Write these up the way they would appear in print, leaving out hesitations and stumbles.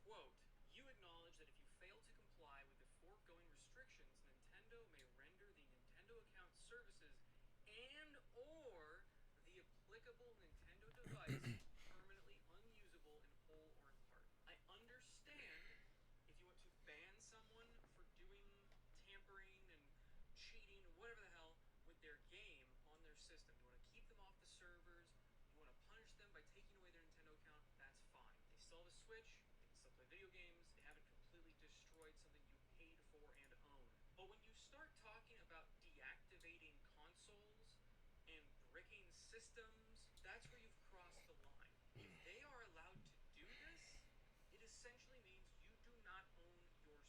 Quote, you acknowledge that if you fail to comply with the foregoing restrictions, Nintendo may render the Nintendo account services and or the applicable Nintendo device permanently unusable in whole or in part. I understand if you want to ban someone for doing tampering and cheating and whatever the hell with their game on their system. You want to keep them off the servers. You want to punish them by taking away their Nintendo account. That's fine. They still have a Switch. They can still play video games. They haven't completely destroyed something you paid for and own. But when you start talking about deactivating consoles and bricking systems, that's where you've crossed the line. If they are allowed to do this, it essentially means you do not own your Switch.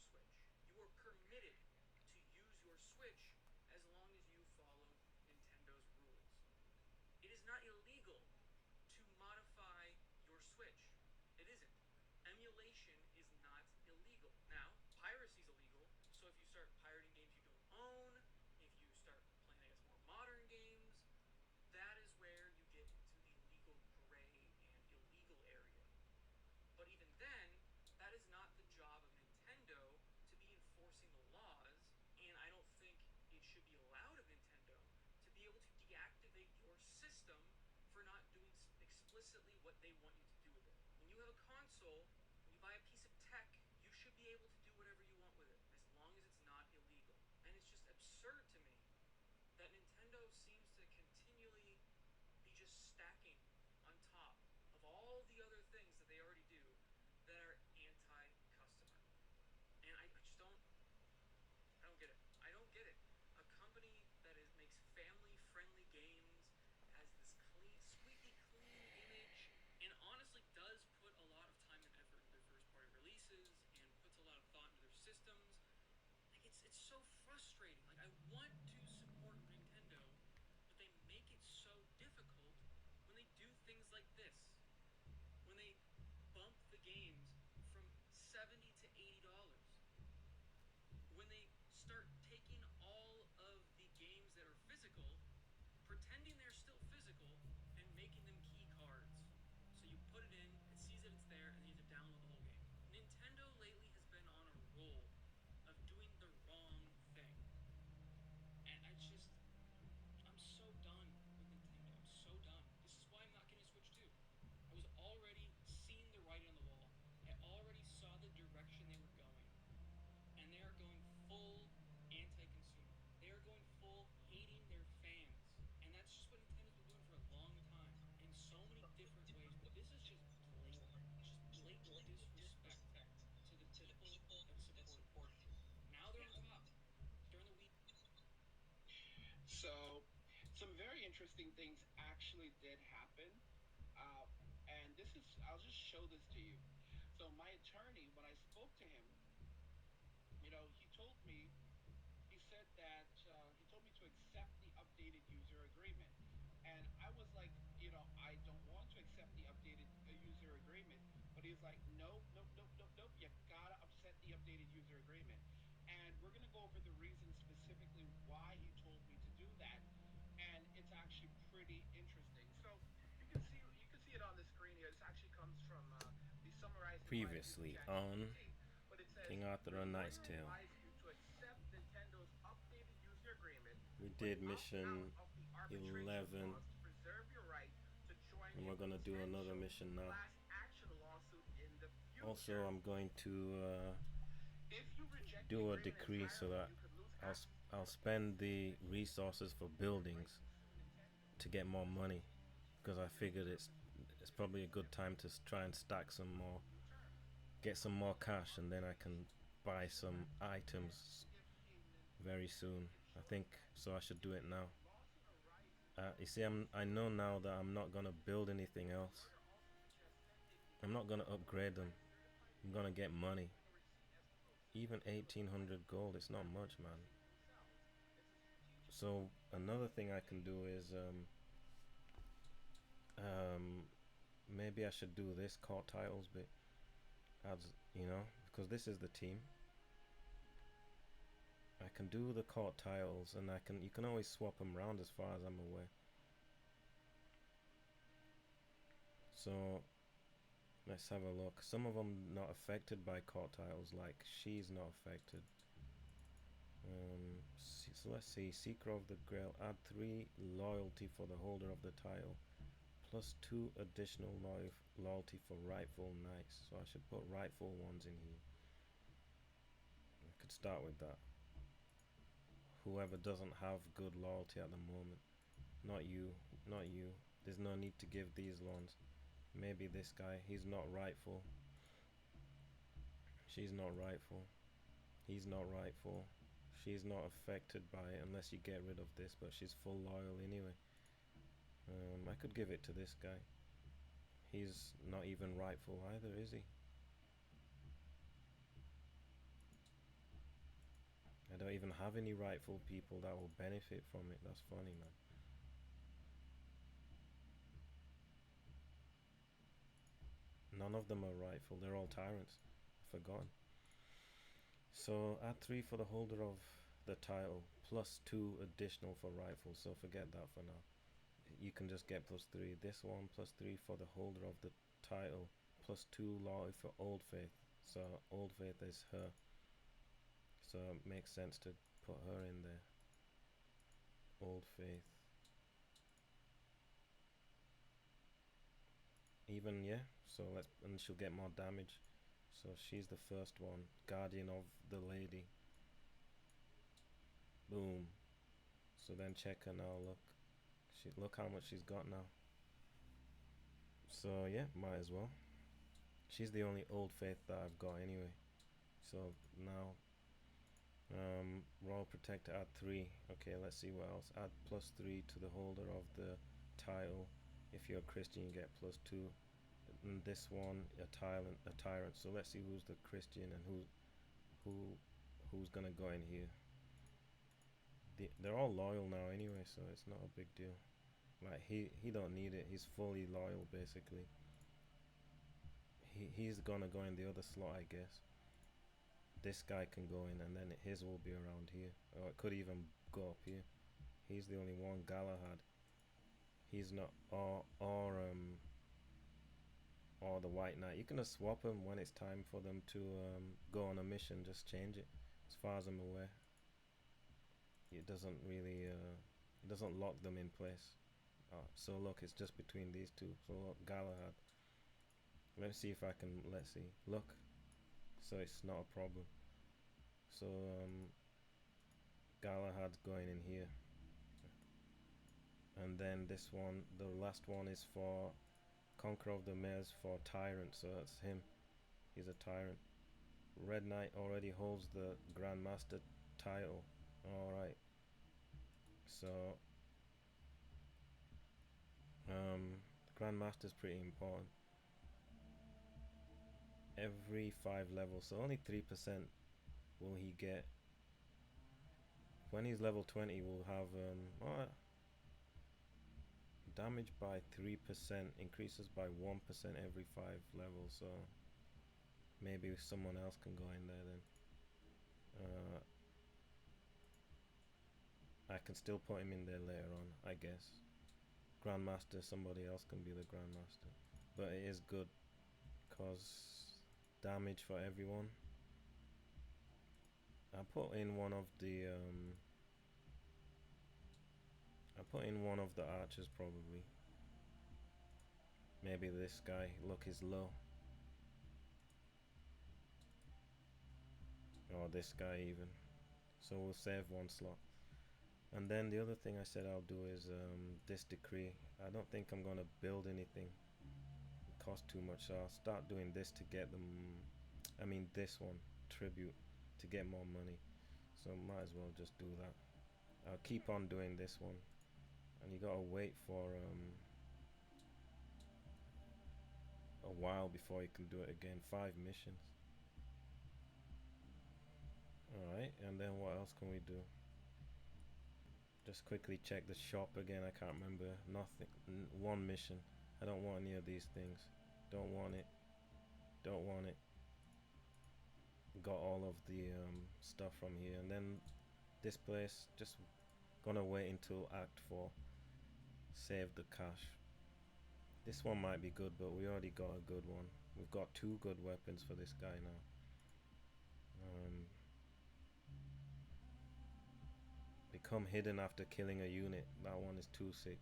You are permitted to use your Switch as long as you follow Nintendo's rules. It is not illegal to modify your Switch. It isn't. Emulation is not illegal. Now, piracy is illegal, so if you start pirating games you don't own, if you start playing, I guess, more modern games, that is where you get into the legal gray and illegal area. But even then, that is not the job of Nintendo to be enforcing the laws, and I don't think it should be allowed of Nintendo to be able to deactivate your system for not doing explicitly what they want you to do with it. When you have a console, when you buy a piece of tech, you should be able to do whatever you want with it, as long as it's not illegal. And it's just absurd to me that Nintendo seems to continually be just stacking on top of all the other things that they already do that are anti-customer. And I just don't get it. I don't get it. A company that makes family-friendly games, has this clean, squeaky clean image, and honestly does put a lot of time and effort into their first-party releases and puts a lot of thought into their systems. Like, it's so frustrating. Like, I want to support Nintendo, but they make it so difficult when they do things like this. When they bump the games from $70 to $80. When they start taking all of the games that are physical, pretending they're still physical, and making them key cards. So you put it in, it sees that it's there, and then you have to download the whole game. Nintendo lately has been on a roll of doing the wrong thing. And I'm so done with Nintendo. I'm so done. This is why I'm not getting a Switch 2. I was already seeing the writing on the wall. I already saw the direction they were going. And they are going full anti-consumer. They are going full hating their fans. And that's just what Nintendo's been doing for a long time, in so many different ways. But this is just blatant disrespect to the people that supported them. Now they're on top. During the week. So, some very interesting things actually did happen. Uh, and this is, I'll just show this to you. So, my attorney, when I spoke to him, he told me, he said that he told me to accept the updated user agreement. And I was like, I don't want to accept the updated user agreement. But he's like, nope, nope, nope, nope, nope. You gotta upset the updated user agreement. And we're gonna go over the reason specifically why he told me to do that. And it's actually pretty interesting. So you can see it on the screen here. This actually comes from the summarized advice using Previously on ChatGPT. But it King says Arthur your on Knight's lawyer Tale. advised you to accept Nintendo's updated user agreement, We but did opt out mission of the arbitration 11, clause to preserve your right to join and a we're gonna do another potential mission now. class action lawsuit in the Also, future. I'm going to If you reject the do a agreement decree so entirely, that you could lose I'll access to I'll your spend games, the potentially resources for losing your right buildings to sue Nintendo to get more for money, because I gaming figured services it's if probably a they good never time to try and stack some in the more, future. get some more cash, and then I can buy some Sure. And items if a very Nintendo soon. I ensures think that so. I should do it now. the lawsuit arises You from see, I know now that I'm not gonna build anything the else. lawyer also suggests sending the I'm not gonna approval upgrade by them. a certified I'm gonna mail get money. using a receipt as proof. Even But the private 1800 gold, companies it's not have the much, man. decision themselves. It's a strategic So move another thing I because can they do is um maybe I should do this court titles bit, as because this is the team. I can do the court tiles, and you can always swap them around as far as I'm aware. So Let's have a look. Some of them not affected by court titles, like she's not affected. So let's see. Seeker of the Grail. Add 3 loyalty for the holder of the title, plus 2 additional loyalty for rightful knights. So I should put rightful ones in here. I could start with that. Whoever doesn't have good loyalty at the moment. Not you. Not you. There's no need to give these ones. Maybe this guy. He's not rightful. She's not rightful. He's not rightful. She's not affected by it unless you get rid of this, but she's full loyal anyway. I could give it to this guy. He's not even rightful either, is he? I don't even have any rightful people that will benefit from it. That's funny, man. None of them are rightful. They're all tyrants. Forgotten. So add 3 for the holder of the title, plus 2 additional for rightful. So forget that for now. You can just get plus 3. This one plus 3 for the holder of the title, plus 2 loyalty for Old Faith. So Old Faith is her. So it makes sense to put her in there. Old Faith. Even, yeah. So and she'll get more damage. So she's the first one. Guardian of the Lady. Boom. So then check her now. Look how much she's got now. So yeah, might as well. She's the only Old Faith that I've got anyway. So now Royal Protector add 3. Okay, let's see what else. Add plus 3 to the holder of the title. If you're a Christian, you get plus 2. And this one, a tyrant. So let's see who's the Christian and who's gonna go in here. They're all loyal now anyway, so it's not a big deal. Like he don't need it. He's fully loyal basically. He's gonna go in the other slot, I guess. This guy can go in, and then his will be around here, or it could even go up here. He's the only one. Galahad. He's not, or the White Knight. You can just swap them when it's time for them to go on a mission. Just change it. As far as I'm aware, it doesn't really it doesn't lock them in place. So look, it's just between these two. So look, Galahad. Let's see if I can. Let's see. Look. So it's not a problem. So Galahad's going in here, and then this one, the last one, is for Conqueror of the Mares for Tyrant. So that's him. He's a tyrant. Red Knight already holds the Grandmaster title. Alright. So Grandmaster's pretty important. Every 5 levels, so only 3% will he get. When he's level 20, we'll have damage by 3%, increases by 1% every 5 levels. So maybe someone else can go in there then. I can still put him in there later on, I guess. Grandmaster, somebody else can be the Grandmaster, but it is good because damage for everyone. I put in one of the archers probably. Maybe this guy. Look, he's low. Or this guy even. So we'll save 1 slot. And then the other thing I said I'll do is this decree. I don't think I'm gonna build anything. It costs too much, so I'll start doing this to get them. I mean this one, tribute, to get more money. So might as well just do that. I'll keep on doing this one, and you gotta wait for a while before you can do it again. 5 missions. Alright, and then what else can we do? Just quickly check the shop again. I can't remember. Nothing. 1 mission. I don't want any of these things. Don't want it. Don't want it. Got all of the stuff from here. And then this place, just gonna wait until Act 4. Save the cash. This one might be good, but we already got a good one. We've got two good weapons for this guy now. Become hidden after killing a unit. That one is too sick.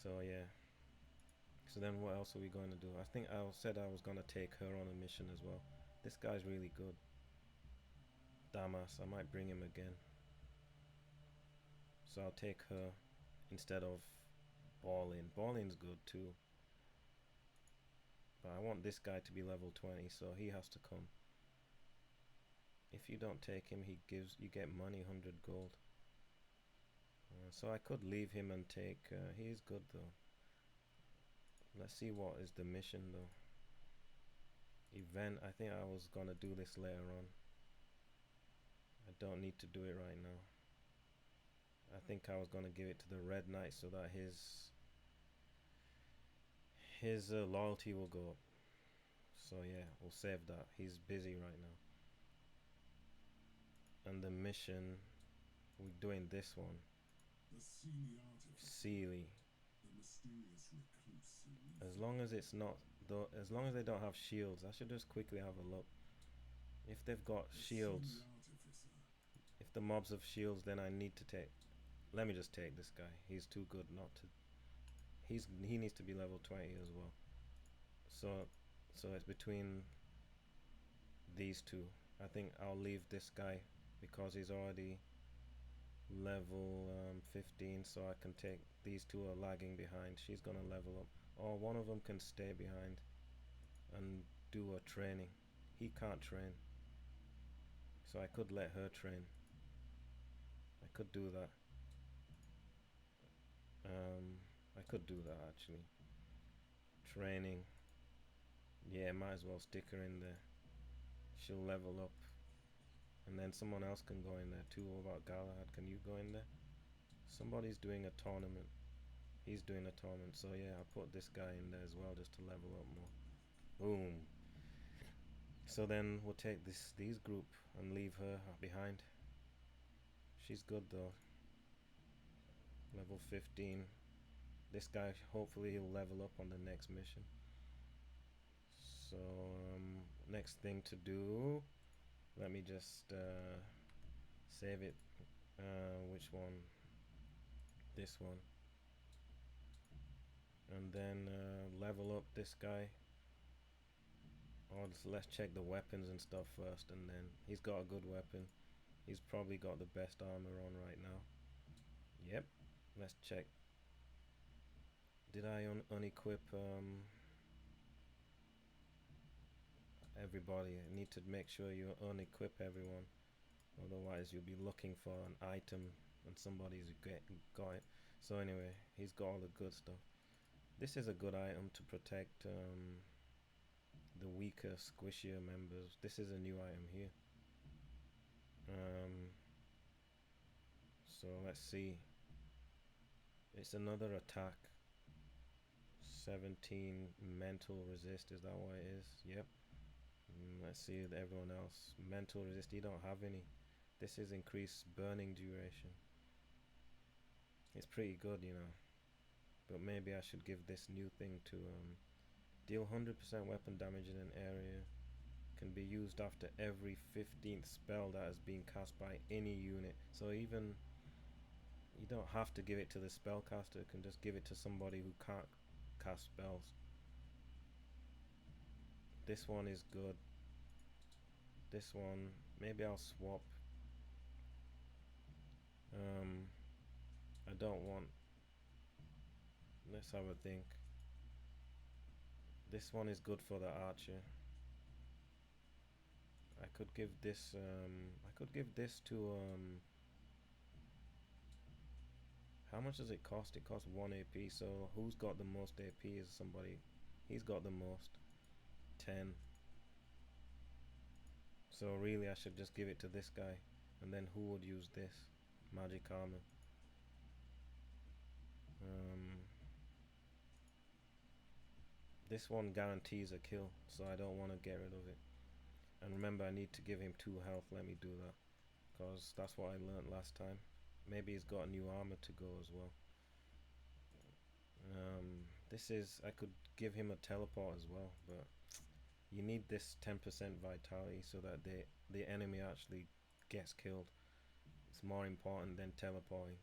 So yeah. So then what else are we going to do? I think I said I was going to take her on a mission as well. This guy's really good. Damas. I might bring him again. So I'll take her instead of Ballin. Ballin's good too. But I want this guy to be level 20, so he has to come. If you don't take him, you get money, 100 gold. So I could leave him and take, he's good though. Let's see what is the mission though. Event, I think I was gonna do this later on. I don't need to do it right now. I think I was gonna give it to the Red Knight so that his loyalty will go up. So yeah, we'll save that. He's busy right now. And the mission, we're doing this one. The Seelie artifact. Seelie. The mysterious recluse. As long as it's not, as long as they don't have shields, I should just quickly have a look. If they've got shields, if the mobs have shields, then I need to take. Let me just take this guy. He's too good not to. He needs to be level 20 as well. So it's between these two. I think I'll leave this guy because he's already level 15, so I can take. These two are lagging behind. She's gonna level up, or one of them can stay behind and do a training. He can't train, so I could let her train. I could do that. I could do that actually. Training. Yeah, might as well stick her in there. She'll level up. And then someone else can go in there too. What about Galahad? Can you go in there? Somebody's doing a tournament. He's doing a tournament. So yeah, I'll put this guy in there as well just to level up more. Boom. So then we'll take these group and leave her behind. She's good though. Level 15. This guy, hopefully he'll level up on the next mission. So next thing to do, let me just save it. Which one? This one. And then level up this guy. Or let's check the weapons and stuff first, and then he's got a good weapon. He's probably got the best armor on right now. Yep. Let's check. Did I unequip everybody? I need to make sure you unequip everyone. Otherwise you'll be looking for an item and somebody's got it. So anyway, he's got all the good stuff. This is a good item to protect the weaker, squishier members. This is a new item here. So let's see. It's another attack. 17 mental resist, is that what it is? Yep. Let's see with everyone else. Mental resist, you don't have any. This is increased burning duration. It's pretty good, you know. But maybe I should give this new thing to deal 100% weapon damage in an area. Can be used after every 15th spell that has been cast by any unit. So even you don't have to give it to the spellcaster. You can just give it to somebody who can't cast spells. This one is good. This one, maybe I'll swap. I don't want. Let's have a think. This one is good for the archer. I could give this. I could give this to. How much does it cost? It costs 1 AP. So who's got the most AP is somebody. He's got the most. 10. So really I should just give it to this guy. And then who would use this? Magic armor. This one guarantees a kill, so I don't want to get rid of it. And remember, I need to give him 2 health. Let me do that, because that's what I learned last time. Maybe he's got new armor to go as well. This is, I could give him a teleport as well, but You need this 10% vitality so that the enemy actually gets killed. It's more important than teleporting.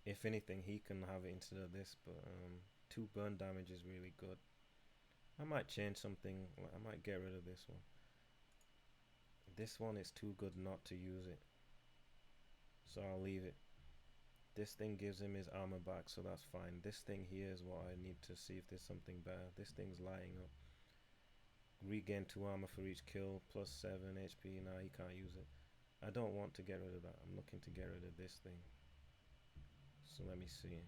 If anything, he can have it instead of this, but 2 burn damage is really good. I might change something. I might get rid of this one. This one is too good not to use it, so I'll leave it. This thing gives him his armor back, so that's fine. This thing here is what I need to see if there's something better. This thing's lighting up. Regain 2 armor for each kill, plus 7 HP. Nah, he can't use it. I don't want to get rid of that. I'm looking to get rid of this thing. So let me see.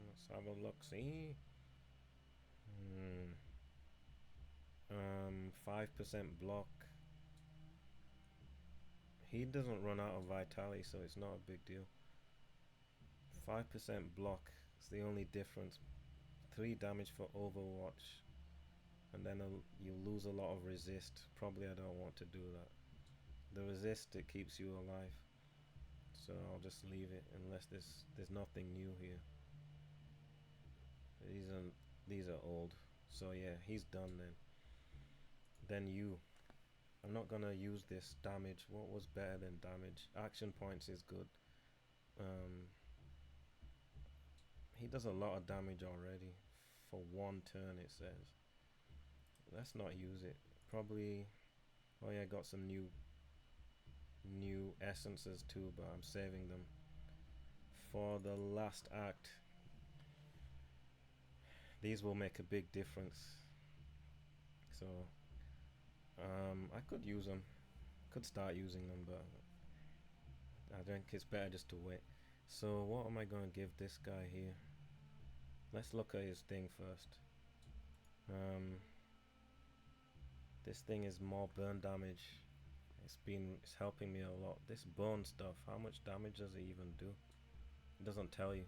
Let's have a look. See. 5% block. He doesn't run out of vitality, so it's not a big deal. 5% block is the only difference. 3 damage for Overwatch, and then you lose a lot of resist. Probably I don't want to do that. The resist, it keeps you alive, so I'll just leave it unless there's nothing new here. These are old, so yeah, he's done then. Then you. I'm not gonna use this damage. What was better than damage? Action points is good. He does a lot of damage already for 1 turn, it says. Let's not use it. Probably. Oh yeah, I got some new essences too, but I'm saving them for the last act. These will make a big difference. So I could use them. Could start using them, but I think it's better just to wait. So what am I going to give this guy here? Let's look at his thing first. This thing is more burn damage. It's helping me a lot. This bone stuff, how much damage does it even do? It doesn't tell you.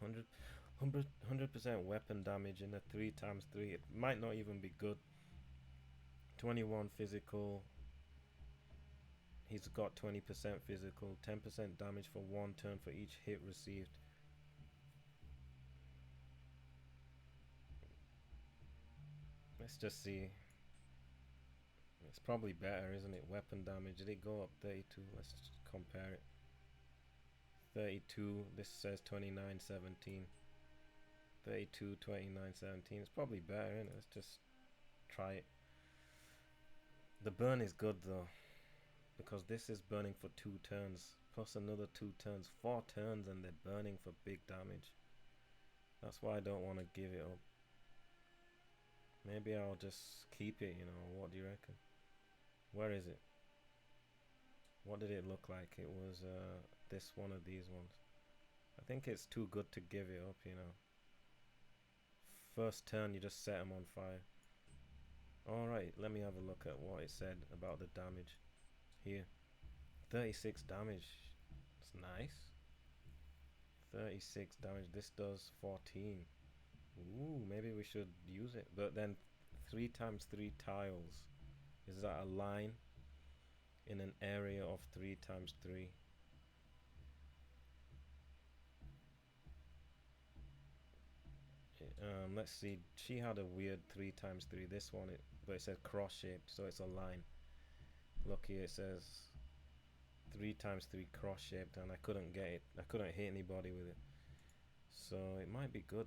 100% weapon damage in a 3x3. It might not even be good. 21 physical. He's got 20% physical. 10% damage for 1 turn for each hit received. Let's just see. It's probably better, isn't it? Weapon damage. Did it go up 32? Let's just compare it. 32. This says 29.17. 32, 29.17. It's probably better, isn't it? Let's just try it. The burn is good though, because this is burning for 2 turns plus another 2 turns, 4 turns, and they're burning for big damage. That's why I don't want to give it up. Maybe I'll just keep it, you know. What do you reckon? Where is it? What did it look like? It was this one of these ones. I think it's too good to give it up, you know. First turn you just set them on fire. Alright, let me have a look at what it said about the damage. Here. 36 damage. It's nice. 36 damage. This does 14. Ooh, maybe we should use it. But then 3x3 tiles. Is that a line in an area of 3x3? Let's see. She had a weird 3x3. This one, but it says cross shaped, so it's a line. Look here, it says 3x3 cross shaped, and I couldn't get it. I couldn't hit anybody with it. So it might be good.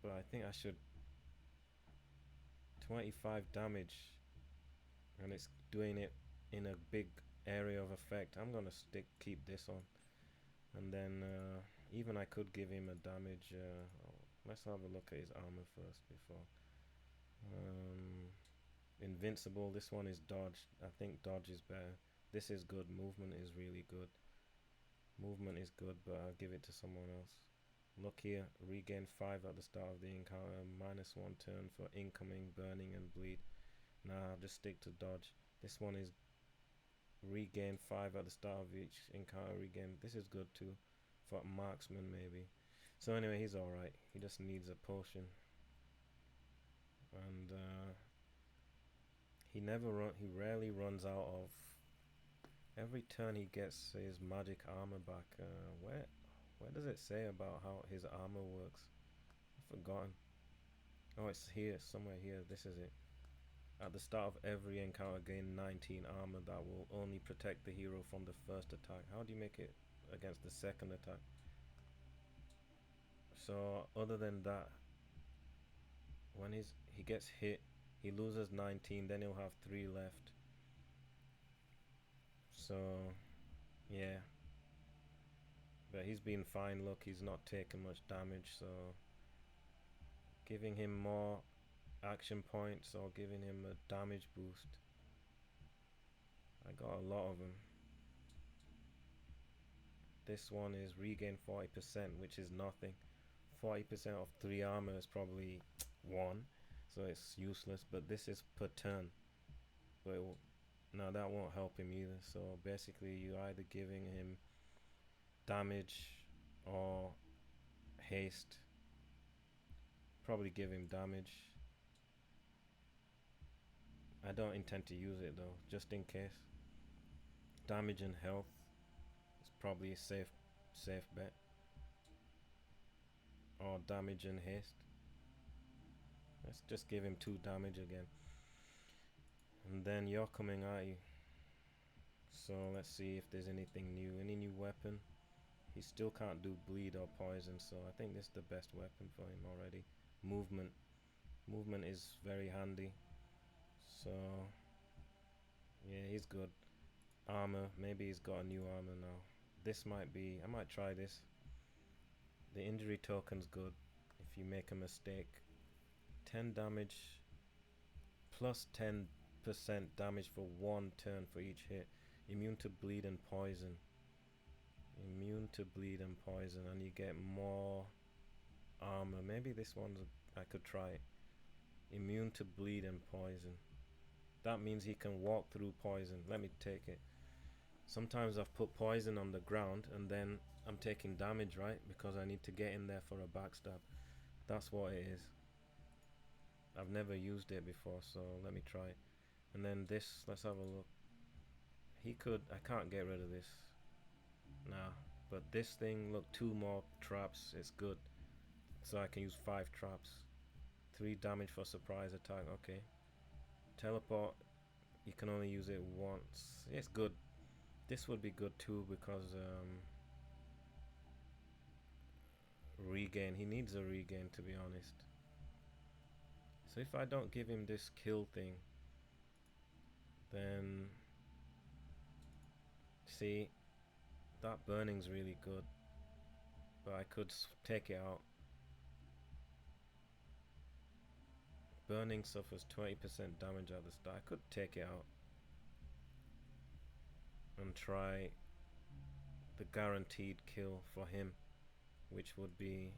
But I think I should. 25 damage, and it's doing it in a big area of effect. I'm gonna keep this on, and then even I could give him a damage. Let's have a look at his armor first before. Invincible. This one is dodge. I think dodge is better. This is good. Movement is really good. Movement is good, but I'll give it to someone else. Look here, regain 5 at the start of the encounter, -1 turn for incoming, burning, and bleed. Nah, I'll just stick to dodge. This one is regain 5 at the start of each encounter, regain. This is good too, for marksman maybe. So anyway, he's alright. He just needs a potion. And he rarely runs out of. Every turn he gets his magic armor back. Where does it say about how his armor works? I've forgotten. Oh, it's here, somewhere here. This is it. At the start of every encounter, gain 19 armor that will only protect the hero from the first attack. How do you make it against the second attack? So other than that, when he gets hit, he loses 19, then he'll have 3 left. So yeah, but he's been fine. Look, he's not taking much damage, so giving him more action points or giving him a damage boost. I got a lot of them. This one is regain 40%, which is nothing. 40% of 3 armor is probably 1, so it's useless, but this is per turn. But now that won't help him either, so basically you're either giving him damage or haste. Probably give him damage. I don't intend to use it though, just in case. Damage and health is probably a safe bet. Or damage and haste. Let's just give him 2 damage again. And then you're coming at you. So let's see if there's anything new. Any new weapon? He still can't do bleed or poison, so I think this is the best weapon for him already. Movement. Movement is very handy. So yeah, he's good. Armor, maybe he's got a new armor now. This might be, I might try this. The injury token's good if you make a mistake. 10 damage plus 10% damage for 1 turn for each hit. Immune to bleed and poison. Immune to bleed and poison, and you get more armor. Maybe this one's I could try it. Immune to bleed and poison. That means he can walk through poison. Let me take it. Sometimes I've put poison on the ground and then I'm taking damage, right? Because I need to get in there for a backstab. That's what it is. I've never used it before, so let me try it. And then this, let's have a look. He could, I can't get rid of this. Nah, but this thing, look, 2 more traps, it's good. So I can use 5 traps. 3 damage for surprise attack, okay. Teleport, you can only use it once. It's good. This would be good too because regain, he needs a regain to be honest. So if I don't give him this kill thing, then see, that burning's really good, but I could take it out. Burning suffers 20% damage at the start. I could take it out and try the guaranteed kill for him, which would be,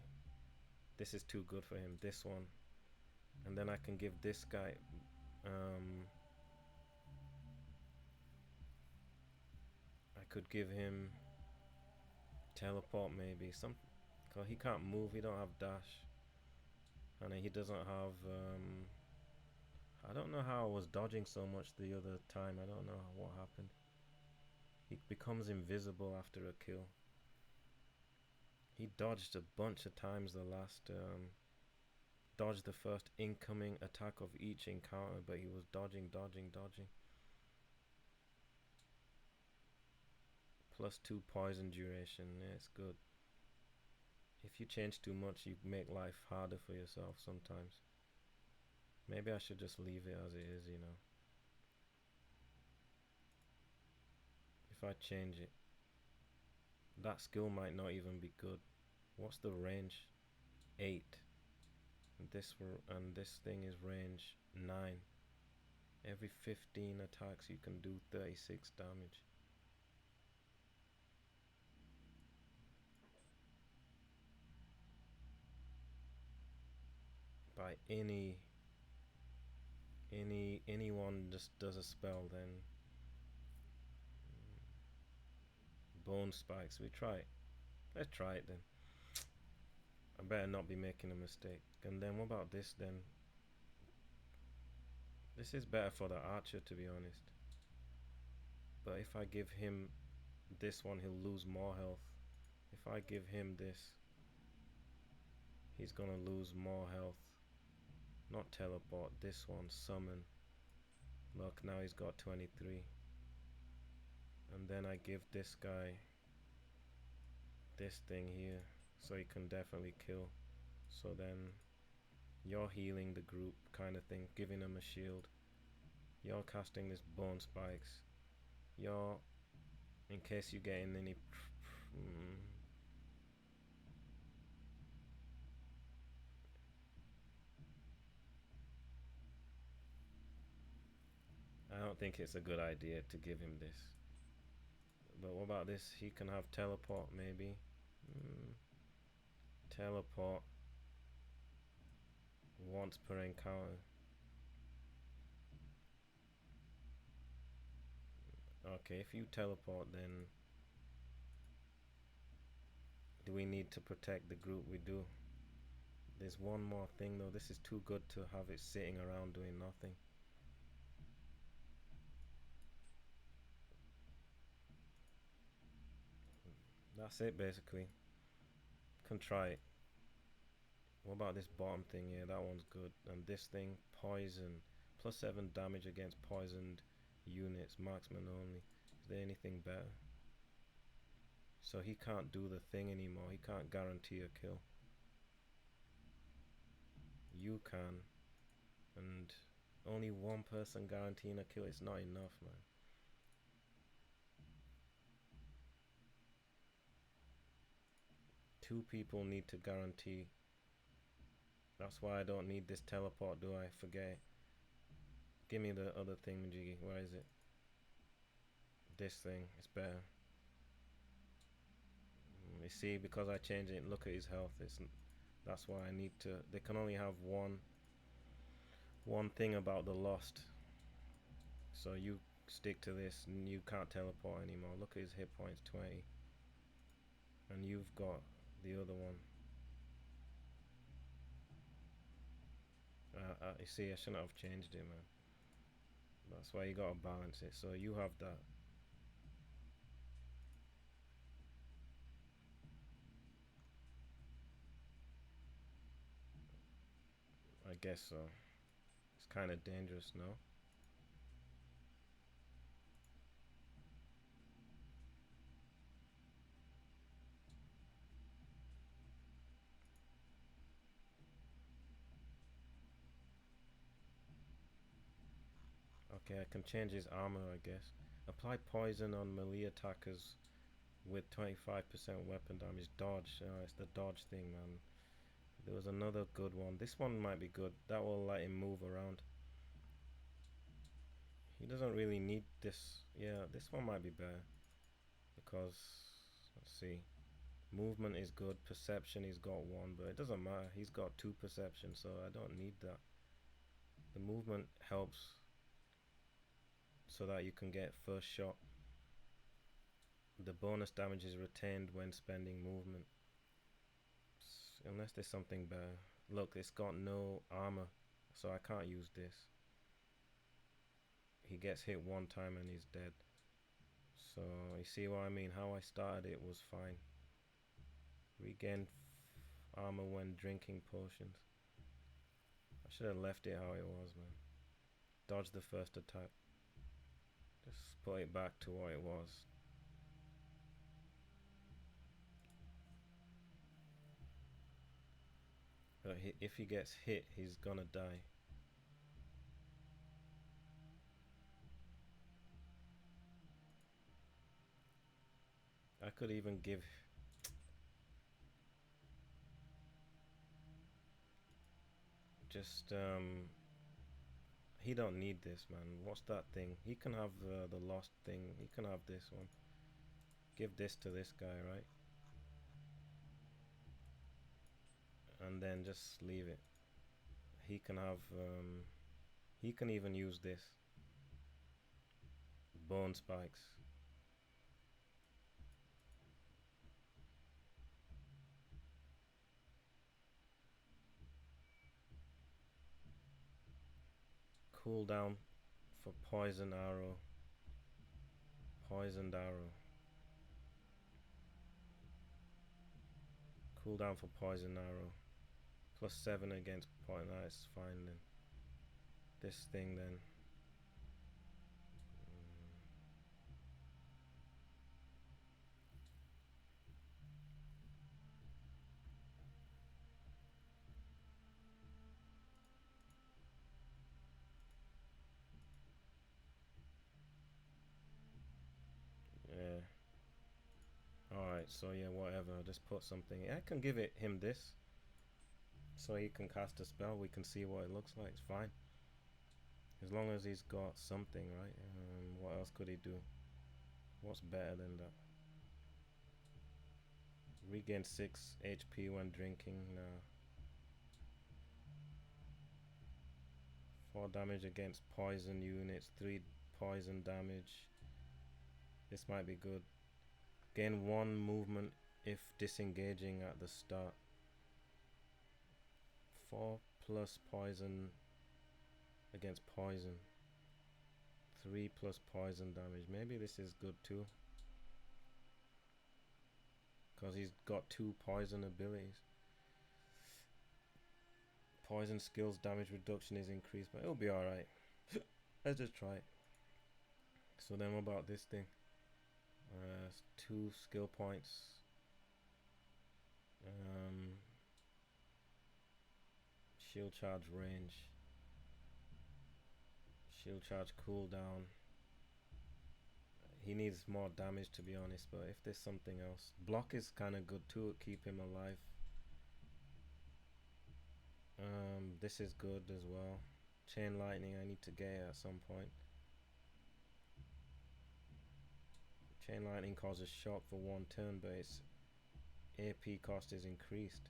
this is too good for him, this one. And then I can give this guy I could give him teleport maybe, some, cause he can't move, he don't have dash, and he doesn't have I don't know how I was dodging so much the other time. I don't know what happened. He becomes invisible after a kill. He dodged a bunch of times the last dodged the first incoming attack of each encounter, but he was dodging. +2 poison duration. Yeah, it's good. If you change too much, you make life harder for yourself sometimes. Maybe I should just leave it as it is, you know. If I change it, that skill might not even be good. What's the range? 8. And this thing is range 9. Every 15 attacks you can do 36 damage. By anyone just does a spell, then bone spikes. We try it. Let's try it then. I better not be making a mistake. And then what about this then? This is better for the archer, to be honest. But if I give him this one, he'll lose more health. If I give him this, he's gonna lose more health. Not teleport, this one, summon. Look, now he's got 23. And then I give this guy this thing here, so he can definitely kill. So then you're healing the group kind of thing, giving them a shield. You're casting this bone spikes. You're, in case you get in any I don't think it's a good idea to give him this. But what about this? He can have teleport maybe. Teleport once per encounter. Okay, if you teleport, then do we need to protect the group? We do. There's one more thing though. This is too good to have it sitting around doing nothing. That's it basically. Can try it. What about this bottom thing? Yeah, that one's good. And this thing, poison. +7 damage against poisoned units, marksman only. Is there anything better? So he can't do the thing anymore. He can't guarantee a kill. You can. And only one person guaranteeing a kill. It's not enough, man. Two people need to guarantee. That's why I don't need this teleport, do I? Forget it. Give me the other thing, Majiggy. Where is it? This thing. It's better. You see, because I changed it, look at his health. That's why I need to. They can only have one thing about the lost. So you stick to this, and you can't teleport anymore. Look at his hit points, 20. And you've got the other one. You see, I shouldn't have changed it, man. That's why you gotta balance it. So you have that. I guess so. It's kind of dangerous, no? Okay, I can change his armor, I guess. Apply poison on melee attackers with 25% weapon damage. Dodge. It's the dodge thing, man. There was another good one. This one might be good. That will let him move around. He doesn't really need this. Yeah, this one might be better. Because, let's see. Movement is good. Perception, he's got 1. But it doesn't matter. He's got 2 perception, so I don't need that. The movement helps so that you can get first shot. The bonus damage is retained when spending movement. Unless there's something better. Look, it's got no armor, so I can't use this. He gets hit 1 time and he's dead. So you see what I mean? How I started it was fine. Regain armor when drinking potions. I should have left it how it was, man. Dodge the first attack. Just put it back to what it was. But if he gets hit, he's gonna die. I could even give... Just, he don't need this, man. What's that thing? He can have the lost thing. He can have this one. Give this to this guy, right? And then just leave it. He can have, he can even use this. Bone spikes. Cooldown for poison arrow. Poisoned arrow. Cooldown for poison arrow. +7 against poison. That's fine then. This thing then. Yeah. Alright, so yeah, whatever. I'll just put something. I can give him this. So he can cast a spell. We can see what it looks like. It's fine. As long as he's got something, right? What else could he do? What's better than that? Regain 6 HP when drinking. Nah. 4 damage against poison units. 3 poison damage. This might be good. Gain 1 movement if disengaging at the start. 4 plus poison against poison. 3 plus poison damage. Maybe this is good too, because he's got 2 poison abilities. Poison skills damage reduction is increased, but it'll be alright. Let's just try it. So then what about this thing? 2 skill points. Shield charge range. Shield charge cooldown. He needs more damage, to be honest, but if there's something else. Block is kind of good too, keep him alive. This is good as well. Chain lightning I need to get at some point. Chain lightning causes shock for 1 turn, but its AP cost is increased.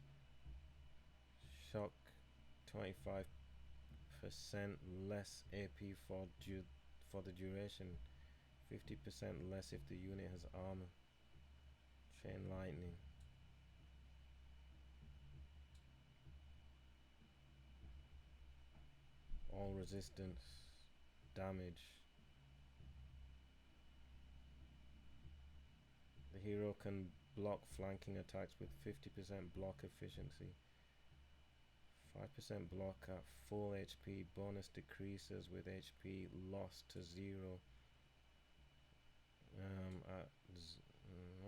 Shock 25% less AP for the duration. 50% less if the unit has armor. Chain lightning. All resistance. Damage. The hero can block flanking attacks with 50% block efficiency. 5% block at full HP. Bonus decreases with HP lost to 0.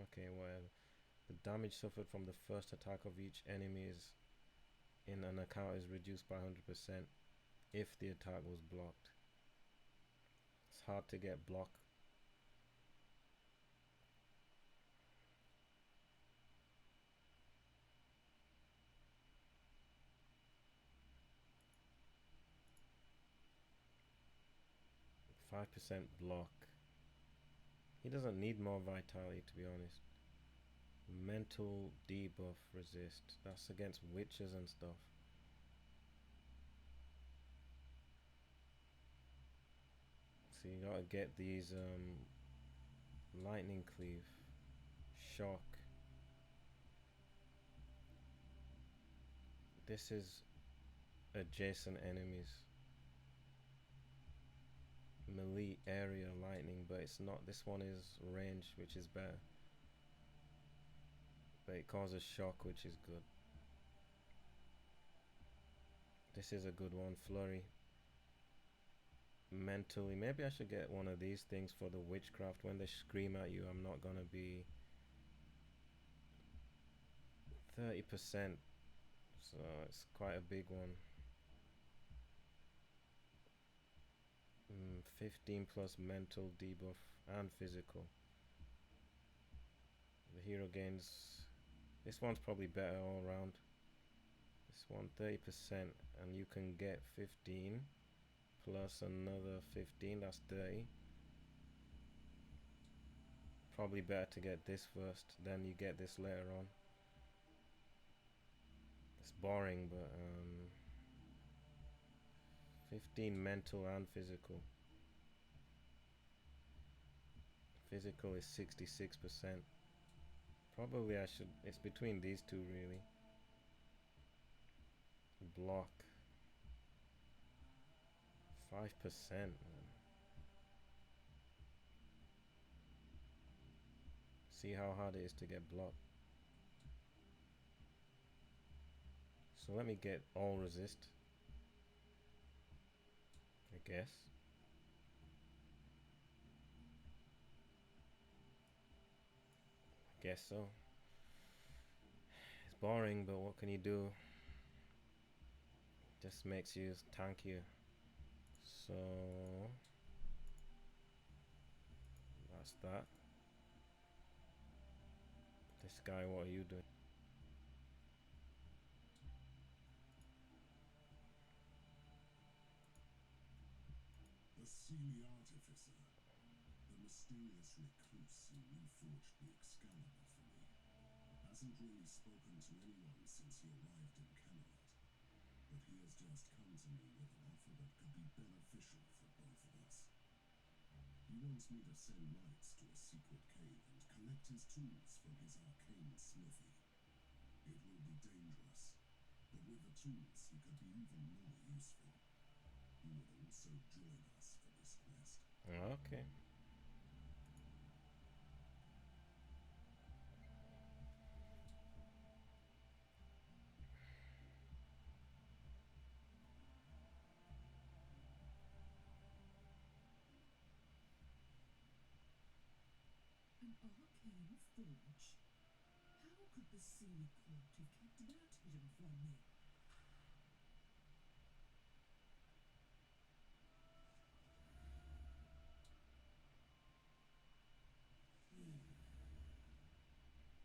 Okay, whatever. The damage suffered from the first attack of each enemy is in an account is reduced by 100% if the attack was blocked. It's hard to get block. %5 block. He doesn't need more vitality, to be honest. Mental debuff resist. That's against witches and stuff. So you gotta get these lightning cleave, shock. This is adjacent enemies. Melee area lightning, but it's not. This one is range, which is better, but it causes shock, which is good. This is a good one. Flurry. Mentally, maybe I should get one of these things for the witchcraft. When they scream at you, I'm not gonna be 30%, so it's quite a big one. 15 plus mental debuff and physical. The hero gains. This one's probably better all around. This one 30%, and you can get 15 plus another 15. That's 30. Probably better to get this first, then you get this later on. It's boring, but 15 mental and physical. Physical is 66%. Probably I should. It's between these two really. Block 5%. See how hard it is to get blocked. So let me get all resist, I guess. I guess so. It's boring, but what can you do? Just makes you tankier. So that's that. This guy, what are you doing? The Seelie Artificer, the mysterious recluse who reforged the Excalibur for me, hasn't really spoken to anyone since he arrived in Camelot, but he has just come to me with an offer that could be beneficial for both of us. He wants me to send knights to a secret cave and collect his tools from his arcane smithy. It will be dangerous, but with the tools he could be even more useful. He would also join us for this quest. Okay. An arcane forge? How could the Seelie court have kept that hidden from me?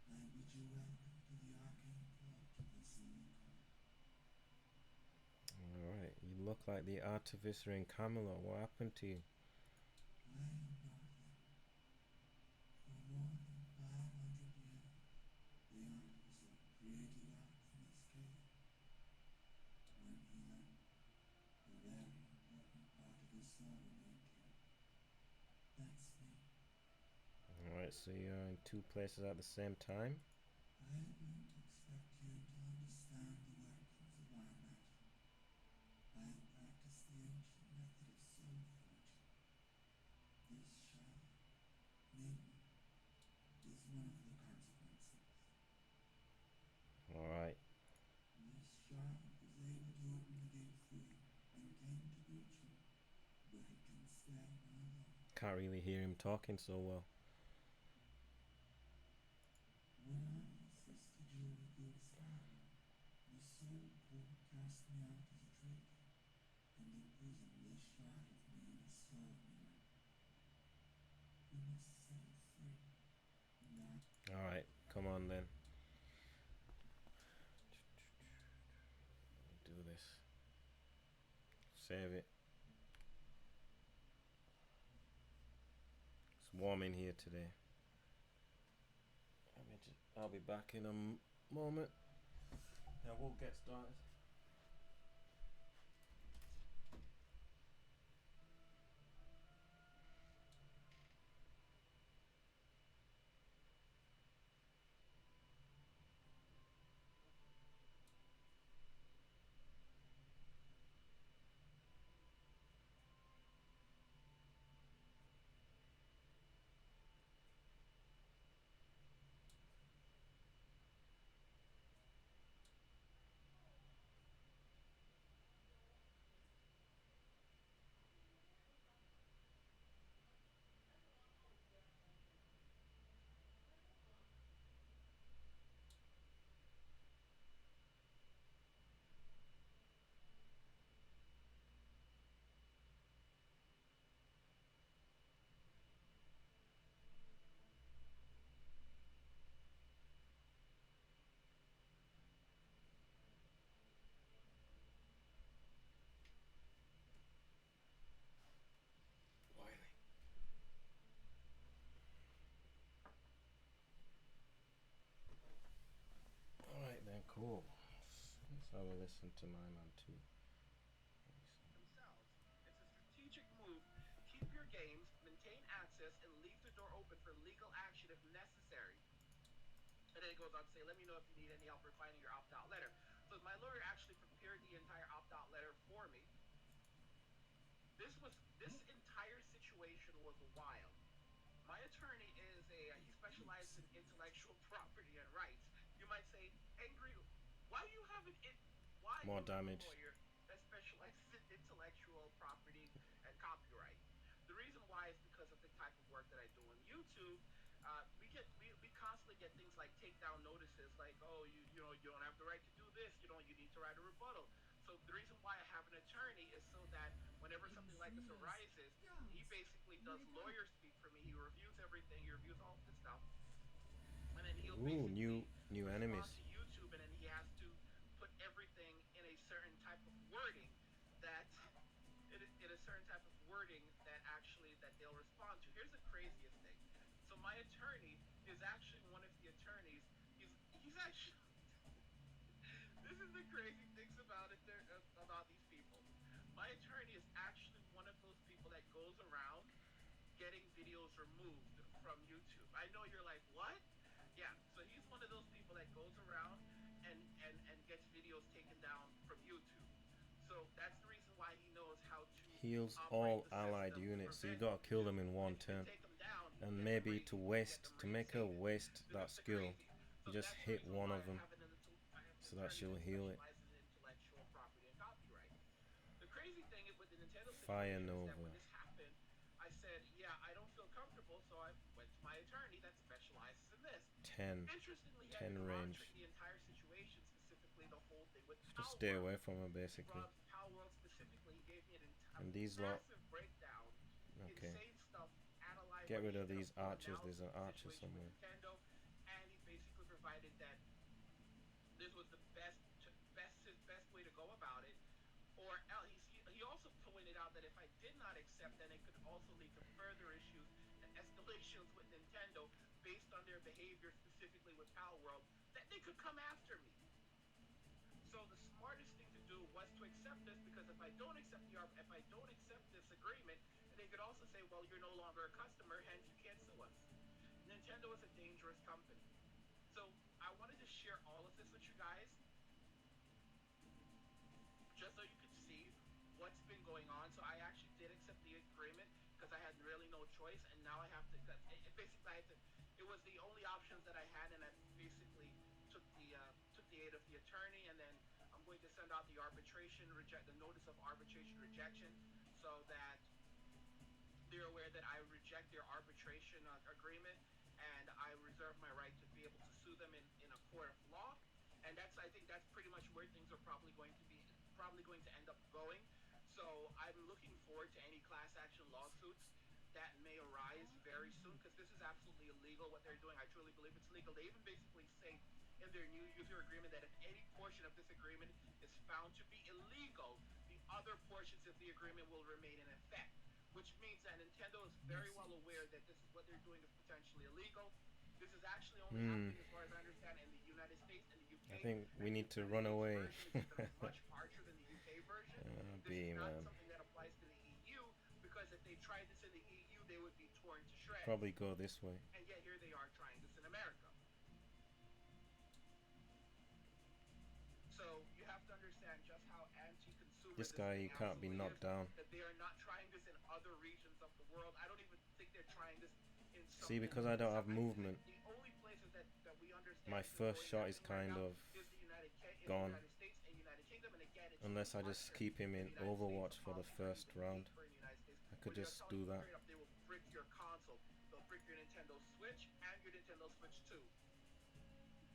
I bid you welcome to the arcane court of the Seelie Court. Alright, you look like the artificer in Camelot. What happened to you? I am Northling. For more than 500 years, the artificer created art in this cave. When he left, a very important part of his soul remained here. That's me. Alright, so you're in two places at the same time? I don't expect you to understand the workings of my magic. I practice the ancient method of soul forging. This shard, maybe, is one of the consequences. Alright. This shard was able to open the gate for you and came to greet you, but it can stand no longer. Can't really hear him talking so well. When I assisted you with the Excalibur, the Soul Court cast me out as a traitor and imprisoned this shard of me in a soul mirror. You must set it free, and I... Alright, come on then. Do this. Save it. It's warm in here today. I'll be back in a moment. Now we'll get started. Alright then, cool. Let's have a listen to my man too. Themselves. It's a strategic move. Keep your games, maintain access, and leave the door open for legal action if necessary. And then it goes on to say, let me know if you need any help refining your opt-out letter. So my lawyer actually prepared the entire opt-out letter for me. This entire situation was wild. My attorney he specializes in intellectual property and rights. You might say, Angry, why do you have why more go with a damage. lawyer that specializes in intellectual property and copyright? The reason why is because of the type of work that I do on YouTube. We constantly get things like takedown notices, like, oh, you don't have the right to do this. You need to write a rebuttal. So the reason why I have an attorney is so that whenever something like this arises, he basically does lawyer speak for me. He reviews everything. He reviews all of this stuff, and then he'll Ooh, basically new respond enemies. to YouTube, and then he has to put everything in a certain type of wording that in a certain type of wording that actually that they'll respond to. Here's the craziest thing. So my attorney is actually one of the attorneys. He's actually this is the crazy things about it there about these people. My attorney is actually one of those people that goes around getting videos removed from YouTube. I know you're like, what? Yeah, so he's one of those people that goes around and gets videos taken down from YouTube. So that's the reason why he knows how to Heals operate all the allied system to units, so you prevent gotta you kill them in one to turn. take them down And and maybe to get waste, them to make her reinstated. waste This that is the skill, crazy. you So just that's the hit reason one why of them I have an so that attorney she'll that heal it. specializes in intellectual property and copyright. The crazy thing with the Nintendo Fire situation is that Nova. when this happened, I said, yeah, I don't feel comfortable, so I went to my attorney that specializes in this. 10. Interestingly, he 10 ended up range. monitoring the entire situation, specifically the whole thing with Just Power stay World. away from her basically. Power World specifically, he gave me a And these lot, massive breakdown, okay. insane stuff, analyzed Get what rid he of ended these up pulling archers, out there's of an the archer situation with somewhere. Nintendo, and he basically provided that this was the best way to go about it. Or he also pointed out that if I did not accept, then it could also lead to further issues and escalations with Nintendo based on their behavior, specifically with Power World, that they could come after me. So the smartest thing to do was to accept this, because if I don't accept this agreement, they could also say, well, you're no longer a customer, hence you can't sue us. Nintendo is a dangerous company. So I wanted to share all of this with you guys, just so you could see what's been going on. So I actually did accept the agreement because I had really no choice, and now I have to. Basically, I had to. It was the only options that I had, and I basically took the aid of the attorney, and then I'm going to send out the notice of arbitration rejection, so that they're aware that I reject their arbitration agreement, and I reserve my right to be able to sue them in a court of law. And I think that's pretty much where things are probably going to end up going. So I'm looking forward to any class action lawsuits that may arise very soon, because this is absolutely illegal what they're doing. I truly believe it's legal. They even basically say in their new user agreement that if any portion of this agreement is found to be illegal, the other portions of the agreement will remain in effect, which means that Nintendo is very well aware that this is what they're doing is potentially illegal. This is actually only happening, as far as I understand, in the United States and the UK. I think we And need the to United run States away. version is even much harsher than the UK version. This is not Man. something that applies to the EU, because if they tried this in the EU, they would be torn to shreds. Probably go this way. And yet here they are trying this in America. So you have to understand just how anti-consumer This guy, he thing can't be absolutely knocked is, down. that they are not trying this in other regions of the world. I don't even think they're trying this in some. See, because I don't have movement, The only places that we understand my this is first going shot is happening right kind now of is the United gone. States and United Kingdom, and again, it's Unless I just harsher keep him in in the United Overwatch States. for the Policy first even round. safer in the United States. I could But just they're do telling you that. straight up, they will brick your console. They'll brick your Nintendo Switch and your Nintendo Switch 2.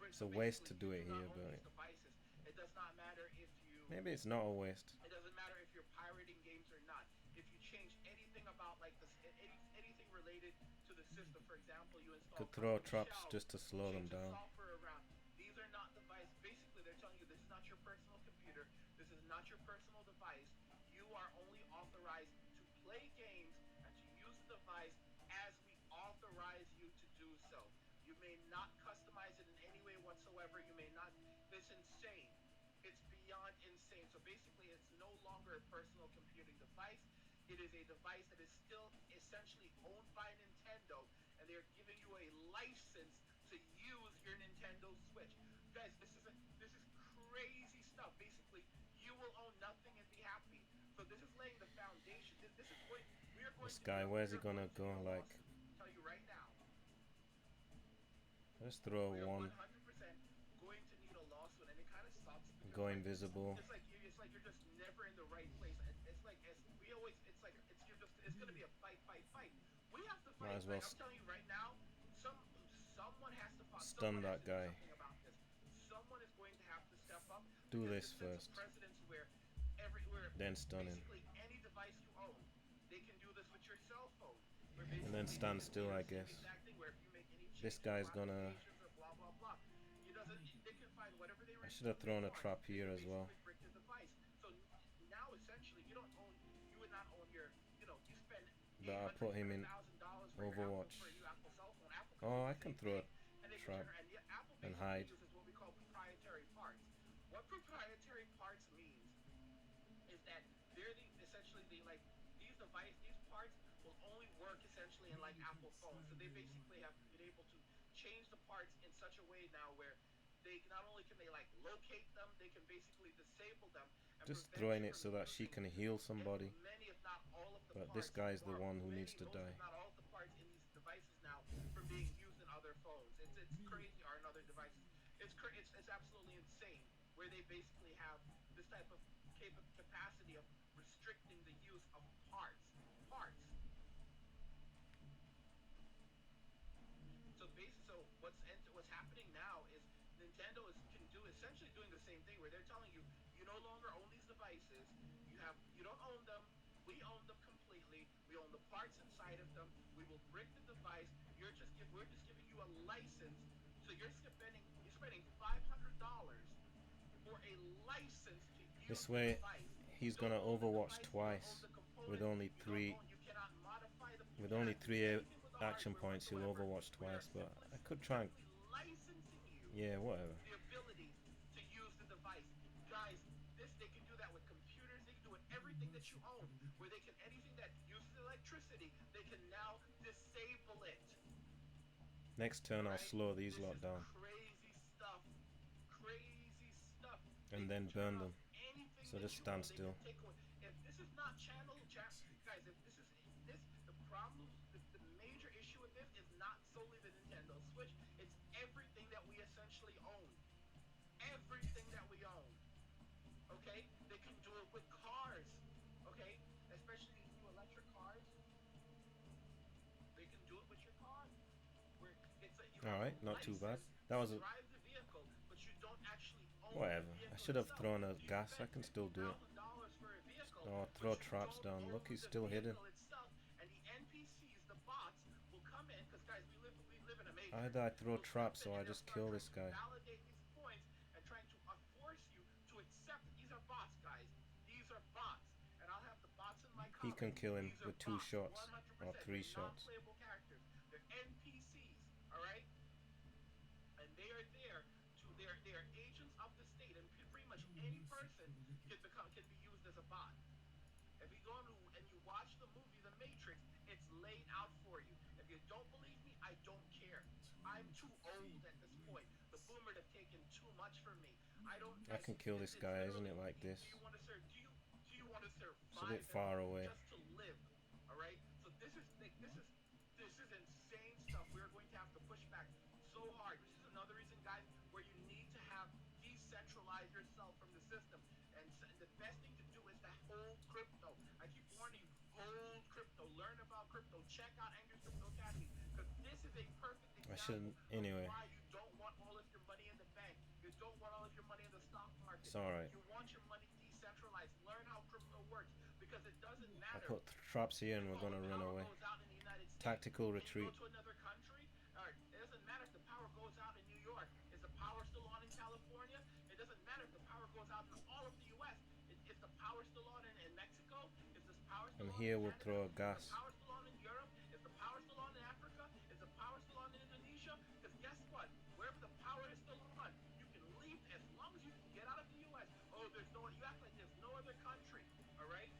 It's a waste to do it you here, not own but these devices. It does not matter if you. maybe it's not a waste. It doesn't matter if you're pirating games or not. If you change anything about like this, anything related to the system, for example, you install Could throw custom traps shells, just to slow them change the down. software around. These are not devices. Basically, they're telling you this is not your personal computer. This is not your personal device. You are only authorized to play games and to use the device as we authorize you to do so. You may not customize it in any way whatsoever. You may not. It's insane. It's beyond insane. So basically, it's no longer a personal computing device. It is a device that is still essentially owned by Nintendo, and they're giving you a license to use your Nintendo Switch. Guys, this is crazy stuff. Basically, you will own nothing and be happy. So this is laying the foundation. This is going. We are going This to. guy, where's he we are gonna going go? to Like, tell you right now. let's throw We are one. 100% going to need a lawsuit, and it kind of sucks because Go like invisible. it's like you're just never in the right place. It's like we always you're just it's gonna be a fight, fight, fight. We have to Might fight. as well Like I'm telling you right now, some someone has to fight. stun Someone has that to do guy. something about this. Someone is going to have to step up Do because this this sets a first. precedence where where Then stun him. basically any device you own, they can do this with your cell phone. Where And then basically stand they can still, do I the same guess. exact thing. Where if you make any This changes guy's or gonna... applications or blah blah blah, it doesn't. They can find whatever I should have thrown a trap they here can as well. basically brick the device. So now essentially you would not own your, you spend But I put him in $800,000 Overwatch. for your Apple cell phone. Apple can Oh, do I the can same throw a thing, and they can trap generate. And yet Apple and basically hide. uses what we call proprietary parts. What proprietary parts means is that they're essentially these parts will only work essentially in like Apple phones. So they basically have been able to change the parts in such a way now where they not only can they like locate them, they can basically disable them and Just prevent throwing you it from so that she using can heal somebody. many, if not all of the But this parts, guy's the or one who many, needs to most die. if not all of the parts in these devices now from being used in other phones. It's crazy, or in other devices. It's absolutely insane where they basically have this type of capacity of restricting the use of parts. Parts. So what's happening now is Nintendo can do essentially doing the same thing where they're telling you you no longer own these devices. You don't own them. We own them completely. We own the parts inside of them. We will brick the device. We're just giving you a license. So you're spending $500 for a license to use This the way, device. he's You don't gonna own the Overwatch device. You don't own twice the with components. only three. You cannot modify them. You With cannot only do three anything with the action hardware points, he'll whatsoever. Overwatch We are twice. But I could try and... simply licensing you Yeah, whatever. the ability to use the device. Guys, they can do that with computers, they can do it everything that you own. Where they can anything that uses electricity, they can now disable it. Next turn, I'll Right? slow these This lot is down. crazy stuff. Crazy stuff. And They then can turn burn off them. anything So that just you stand own. They still. can take away. If this is not guys, if the problem, the major issue with this is not solely the Nintendo Switch. It's everything that we essentially own. Everything that we own. Okay? They can do it with cars. Okay? Especially these new electric cars. They can do it with your car. Where you have Alright, a not too bad. license That was to a... drive the vehicle, but you don't actually own Whatever. the I vehicle should have itself. thrown a You gas. I spend can still do it. $50,000 for a vehicle, Oh, but throw you traps don't down. own Look, he's the still hidden. vehicle itself. And the NPCs, the bots, will come in because guys, we live in a matrix. How did I throw Will traps come so in I and they'll just start kill trying this to guy? validate these points and trying to force you to accept these are bots, guys. These are bots, and I'll have the bots in my He comments. can kill him These are with 2 bots, shots 100%. or 3 They're shots. non-playable characters. They're NPCs, all right? And they are there they are agents of the state, and pretty much any person can be used as a bot. If you go and you watch the movie The Matrix, it's laid out for you. If you don't believe me, I don't care. I'm too old at this point. The boomers have taken too much from me. I can kill this guy, isn't it, like this? Do you want to survive It's a bit far away. just to live? All right. So this is insane stuff. We're going to have to push back so hard. This is another reason, guys, where you need to have decentralize yourself from the system. And the best thing to do is to hold crypto. I keep warning you, hold crypto. Learn about crypto. Check out Anger's Crypto Academy, because this is a perfect example I shouldn't... Anyway. of why you don't want all of your money in the bank. You don't want all of your money in the stock market. It's alright. You want your money decentralized. Learn how crypto works, because it doesn't I matter. put traps here and we're gonna run Power away. goes out in the United States. Tactical You retreat. go to another country, it doesn't matter if the power goes out in New York. Is the power still on in California? It doesn't matter if the power goes out in all of the U.S. Is the power still on in Mexico? Is this power still And on here in we'll Canada? throw a Is gas. the power still on in Europe? Is the power still on in Africa? Is the power still on in Indonesia? Because guess what? Wherever the power is still on, you can leave as long as you can get out of the U.S. Oh, you act like there's no other country, all right?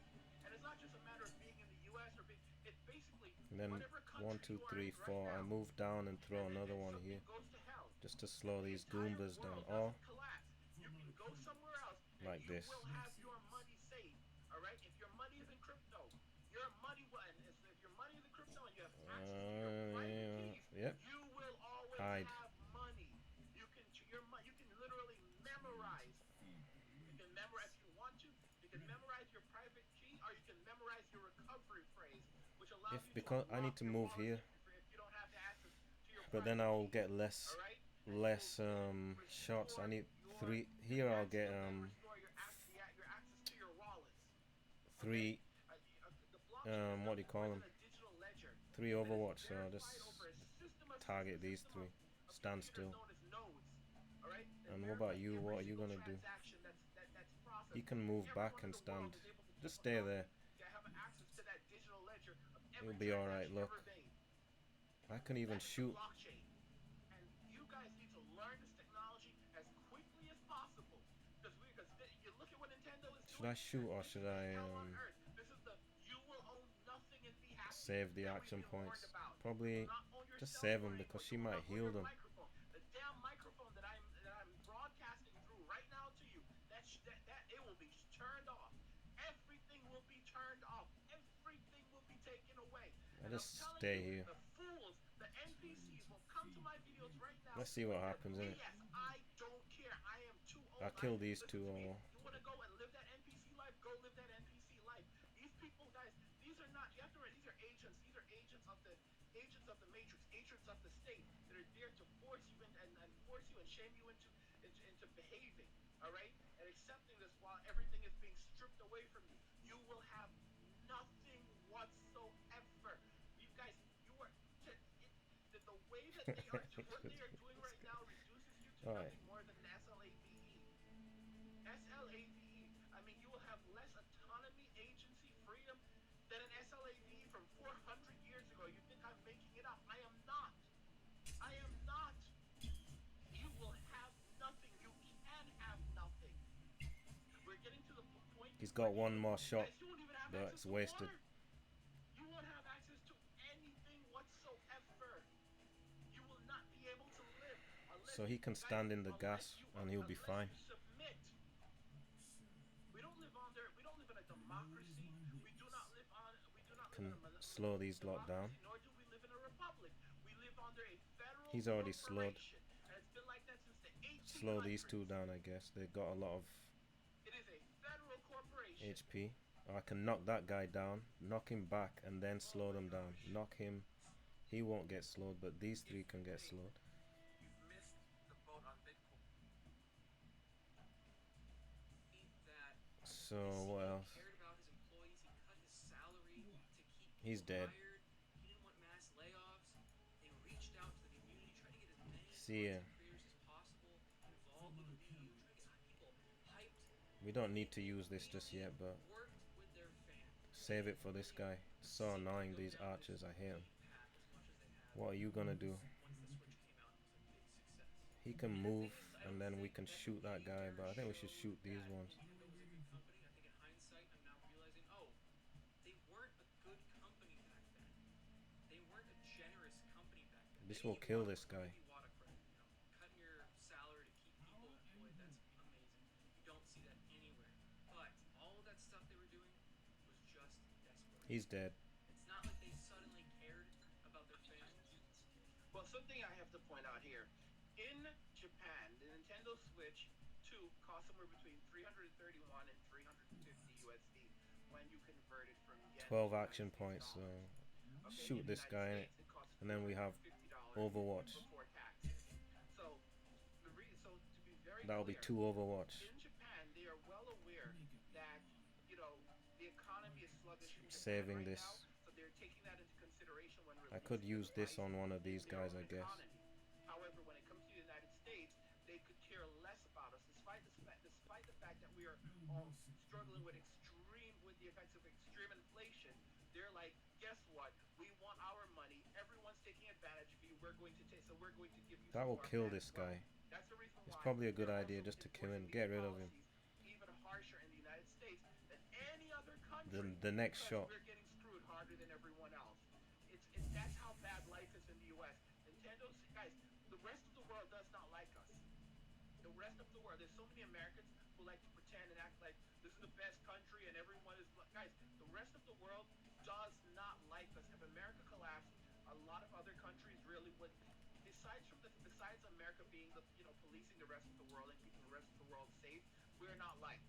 And it's not just a matter of being in the U.S. or being, it's basically And then whatever country 1, 2, you are 3, in 4. right I now. move down and throw And another one something here. goes to hell. Just to slow The these entire Goombas down. world Or doesn't collapse. You can go somewhere else and like you this. will have your money safe. All right? If your money is in crypto, your money will, and if your money is in crypto and you have access to your private keys, Yep. you will always Hide. have money. You can literally memorize memorize if you want to. You can memorize your private key, or you can memorize your recovery phrase, which allows If you to because I need unlock to your move wallet here, if you don't have the access to your but then private I'll keys. get less All right, and it will shots. I restore need your three here. I'll that's get still going to restore your access to your wallets. Okay, three the blockchain is what do nothing you more call them? than a digital ledger 3 that is Overwatch. So I'll just verified over a target these three. of Stand computers still. known as nodes. All right, that And what verify about you? every What are you single gonna do? transaction that's You processed. can move back Everyone in and the world stand. is able to keep Just a stay copy there. to have access to that digital ledger of You'll every be all right. transaction Look, ever made. I can even That is the shoot. blockchain. And you guys need to learn this technology as quickly as possible. Because you look at what Nintendo is Should I doing. shoot or This should is the I hell on earth. This is the you will own nothing and be happy save the that we've action been points? warned about. You Probably will not own your just cell save phone them because anymore. she You will might not own heal your them. microphone. The damn microphone that I'm broadcasting through right now to you, that it will be turned off. Everything will be turned off. Everything will be taken away. I And I'm just telling stay you, here. the fools, the NPCs will come to my videos right now Let's see with what their happens, innit? BS. I don't care. I am too old. I'll kill these Listen two to me. or You want to go and live that NPC life? Go live that NPC life. These people, guys, these are not. You have to remember, these are agents. These are agents of the matrix, agents of the state that are there to force you and force you and shame you into behaving. All right, and accepting this while everything is being stripped away from you. You will have nothing whatsoever. You guys, you are the way that they are what they are doing right now reduces you to all right. nothing more than an SLAVE. SLAVE. I mean, you will have less autonomy, agency, freedom than an SLAVE from 400 years ago. You think I'm making it up? I am not. I am not. You will have nothing. You can have nothing. We're getting to the point. He's got one more shot, Guys, you won't even have but access it's to wasted. water. You won't have access to anything whatsoever. You will not be able to live unless So he can stand in the gas and he'll be fine. you submit. We don't live in a democracy. We do not live Can in a slow these lot down. democracy, nor do we live in a republic. We live under a federal He's already slowed. corporation, and it's been like that since the 1800s. Slow these two down, I guess. They've got a lot of It is a federal corporation. HP. I can knock that guy down, knock him back, and then slow them down. Knock him. He won't get slowed, but these three can get slowed. You've missed the boat on Bitcoin. That So the what CEO else? cared about his employees. He cut his salary to keep people He's dead. hired. He didn't want mass layoffs. They reached out to the community, tried to get as many See ya. content creators as possible involved with the BU, trying to get people hyped. We don't need to use this just yet, but Worked with their fans. save it for this guy. So annoying, these archers. I hate him. What are you gonna do? He can move, and then we can shoot that guy, but I think we should shoot these ones. Nintendo was a good company. I think in hindsight, I'm now realizing, oh, they weren't a good company back then. They weren't a generous company back then. This Maybe will kill Iwata this credit, guy. maybe Iwata credit, cutting your salary to keep people employed, that's amazing. You don't see that anywhere. But all of that stuff they were doing was just desperate. He's dead. It's not like they suddenly cared about their fans. Well, something I have to point out here. In Japan, the Nintendo Switch 2 cost somewhere between 331 and 350 USD when you convert it from yen 12 to action United points, States so dollars. Okay, shoot in the this United guy, States, it costs and then we have $450 Overwatch. before taxes. So, so to be very That'll be clear, 2 Overwatch. in Japan, they are well aware that the economy is sluggish in Japan Saving right this. now, so they're taking that into consideration when I could releasing use the this on price one of these in their guys, own I guess. economy. However, when it comes to the United States, they could care less about us, despite the fact that we are all struggling with the effects of extreme inflation. They're like, guess what? We want our money. Everyone's taking advantage of you. We're going to take, so we're going to give you. That some will of our kill back this as well. guy. That's the reason It's why probably a good they're idea also just to kill him. enforcing Get these rid of him. policies even harsher in the United States than any other country. The next because shot. we're getting screwed harder than everyone else. That's how bad life is in the U.S. Nintendo's guys. The rest of the world does not like us. The rest of the world. There's so many Americans who like to pretend and act like this is the best country and everyone is guys. The rest of the world does not like us. If America collapsed, a lot of other countries really would. Besides America being the policing the rest of the world and keeping the rest of the world safe, we're not liked.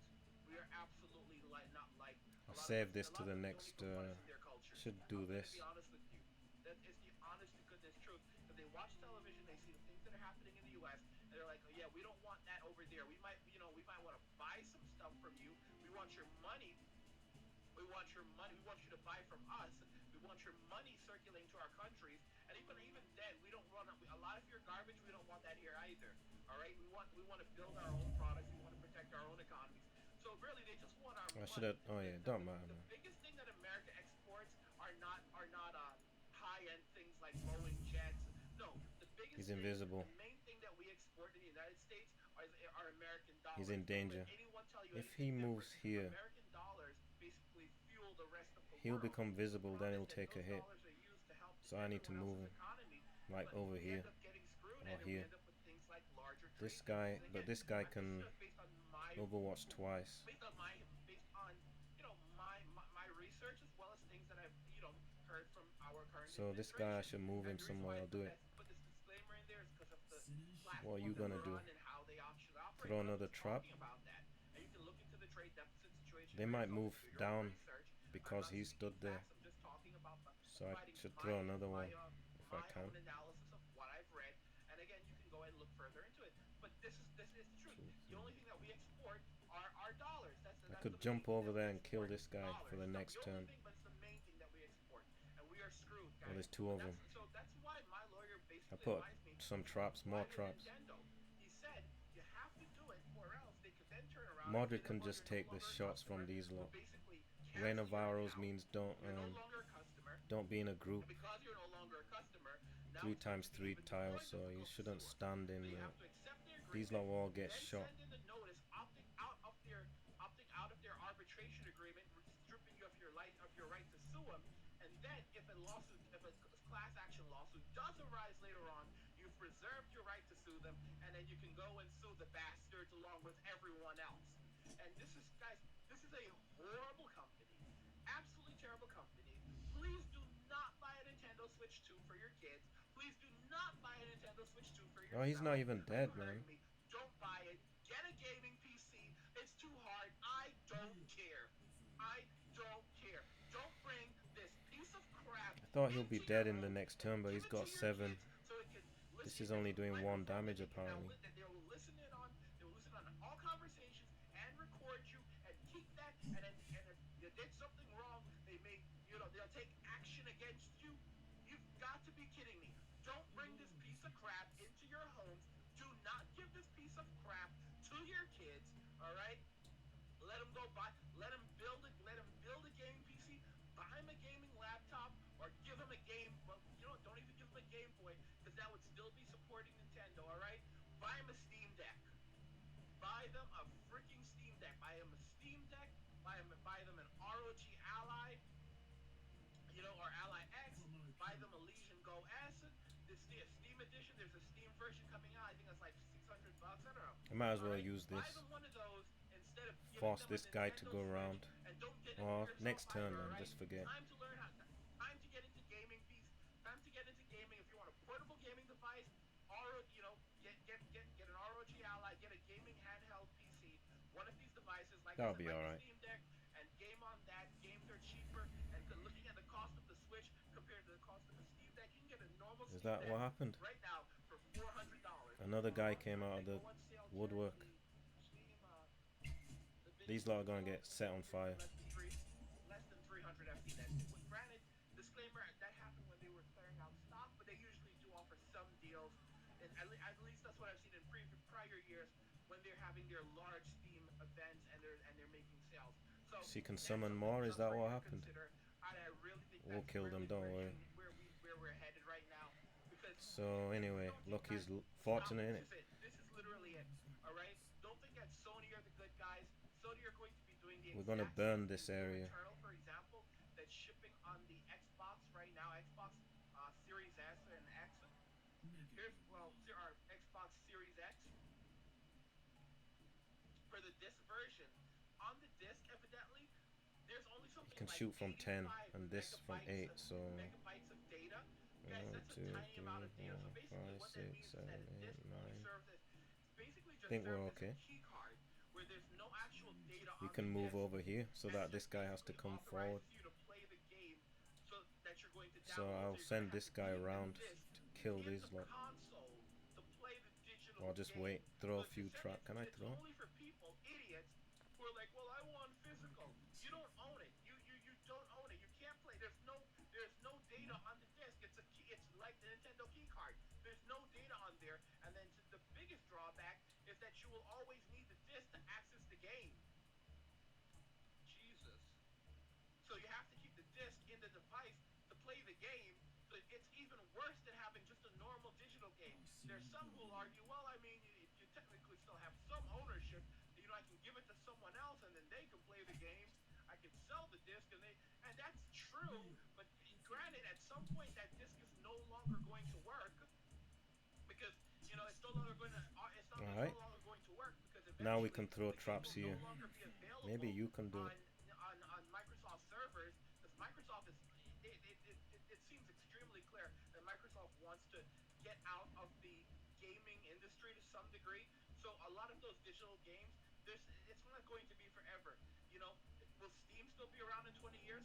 we are absolutely like not like a I'll lot of us. save A this lot to of the us don't next. even put us in their culture. Should I'm do gonna this. be honest with you. That is the honest to goodness truth. Because they watch television, they see the things that are happening in the U.S. and they're like, oh yeah, we don't want that over there. We might, we might want to buy some stuff from you. We want your money. We want your money. We want you to buy from us. We want your money circulating to our countries. And even then, we don't want a lot of your garbage. We don't want that here either. All right. We want to build our own products. We want to protect our own economies. So really, they just want our I should money. have. Oh yeah, don't matter, The man. biggest thing that America exports are not high end things like Boeing jets. No, the biggest He's thing, invisible. the main thing that we export in the United States are American He's dollars. in Don't let danger. anyone tell you If anything he different. moves here, American dollars basically fuel the rest of the he'll world. become The visible. Then problem he'll is that take a those hit. dollars are used to help So I need to everyone move else's him, economy, like but over we here end up getting screwed, or and then we here. end up with things like larger This trade guy, deficits. And but again, this guy this is can just based on my Overwatch twice. my research as well as things that I've heard from our current So this guy, I administration. should move And him the reason somewhere. why I I'll do it. put this disclaimer in there is because of the What are platform you that gonna we're do? on and how they should operate. Throw But I'm another just trap? talking about that, and you can look into the trade deficit situation They for might yourself move and do your own down research. I'm because not he speaking stood there. facts. I'm just talking about So I providing should throw another my one if I my can. own analysis of what I've read. And again, you can go and look further into it. But this is the truth. The only thing that we export are our dollars. I That's could the main jump thing over that we there and kill export. this guy for Dollars. the It's next not the turn. only thing, but it's the main thing that we export. And we are screwed, Oh, guys. there's two of them. So that's why my lawyer I basically put advised me some traps, apply more to traps. Nintendo. He said you have to do it, or else they could then turn around and Modric say that can well, just you're no take the longer a shots from customer. these We'll lot. basically Reign cancel of your Arrows account. means You're no longer a customer. don't be in a group. And because you're no longer a customer, now 3 it's going times to be 3 even more tiles, so you difficult to shouldn't sue us. stand in So you there. have to accept the These agreement, lot will all get then shot. send in the notice opting out of their arbitration agreement, stripping you of your right to sue them. And then if a class action lawsuit does arise later on, you've preserved your right to sue them, and then you can go and sue the bastards along with everyone else. And this is, guys, this is a horrible company, absolutely terrible company. Please do not buy a Nintendo Switch 2 for your kids. Please do not buy a Nintendo Switch 2 for yourself. Oh, he's not even dead, You heard man. me. Don't buy it. Get a gaming PC. It's too hard. I don't care. I don't care. Don't bring this piece of crap. I thought he'll be into dead your in the home next and turn, but give he's it to got your 7. kids so it can This listen is only into doing 1 microphone damage that apparently. they will listen in on. They will listen on all conversations and record you and keep that. And if you did something wrong, they may, they'll take action against you. You've got to be kidding me. Don't bring this piece of crap into your homes. Do not give this piece of crap to your kids. All right? Let them build a gaming PC. Buy him a gaming laptop, or give him a game. Well, don't even give him a Game Boy, because that would still be supporting Nintendo. All right? Buy him a Steam Deck. Buy them a freaking Steam Deck. Buy him a Steam Deck. Buy them an ROG Ally, or Ally X. Buy them a Legion Go S. This Steam edition. There's a Steam version coming out. I think it's like $600. I don't know. I might as well Alright? use Buy this. them one of those instead of giving Force them this a guy to Nintendo go Switch, around. and don't get it Or for yourself next turn either, then, alright? just forget. Time to get into gaming piece. Time to get into gaming. If you want a portable gaming device, get an ROG Ally, get a gaming handheld PC. One of these devices, like That'll I said, be like alright. the Steam Deck, and game on that. Games are cheaper, and looking at the cost of the Switch compared to the cost of the Steam Deck, you can get a normal Is Steam that Deck what happened? right now for $400. Another guy came out of the woodwork. These lot are gonna get set on fire. Less than 300 FT. Granted, disclaimer, that happened when they were clearing out stock, but they usually do offer some deals. And at least that's what I've seen in prior years when they're having their large Steam events and they're making sales. So So you can that's summon something more? Is just that for what you to happened? consider. I really think We'll that's kill them, really don't worry. where we're headed right now. Because So anyway, don't look, think he's that- fortunate in This it. is it. This is literally it. All right. Don't think that Sony are the good guys. Sony are going to be doing the We're gonna exact burn same this thing to area. Returnal, for example, that's shipping on the Xbox right now. Xbox Series S and X. Our Xbox Series X. For the disc version, on the disc, evidently, there's only something You can like shoot from 10 85 and this from 8, so megabytes of data. Guys, 1, that's 2, a 3, tiny amount of data. So 4, basically, 5, what that 6, means is that 7, a 8, disc only 9. serves as basically just Think serves we're as okay. a key card where there's no actual data You on can the move disc. over here so And that it this just guy has to basically come forward. authorizes you to play the game so that you're going to So download. I'll So you're send going to have this to guy keep the around disc to kill in these the lot. console to play the digital Or just game. wait, throw So a few trap. Can I it's throw? only for people, idiots, who are like, well, I want physical. You don't own it. You don't own it. You can't play. There's no data on the disc. It's a key. It's like the Nintendo key card. There's no data on there. And then the biggest drawback is that you will always need the disc to access the game. Jesus. So you have to keep the disc in the device to play the game. So it's even worse than having just a normal digital game. There's some who will argue, well, I mean, you technically still have some ownership. You know, I can give it to someone else and then they can play the game. I can sell the disc and that's true. But granted, at some point that disc is no longer going to work because it's no longer going to Alright. work because Now we eventually can throw the game traps will here. no longer be available Maybe you can do on it. Microsoft servers because Microsoft is it seems extremely clear that Microsoft wants to get out of the gaming industry to some degree. So a lot of those digital games, it's not going to be forever. Will Steam still be around in 20 years?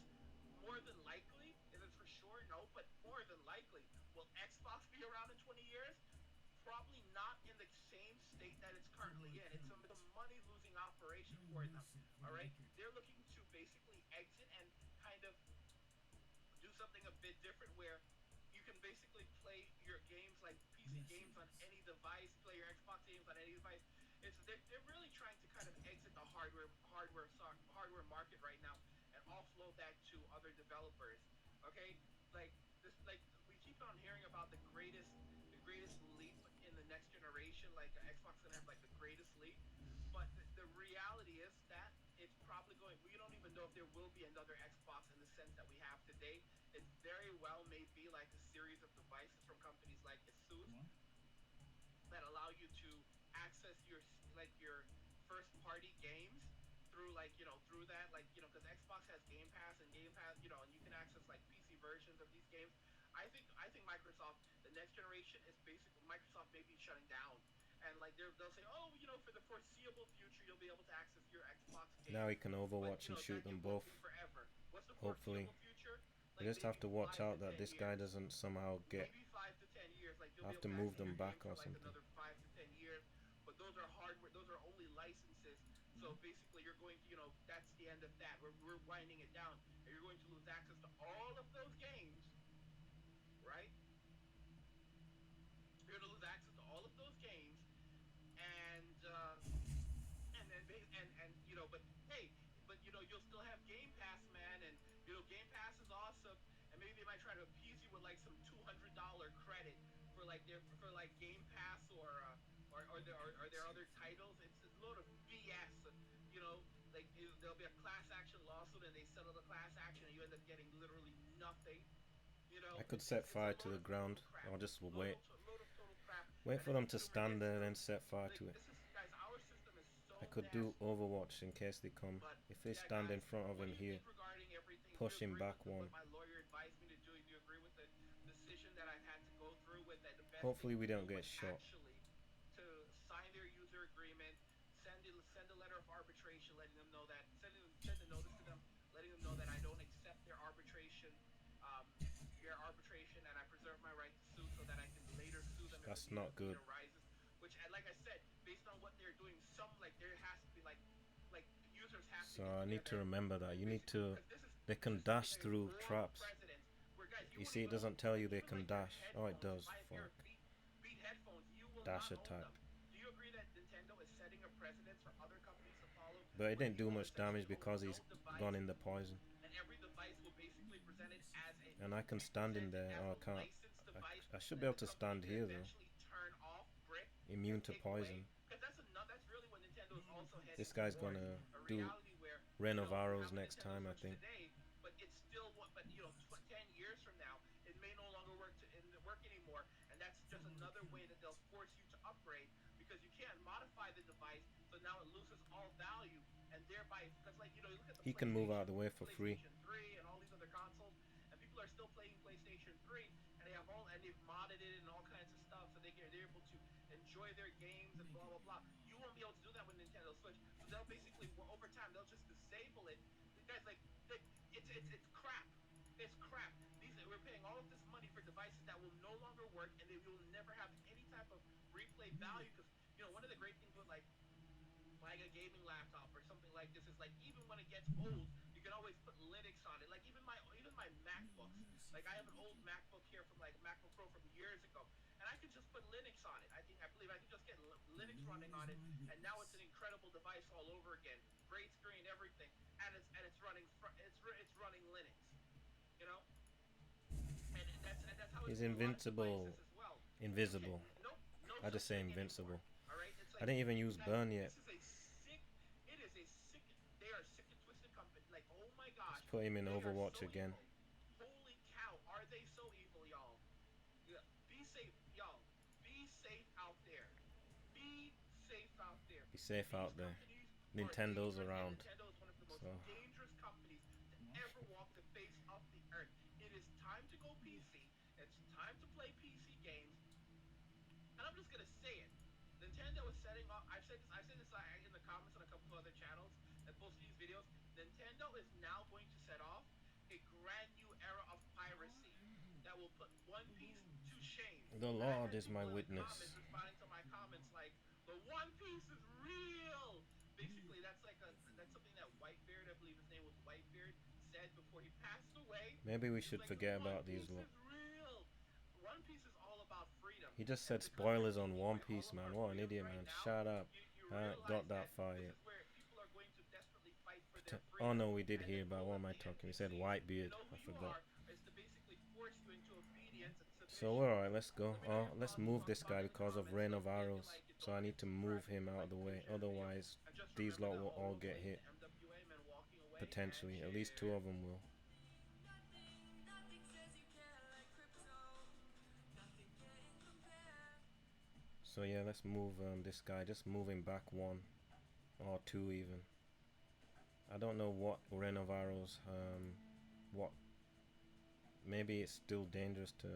More than likely. Is it for sure? No, but more than likely. Will Xbox be around in 20 years? Probably not in the same state that it's currently in. It's a money-losing operation for them. All right, they're looking to basically exit and kind of do something a bit different where you can basically play your games like PC games on any device, play your Xbox games on any device. They're really trying to kind of exit the hardware market right now and offload that to other developers. Okay, like we keep on hearing about the greatest leap in the next generation. Like Xbox gonna have like the greatest leap, but the reality is that it's probably going. We don't even know if there will be another Xbox in the sense that we have today. It very well may be like a series of devices from companies like Asus that allow you to access your first party games through through that because Xbox has Game Pass and Game Pass and you can access like PC versions of these games. I think Microsoft the next generation is basically Microsoft may be shutting down and like they'll say for the foreseeable future you'll be able to access your Xbox games. Now we can But overwatch and shoot that them it won't both. be forever. What's the Hopefully. foreseeable future? We Like just have maybe to watch 5 to out that 10 this guy years. doesn't somehow get. Maybe 5 to 10 years. Like you'll I be have able to to move access them your back games for or like something. another 5 to 10 years. But those are hardware. Those are only licenses. So basically, you're going to that's the end of that. We're winding it down, and you're going to lose access to all of those games, right? You're going to lose access to all of those games, and but hey, but you'll still have Game Pass, man, and Game Pass is awesome, and maybe they might try to appease you with like some $200 credit for like Game Pass or their other titles. It's a load of BS, like there'll be a class action lawsuit and they settle the class action and you end up getting literally nothing. I could It's set a fire load to the of ground. total crap. I'll just Load wait. of total crap. Wait And for the them to consumer stand gets there and then set fire like to it. this is guys, our system is so I could do nasty. Overwatch in case they come. But If they yeah, stand in guys, front of what him do you here, think regarding everything? push Do you him agree back with one. what my lawyer advised me to do? Do you agree with the decision that I've had to go through with that the best Hopefully thing we to do don't get was shot. actually to sign their user agreement, send a letter of arbitration, letting them know that send a notice to them, letting them know that I don't accept um, their arbitration, and I preserve my right to sue so that I can later sue them if That's the not need good. arises. Which, like I said, based on what they're doing, there has to be like users have to So get I need to together remember that. You need to. because They this can is dash a through war of traps. presidents. Where guys, You won't see, it even doesn't tell you they even can like your dash. Oh, it headphones, does. if I have a pair of Fuck. Beat headphones, you will Dash not own attack. them. Do you agree that Nintendo is setting a precedent for other companies to follow? But it Where didn't you do will much essentially damage because own he's no device, gone in the poison. and every device will basically present it as And I can stand in there. as Oh, a I can't. licensed device I should be that able the to company stand can here though. eventually turn off, brick, Immune and to take away. poison. Because that's really what Nintendo is also heading This guy's towards. gonna A do reality where Rain of you Arrows have a next Nintendo time, I Switch think. today, but it's still 10 years from now, it may no longer work anymore, and that's just another way that they'll force you to upgrade because you can't modify the device, so now it loses all value, and thereby because you look at the He can move out of the way for free. PlayStation 3 and all these other consoles, and people are still playing PlayStation 3, and they've modded it and all kinds of stuff, so they're able to enjoy their games and blah blah blah. You won't be be able to do that with Nintendo Switch. So they'll basically, over time, they'll just disable it. The guys like it's crap. It's crap. These we're paying all of this money for devices that will no longer work, and they will never have any type of replay value. Because one of the great things with like a gaming laptop or something like this is like even when it gets old, you can always put Linux on it. Like even my MacBooks. Like I have an old MacBook here from like MacBook Pro from years ago, and I could just put Linux on it. I believe I could just get Linux running on it, and now it's an incredible device all over again. Great screen, everything, and it's running it's running Linux. You know, and that's how it's He's with a lot of invincible. devices as well. Invisible. No I such just say thing anymore. invincible. All right, it's I like didn't even use guys, burn yet. this is a sick. It is a sick. They are a sick and twisted company. Like, oh my gosh, Let's put him in they are Overwatch so again. evil. Holy cow, are they so evil, y'all? Yeah, be safe, y'all. Be safe out there. Be safe out there. Be safe These out there. companies Nintendo's are dangerous, and around. Nintendo is one of the most So dangerous companies to ever walk the face of the earth. It is time to go PC. It's time to play PC games. And I'm just gonna say it. Nintendo is setting up. I've said this in the comments on a couple of other channels that post these videos. Nintendo is now going to set off a brand new era of piracy that will put One Piece to shame. the And I Lord had is my people in the witness. comments responding to my comments like, "The One Piece is real." Basically, that's something that Whitebeard, I believe his name was Whitebeard, said before he passed away. Maybe we He was should like, "The forget One about these Piece lot. is real." One Piece is all about freedom. He just And said because we're spoilers on taking One away all Piece, of man. our What an freedoms idiot, right man. now, Shut up. you I ain't realize got that that far this yet. is where people are going to desperately fight for their freedom. Oh no, we did And hear the about. goal What of am I the talking? We said NPC, you Whitebeard. know who I you forgot. are, is to basically force you into obedience and So submission. we're alright. Let's go. Let me know Oh, your let's thoughts. move this guy Comment in the because of comments. Rain Don't of forget to Arrows. like it. So Don't I forget need to to subscribe move if him you out of like the the way. video, share the video. Otherwise, And just these remember lot that will all always get hit. MWA man walking away. Potentially. And At least two cheers. of them will. So yeah, let's move this guy. Just move him back one or two even. I don't know what Rain of Arrows. What? Maybe it's still dangerous to.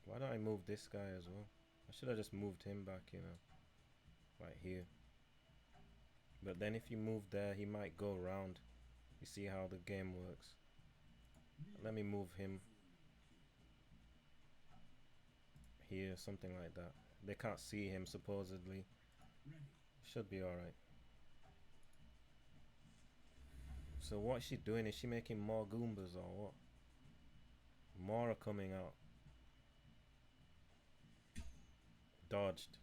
Why don't I move this guy as well? I should have just moved him back, right here. But then if you move there, he might go around. You see how the game works. Let me move him here, something like that. They can't see him supposedly. Should be alright. So what's she doing? Is she making more Goombas or what? More are coming out. Dodged.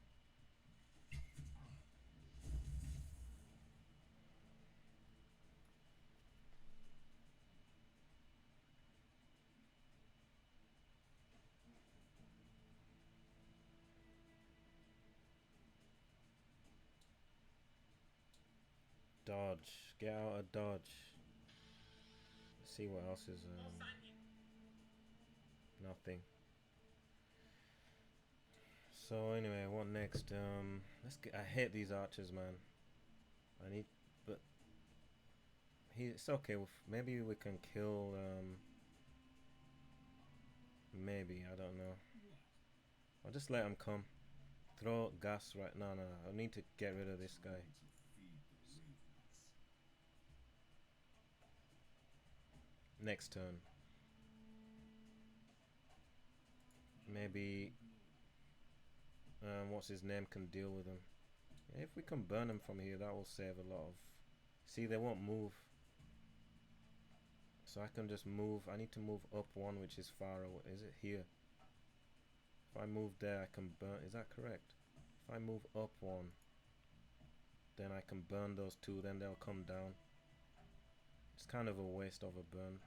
Dodge. Get out of dodge. Let's see what else is nothing. So anyway, what next? Let's get. I hate these archers, man. I need, but it's okay. Maybe we can kill. Maybe I don't know. I'll just let him come. Throw gas right. No. I need to get rid of this guy. Next turn. Maybe. What's his name can deal with him. Yeah, if we can burn him from here, that will save a lot of. See, they won't move. So I can just move. I need to move up one, which is far away. Is it here? If I move there, I can burn. Is that correct? If I move up one, then I can burn those two. Then they'll come down. It's kind of a waste of a burn.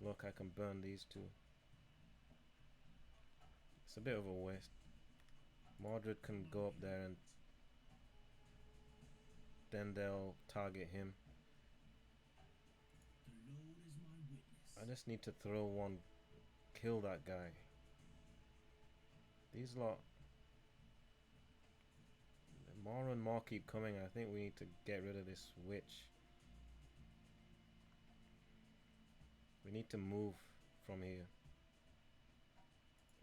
Look, I can burn these two. It's a bit of a waste. Mordred can go up there and then they'll target him. I just need to throw one, kill that guy. These lot, more and more keep coming. I think we need to get rid of this witch. We need to move from here.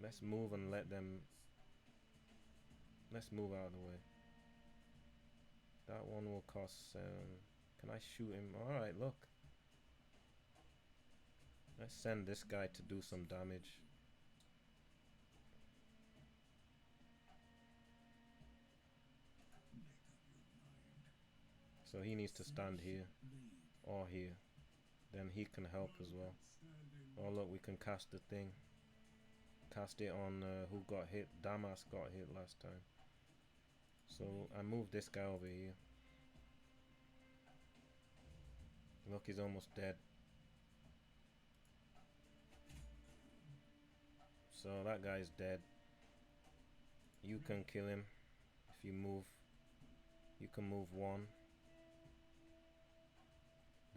Let's move and let them Let's move out of the way. That one will cost. Can I shoot him? Alright, look. Let's send this guy to do some damage. So he needs to stand here or here. Then he can help as well. Oh look, we can cast the thing. Cast it on who got hit. Damas got hit last time. So I moved this guy over here. Look, he's almost dead. So that guy's dead. You can kill him if you move. You can move one.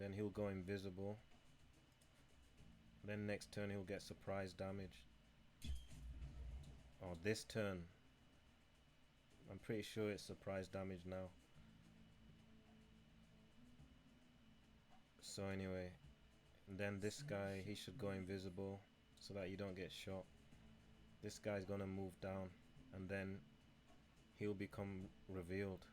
Then he'll go invisible. Then next turn he'll get surprise damage. Oh, this turn. I'm pretty sure it's surprise damage now. So anyway, then this guy, he should go invisible so that you don't get shot. This guy's gonna move down and then he'll become revealed.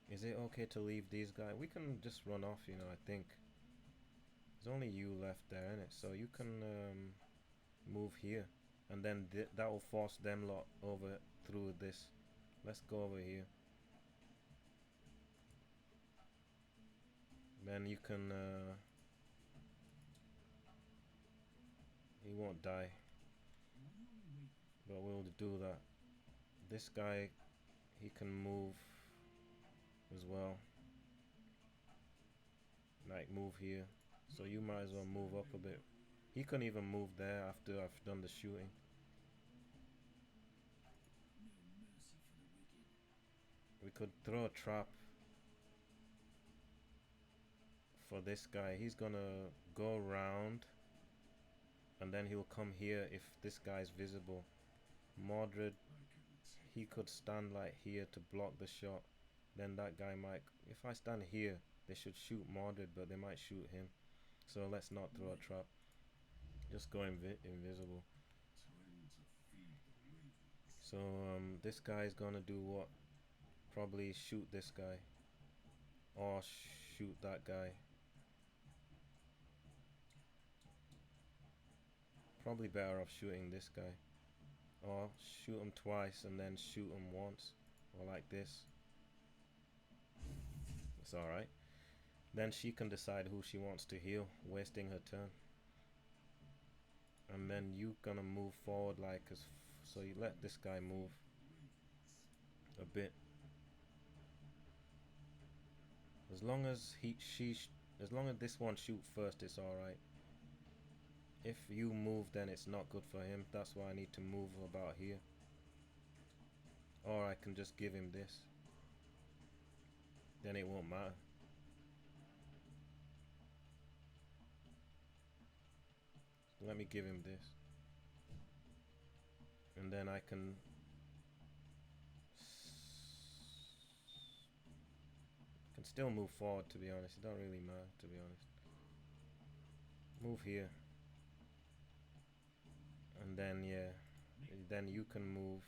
Is it okay to leave these guys? We can just run off, you know, I think. There's only you left there, innit? So you can move here. And then that will force them lot over through this. Let's go over here. Then you can... he won't die. But we'll do that. This guy, he can move as well. Like move here. So you might as well move up a bit. He couldn't even move there after I've done the shooting. We could throw a trap for this guy. He's gonna go around and then he'll come here if this guy's visible. Mordred, he could stand like here to block the shot. Then that guy might, if I stand here, they should shoot Mordred, but they might shoot him. So let's not throw a trap. Just go invisible. So this guy's gonna do what? Probably shoot this guy. Or shoot that guy. Probably better off shooting this guy. Or shoot him twice and then shoot him once. Or like this. It's alright. Then she can decide who she wants to heal, wasting her turn. And then you gonna move forward like so you let this guy move a bit. As long as as long as this one shoot first, it's alright. If you move, then it's not good for him. That's why I need to move about here. Or I can just give him this. Then it won't matter. Let me give him this. And then I can still move forward, to be honest. It don't really matter, to be honest. Move here. And then, yeah. Then you can move.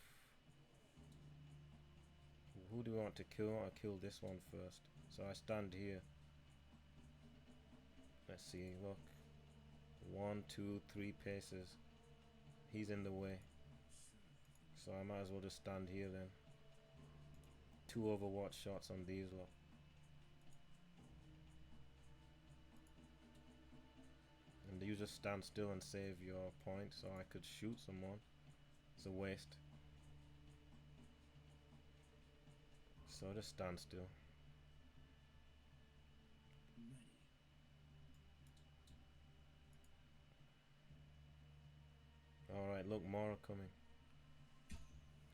Who do you want to kill? I'll kill this one first. So I stand here. Let's see, look. 1, 2, 3 paces. He's in the way. So I might as well just stand here then. 2 Overwatch shots on these lot. And you just stand still and save your point, so I could shoot someone. It's a waste. So just stand still. Alright, look, more are coming.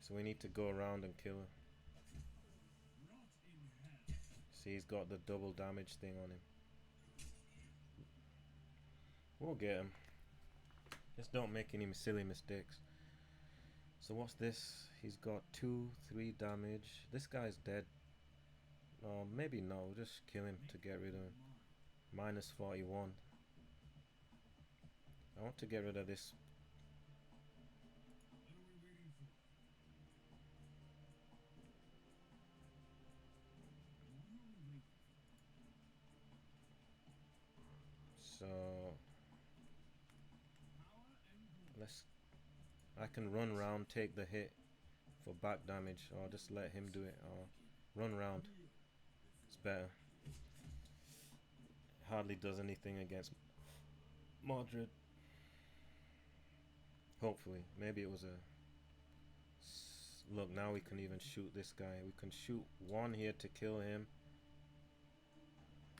So we need to go around and kill her. See, he's got the double damage thing on him. We'll get him. Just don't make any silly mistakes. So what's this? He's got 2, 3 damage. This guy's dead. Oh, maybe no. We'll just kill him to get rid of him. Minus 41. I want to get rid of this. So let's. I can run round, take the hit for back damage, or just let him do it, or run round. It's better. Hardly does anything against Mordred. Hopefully, maybe it was a. Look, now we can even shoot this guy. We can shoot one here to kill him.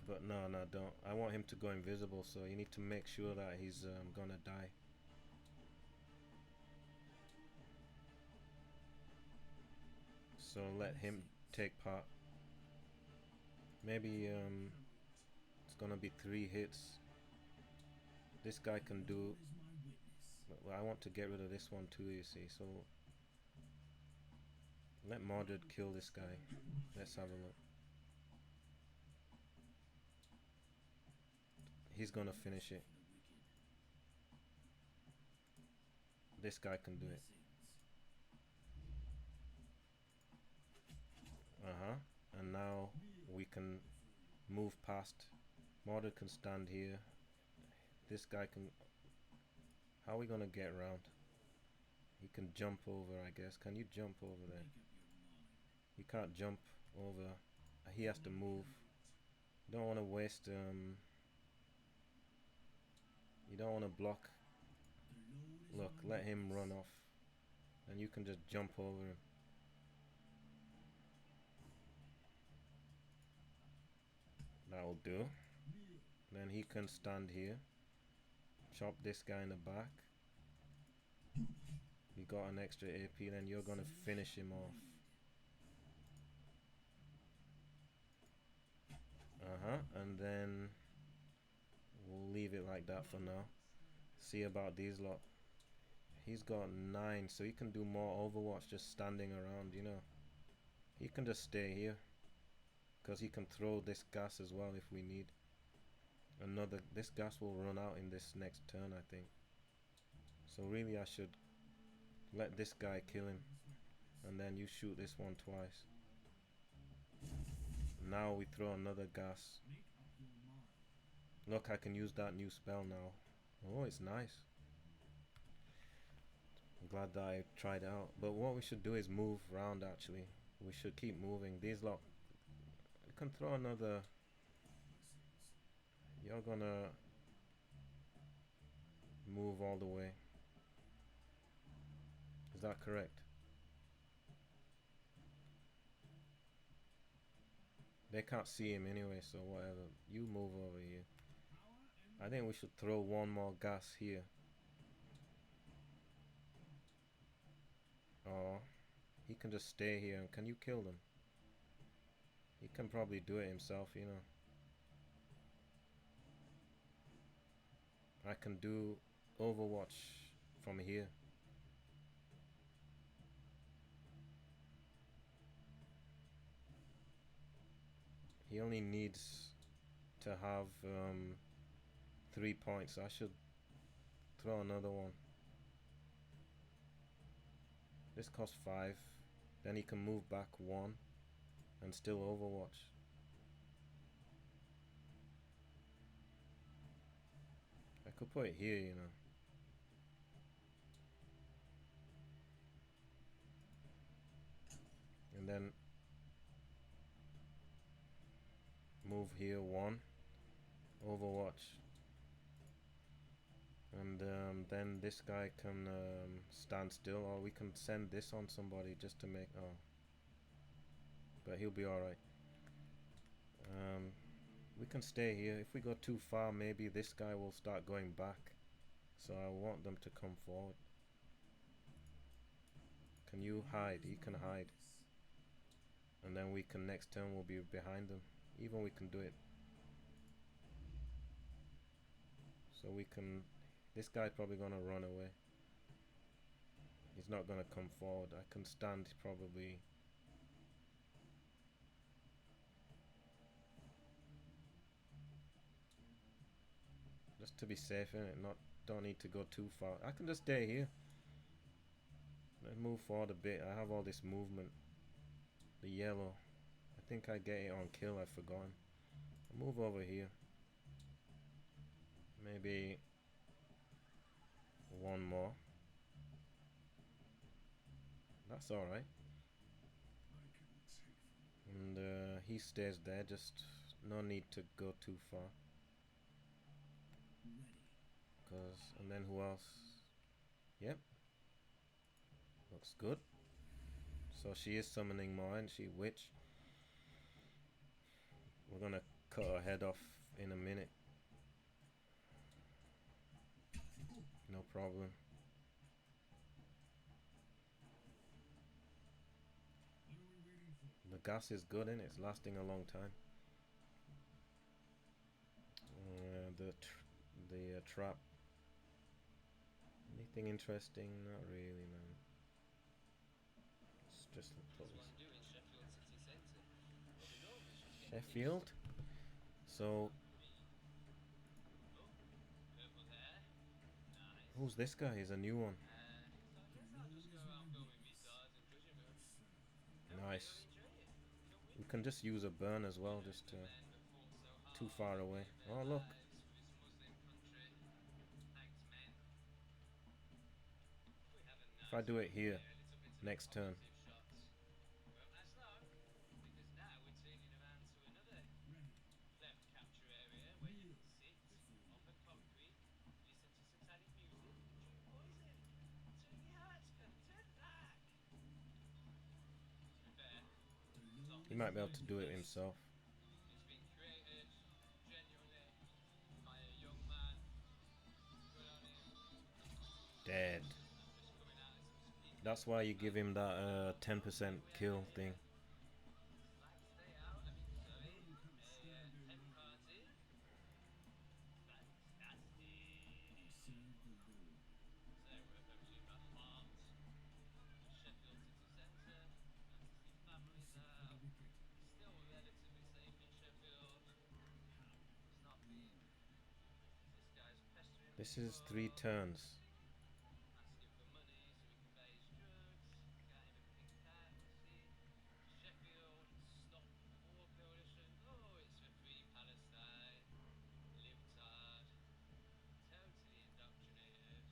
But no, don't. I want him to go invisible, so you need to make sure that he's gonna die. So let him take part. Maybe it's gonna be 3 hits. This guy can do. Well, I want to get rid of this one too, you see. So let Mordred kill this guy. Let's have a look. He's gonna finish it. This guy can do it. And now we can move past. Mordred can stand here. This guy can. How are we gonna get around? He can jump over, I guess. Can you jump over there? He can't jump over. He has to move. You don't want to waste. You don't want to block. Look, let him run off, and you can just jump over him. That'll do. Then he can stand here. Chop this guy in the back. You got an extra AP, then you're gonna finish him off. And then we'll leave it like that for now. See about these lot. He's got 9, so he can do more Overwatch just standing around, you know. He can just stay here, because he can throw this gas as well if we need. This gas will run out in this next turn, I think. So really I should let this guy kill him, and then you shoot this one twice. Now we throw another gas. Look, I can use that new spell now. Oh, it's nice. I'm glad that I tried it out. But what we should do is move round, actually. We should keep moving. These lot, you can throw another. You're gonna move all the way. Is that correct? They can't see him anyway, so whatever. You move over here. I think we should throw one more gas here. Oh, he can just stay here. And can you kill them? He can probably do it himself, you know. I can do Overwatch from here. He only needs to have 3 points. I should throw another one. This costs 5. Then he can move back 1 and still Overwatch. I could put it here, you know. And then move here 1, Overwatch. And then this guy can stand still, or we can send this on somebody just to make. Oh, but he'll be alright. We can stay here. If we go too far, maybe this guy will start going back. So I want them to come forward. Can you hide? He can hide. And then we can, next turn we'll be behind them. Even we can do it. So we can. This guy's probably gonna run away. He's not gonna come forward. I can stand probably. Just to be safe, innit? Don't need to go too far. I can just stay here. Let's move forward a bit. I have all this movement. The yellow. I think I get it on kill. I've forgotten. I'll move over here. Maybe one more. That's alright. And he stays there, just no need to go too far. Cause, and then who else? Yep. Looks good. So she is summoning more, and she witch. We're gonna cut her head off in a minute. No problem. The gas is good, and it's lasting a long time. The trap. Anything interesting? Not really, man. It's just the That's what police. I'm doing, Sheffield City Centre. Well, they normally should get Sheffield. So purple hair. Nice. who's this guy? He's a new one. So I guess I'll just go around filming retards and judging them. Don't Nice. really enjoy it. Don't We we? can just use a burn as well, just The men that fought so hard too far and away. gave their Oh look, lives for this Muslim country. Thanks, men. We have a if I nice do it one here, a little bit of next turn. positive shots. Won't last long, because now we're turning around to another left capture area where you can sit on the concrete, listen to satanic music, and drink poison. Turn your hearts, turn back. To be fair, He might be able to do it himself. it's been created genuinely by a young man. Good on him. Dead. I'm just coming out of some speed. That's why you give him that 10% kill thing. Like stay out. I mean, sorry. Pen party. Fantastic. So we're approaching the heart of Sheffield City Centre. Nice to see families out. It's still relatively safe in Sheffield. It's not been. This guy's pestering This me is 3 for turns. asking for money so we can buy his drugs. Guy in a pink hat, what's he? Sheffield Stop War Coalition. Oh, it's for free Palestine. Libtard. Totally indoctrinated.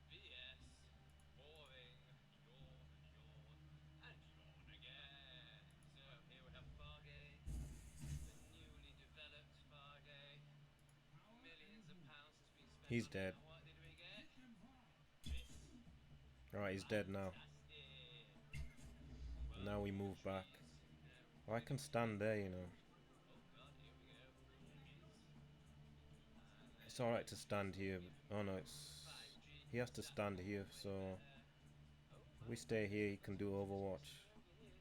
BS. Boring. Yawn and yawn. And yawn again. So here we have Fargate. The newly developed Fargate. Millions of pounds has been spent He's on dead. it. And what did we get? This. Alright, he's dead now. Fantastic. Now we move back. Oh, I can stand there, you know. Oh god, here we go. It's alright to stand here. Oh no, it's... He has to stand here, so... If we stay here, he can do Overwatch.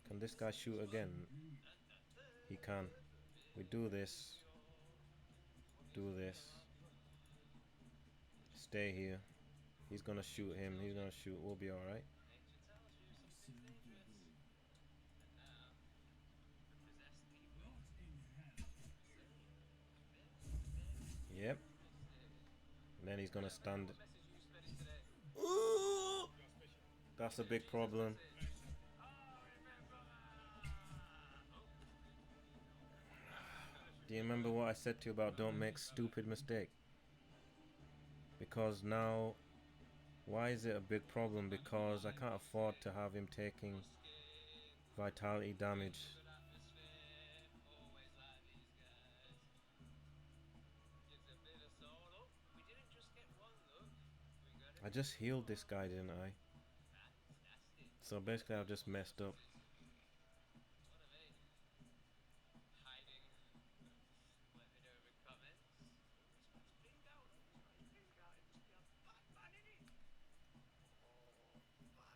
Can this guy shoot again? He can. We do this. Do this. Stay here. He's gonna shoot him. He's gonna shoot. We'll be alright. Nature tells you something's dangerous. And now, the possessed people. Yep. And then he's gonna stand. What message are you spreading today? Ooh! That's a big problem. Do you remember what I said to you about don't make stupid mistake? Because now, why is it a big problem? Because I can't afford to have him taking vitality damage. Good atmosphere. Always like these guys. Gives a bit of soul. Oh, we didn't just get one look. We got I just healed this guy, didn't I? fantastic. So basically I've just messed up. What are they? Hiding. Let me know in the comments. Oh, this one's pinged out. Look, this one's pinged out. It must be a Batman in it.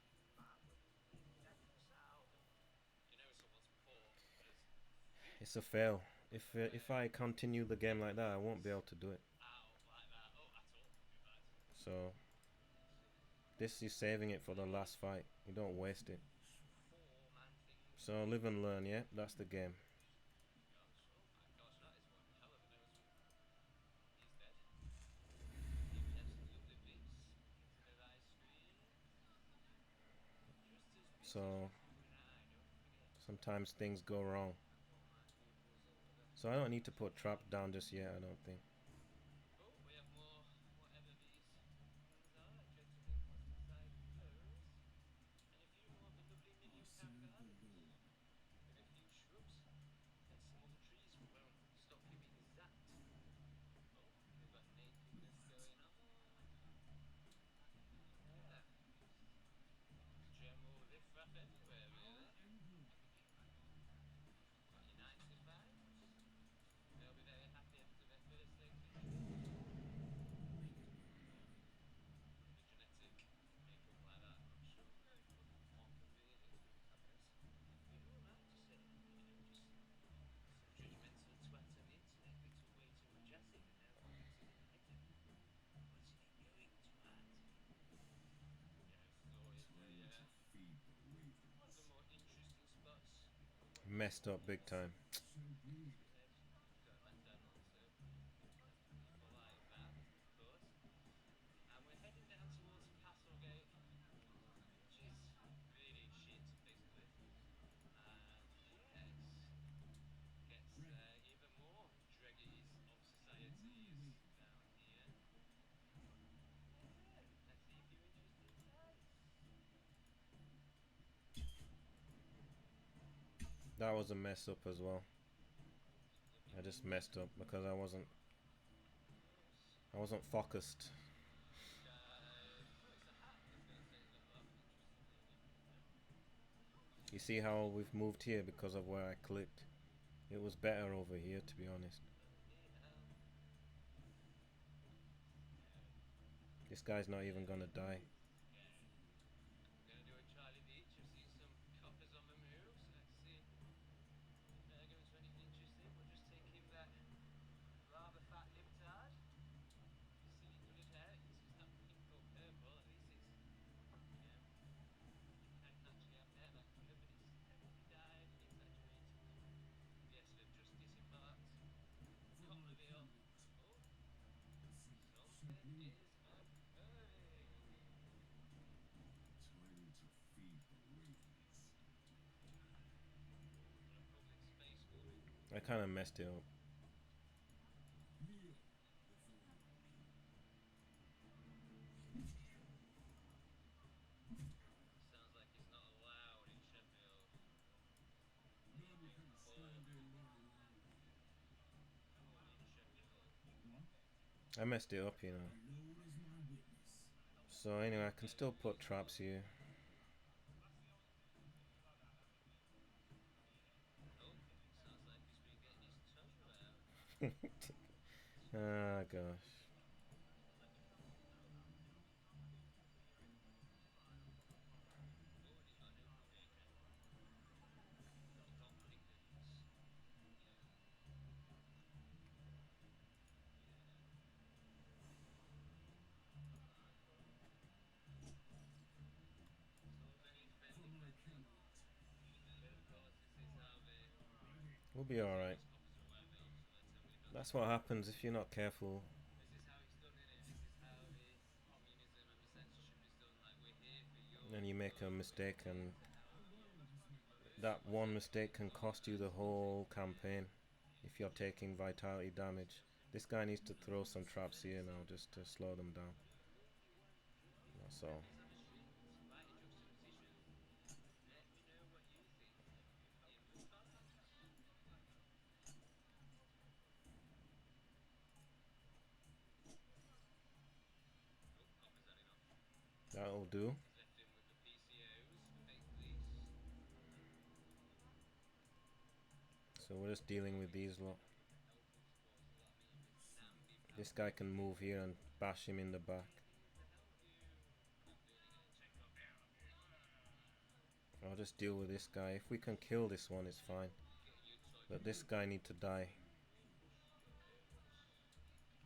Oh, Batman with his big necklace out. You know someone's poor because It's a fail. If I continue the game like that, I won't be able to do it. out like that. Oh, that's awfully bad. So this is saving it for the last fight. You don't waste it. Four-man thing. So live and learn, yeah? That's the game. Gosh, oh my gosh, that is one hell of a nosebleed. He's dead. Here we have some lovely bits into the live stream. Just as bits So as you and I, don't forget. sometimes things go wrong. All my peoples over. So I don't need to put trap down just yet, I don't think. Oh, messed up big time. So be it. Got a McDonald's, so polite that, of course. And we're heading down towards Castlegate, which is really shit, basically. And yes, gets even more draggies of societies down here. Yeah, let's see if you're interested, guys. That was a mess up as well. I just messed up because I wasn't focused. Oh, it's a hat. I was gonna say that would be interesting, maybe. You see how we've moved here because of where I clicked? It was better over here, to be honest. Bloody hell. This guy's not even gonna die. Scary. We're gonna do a Charlie Beach. I see some coppers on the move, so let's see if they're going to anything interesting. We'll just take him that rather fat libtard. Silly coloured hair. It's not pink or purple. At least it's, you know, hadn't actually have hair that colour, but it's heavily dyed and exaggerated. Yes, they've just disembarked. For my Cotlerville. Camelot. Oh, So something be it. is occurring. Time to feed the ravens. On a public space for me. I kind of messed it up. Kneel before your king. Sounds like it's not allowed in Sheffield. None can stand in my way. Only in Sheffield. What? I messed it up, you know. The Lord is my witness. So anyway, I can still put traps here. Oh, sounds like he's been getting his tongue out. Ah, gosh. Already got an open vacant. Pretty confident that it's, you know, it's all very For friendly, my friendly. Camelot. But of course, this is how the We'll be alright. these coppers are aware, though, so let's hope we don't. That's what happens if you're not careful. This is how it's done, innit? This is how the communism and the censorship is done. Like, we're here for your And you make a good. mistake, and To help The you. world is made of that one mistake can cost you the whole campaign if you're taking vitality damage. This guy needs to throw some traps here now just to slow them down. That's all. Is on the street, quite a juxtaposition. Let me know what you think in the comments. Oh, Copper's had enough. That'll do. He's left him with the PCOs, the fake police. So we're just dealing with these lot. Helpful support, so that means with Namby This guy can move here and bash him in the back. here to help you. Not really gonna check up here. I'll just deal with this guy. If we can kill this one, it's fine. Getting you toy But this guy need to die.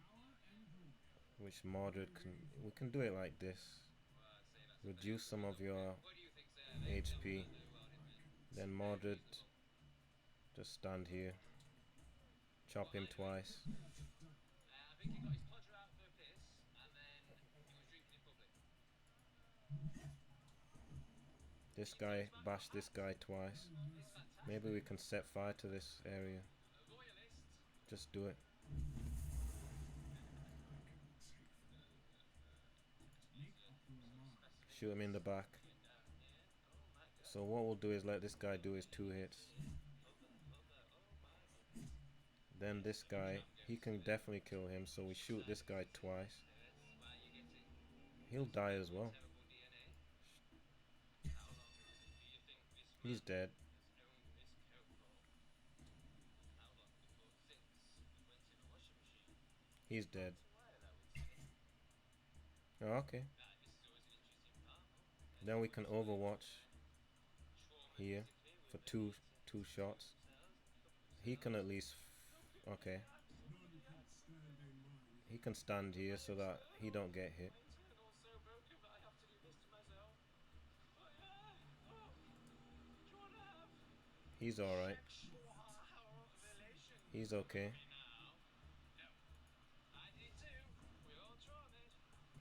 power and glory. Which Mordred can... We can do it like this. Well, I'd say that's Reduce some of your what do you think, sir? They HP. don't do well, didn't they? Then Mordred just stand here. Chop him twice. I think he got his codger out for a piss, and then he was drinking in public. This guy bash this guy twice. It's fantastic. Maybe we can set fire to this area. A royalist. Just do it. Make up your mind. Shoot him in the back. Get down here. Oh my god. So what we'll do is let this guy do his 2 hits. Oh my. Then this guy, he can definitely kill him. So we shoot this guy twice. That's why you're getting He'll die as well. terrible DNA. How long do you think this He's man dead. has owned this coat for? How long before since he went in a washing machine? He's dead. Quite a while, I would say. Oh, okay. This is always an interesting part. Oh, Then we can overwatch trauma here physically for with two the two shots. themselves and cut He can themselves. at least okay. None can stand in my way. He can stand here so that he don't get hit. My internal's so broken that I have to do this to myself. Oh yeah. Oh. Do you want to have? He's alright. He's okay.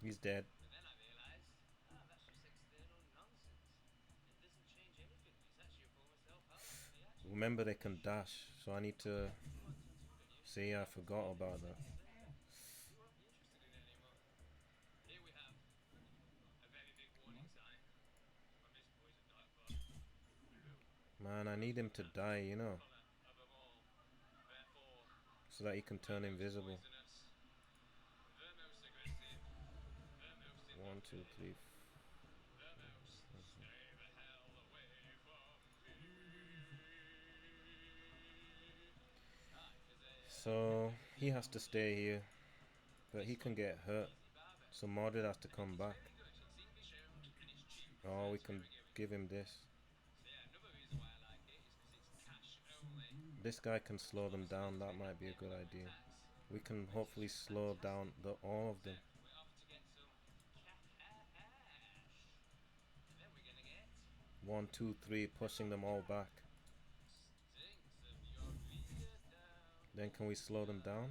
He's dead. Remember they can dash, so I need to see. I forgot about that. Man, I need him to die, you know, so that he can turn invisible. 1, 2, 3. So he has to stay here, but he can get hurt. So Mordred has to come back. Oh, we can give him this. This guy can slow them down. That might be a good idea. We can hopefully slow down all of them. 1, 2, 3, pushing them all back. Then can we slow them down?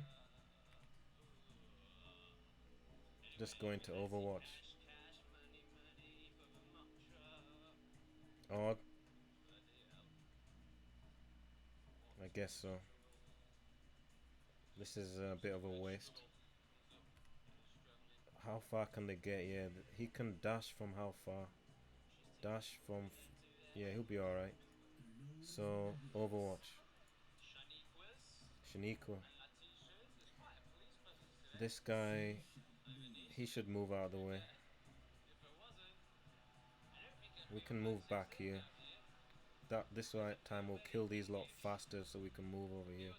Just go into Overwatch. Oh, I guess so. This is a bit of a waste. How far can they get? Yeah, he can dash from how far? Dash from... yeah, he'll be alright. So, Overwatch. Shaniqua. This guy, he should move out of the way. We can move back here. This time we'll kill these lot faster so we can move over here.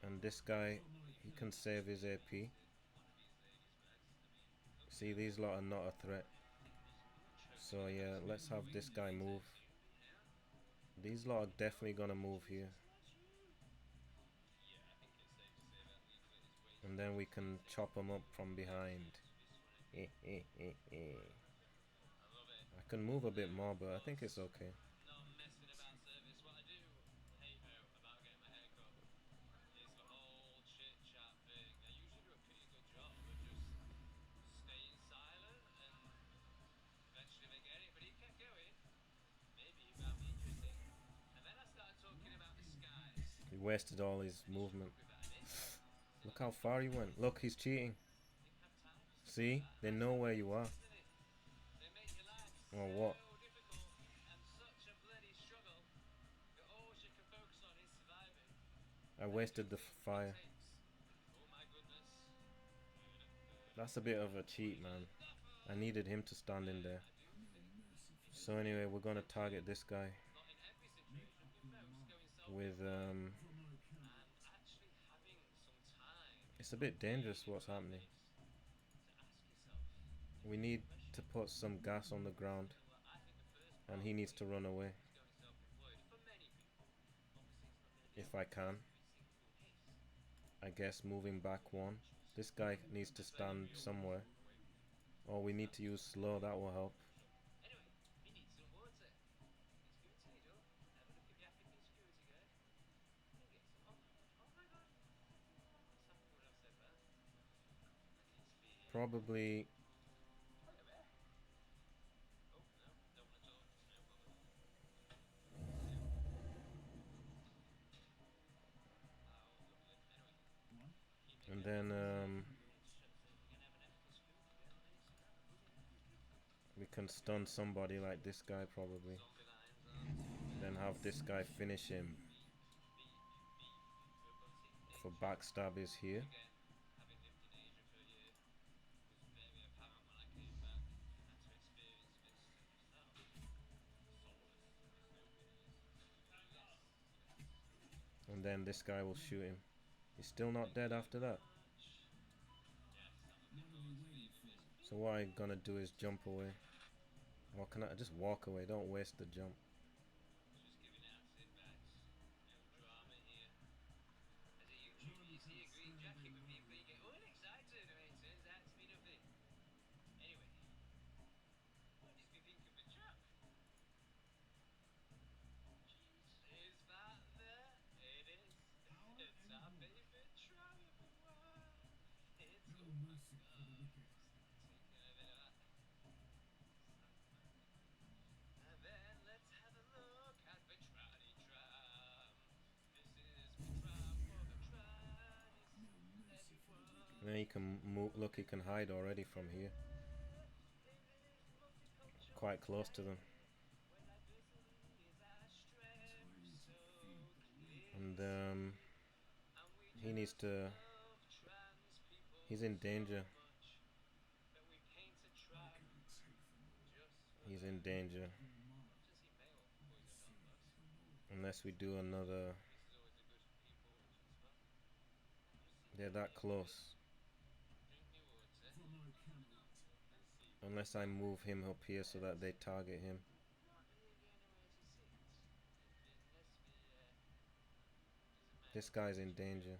And this guy, he can save his AP. See, these lot are not a threat. So yeah, let's have this guy move. These lot are definitely gonna move here. And then we can chop them up from behind. I can move a bit more, but I think it's okay. He wasted all his movement. Look how far he went. Look, he's cheating. See? They know where you are. Or what? I wasted the fire. That's a bit of a cheat, man. I needed him to stand in there. So anyway, we're gonna target this guy with it's a bit dangerous what's happening. We need to put some gas on the ground, and he needs to run away. If I can. I guess moving back 1. This guy needs to stand somewhere. Or we need to use slow, that will help. Probably... and then we can stun somebody like this guy probably. Then have this guy finish him. For backstab is here. And then this guy will shoot him. He's still not dead after that. So what I'm gonna do is jump away. Or can I just walk away? Don't waste the jump. he can move. Look, he can hide already from here. Quite close to them. And he needs to. He's in danger. He's in danger. Unless we do another. They're that close. Unless I move him up here so that they target him. This guy's in danger.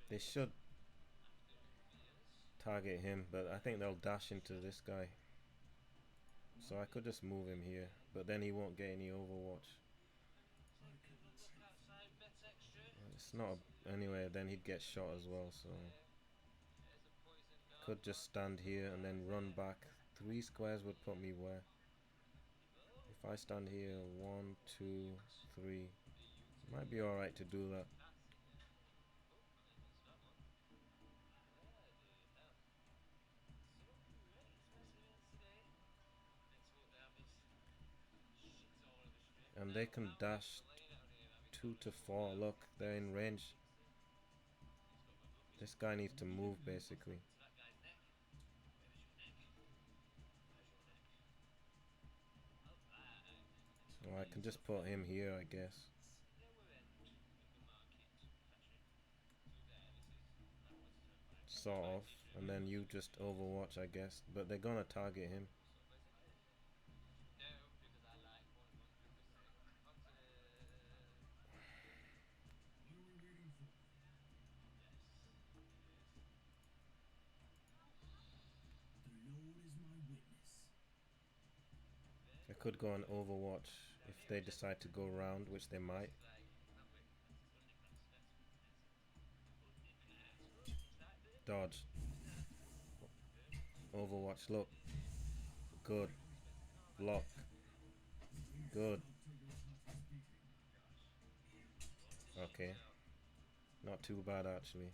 They should target him, but I think they'll dash into this guy. So I could just move him here, but then he won't get any overwatch. It's not anyway, then he'd get shot as well, so could just stand here and then run back. 3 squares would put me where? If I stand here, 1, 2, 3, might be alright to do that. And they can dash 2 to 4. Look, they're in range. This guy needs to move basically. Or I can just put him here, I guess. Sort of. And then you just overwatch, I guess. But they're gonna target him. I could go on overwatch if they decide to go round, which they might. Dodge. Overwatch, look. Good. Block. Good. Okay. Not too bad actually.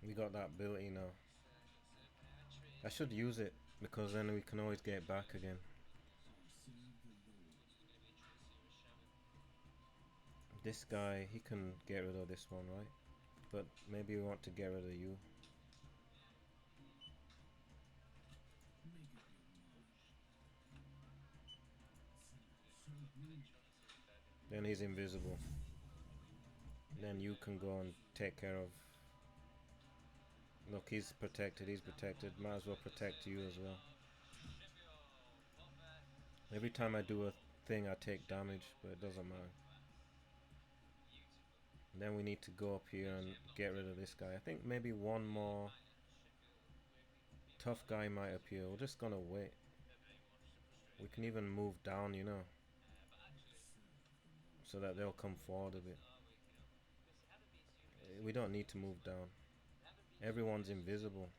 We got that ability now. I should use it because then we can always get it back again. This guy, he can get rid of this one, right? But maybe we want to get rid of you. Then he's invisible. Then you can go and take care of. Look, he's protected, he's protected. Might as well protect you as well. Every time I do a thing I take damage, but it doesn't matter. And then we need to go up here and get rid of this guy. I think maybe one more tough guy might appear. We're just gonna wait. We can even move down, you know, so that they'll come forward a bit. We don't need to move down. Everyone's invisible,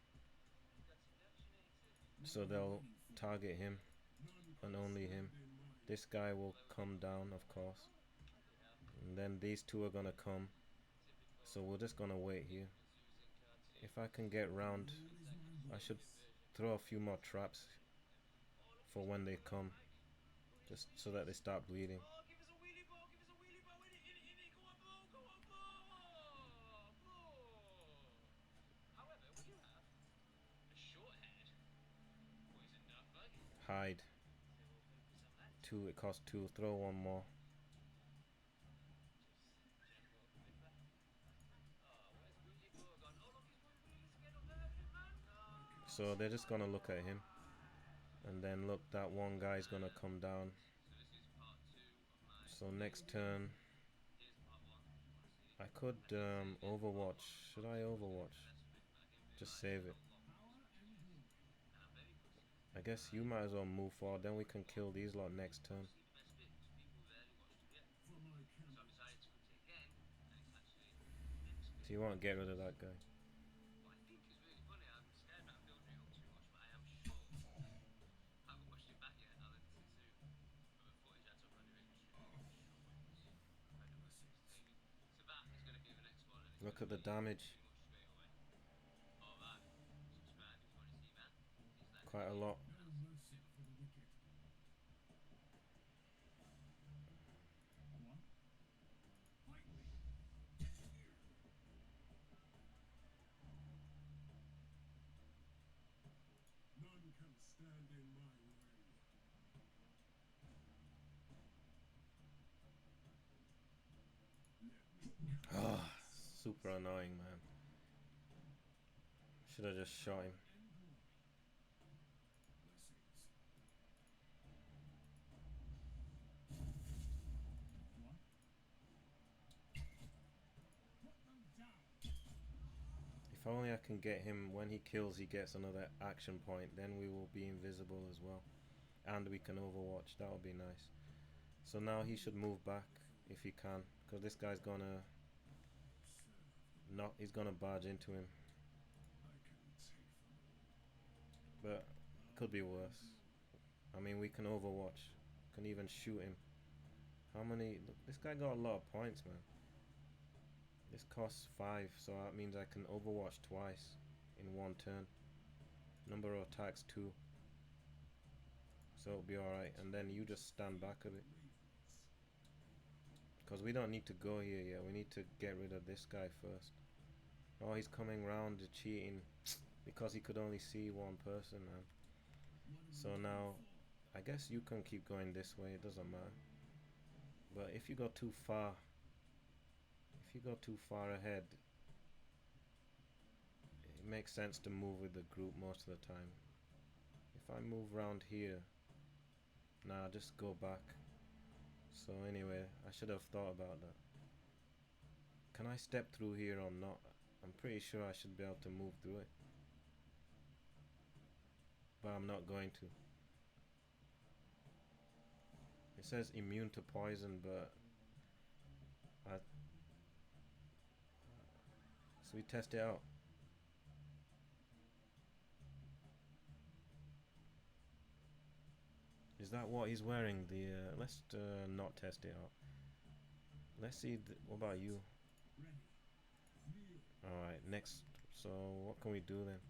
so they'll target him and only him. This guy will come down, of course, and then these two are gonna come, so we're just gonna wait here. If I can get round, I should throw a few more traps for when they come, just so that they start bleeding. hide. Two, it costs two. Throw one more. So they're just gonna look at him, and then look, that one guy's gonna come down. So next turn, I could Overwatch. Should I Overwatch? Just save it. I guess you might as well move forward. Then we can kill these lot next turn. So you want to get rid of that guy. Look at the damage. Quite a lot. No mercy for the wicked. One. Fight me. None can stand in my way. Ah, super annoying, man. Should have just shot him. If only I can get him, when he kills he gets another action point, then we will be invisible as well. And we can Overwatch, that would be nice. So now he should move back if he can, because this guy's gonna not, he's gonna barge into him. But could be worse. I mean, we can Overwatch, can even shoot him. How many? Look, this guy got a lot of points, man. This costs 5, so that means I can Overwatch twice in one turn. Number of attacks 2. So it'll be alright. And then you just stand back a bit. Because we don't need to go here yet. We need to get rid of this guy first. Oh, he's coming round to cheating. Because he could only see one person, man. So now, I guess you can keep going this way. It doesn't matter. But if you go too far... If you go too far ahead, it makes sense to move with the group most of the time. If I move around here, nah, just go back. So anyway, I should have thought about that. Can I step through here or not? I'm pretty sure I should be able to move through it. But I'm not going to. It says immune to poison, but so we test it out. Is that what he's wearing? The let's not test it out. Let's see. What about you? All right, next. So what can we do then?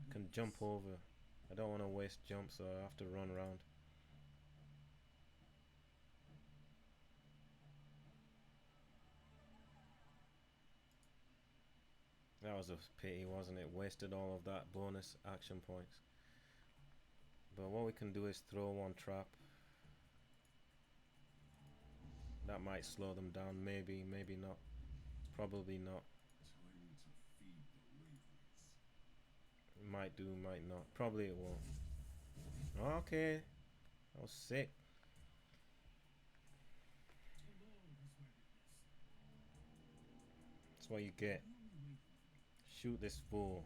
Can jump over. I don't want to waste jump, so I have to run around. That was a pity, wasn't it? Wasted all of that bonus action points. But what we can do is throw one trap. That might slow them down. Maybe, maybe not. Probably not. It might do, might not. Probably it won't. Okay. That was sick. That's what you get. Shoot this fool.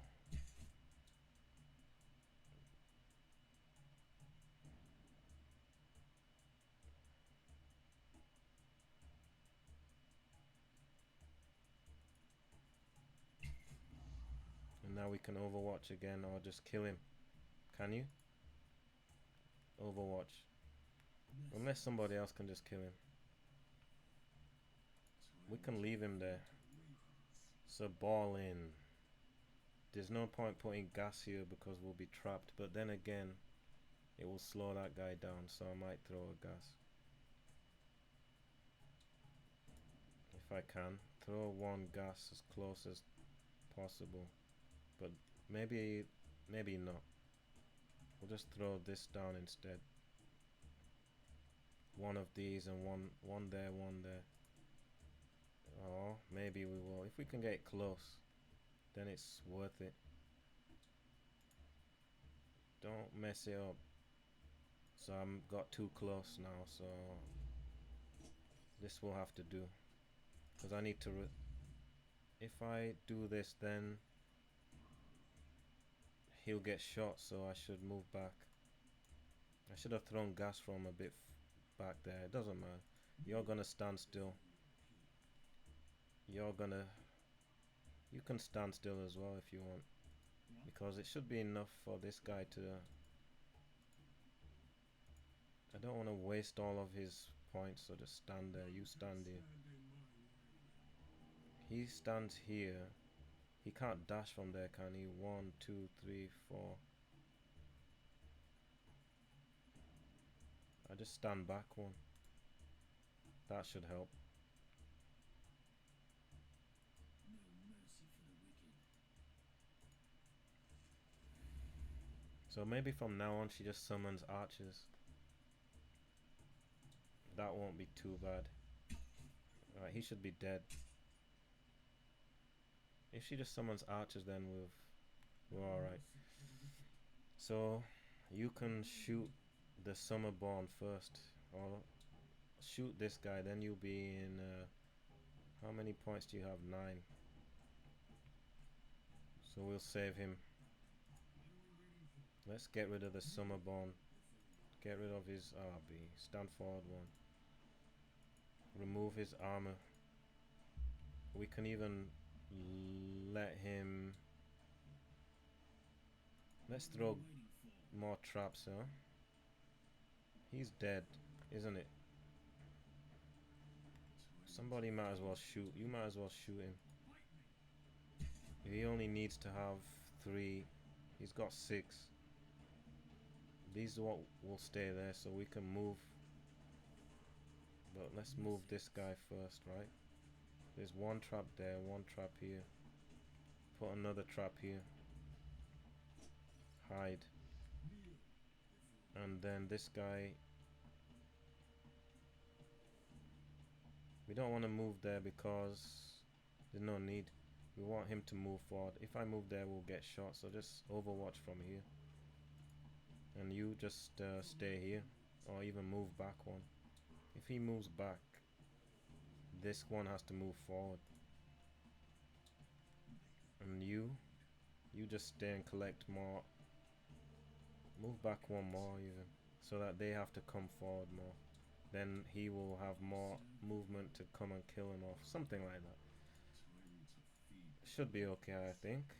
And now we can Overwatch again, or just kill him. Can you? Overwatch. Unless somebody else can just kill him. We can leave him there. So ball in. There's no point putting gas here because we'll be trapped. But then again, it will slow that guy down. So I might throw a gas. If I can. Throw one gas as close as possible. But maybe not. We'll just throw this down instead. One of these and one there, one there. Oh, maybe we will. If we can get close, then it's worth it. Don't mess it up. So I'm got too close now, so this will have to do. Because I need to... if I do this, then he'll get shot, so I should move back. I should have thrown gas from a bit back there. It doesn't matter. You're gonna stand still. You're gonna... you can stand still as well if you want. Because it should be enough for this guy to... I don't want to waste all of his points, so just stand there. You stand here. He stands here. He can't dash from there, can he? 1, 2, 3, 4. I just stand back one. That should help. So maybe from now on she just summons archers. That won't be too bad. Alright, he should be dead. If she just summons archers, then we're alright. So you can shoot the Summerborn first, or shoot this guy, then you'll be in how many points do you have? 9. So we'll save him. Let's get rid of the Summerborn. Get rid of his RB. Stand forward 1. Remove his armor. We can even let him... let's throw more traps, huh? He's dead, isn't it? Somebody might as well shoot. You might as well shoot him. He only needs to have 3. He's got 6. These will stay there, so we can move. But let's move this guy first, right? There's 1 trap there, 1 trap here. Put another trap here. Hide. And then this guy... we don't want to move there because there's no need. We want him to move forward. If I move there, we'll get shot. So just overwatch from here. And you just stay here. Or even move back 1. If he moves back, this one has to move forward. And you just stay and collect more. Move back 1 more even. So that they have to come forward more. Then he will have more movement to come and kill him off. Something like that. Should be okay, I think.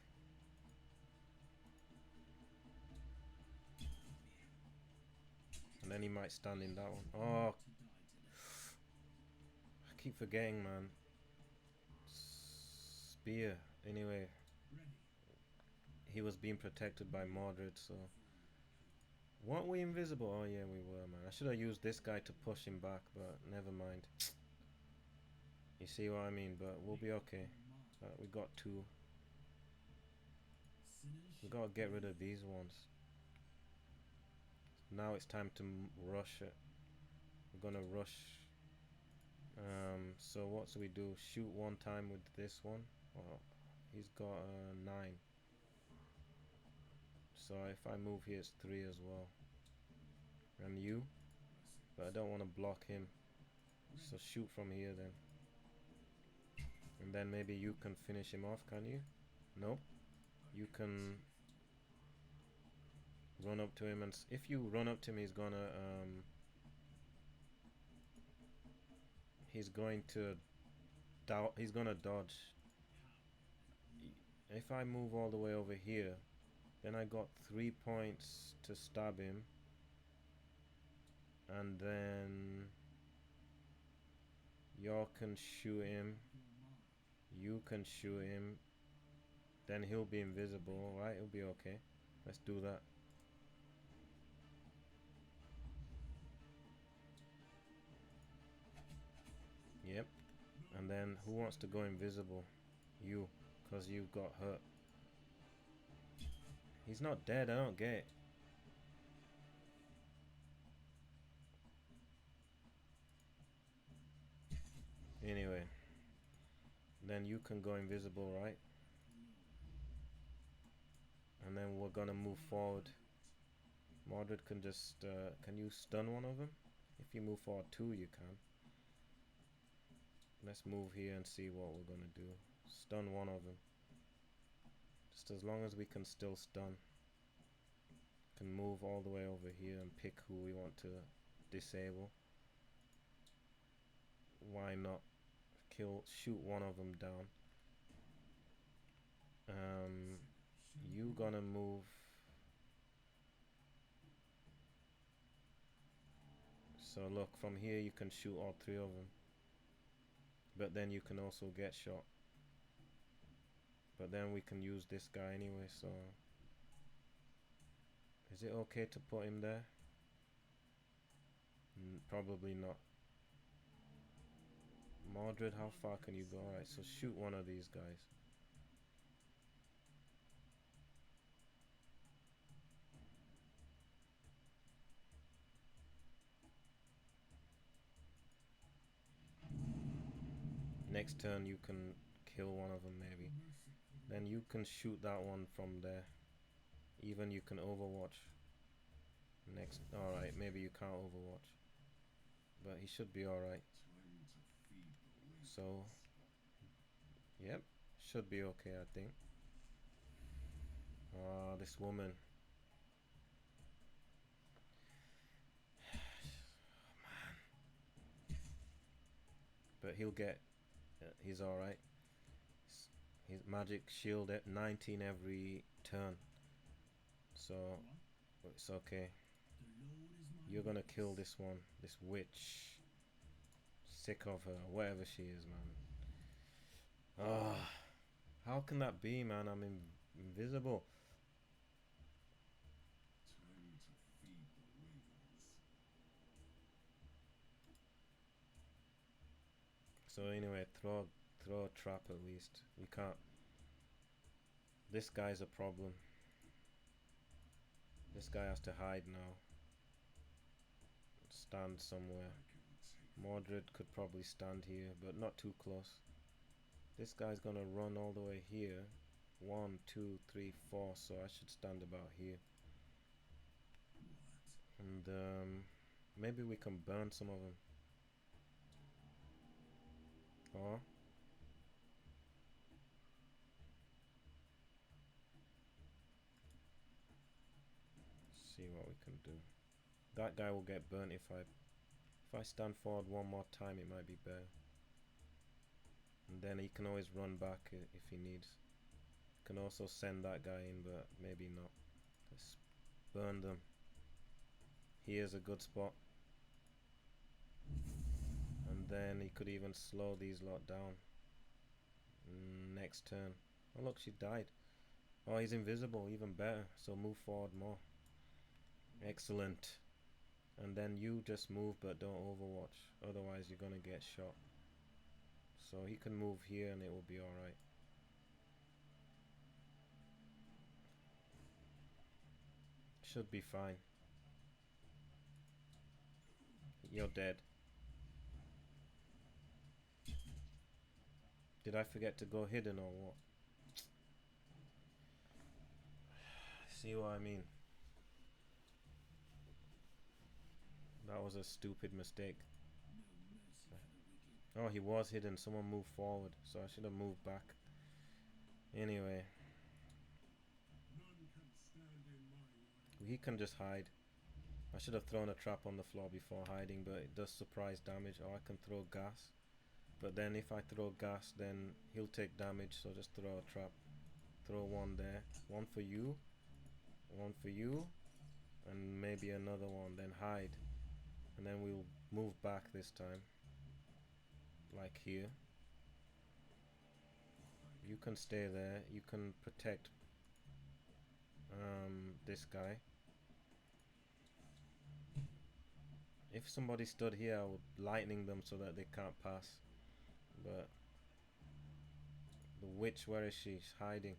And then he might stand in that one. Oh, I keep forgetting, man. Spear. Anyway, he was being protected by Mordred, so... weren't we invisible? Oh yeah, we were, man. I should have used this guy to push him back, but never mind. You see what I mean? But we'll be okay. We got 2. We gotta get rid of these ones. Now it's time to rush it. We're gonna rush. So what do we do? Shoot 1 time with this one. Well, he's got 9. So if I move here, it's 3 as well. And you, but I don't want to block him. So shoot from here then. And then maybe you can finish him off, can you? No. You can run up to him, and if you run up to him, he's gonna dodge. If I move all the way over here, then I got 3 points to stab him, and then y'all can shoot him. You can shoot him. Then he'll be invisible, right? He'll be okay. Let's do that. Yep. And then who wants to go invisible? You, because you got hurt. He's not dead, I don't get it. Anyway, then you can go invisible, right? And then we're gonna move forward. Mordred can just can you stun one of them? If you move forward 2 you can. Let's move here and see what we're gonna do. Stun one of them. Just as long as we can still stun. Can move all the way over here and pick who we want to disable. Why not shoot one of them down. You gonna move. So look, from here you can shoot all 3 of them. But then you can also get shot. But then we can use this guy anyway, so... Is it okay to put him there? Probably not. Mordred, how far can you go? Alright, so shoot one of these guys. Next turn you can kill one of them maybe. Then you can shoot that one from there. Even you can overwatch. Next, alright, maybe you can't overwatch. But he should be alright. So, yep, should be okay I think. Ah, this woman. Man. But he'll get, he's alright. His magic shield at 19 every turn. So, it's okay. You're gonna kill this one, this witch. Sick of her, whatever she is, man. Ah, how can that be, man? I'm invisible. So anyway, throw a trap at least. We can't. This guy's a problem. This guy has to hide now. Stand somewhere. Mordred could probably stand here, but not too close. This guy's gonna run all the way here. 1, 2, 3, 4. So I should stand about here. And maybe we can burn some of them. Or see what we can do. That guy will get burnt if I stand forward one more time. It might be better. And then he can always run back if he needs. Can also send that guy in, but maybe not. Let's burn them. Here's a good spot. And then he could even slow these lot down. Next turn. Oh look, she died. Oh, he's invisible, even better. So move forward more. Excellent. And then you just move, but don't overwatch. Otherwise you're gonna get shot. So he can move here and it will be alright. Should be fine. You're dead. Did I forget to go hidden or what? See what I mean? That was a stupid mistake. Oh, he was hidden. Someone moved forward, so I should have moved back. Anyway. He can just hide. I should have thrown a trap on the floor before hiding, but it does surprise damage. Or I can throw gas. But then if I throw gas, then he'll take damage, so just throw a trap. Throw one there. One for you. One for you. And maybe another one. Then hide. And then we'll move back this time. Like here. You can stay there. You can protect this guy. If somebody stood here, I would lightning them so that they can't pass. But the witch, where is she? She's hiding.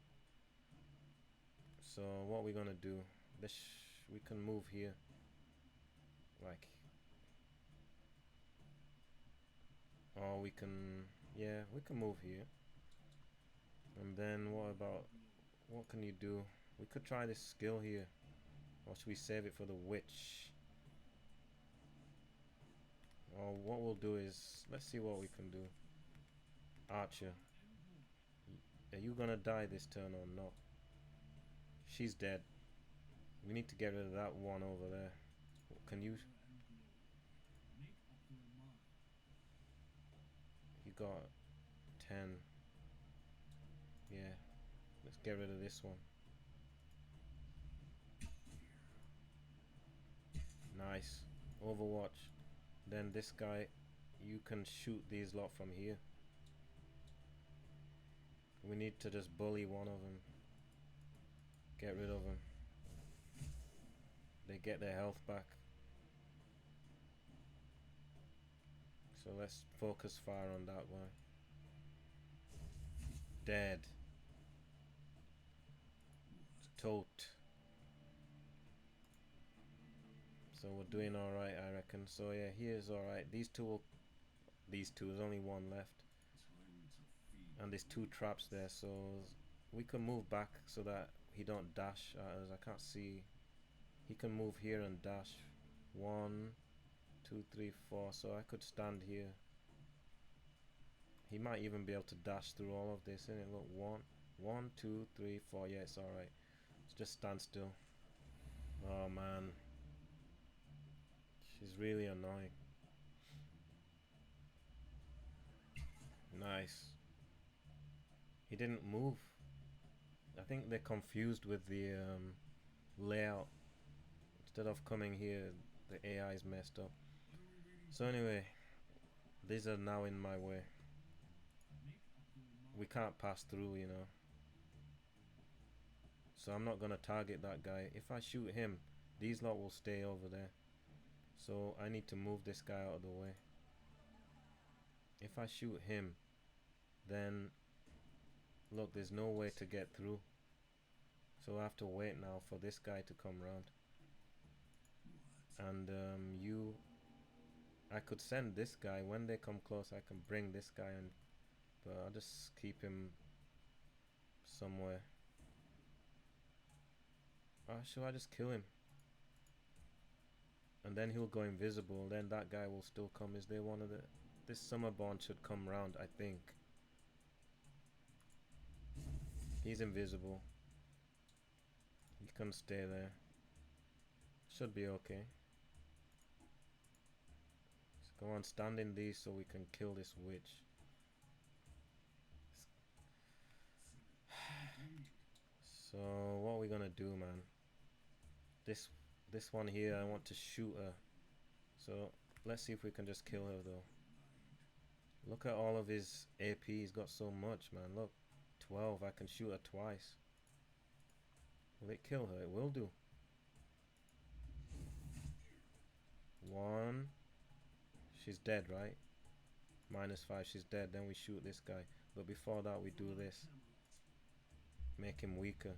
So what we're gonna do? We can move here. Like Or we can, yeah, we can move here. And then what about, what can you do? We could try this skill here. Or should we save it for the witch? Or what we'll do is, let's see what we can do. Archer. Are you gonna die this turn or not? She's dead. We need to get rid of that one over there. Can you? You got 10. Yeah. Let's get rid of this one. Nice. Overwatch. Then this guy, you can shoot these lot from here. We need to just bully one of them. Get rid of them. They get their health back. So let's focus fire on that one. Dead. Tote. So we're doing alright, I reckon. So yeah, here's alright. These two, there's only one left. And there's 2 traps there, so we can move back so that he don't dash at us. I can't see. He can move here and dash. 1, 2, 3, 4. So I could stand here. He might even be able to dash through all of this, innit? Look, 1, 2, 3, 4. Yeah, it's alright. Let's just stand still. Oh man, she's really annoying. Nice. He didn't move. I think they're confused with the layout. Instead of coming here, the AI is messed up. So anyway, these are now in my way. We can't pass through, you know. So I'm not gonna target that guy. If I shoot him, these lot will stay over there. So I need to move this guy out of the way. If I shoot him, then look, there's no way to get through. So I have to wait now for this guy to come round. And I could send this guy. When they come close, I can bring this guy in. But I'll just keep him somewhere. Should I just kill him? And then he'll go invisible. Then that guy will still come. Is there one of the... This Summerborn should come round, I think. He's invisible. He can stay there. Should be okay. Let's go on, stand in these so we can kill this witch. So what are we gonna do, man? This one here, I want to shoot her. So let's see if we can just kill her though. Look at all of his AP. He's got so much, man. Look, 12. I can shoot her twice. Will it kill her? It will do. 1. She's dead, right? -5. She's dead. Then we shoot this guy. But before that, we do this. Make him weaker.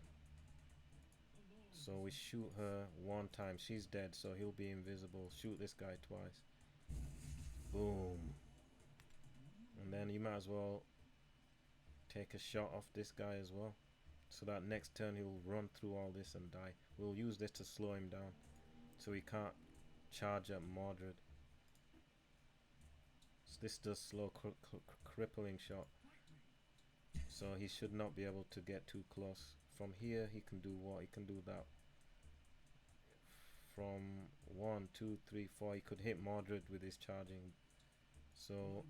So we shoot her 1 time. She's dead, so he'll be invisible. Shoot this guy twice. Boom. And then you might as well take a shot off this guy as well. So that next turn he'll run through all this and die. We'll use this to slow him down. So he can't charge at Mordred. So this does slow crippling shot. So he should not be able to get too close. From here he can do what? He can do that. From 1, 2, 3, 4 he could hit Mordred with his charging. So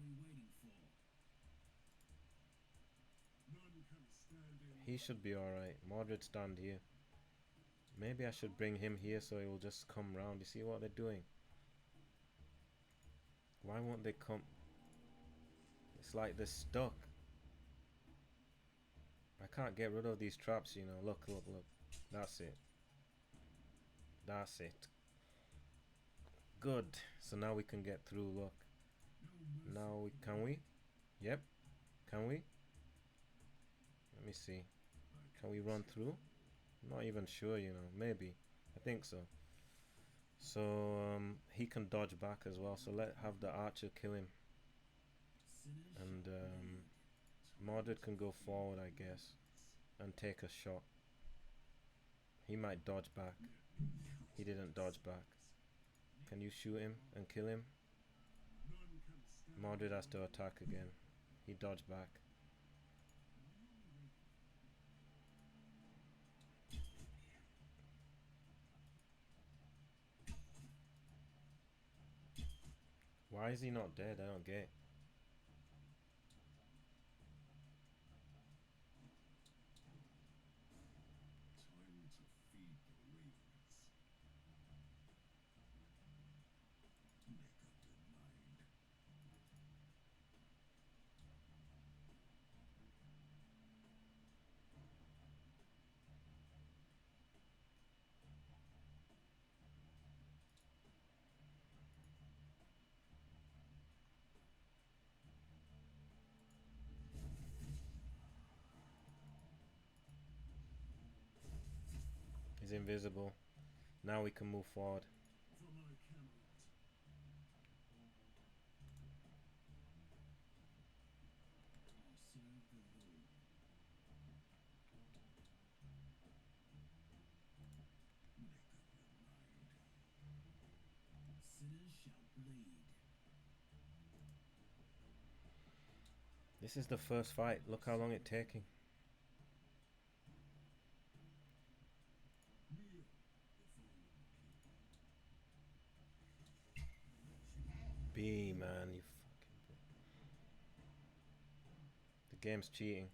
he should be alright. Mordred stand here. Maybe I should bring him here so he will just come round. You see what they're doing? Why won't they come? It's like they're stuck. I can't get rid of these traps, you know. Look, look, look. That's it. That's it. Good. So now we can get through, look. Now we can we? Yep. Can we? Let me see. Can we run through? I'm not even sure, you know. Maybe. I think so. So he can dodge back as well. So have the archer kill him. And Mordred can go forward, I guess, and take a shot. He might dodge back. He didn't dodge back. Can you shoot him and kill him? Mordred has to attack again. He dodged back. Why is he not dead? I don't get it. Time to feed the ravens. Make up your mind. He's invisible. Now we can move forward. For my Camelot. I serve the Lord. Make up your mind. Sinners shall bleed. This is the first fight. Look how long it's taking. Kneel before your king. B, man, you fucking. The game's cheating.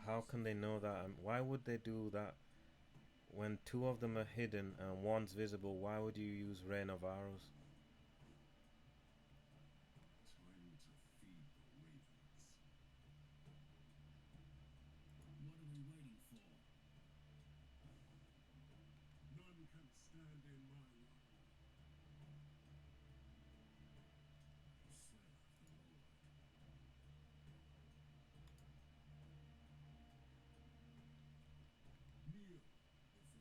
How can they know that? Why would they do that? When two of them are hidden and one's visible, why would you use Rain of Arrows? Time to feed the ravens. What are we waiting for? None can stand in my line. I serve the Lord. Kneel before your king.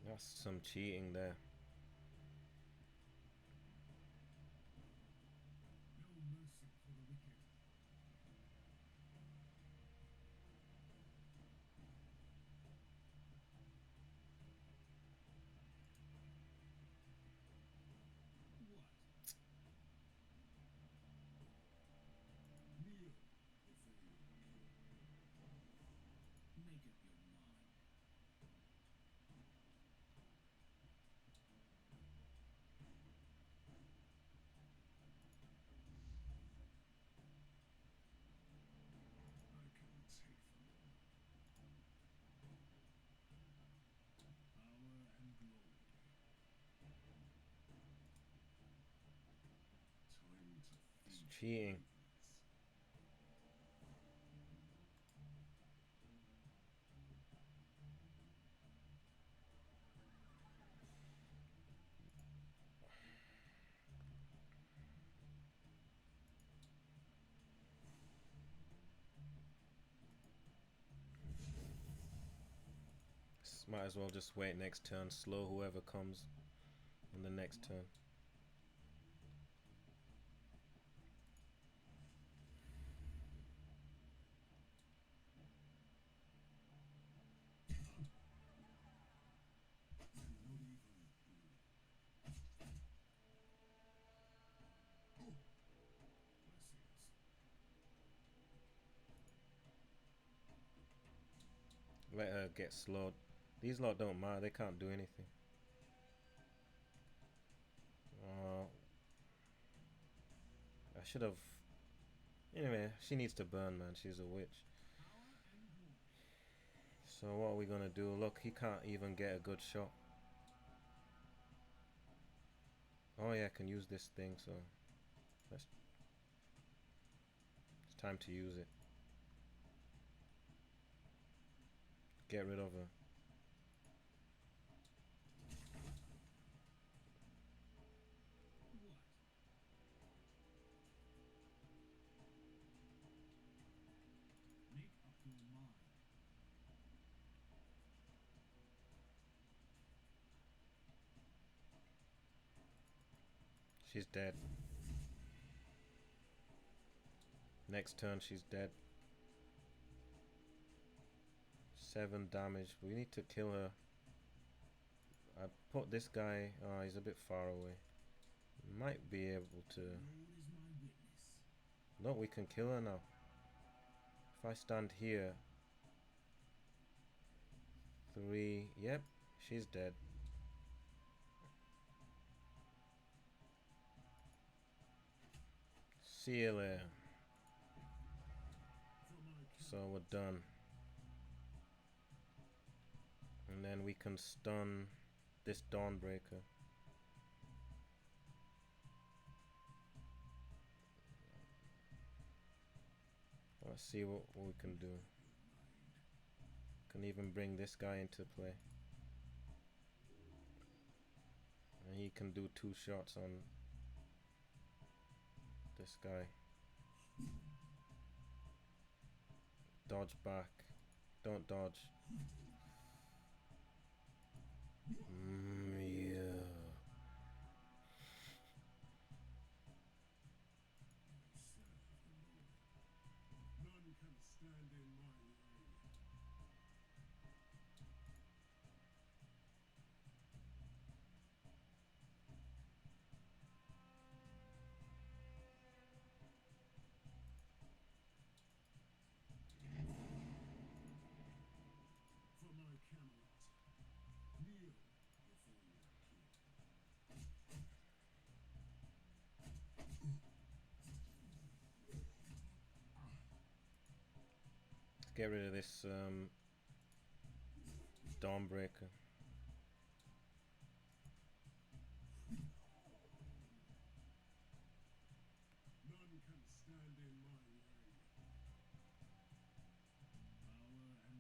That's some cheating there. No mercy for the wicked. What? Kneel before your king. Make up your mind. I can take them all. Power and glory. Time to It's feed the cheating. ravens. Might as well just wait next turn. Slow whoever comes on the next turn. Not even blessings. Let her get slowed. These lot don't matter. They can't do anything. I should have. Anyway, she needs to burn, man. She's a witch. Power and glory. So what are we gonna do? Look, he can't even get a good shot. Oh yeah, I can use this thing. So let's. It's time to use it. Get rid of her. What? Make up your mind. She's dead. Next turn she's dead. 7 damage. We need to kill her. I put this guy. Oh, he's a bit far away. Might be able to. No, we can kill her now. If I stand here. 3. Yep, she's dead. See you there. So we're done. And then we can stun this Dawnbreaker. Let's see what we can do. Can even bring this guy into play. And he can do 2 shots on this guy. Dodge back. Don't dodge. Yeah. None can stand in my way. For my Camelot, kneel before your king. Let's get rid of this Dawnbreaker. None can stand in my way. Power and glory. Go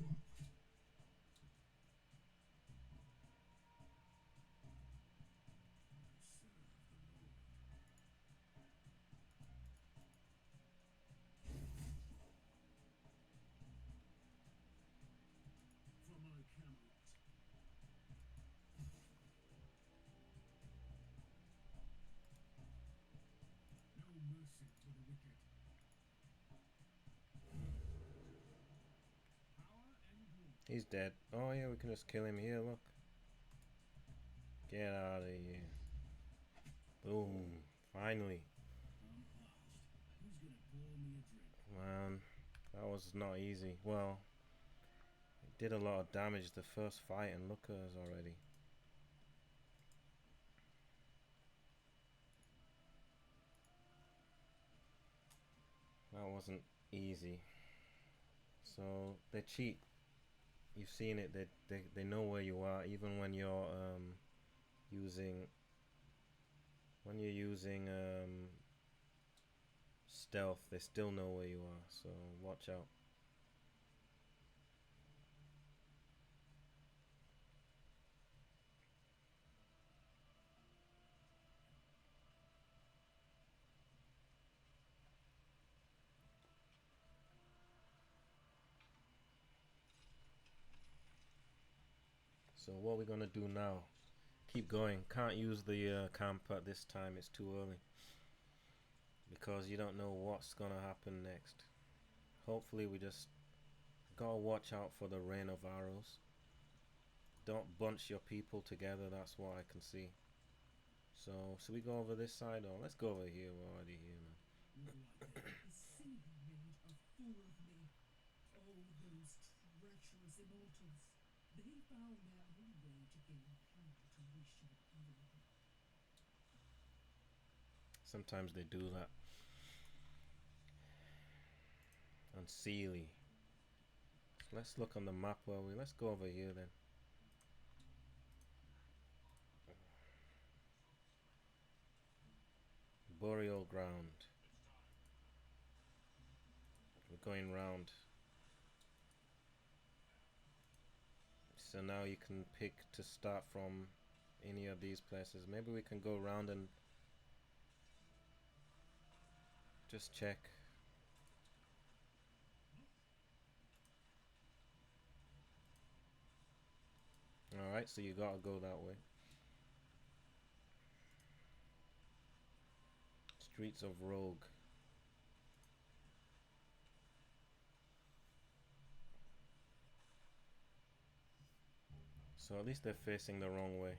on. Make up your mind. For my Camelot. For my Camelot. No mercy for the wicked. Power and glory. He's dead. Oh yeah, we can just kill him here, look. Get out of here. Boom. Finally. I'm parched. Who's gonna pour me a drink? Man, that was not easy. Well, it did a lot of damage the first fight and look at us already. That wasn't easy. So they cheat. You've seen it. They know where you are even when you're using stealth. They still know where you are. So watch out. So what we're gonna do now? Keep going. Can't use the camp at this time. It's too early because you don't know what's gonna happen next. Hopefully, we just gotta watch out for the rain of arrows. Don't bunch your people together. That's what I can see. So should we go over this side or let's go over here? We're already here, man. The sea made a fool of me. Oh, those treacherous immortals. They found their own way to gain power to wish you evil. Sometimes they do that. And Sealy. So let's look on the map while we. Let's go over here then. Burial ground. We're going round. So now you can pick to start from any of these places. Maybe we can go round and just check. Alright, so you gotta go that way. Streets of Rogue. So at least they're facing the wrong way.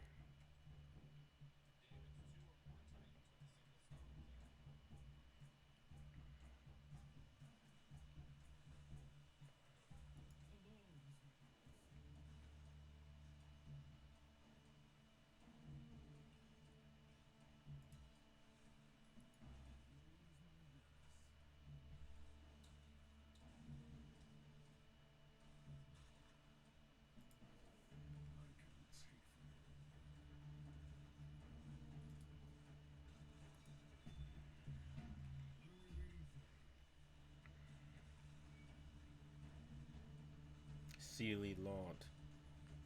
Sealy Lord.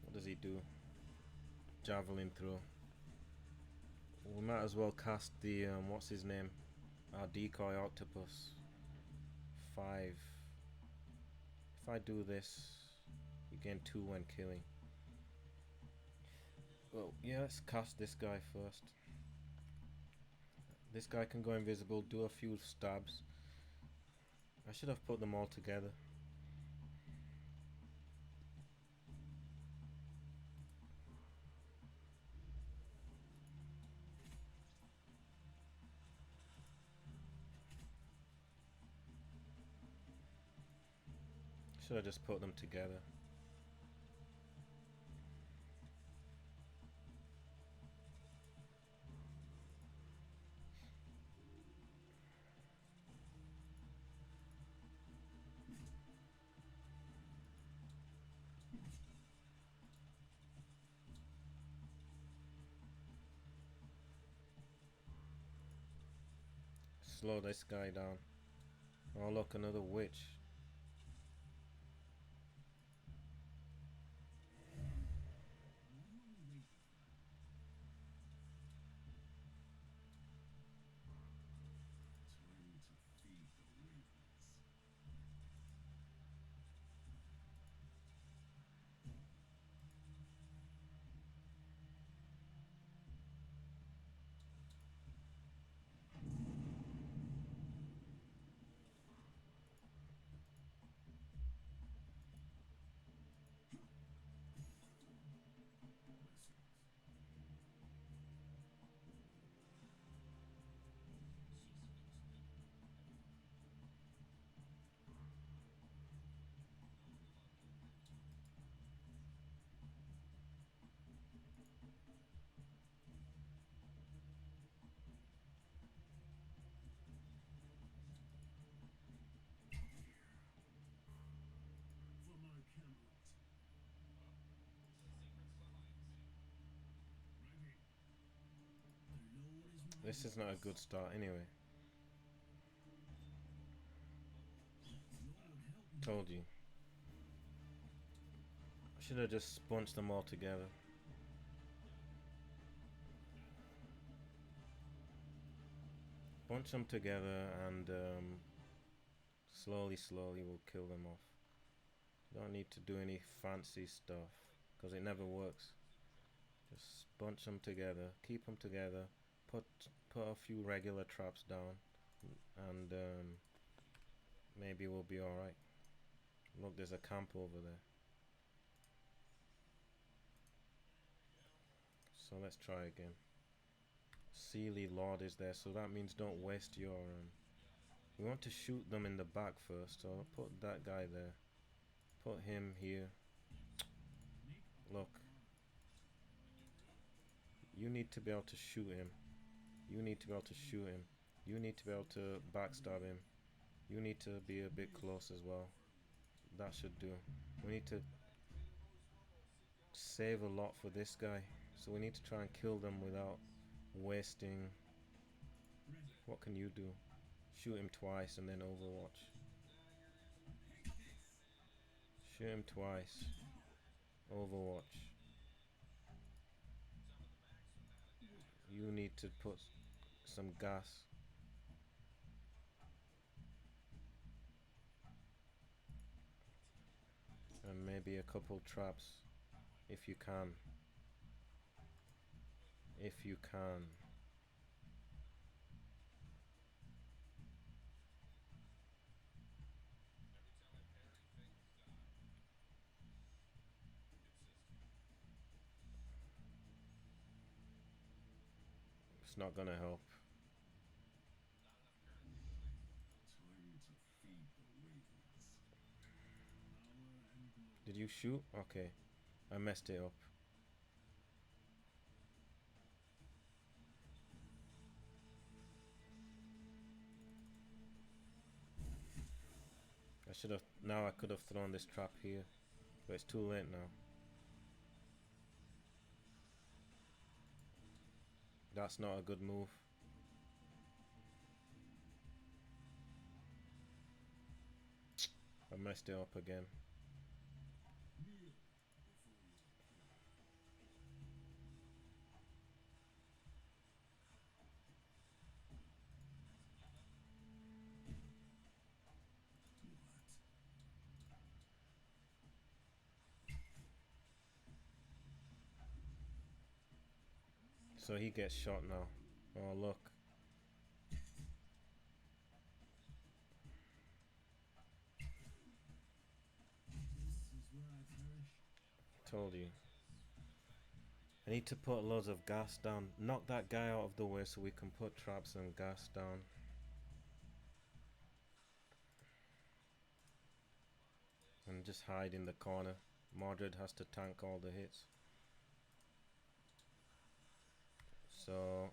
What does he do? Javelin throw. We might as well cast the what's his name? Our decoy octopus. 5. If I do this, you gain 2 when killing. Well, yeah, let's cast this guy first. This guy can go invisible, do a few stabs. I should have put them all together. Should have just put them together. Slow this guy down. Oh look, another witch. Time to feed the ravens. For my Camelot. Ready. The Lord is my This is not a good start anyway. Lord, help me. Told you. I should have just bunched them all together. Bunch them together and slowly we'll kill them off. Don't need to do any fancy stuff because it never works. Just bunch them together, keep them together, put a few regular traps down, and maybe we'll be alright. Look, there's a camp over there. So let's try again. Sealy Lord is there, so that means don't waste your we want to shoot them in the back first, so I'll put that guy there. Put him here. Look. You need to be able to shoot him. You need to be able to shoot him. You need to be able to backstab him. You need to be a bit close as well. That should do. We need to save a lot for this guy. So we need to try and kill them without wasting. What can you do? Shoot him twice and then Overwatch. Shoot him twice. Overwatch. You need to put some gas. And maybe a couple traps. If you can. If you can. It's not gonna help. Time to feed the ravens. Power and glory. Did you shoot? Okay. I messed it up. I should have. Now I could have thrown this trap here. But it's too late now. That's not a good move. I messed it up again. Kneel before your So he gets shot now. Oh look. This is where I perish. Told you. I need to put loads of gas down. Knock that guy out of the way so we can put traps and gas down. And just hide in the corner. Mordred has to tank all the hits. So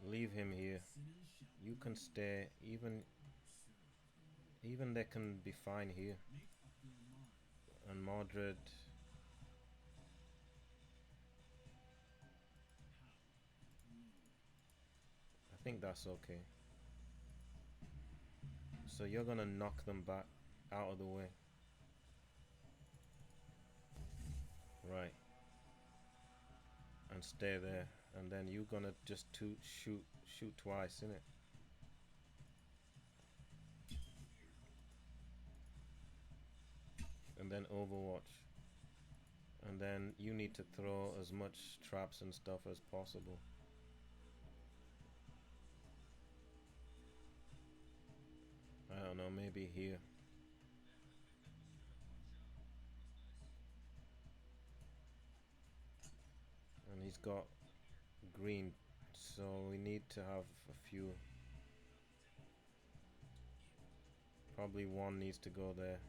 leave him here. Sinners shall You can stay. Even they can be fine here. make up your mind. And Mordred. I think that's okay. So you're gonna knock them back out of the way. Right. And stay there. And then you're gonna just shoot twice, innit? And then Overwatch. And then you need to throw as much traps and stuff as possible. I don't know, maybe here. And he's got green, so we need to have a few. Probably one needs to go there.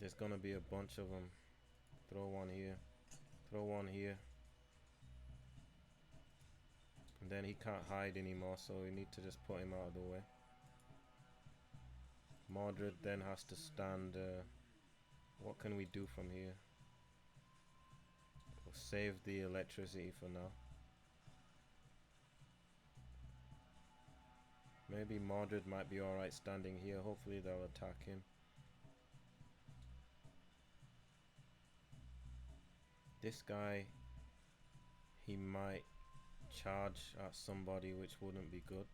There's gonna be a bunch of them. Throw one here. Throw one here. And then he can't hide anymore, so we need to just put him out of the way. Mordred then has to stand. What can we do from here? We'll save the electricity for now. Maybe Mordred might be alright standing here. Hopefully they'll attack him. This guy, he might charge at somebody, which wouldn't be good.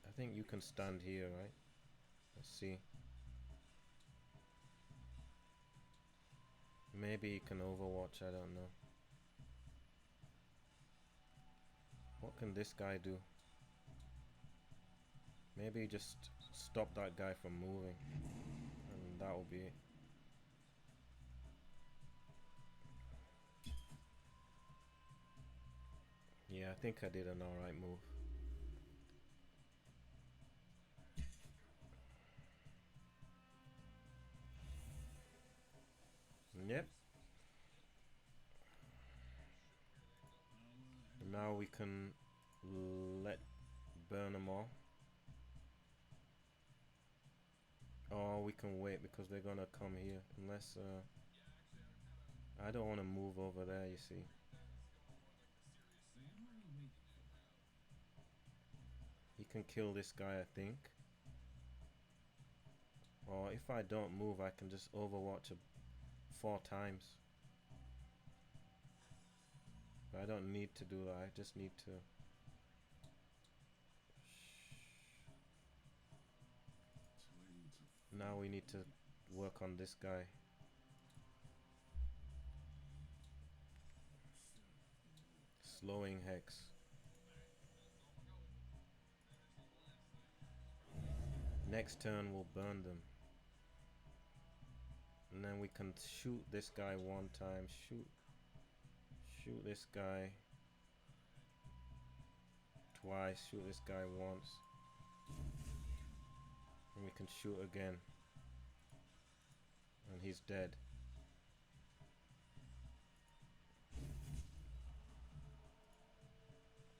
I think you can stand here, right? Let's see. Maybe he can Overwatch, I don't know. What can this guy do? Maybe just stop that guy from moving. And that will be it. Yeah, I think I did an alright move. Yep. Now we can let burn them all. Or we can wait because they're gonna come here. Unless I don't want to move over there, you see. He can kill this guy, I think. Or if I don't move, I can just overwatch 4 times. But I don't need to do that. I just need to. Now we need to work on this guy. Slowing Hex. Next turn we'll burn them. And then we can shoot this guy 1 time. Shoot this guy twice. Shoot this guy once. And we can shoot again. And he's dead.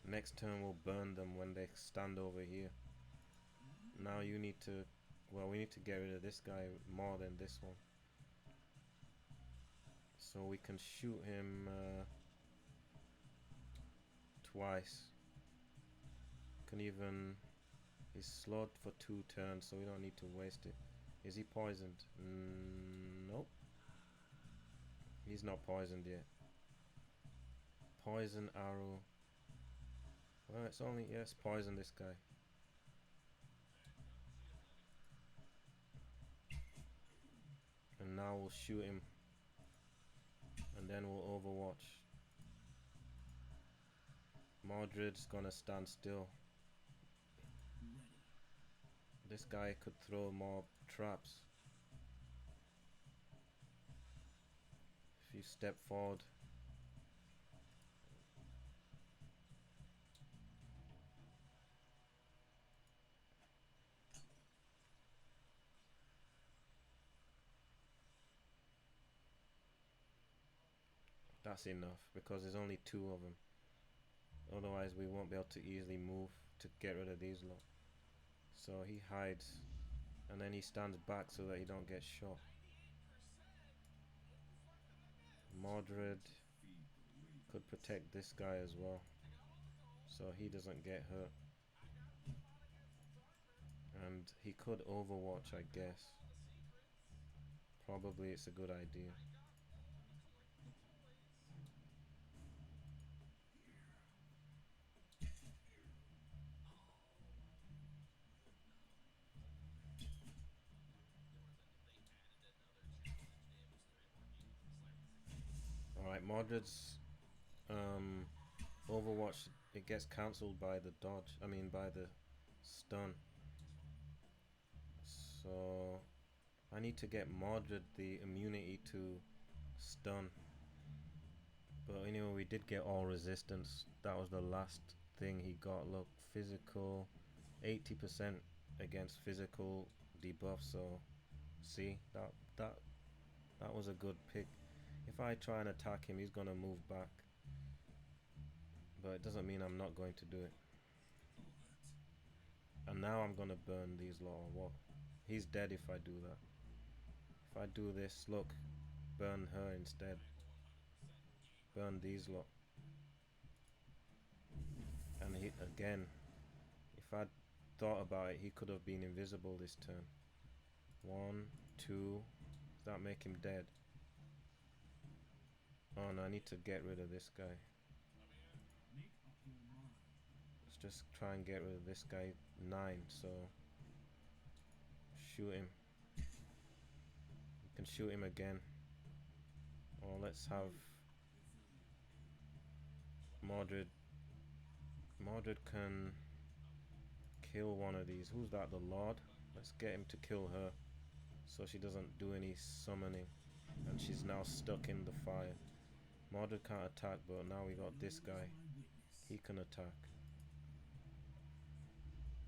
Next turn we'll burn them when they stand over here. Now you need to, well, we need to get rid of this guy more than this one. So we can shoot him twice. Can even, he's slowed for 2 turns, so we don't need to waste it. Is he poisoned? Nope. He's not poisoned yet. Poison arrow. Well, it's only, yes, poison this guy. And now we'll shoot him. And then we'll overwatch. Mordred's gonna stand still. This guy could throw more traps. If you step forward. That's enough because there's only 2 of them. Otherwise we won't be able to easily move to get rid of these lot. So he hides and then he stands back so that he don't get shot. Mordred could protect this guy as well so he doesn't get hurt. And he could overwatch, I guess. Probably it's a good idea. Alright, Mordred's overwatch, it gets cancelled by the dodge, by the stun. So I need to get Mordred the immunity to stun. But anyway, we did get all resistance. That was the last thing he got. Look, physical 80% against physical debuff. So see, that was a good pick. If I try and attack him, he's gonna move back. But it doesn't mean I'm not going to do it. And now I'm gonna burn these lot or what? He's dead if I do that. If I do this, look, burn her instead. Burn these lot. And he, again, if I'd thought about it, he could have been invisible this turn. 1, 2, does that make him dead? Oh no, I need to get rid of this guy. Let's just try and get rid of this guy. 9, so shoot him. You can shoot him again. Or let's have Mordred. Mordred can kill one of these. Who's that? The Lord? Let's get him to kill her so she doesn't do any summoning and she's now stuck in the fire. Mordred can't attack, but now we got this guy. He can attack.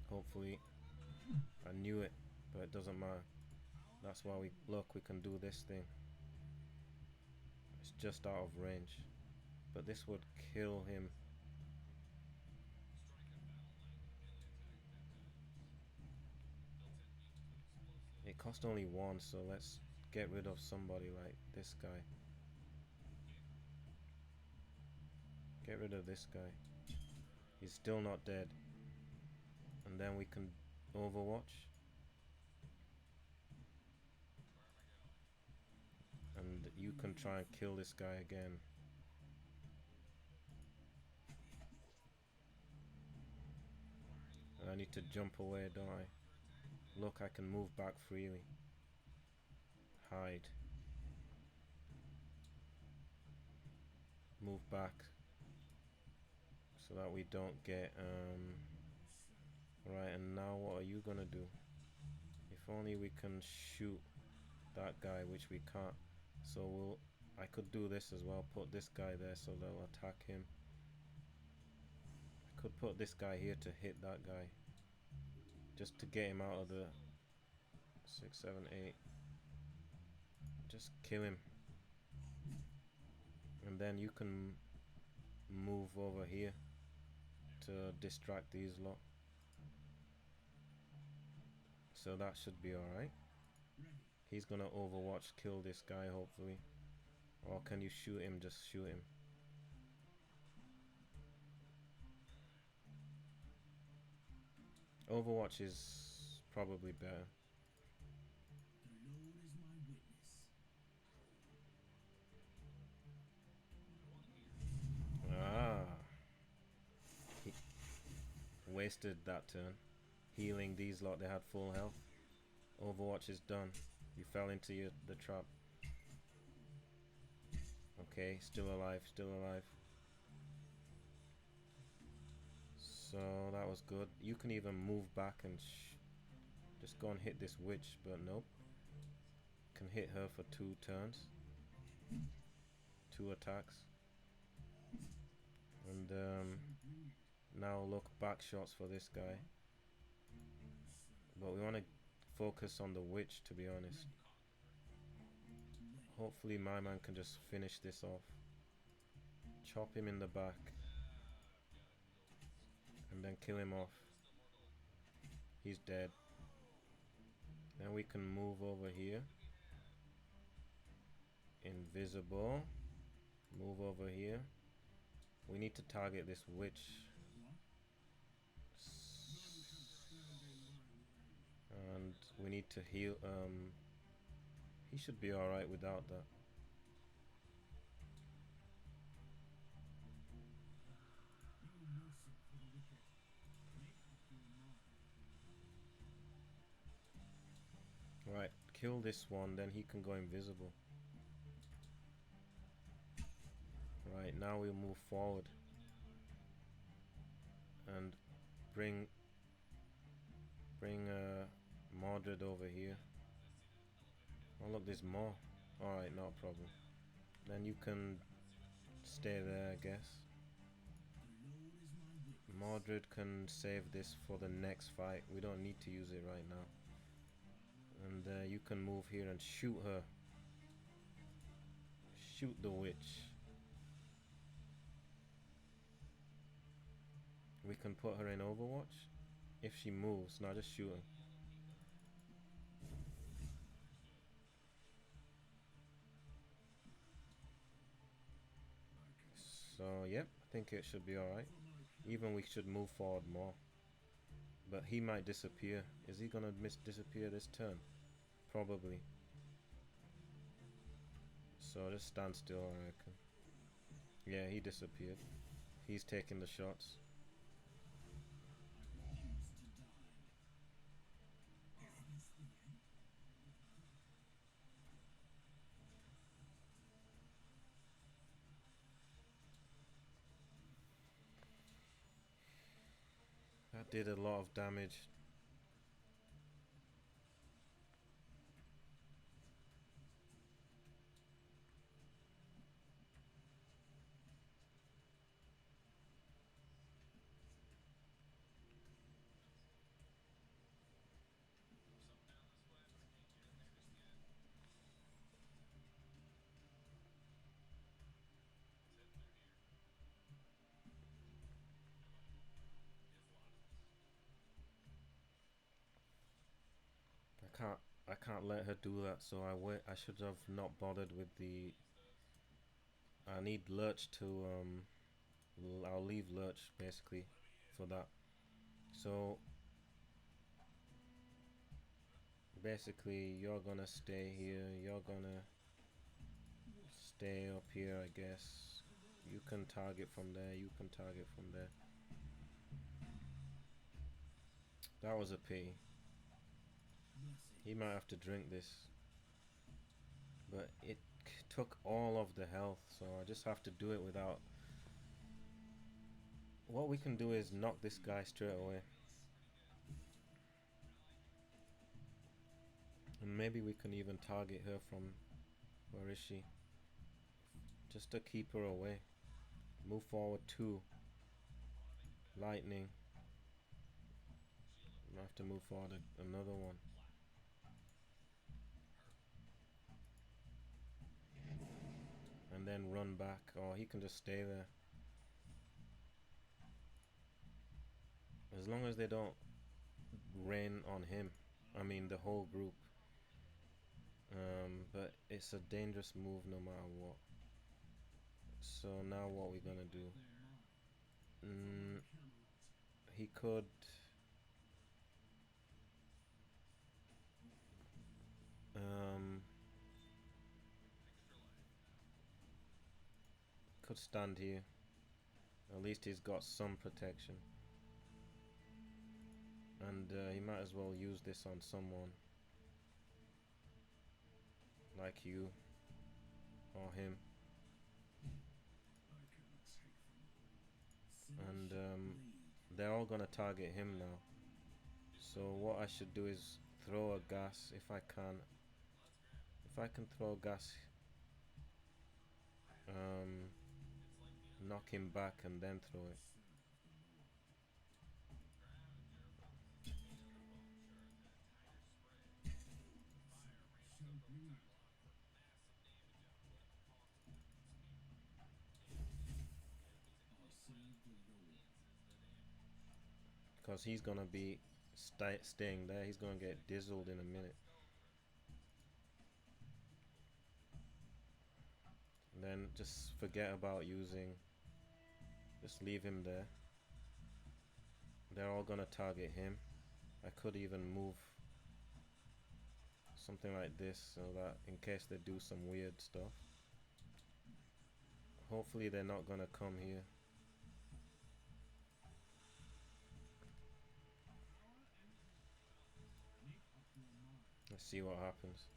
Hopefully. I knew it, but it doesn't matter. That's why we can do this thing. just out of range. But this would kill him. It cost only one, so let's get rid of somebody like this guy. Get rid of this guy. He's still not dead. And then we can Overwatch. And you can try and kill this guy again. I need to jump away, don't I? Look, I can move back freely. Hide. Move back. So that we don't get right, and now what are you gonna do? If only we can shoot that guy, which we can't. So I could do this as well, put this guy there so they'll attack him. I could put this guy here to hit that guy, just to get him out of the 6, 7, 8. Just kill him. And then you can move over here to distract these lot. So that should be alright. He's gonna Overwatch kill this guy, hopefully. Or can you shoot him? Just shoot him. Overwatch is probably better. The Lord is my witness. Ah. He wasted that turn. Healing these lot, they had full health. Overwatch is done. You fell into the trap. Okay, still alive, still alive. So that was good. You can even move back and just go and hit this witch, but nope. Can hit her for 2 turns. 2 attacks. And now look, back shots for this guy. But we want to focus on the witch, to be honest. Hopefully my man can just finish this off. Chop him in the back. And then kill him off. He's dead. Then we can move over here. Invisible. Move over here. We need to target this witch. And we need to heal. He should be alright without that. Right, kill this one, then he can go invisible. Right, now we'll move forward and bring Mordred over here. Oh look, there's more. Alright, no problem. Then you can stay there, I guess. Mordred can save this for the next fight. We don't need to use it right now. And you can move here and shoot her. Shoot the witch. We can put her in Overwatch. If she moves, now just shoot her. So, yep, I think it should be alright. Even we should move forward more. But he might disappear. Is he gonna disappear this turn? Probably. So just stand still, I reckon. Yeah, he disappeared. He's taking the shots. That did a lot of damage. can't I can't let her do that. So I should have not bothered with the. I need Lurch to I'll leave Lurch basically for that. So basically, you're gonna stay here. You're gonna stay up here, I guess. You can target from there. You can target from there. That was a pity. He might have to drink this. But it took all of the health, so I just have to do it without. What we can do is knock this guy straight away. And maybe we can even target her from. Where is she? Just to keep her away. Move forward 2. Lightning. I have to move forward another one. And then run back. Or he can just stay there. As long as they don't rain on him. I mean the whole group. But it's a dangerous move no matter what. So now what we gonna do? He could. Could stand here. At least he's got some protection. And he might as well use this on someone. Like you. Or him. And they're all gonna target him now. So what I should do is throw a gas if I can. If I can throw gas, knock him back and then throw it. Because he's gonna be staying there. He's gonna get dizzled in a minute. And then just forget about using. Just leave him there. They're all gonna target him. I could even move something like this so that in case they do some weird stuff. Hopefully they're not gonna come here. Let's see what happens.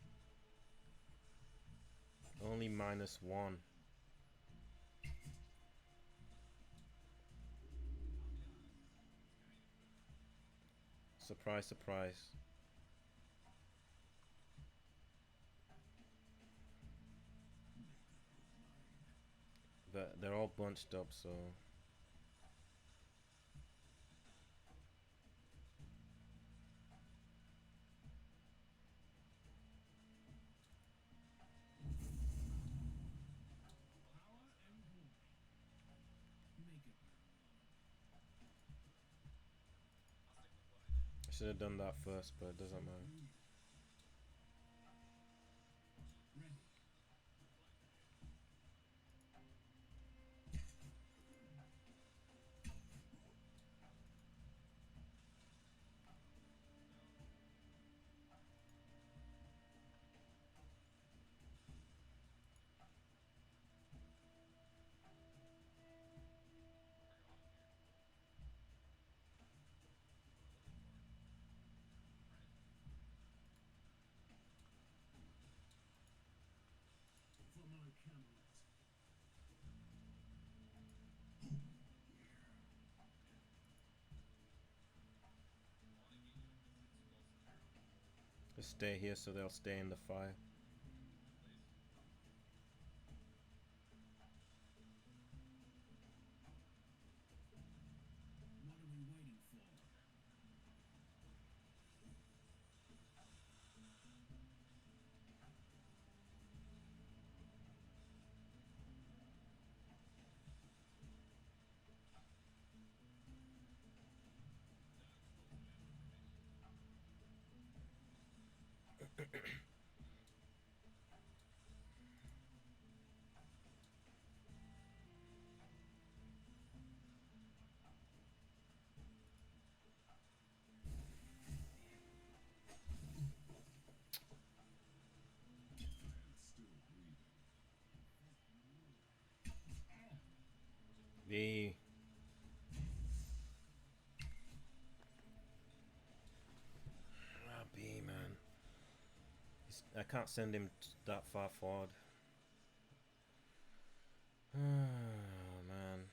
Only -1. Surprise, surprise. But they're all bunched up, so. I should have done that first, but it doesn't matter. Just stay here so they'll stay in the fire. B. Ah, B, man. I can't send him that far forward. Oh, man.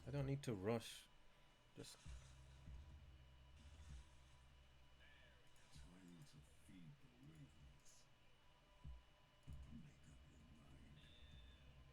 I don't need to rush. Just Time to feed the ravens. Make up your mind. I'll serve the Lord.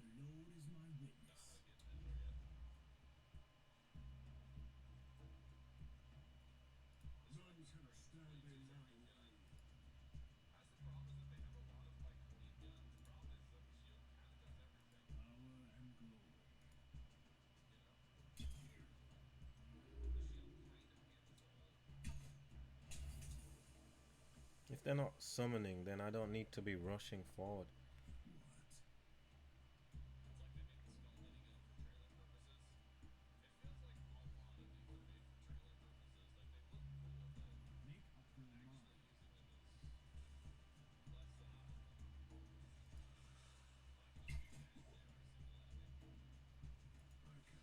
Kneel before your king. The Lord is my witness. None's gonna stand in my way. Power and glory. if they're not summoning, then I don't need to be rushing forward. What? Make up your mind. I can take them all. What?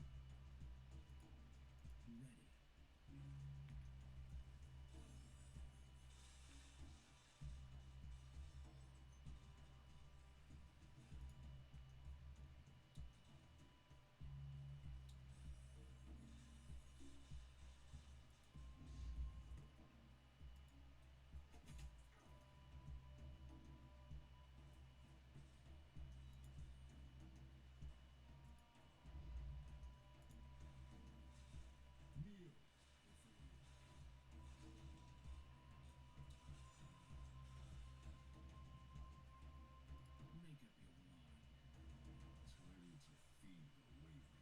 You're only waiting for me. Ready. Kneel before your king. Make up your mind. Time to feed the ravens.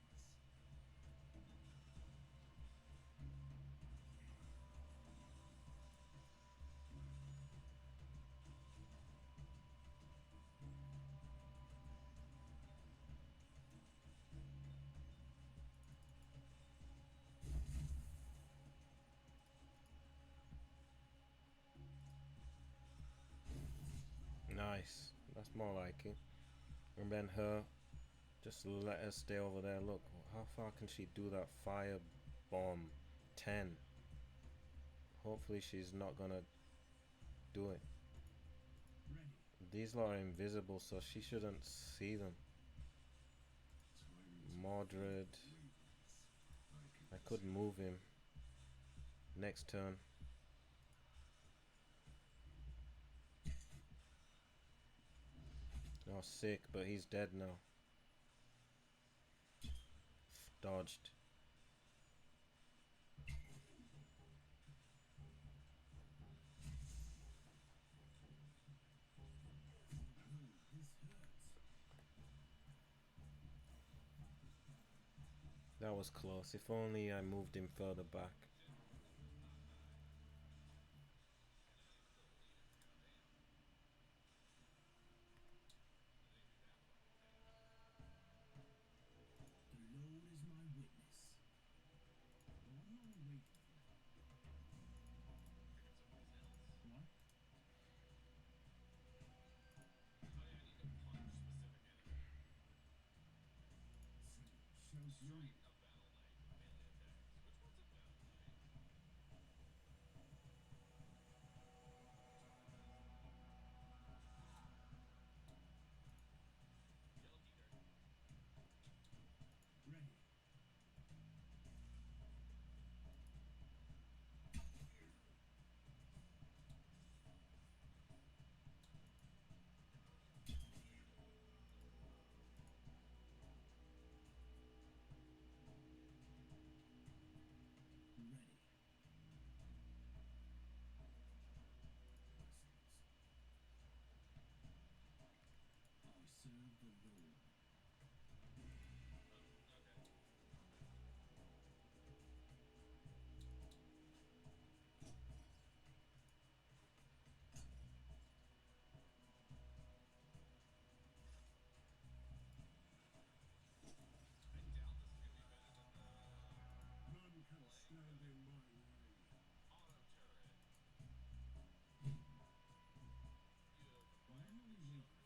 Nice. That's more like it. And then her, just let her stay over there. Look, how far can she do that fire bomb? 10. Hopefully she's not gonna do it. Ready. These lot are invisible, so she shouldn't see them. Time to Mordred. feed the ravens. I could move him. Next turn. Oh, sick, but he's dead now. dodged. That was close. If only I moved him further back. The Lord is my witness. What are we waiting for? What? Show green. Ready. Ready. I serve the Lord. None can stand in my way. What are we waiting for?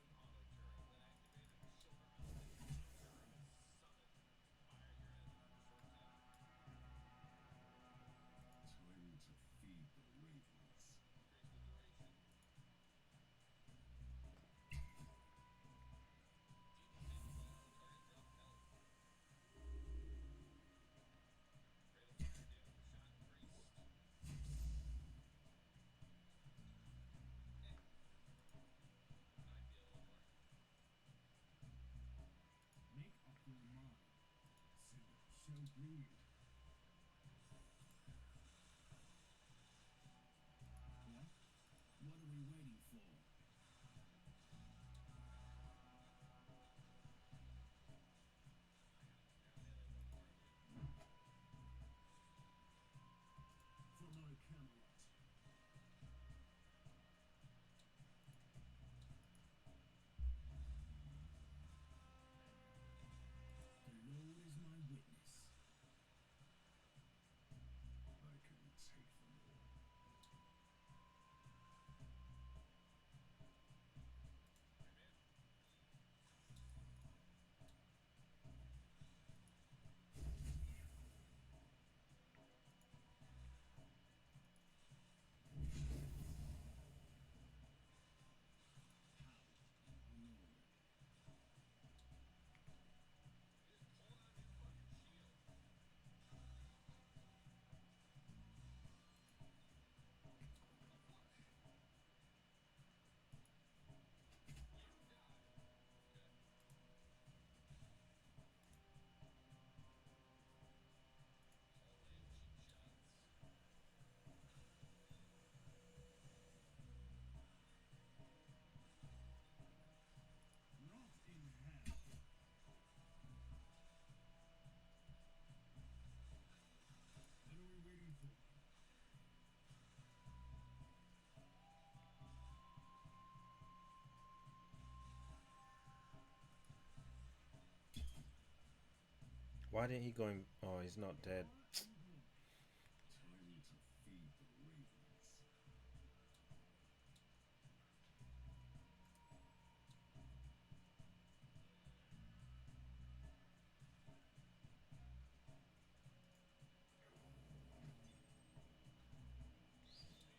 Time to feed the ravens. Make up your mind. Show green. What? What are we waiting for? For my Camelot. The Lord is my witness. I can take them all. Rot in hell. What are we waiting for? Why didn't he go in? Oh, he's not dead. Time to feed the ravens. So 'tis he.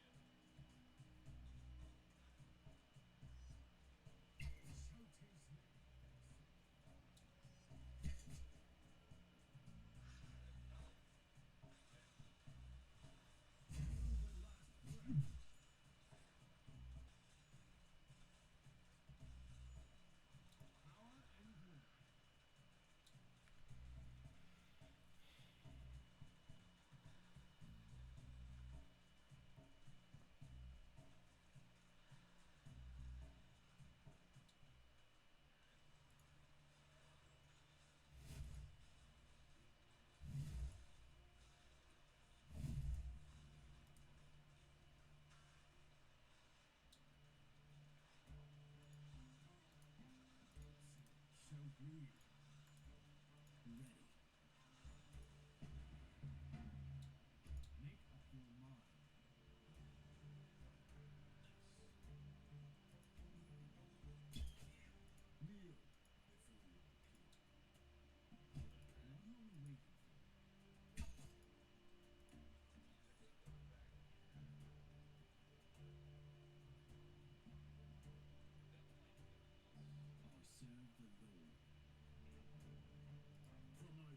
Ready. Make up your mind. Kneel before your king. What are we waiting for? I'll serve the Lord. For my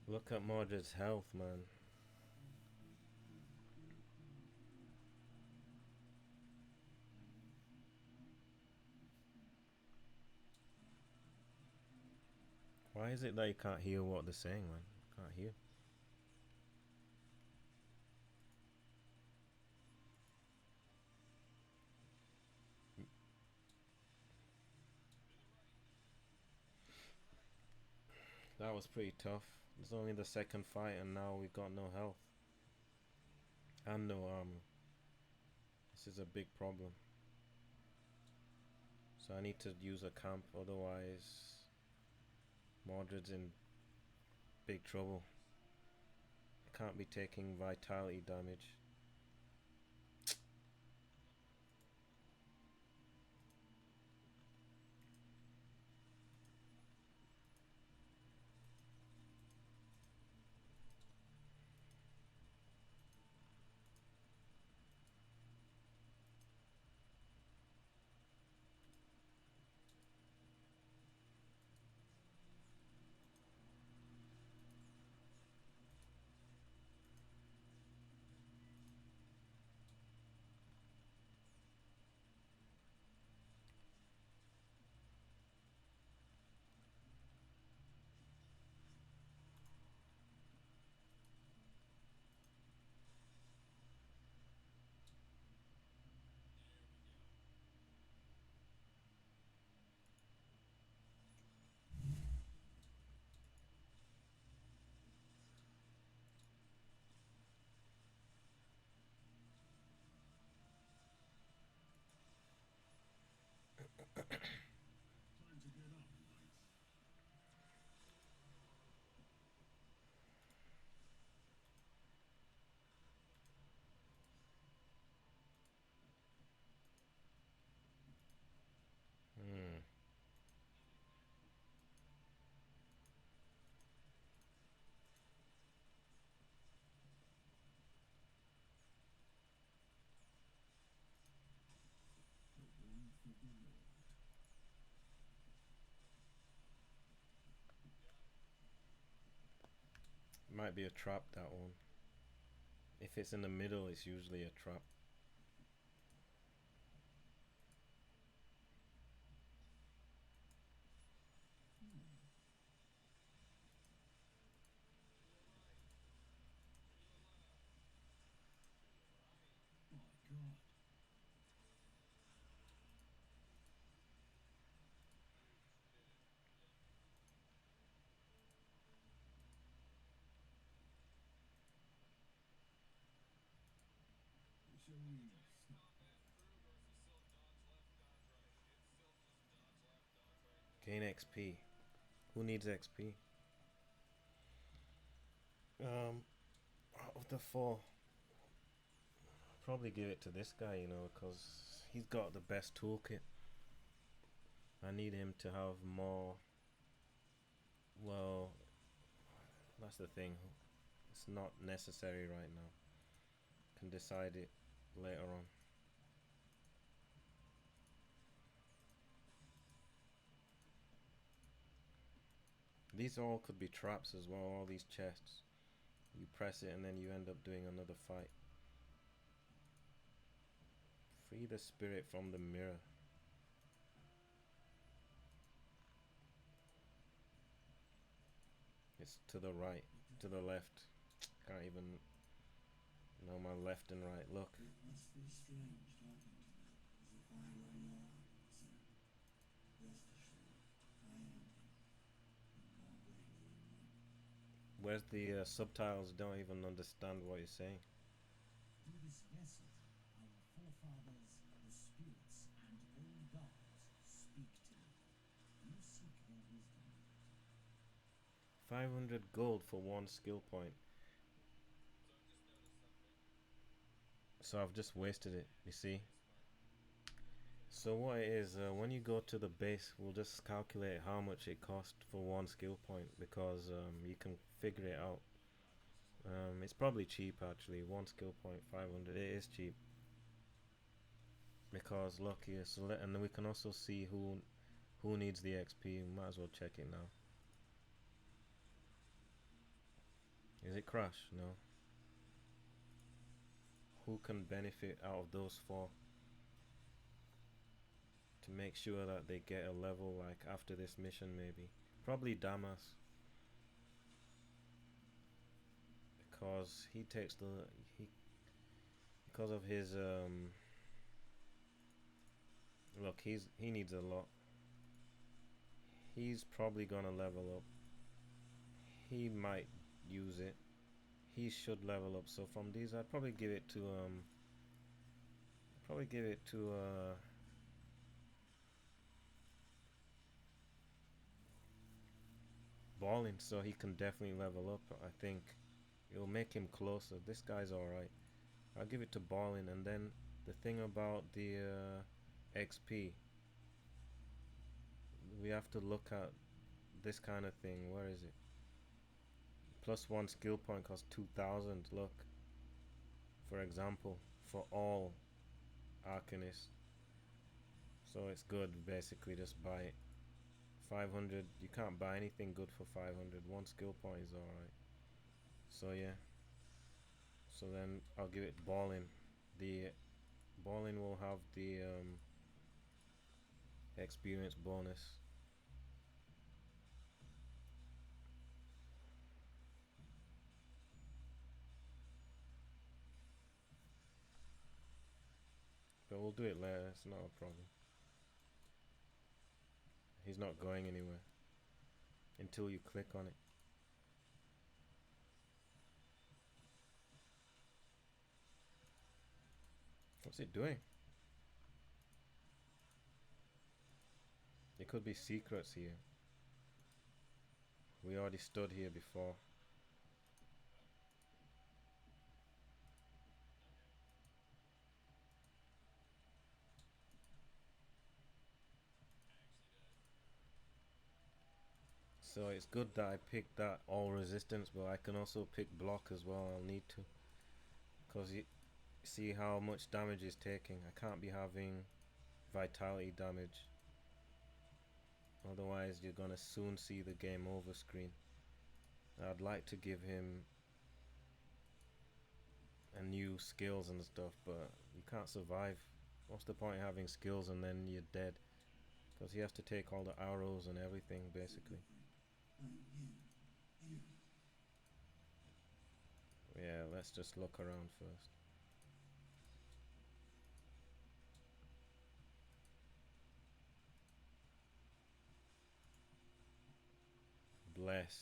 Look at Mordred's health, man. Why is it that you can't hear what they're saying, man? Can't hear. That was pretty tough. It's only the second fight and now we got no health. And no armor. This is a big problem. So I need to use a camp, otherwise Mordred's in big trouble. I can't be taking vitality damage. Time to get up, knight. Hmm. The warmth of the Lord. Might be a trap, that one. If it's in the middle, it's usually a trap. My God. Shall we stop there? Gain XP. Who needs XP? Out of the four, probably give it to this guy, you know, because he's got the best toolkit. I need him to have more. Well, that's the thing. It's not necessary right now. Can decide it later on. These all could be traps as well, all these chests. You press it and then you end up doing another fight. Free the spirit from the mirror. It's to the right, to the left. Can't even know my left and right. Look. It must be strange talking to me as if I were your officer. Rest assured, I am him, and more greatly anointed. Where's the subtitles? Don't even understand what you're saying. To this vessel, our forefathers, the spirits and old gods, speak to me. You seek their wisdom. 500 gold for one skill point. So I've just wasted it, you see. So what it is, when you go to the base, we'll just calculate how much it cost for one skill point, because you can figure it out. It's probably cheap actually. One skill point, 500. It is cheap. Because look here, and then we can also see who needs the XP. We might as well check it now. Did it crash? No. Who can benefit out of those four to make sure that they get a level like after this mission? Maybe probably Damas, because he takes the he because of his look, he needs a lot. He's probably gonna level up. He might use it. He should level up. So from these, I'd probably give it to Ballin, so he can definitely level up. I think it'll make him closer. This guy's all right. I'll give it to Ballin, and then the thing about the XP, we have to look at this kind of thing. Where is it? +1 skill point costs 2,000. Look, for example, for all Arcanists. So it's good, basically, just buy it. 500, you can't buy anything good for 500. 1 skill point is alright. So yeah. So then I'll give it Ballin. The Ballin will have the experience bonus. But we'll do it later, it's not a problem. He's not going anywhere until you click on it. What's it doing? There could be secrets here. We already stood here before. So it's good that I picked that all resistance, but I can also pick block as well. I'll need to, because you see how much damage is taking. I can't be having vitality damage, otherwise you're gonna soon see the game over screen. I'd like to give him a new skills and stuff, but you can't survive. What's the point of having skills and then you're dead? Because he has to take all the arrows and everything, basically. Yeah, let's just look around first. Bless.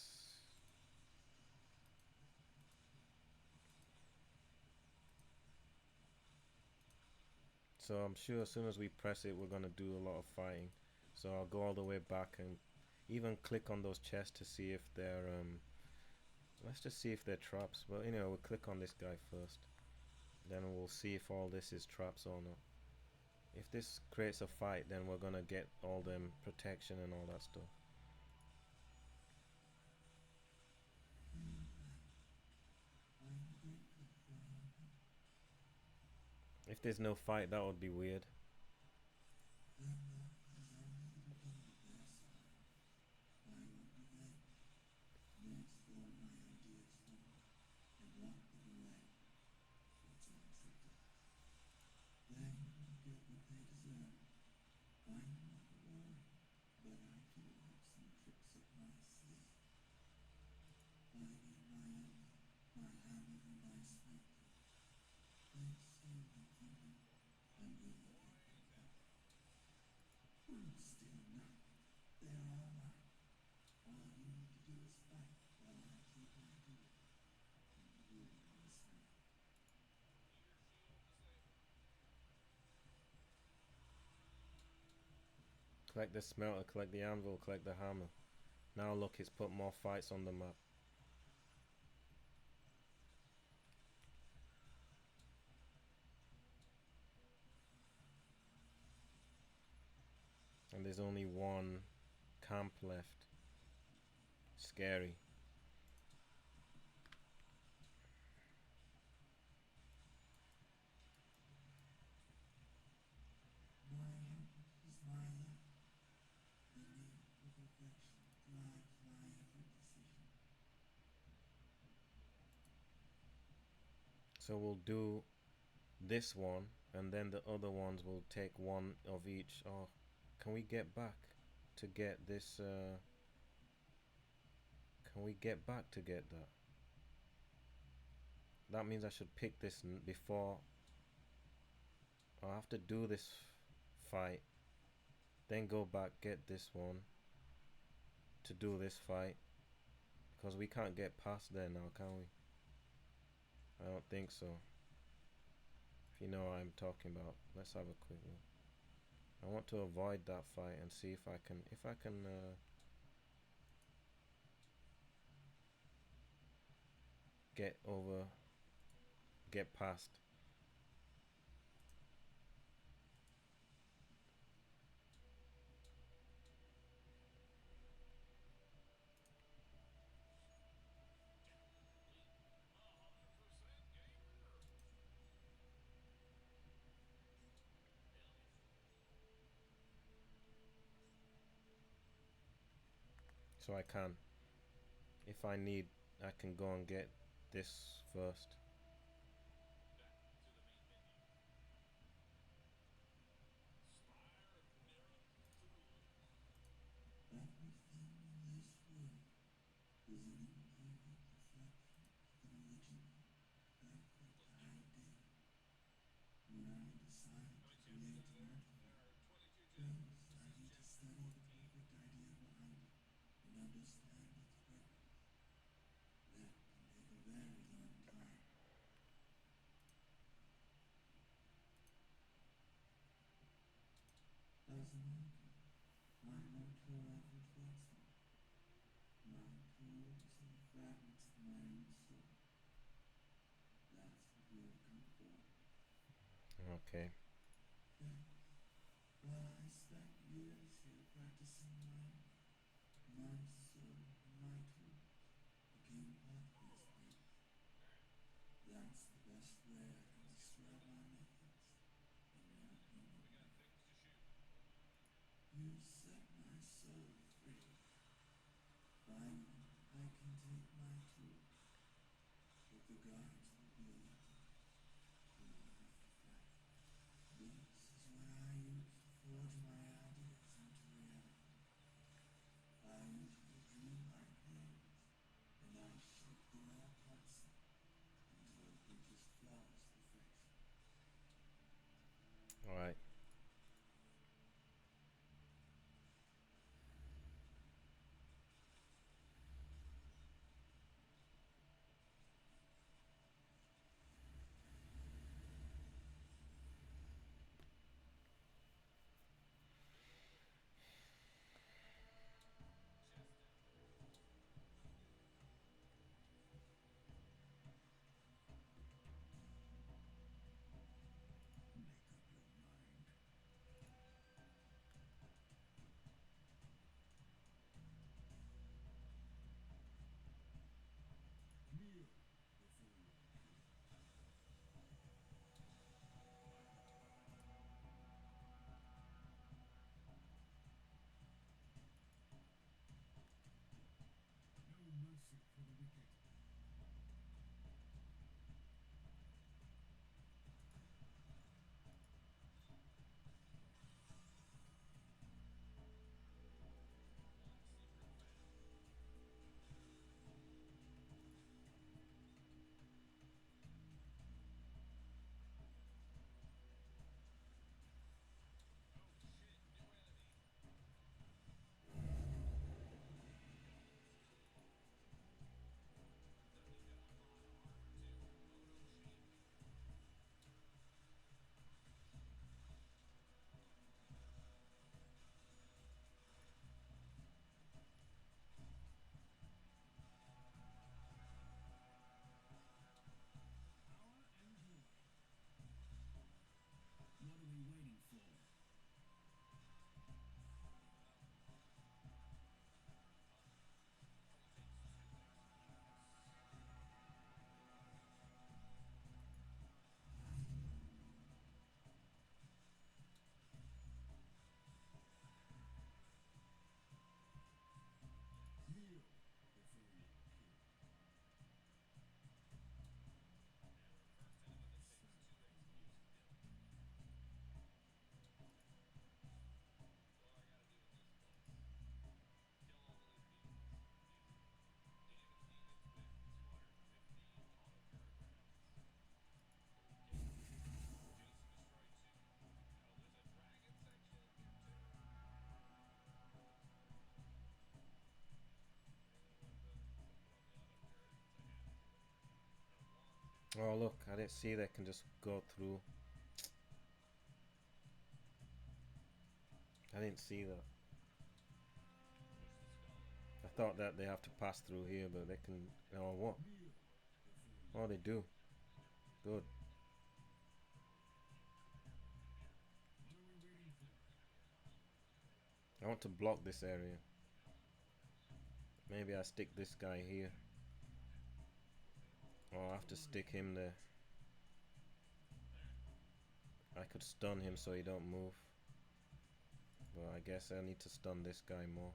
So I'm sure as soon as we press it, we're gonna do a lot of fighting. So I'll go all the way back and even click on those chests to see if they're let's just see if they're traps. But anyway, we'll click on this guy first. Then we'll see if all this is traps or not. If this creates a fight, then we're gonna get all them protection and all that stuff. If there's no fight, that would be weird. Collect the smelter, collect the anvil, collect the hammer. Now look, it's put more fights on the map. And there's only one camp left. Scary. So we'll do this one, and then the other ones will take one of each. Oh, can we get back to get this? Can we get back to get that? That means I should pick this before. I have to do this fight, then go back, get this one to do this fight, because we can't get past there now, can we? I don't think so. If you know what I'm talking about, let's have a quick look. I want to avoid that fight and see if I can get over, get past. So I can, if I need, I can go and get this first. Everything in this world is an imperfect reflection of an original, perfect idea. When I decide to create an artifact, first I need to study the perfect idea behind it and understand its purpose. That can take a very long time. As an alchemist, my motto ever transforms. My tools are the fragments of my own soul. That's what we'll come for. Okay. Yes, while I spent years here practicing my soul and my tools became part of these things. That's the best way I can describe my methods, in my opinion. You set my soul free. Finally, I can take my tools, but the guards will be waiting. We will have to fight. Oh look, I didn't see they can just go through. I didn't see that. I thought that they have to pass through here, but they can. Oh, what? Oh, they do. Good. I want to block this area. Maybe I stick this guy here. Oh, I have to stick him there. I could stun him so he don't move. But I guess I need to stun this guy more.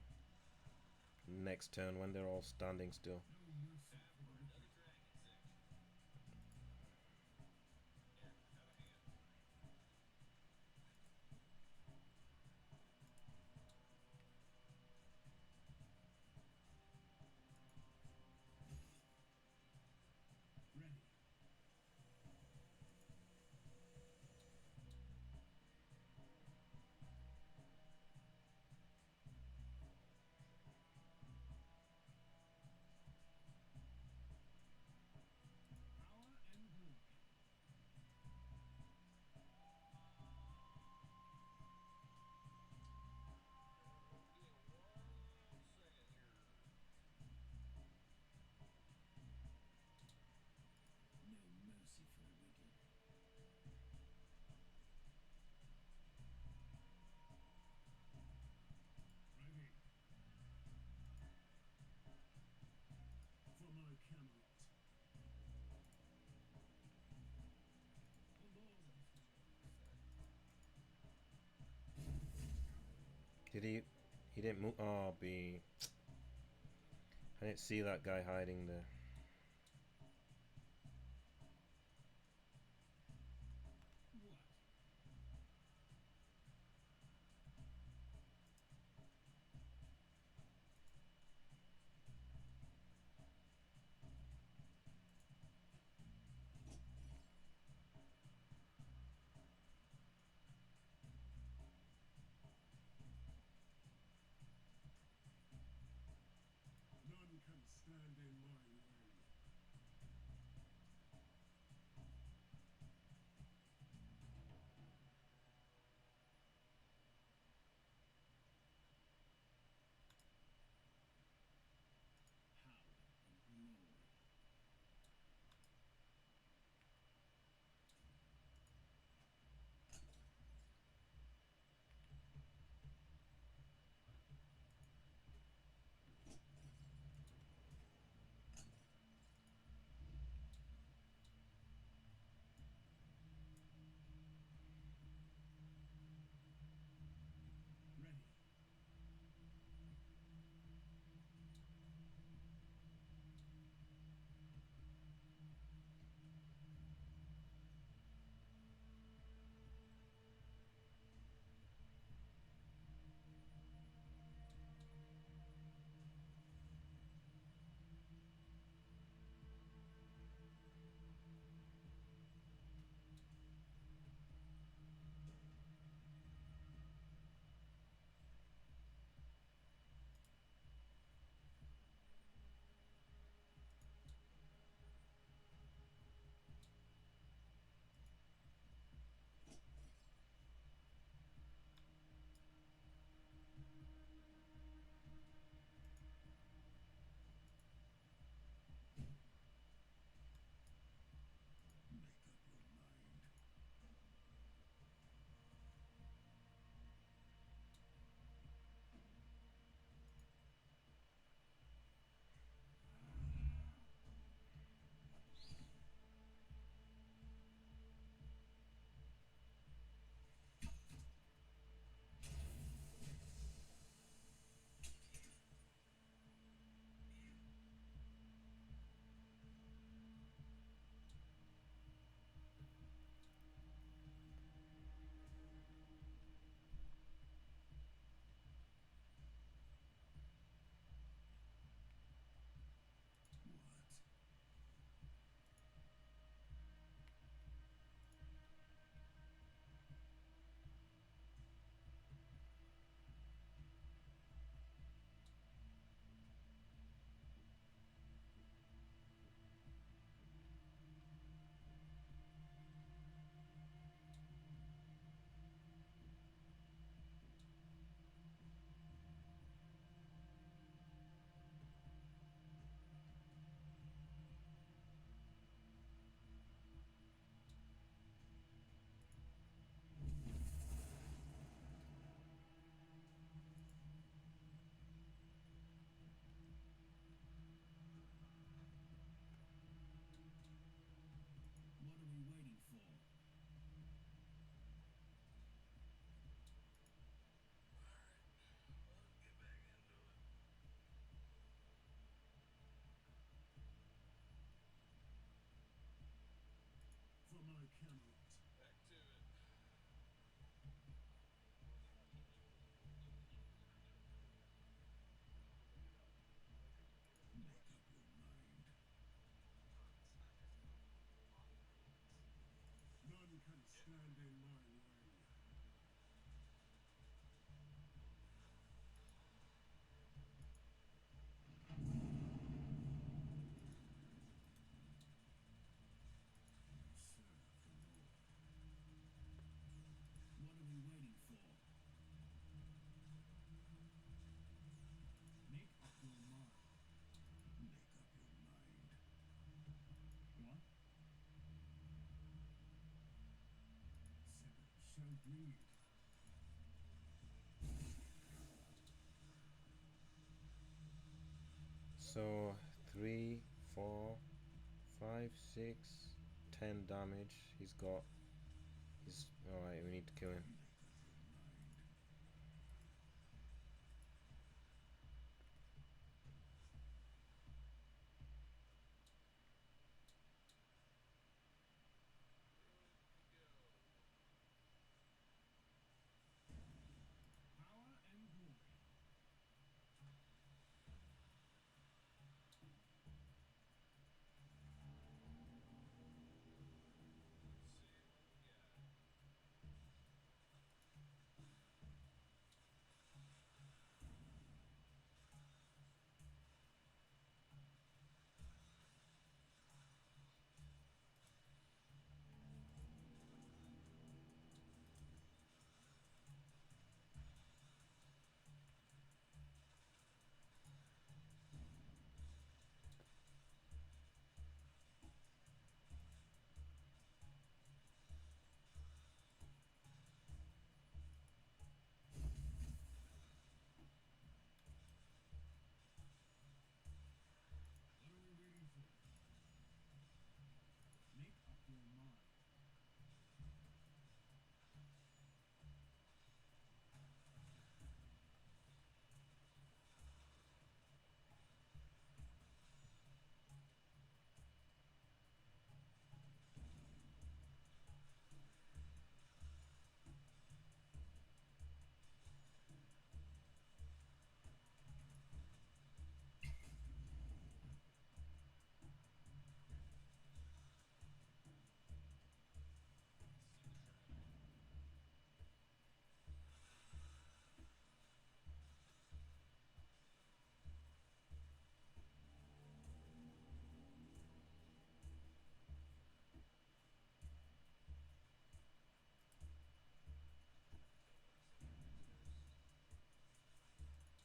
Next turn when they're all standing still. Ready. Power and glory. No mercy for the wicked. Ready. For my Camelot. Did he? He didn't move. Oh, B. I didn't see that guy hiding there. What? None can stand in my way. So 3, 4, 5, 6, 10 damage. He's got. He's alright. We need to kill him. Power and glory. What are we waiting for? Make up your mind.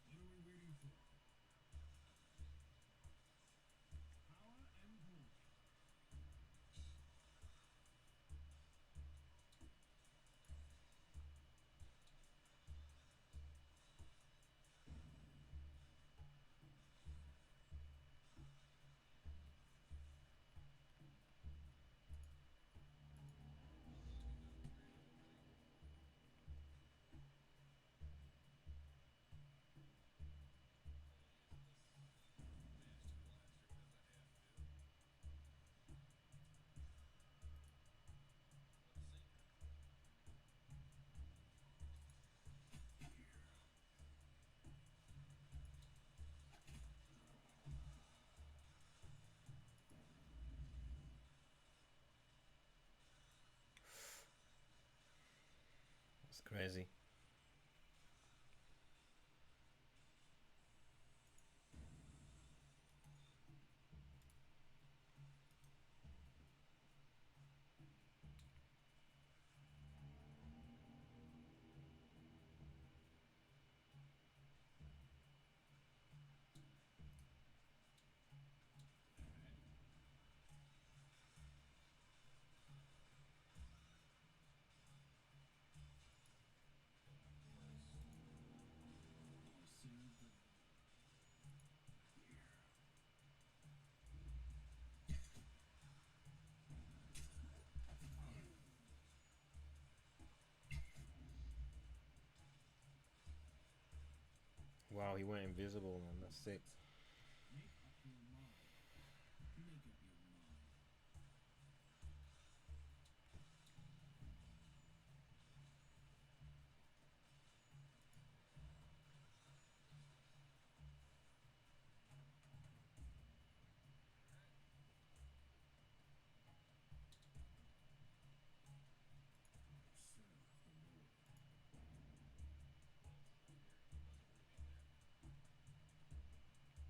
What are we waiting for? Power and glory. It's crazy. Save the Wow, he went invisible, man. That's sick. Make up your mind. Make up your mind. Serve the Lord.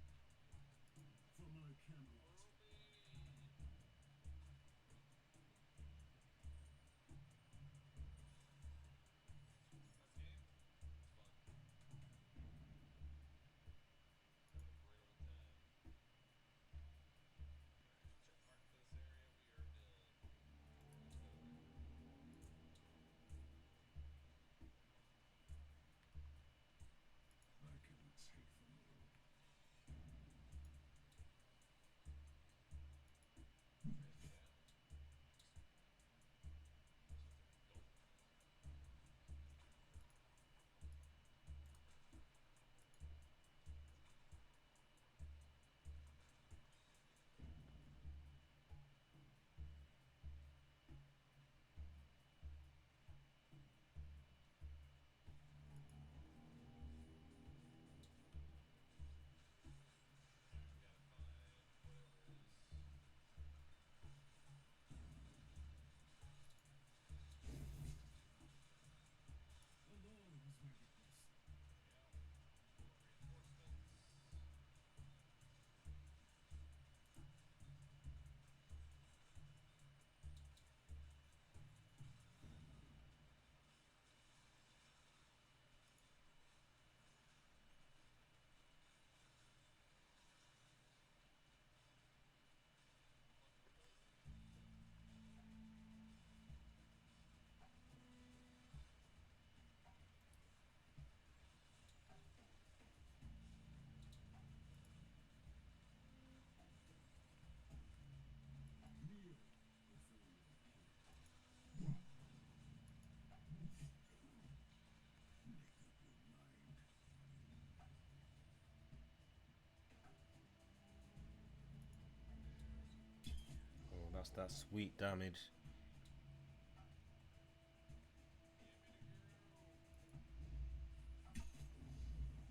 That's that sweet damage.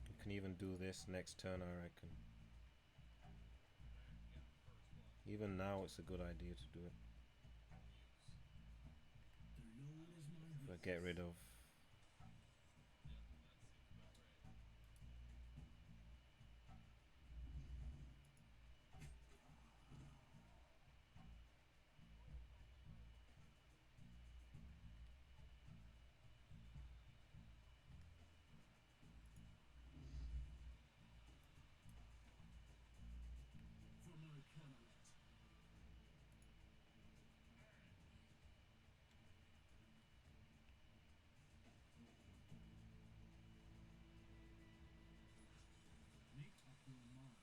You can even do this next turn, I reckon. Even now it's a good idea to do it. But get rid of For my Camelot. Make up your mind.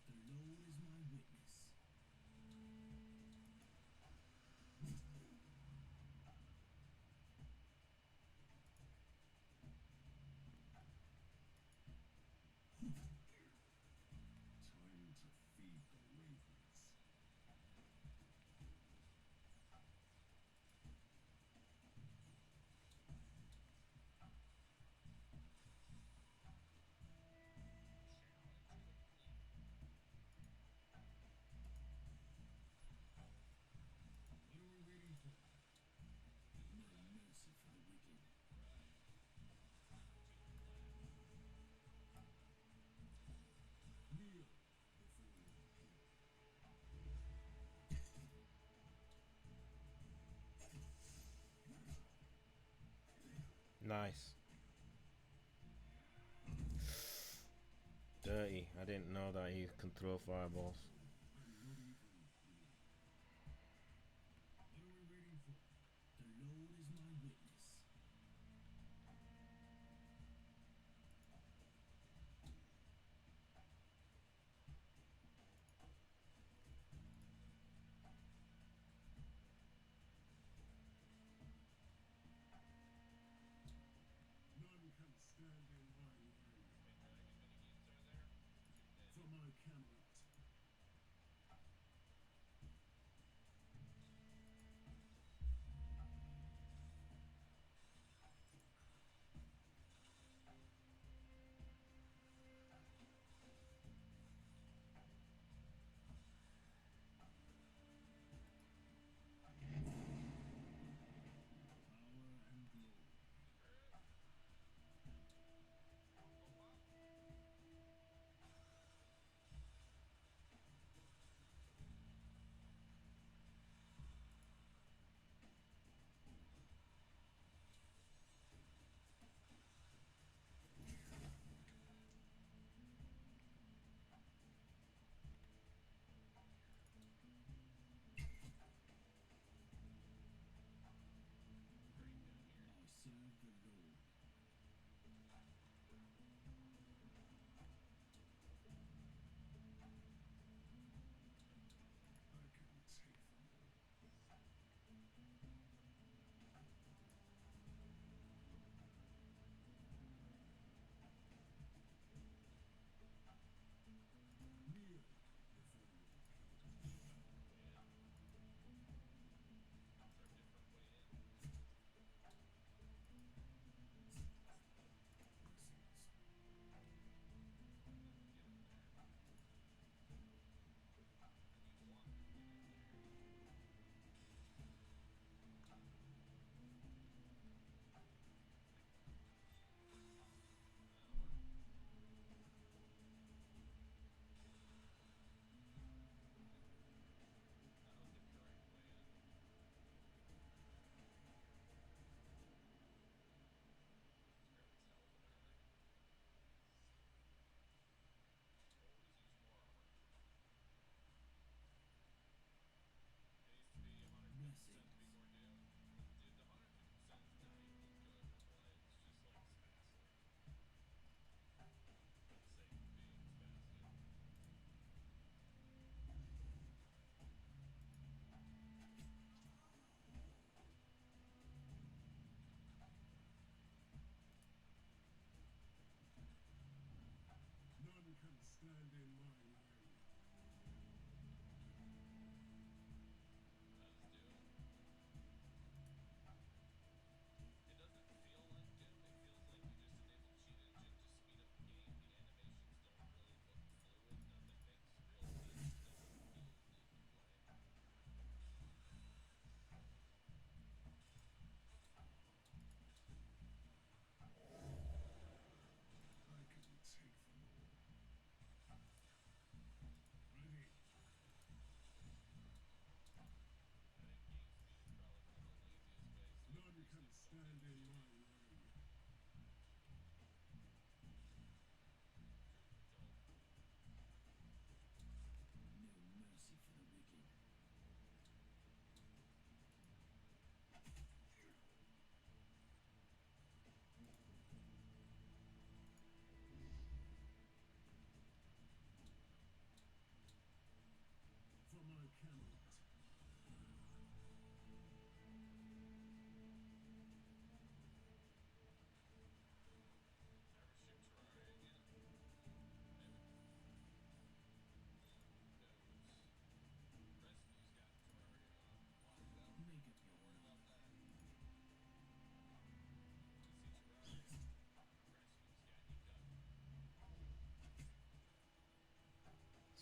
The Lord is my witness. Time to feed the ravens. What are we waiting for? No mercy for the wicked. Kneel before your king. nice. Dirty. I didn't know that he can throw fireballs. I'm not even here. What are we waiting for? The Lord is my witness. None can stand in my way. For my Camelot.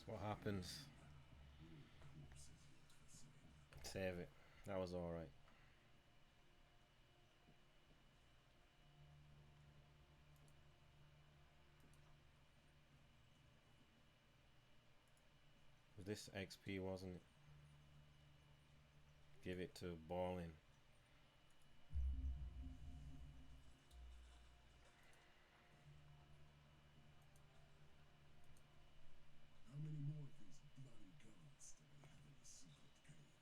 That's what happens. Save it. That was alright. This XP, wasn't it? Give it to Ballin. How many more of these bloody gods do they have in the secret cave?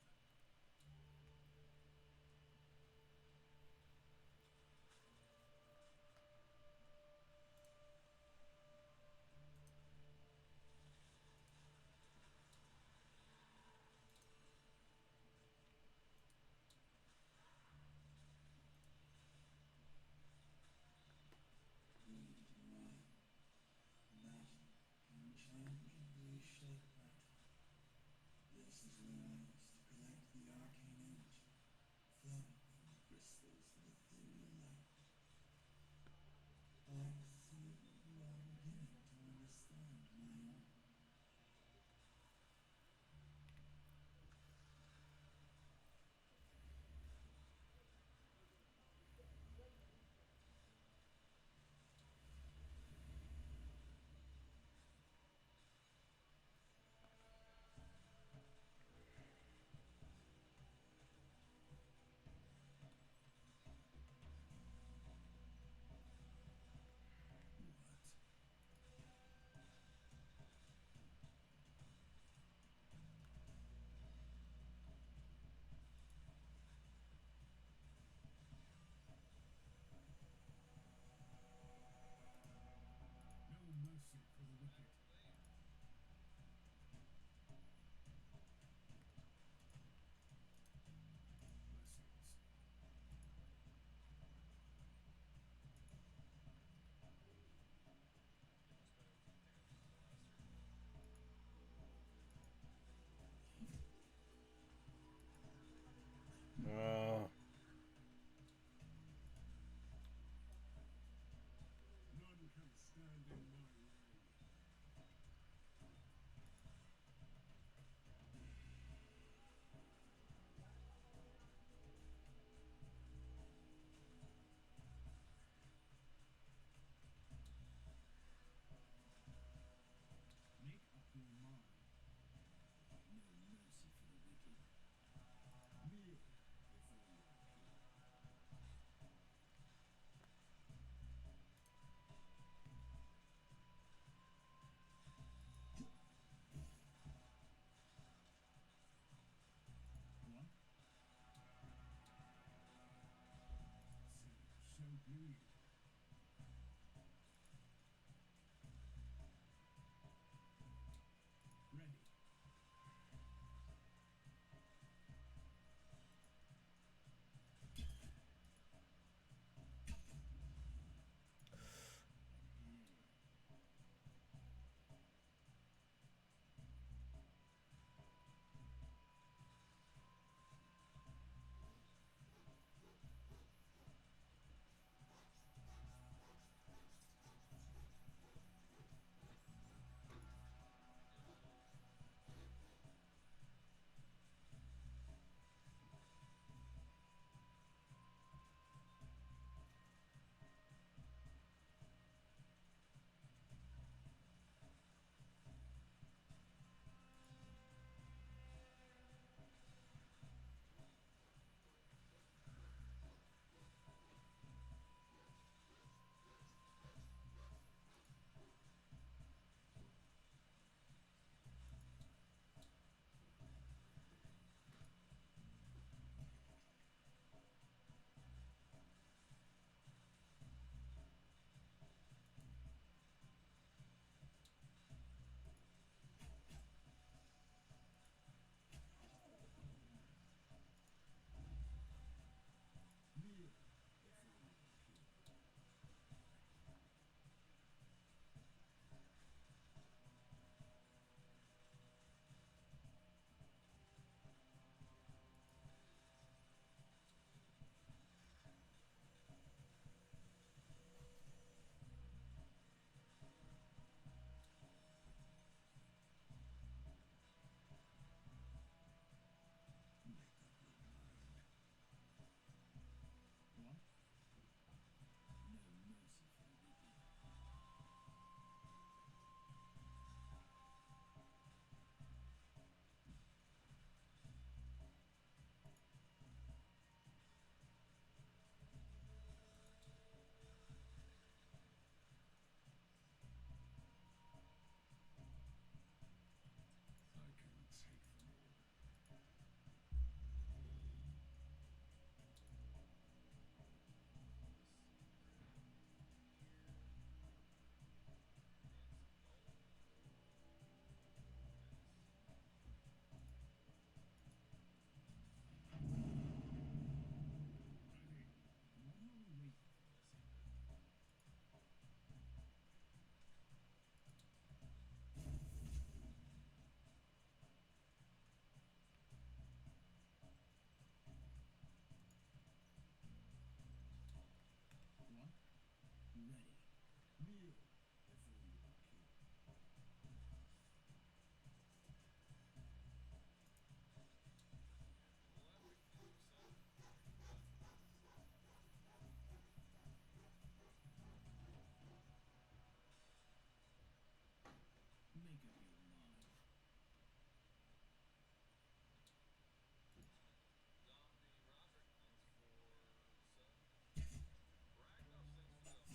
Kneel before you are killed. Make up your mind.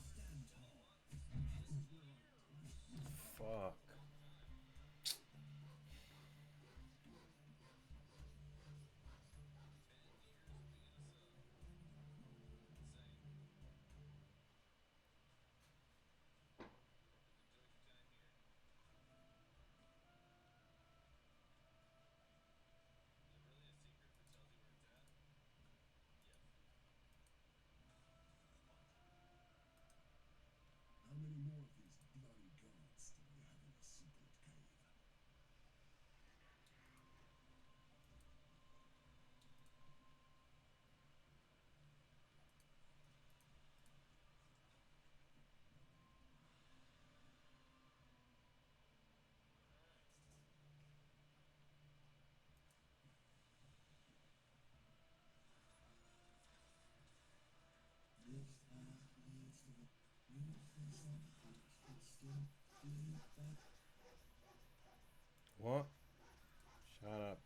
Stand tall. This is where our greatness Fuck. How many more of these bloody gods do we have in the secret cave? This path leads to the beautiful sacrifice that still bleed back. What? Shut up.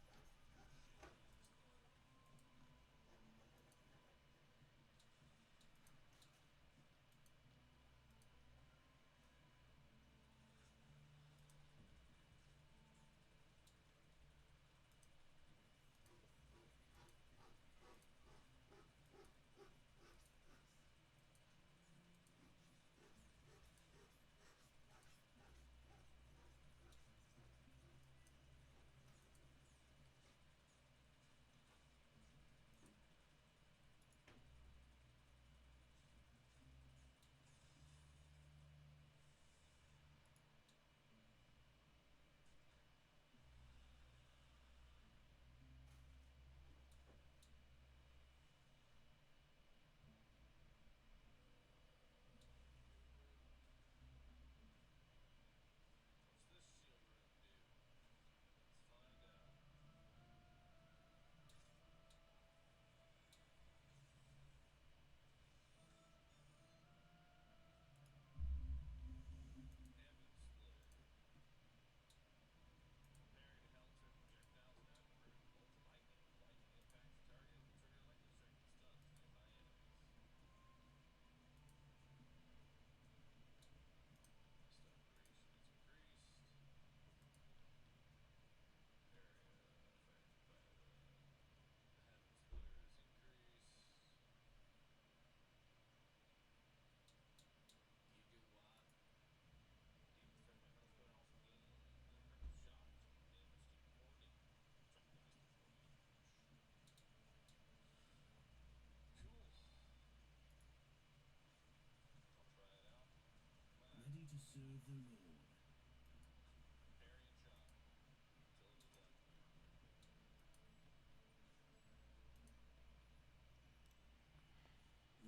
ready to serve the Lord.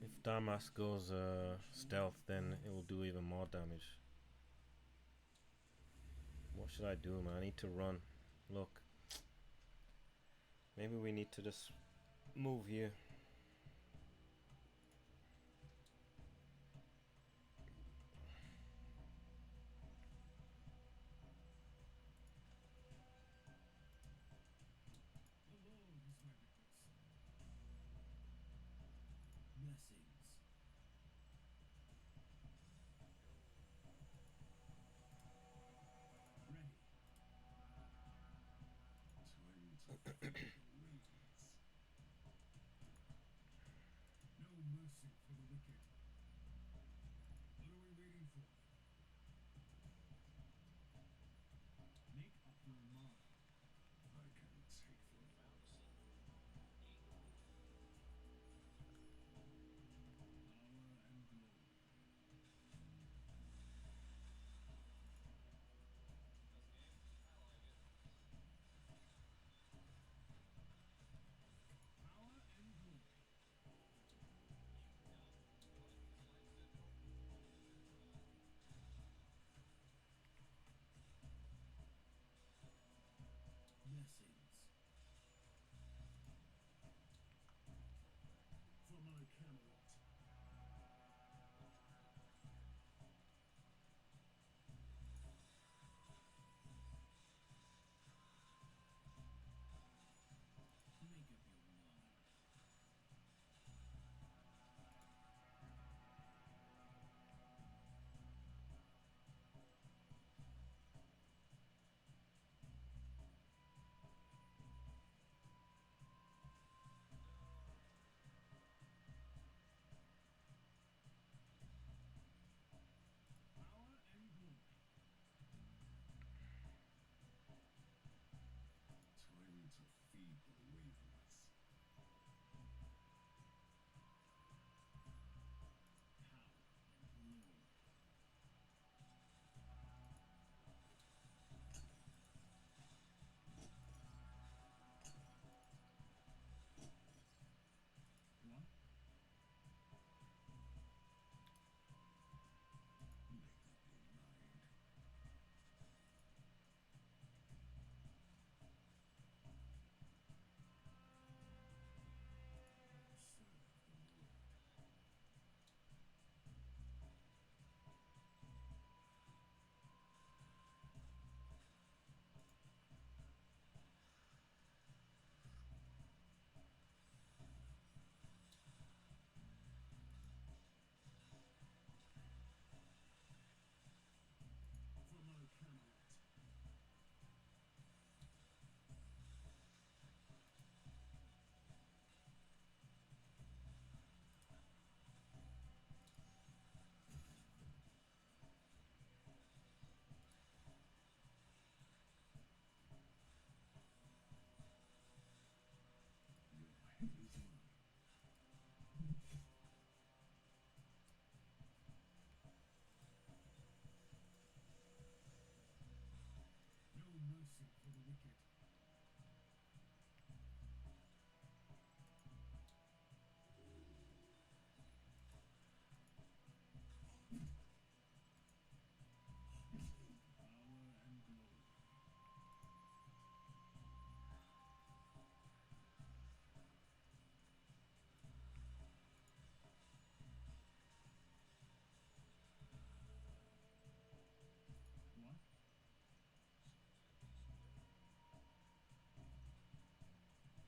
If Damas goes stealth, then it will do even more damage. What should I do, man? I need to run. Look. Maybe we need to just move here. The Lord is my witness. Blessings. Ready. Time to feel the radiance.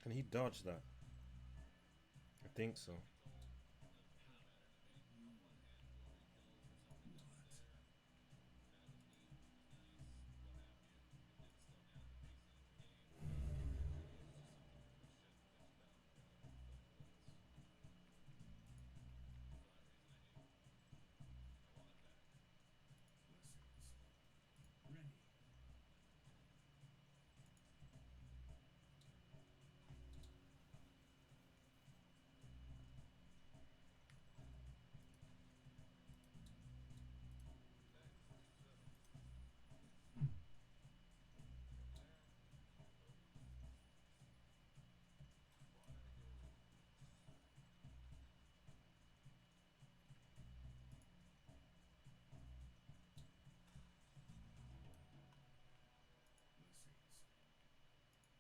Can he dodge that? I think so. Ready. Blessings.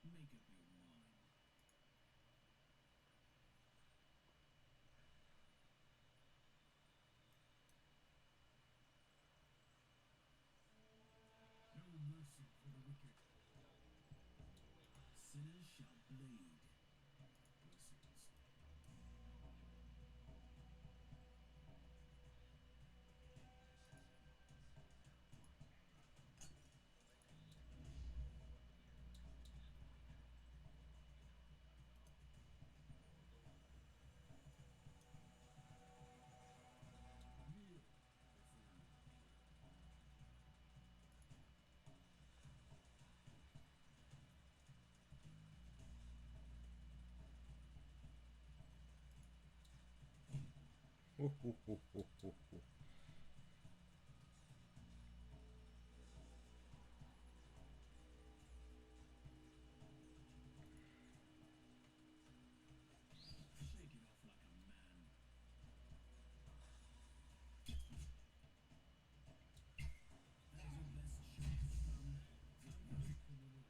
Make up your mind. No mercy for the wicked. Sinners shall bleed. Blessings. Kneel before me. Ooh, ooh, ooh, ooh, ooh, ooh. Shake it off like a man. That is your best shot, son. Time for the reward.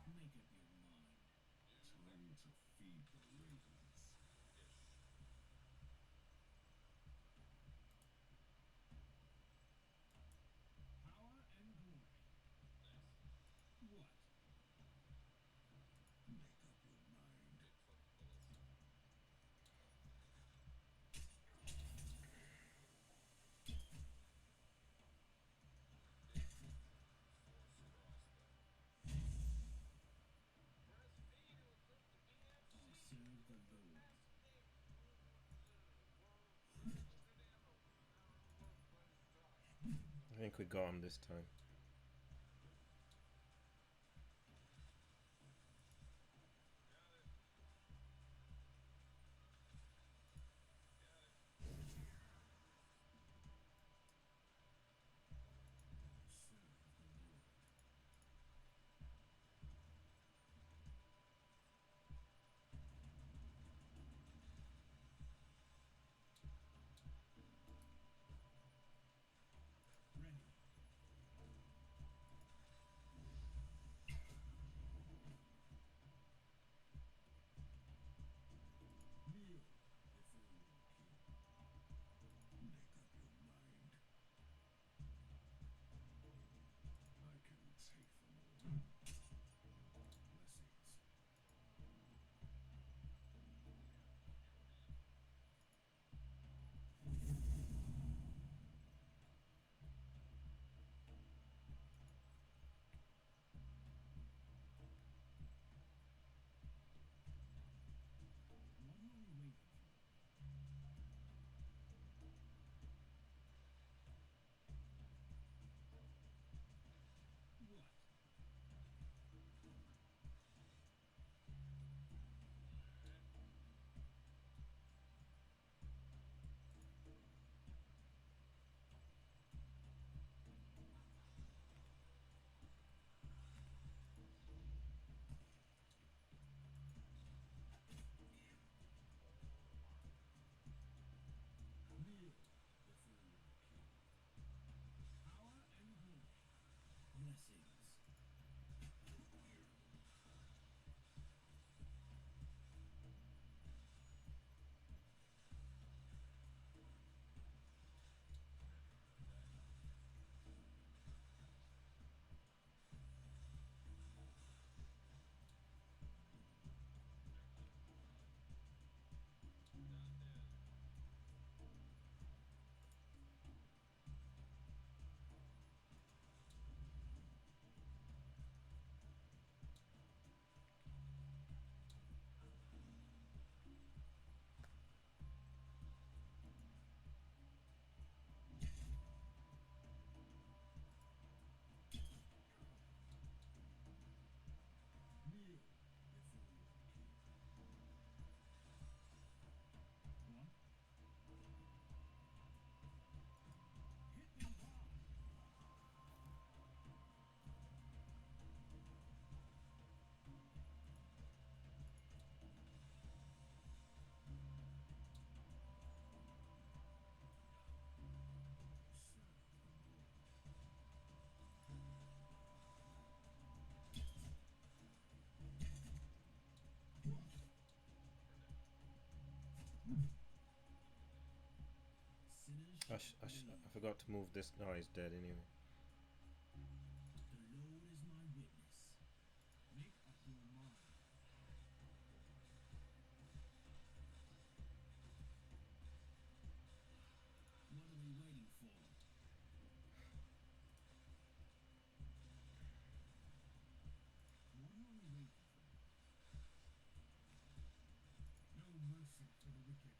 Make up your mind. Time to feed the ravens. Power and glory. What? Make up your mind. I'll serve the Lord. I think we got him this time. Serve the Lord. Ready. Kneel before your king. Make up your mind. I can take them all. Blessings. What are we waiting for? What? Kneel before your king. Power and glory. Blessings. Kneel before your king. One. Hit them hard. Serve the Lord. Sinners I, shall believe. I forgot to move this. No, he's dead anyway. The Lord is my witness. Make up your mind. What are we waiting for? What are we waiting for? No mercy for the wicked.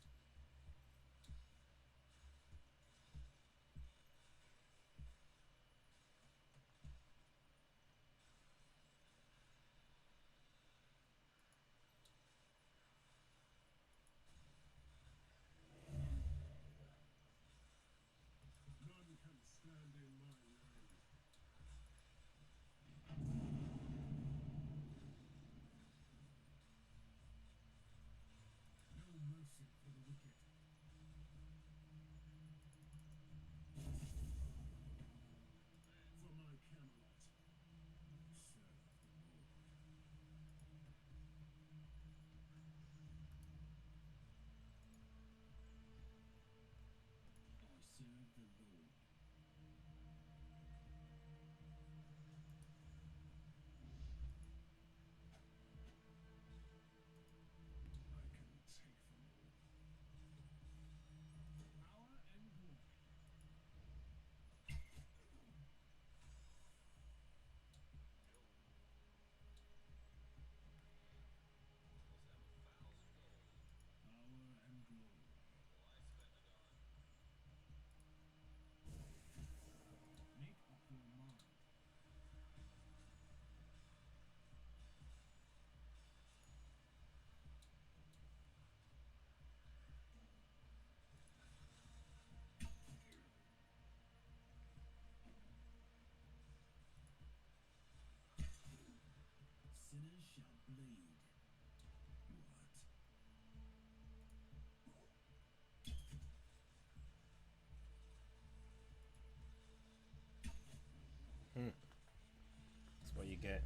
That's what you get.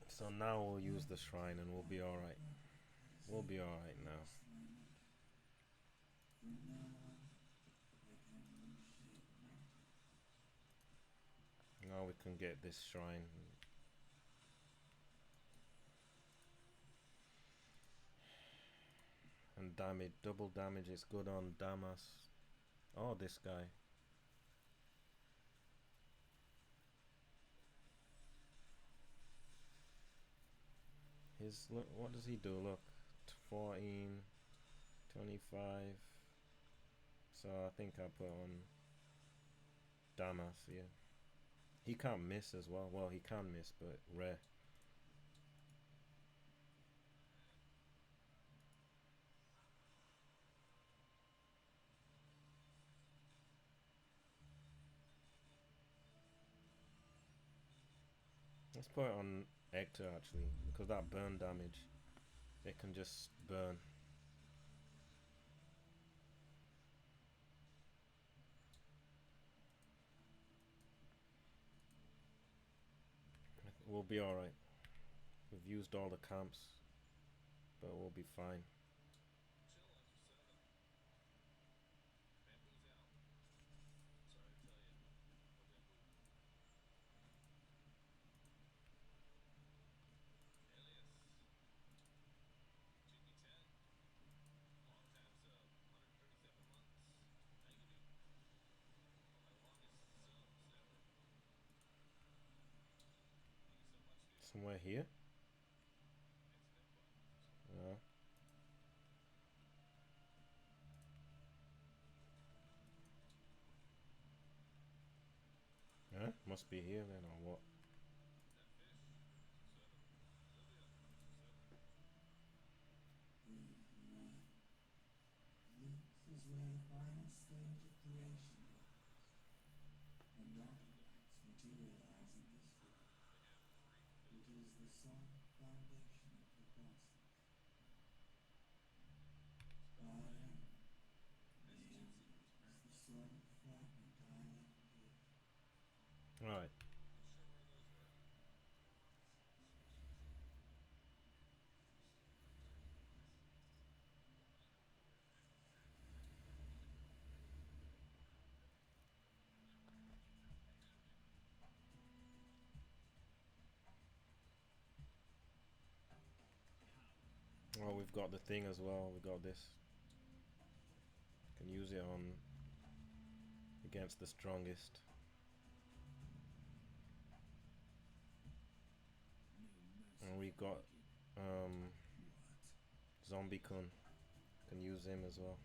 So now we'll use the shrine and we'll be alright. We'll be alright now. From now on, I can reshape matter. Now we can get this shrine. And damage, double damage is good on Damas. Oh, this guy. His, look, what does he do? Look, 14, 25. So I think I put on Damas, yeah. He can't miss as well. Well, he can miss, but rare. Let's put it on Hector actually, because that burn damage, it can just burn. We'll be alright. We've used all the camps, but we'll be fine. Somewhere here? Yeah. Huh? Must be here then, or what? This is where the final stage of creation lies. When artifacts materialize in this form, it is the solid foundation of the process. But the ember is the sort of fragment I left here. Alright. Oh, we've got the thing as well. We got this. Can use it on against the strongest. And we got Zombie Kun. Can use him as well.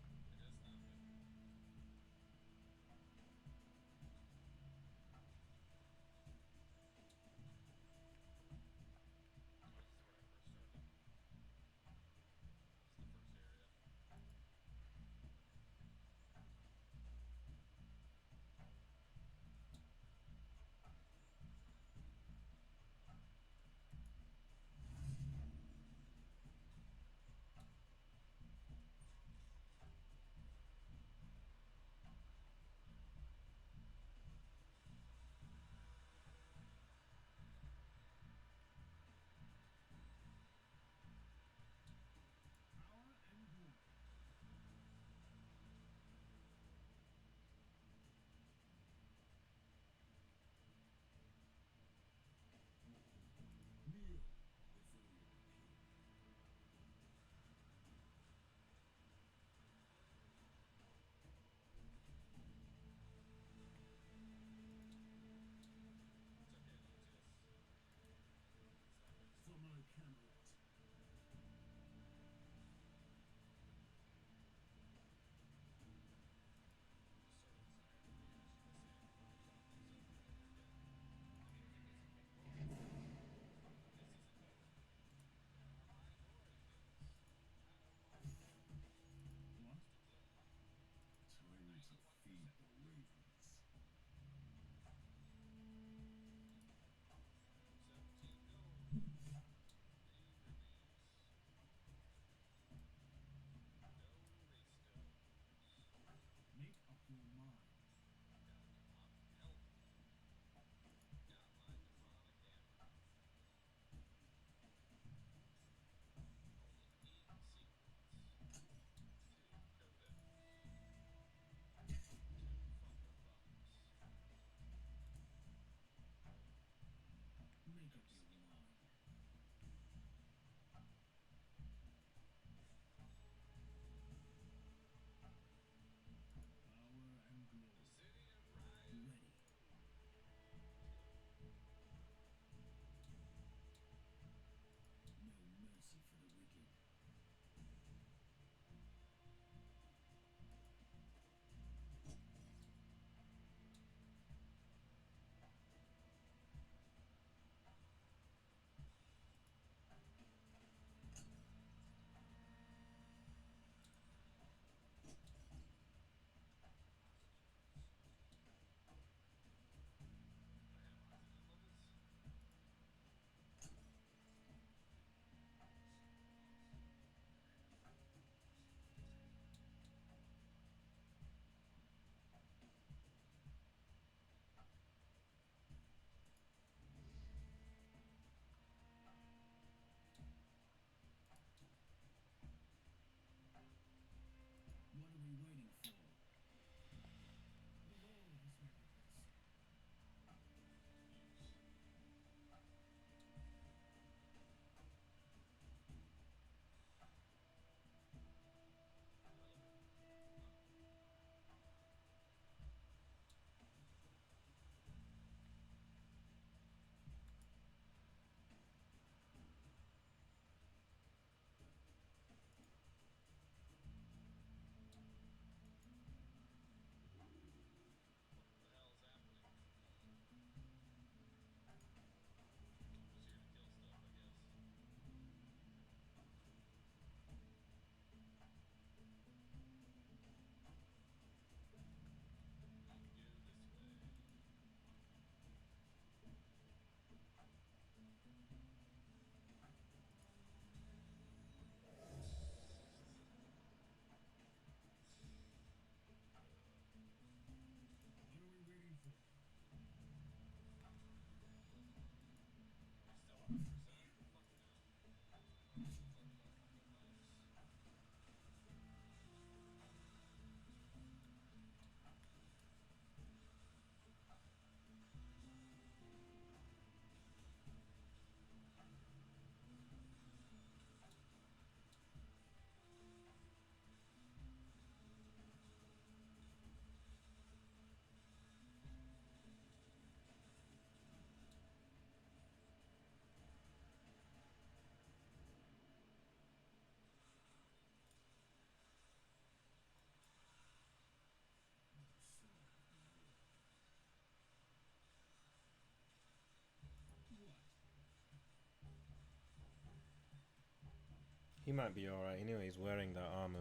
He might be alright. Anyway, he's wearing that armor.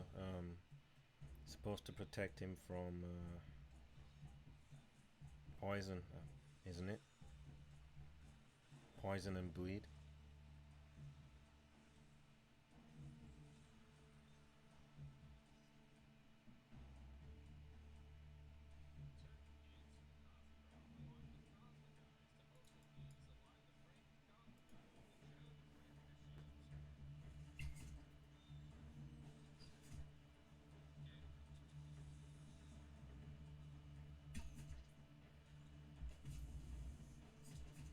Supposed to protect him from poison, isn't it? Poison and bleed.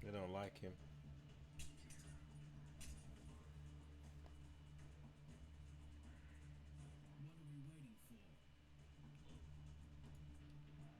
They don't like him. What are we waiting for? What are we waiting for?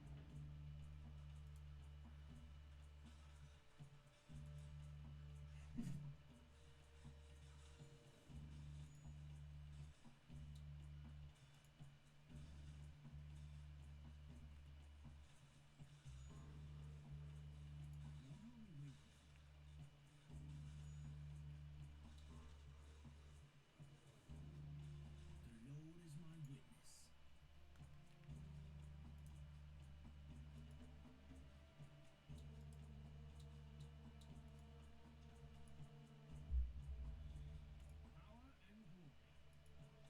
The Lord is my witness. Power and glory.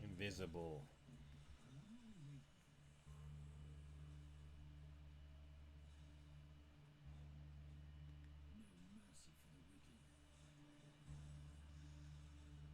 Invisible. What are we waiting for? No mercy for the wicked. Time to feed the ravens.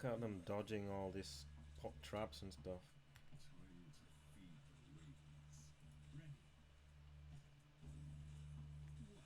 Look at them dodging all this pot traps and stuff. Time to feed the ravens. Ready. What? I can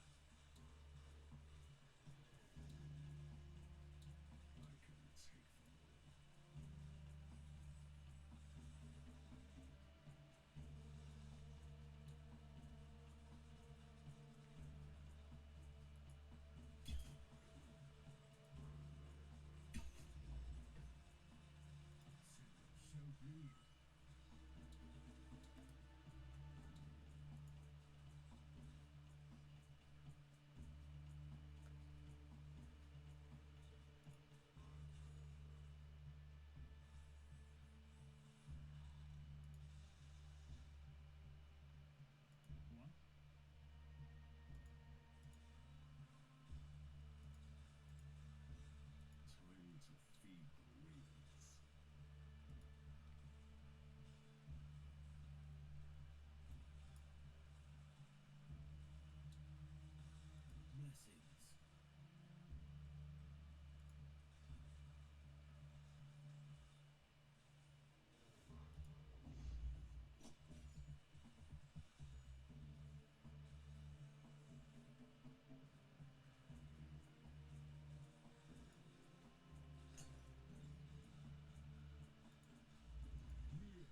take them all. So brilliant. What? Time to feed the ravens. Blessings. Kneel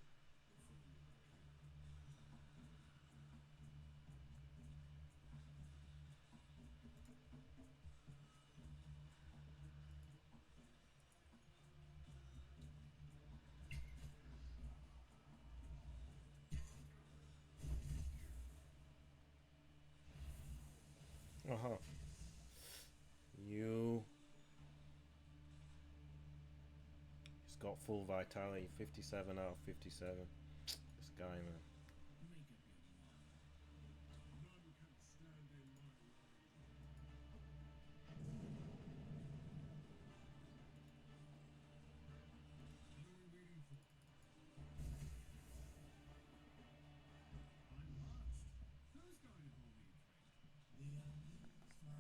before your king. Uh-huh. You. He's got full vitality, 57 out of 57. This guy, man. Make up your mind. None can stand in my way. What are we waiting for? I'm lost. Who's going to hold me a drink? The only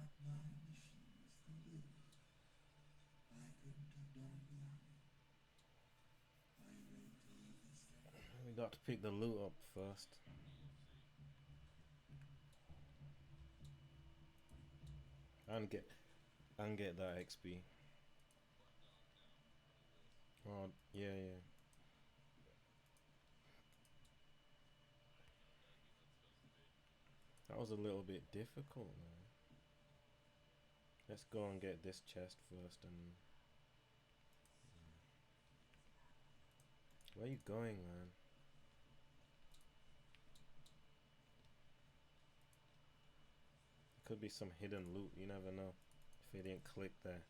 smart mind machines can do. I couldn't have done it without you. Are you ready to leave this game? We got to pick the loot up first. And get that XP. Oh yeah, yeah. That was a little bit difficult, man. Let's go and get this chest first and where you going, man? Could be some hidden loot, you never know. If you didn't click there.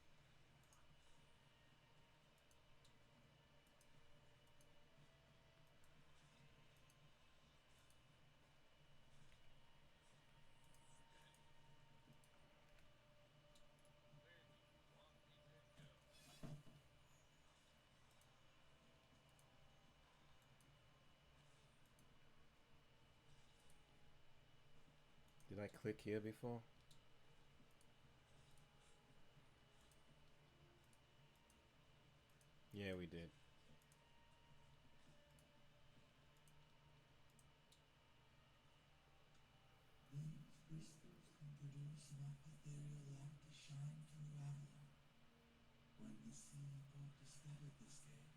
Did I click here before? Yeah, we did. These crystals can produce enough ethereal light to shine through Avalon. When the Sea Court discovered this cave,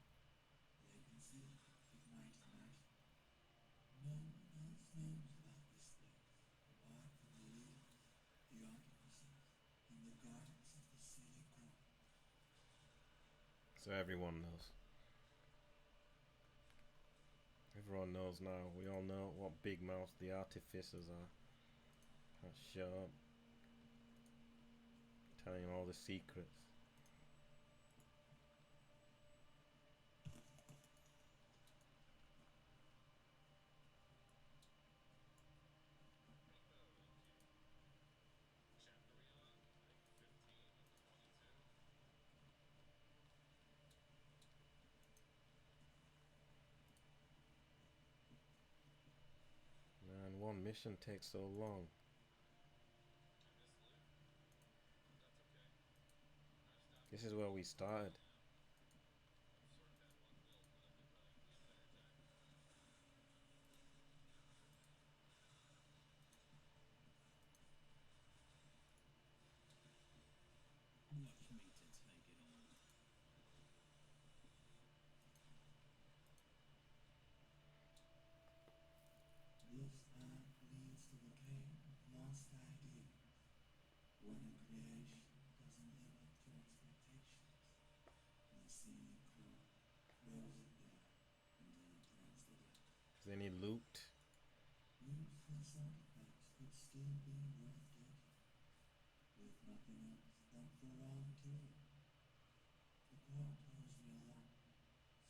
they considered it might ignite. No one else knows about this place, apart from the leaders, the artificers, and the guardians of the Sea Court. So everyone knows. Everyone knows now. We all know what big mouth the artificers are. Shut up. Telling all the secrets. Man, one mission takes so long. This is where we started. Any loot? Useless artifacts that still be worth getting. If nothing else, than for volunteering. The court owes me a lot,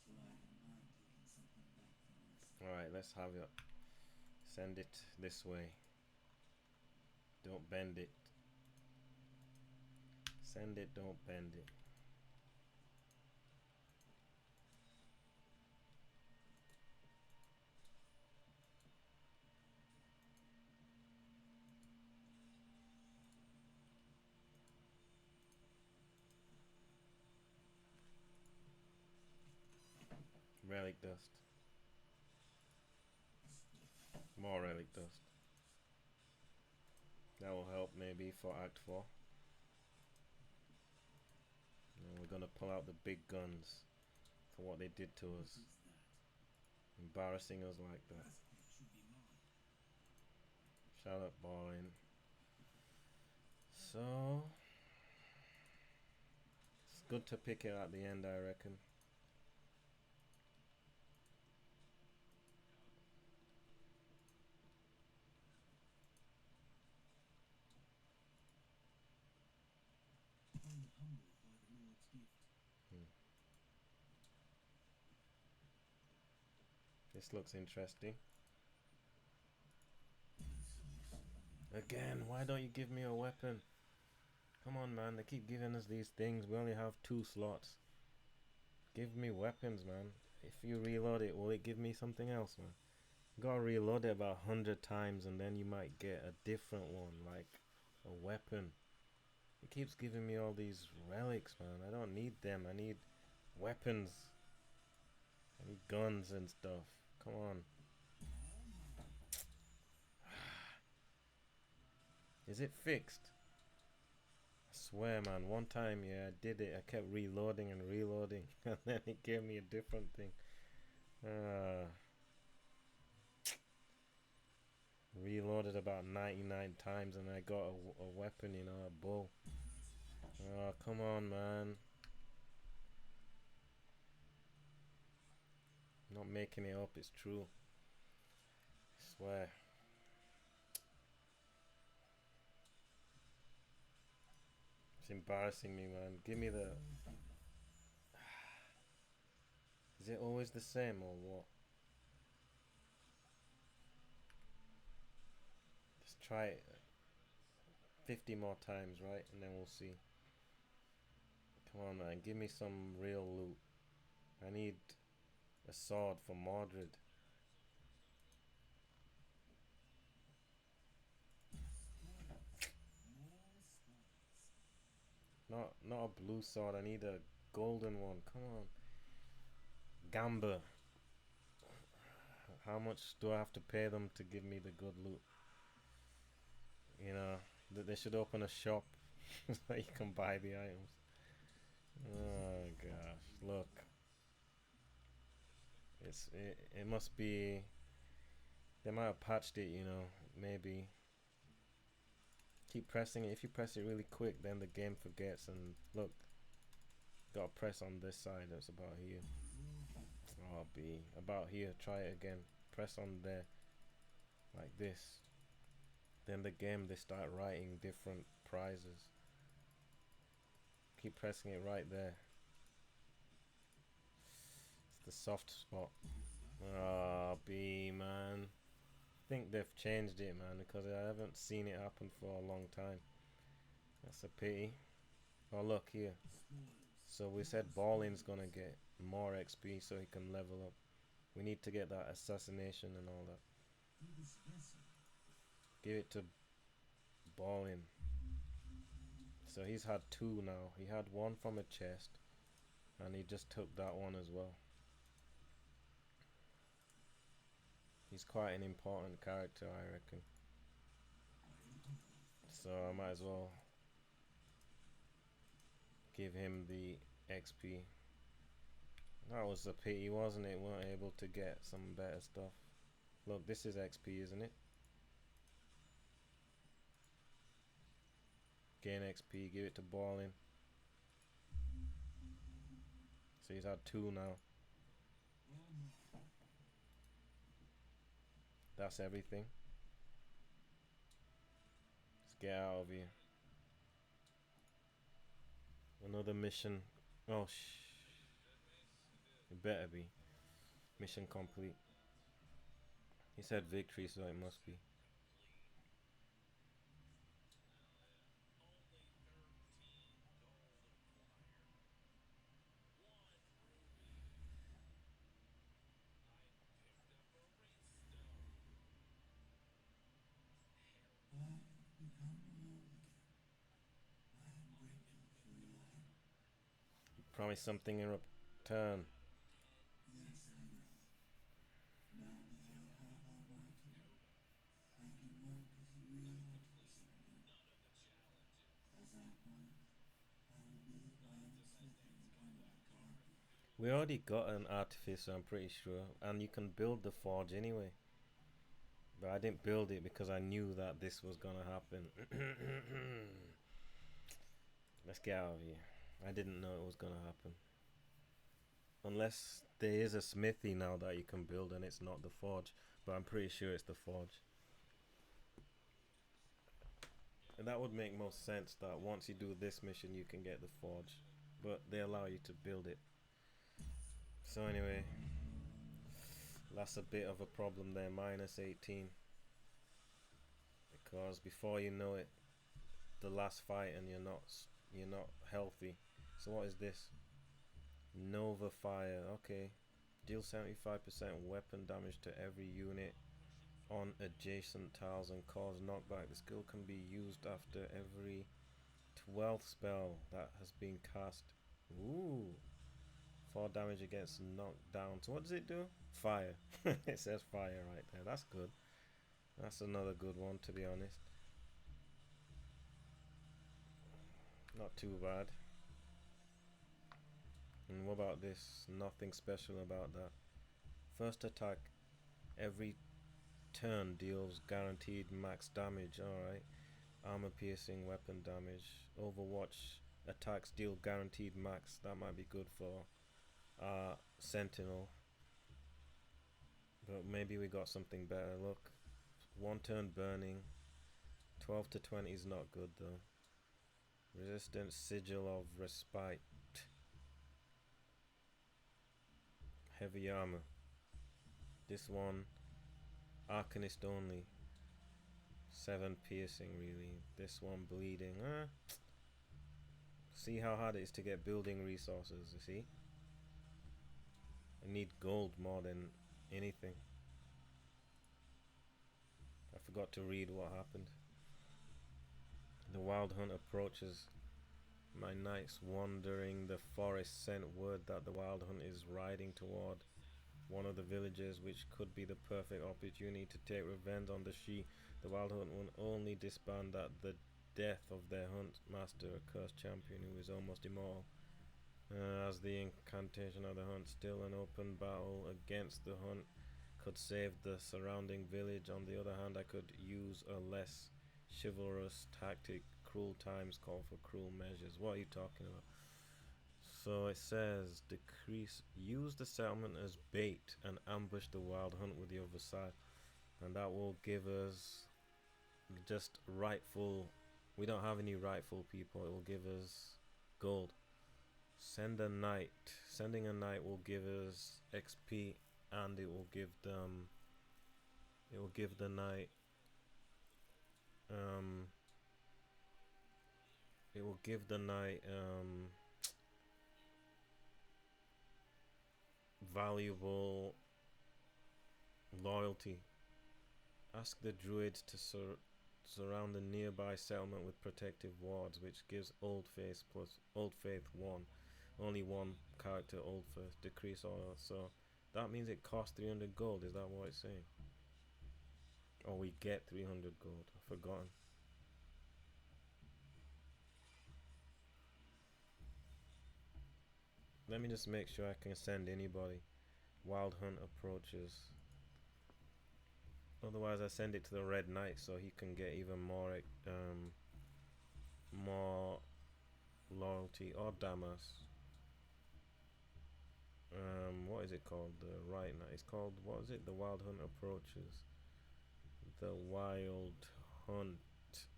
so I don't mind taking something back for myself. Alright, let's have it. Send it this way. Don't bend it. Send it, don't bend it. Relic dust. More relic dust. That will help maybe for Act 4. And we're gonna pull out the big guns for what they did to us. Embarrassing us like that. Shut up, Balin. So it's good to pick it at the end, I reckon. I'm humbled by the Lord's gift. This looks interesting. Again, why don't you give me a weapon? Come on, man, they keep giving us these things. We only have 2 slots. Give me weapons, man. If you reload it, will it give me something else, man? You gotta reload it about 100 times and then you might get a different one, like a weapon. It keeps giving me all these relics, man. I don't need them. I need weapons. I need guns and stuff. Come on. Is it fixed? I swear, man, one time, yeah, I did it. I kept reloading and reloading and then it gave me a different thing. Reloaded about 99 times and I got a weapon, you know, a bow. Oh, come on, man. Not making it up, it's true. I swear. It's embarrassing me, man. Give me the... Is it always the same or what? Just try it 50 more times, right? And then we'll see. Come on, man. Give me some real loot. I need a sword for Mordred. Not a blue sword. I need a golden one. Come on. Gamba. How much do I have to pay them to give me the good loot? You know, they should open a shop so you can buy the items. Oh gosh, look. It must be, they might have patched it, you know, maybe. Keep pressing it. If you press it really quick, then the game forgets. And look, gotta press on this side. That's about here. Oh, B. About here. Try it again. Press on there, like this. Then the game, they start writing different prizes. Keep pressing it right there. It's the soft spot. Oh, B, man. I think they've changed it, man, because I haven't seen it happen for a long time. That's a pity. Oh, look here. So we said Balin's gonna get more XP so he can level up. We need to get that assassination and all that. Give it to Balin. So he's had 2 now. He had 1 from a chest and he just took that one as well. He's quite an important character, I reckon. So I might as well give him the XP. That was a pity, wasn't it? We weren't able to get some better stuff. Look, this is XP, isn't it? Gain XP, give it to Balin. So he's had 2 now. That's everything. Let's get out of here. Another mission. Oh, it better be. Mission complete. He said victory, so it must be. I've become whole again. I am grateful for your help. Promise something in return. Yes, I will. Now that I have Almighty, I can work as a real artificer again. As I promised, I will build my own smithing upon my garden. We already got an artificer, I'm pretty sure, and you can build the forge anyway. But I didn't build it because I knew that this was gonna happen. Let's get out of here. I didn't know it was gonna happen. Unless there is a smithy now that you can build and it's not the forge. But I'm pretty sure it's the forge. And that would make most sense that once you do this mission you can get the forge. But they allow you to build it. So anyway, that's a bit of a problem there, minus 18. Because before you know it, the last fight and you're not healthy. So what is this? Nova Fire, okay. Deal 75% weapon damage to every unit on adjacent tiles and cause knockback. The skill can be used after every 12th spell that has been cast. Ooh. 4 damage against knockdown. So what does it do? Fire. It says fire right there. That's good. That's another good one, to be honest. Not too bad. And what about this? Nothing special about that. First attack every turn deals guaranteed max damage. Alright. Armor piercing weapon damage. Overwatch attacks deal guaranteed max. That might be good for Sentinel. But maybe we got something better. Look. 1 turn burning. 12 to 20 is not good though. Resistance sigil of respite. Heavy armor. This one Arcanist only. 7 piercing really. This one bleeding. See how hard it is to get building resources, you see? I need gold more than anything. I forgot to read what happened. The wild hunt approaches. My knights wandering the forest sent word that the wild hunt is riding toward one of the villages, which could be the perfect opportunity to take revenge on the Shi. The wild hunt will only disband at the death of their hunt master, a cursed champion who is almost immortal. As the incantation of the hunt, still an open battle against the hunt could save the surrounding village. On the other hand, I could use a less chivalrous tactic. Cruel times call for cruel measures. What are you talking about? So it says use the settlement as bait and ambush the wild hunt with the other side, and that will give us just rightful. We don't have any rightful people. It will give us gold. Send a knight. Sending a knight will give us XP, and it will give them. It will give the knight. It will give the knight valuable loyalty. Ask the druids to surround the nearby settlement with protective wards, which gives Old Faith plus Old Faith 1. Only one character Old Faith. Decrease all. So that means it costs 300 gold. Is that what it's saying? Or we get 300 gold. I've forgotten. Let me just make sure I can send anybody. Wild Hunt approaches. Otherwise I send it to the Red Knight so he can get even more more loyalty. Or Damas. What is it called? The Right Knight. It's called, what is it? The Wild Hunt approaches. The Wild Hunt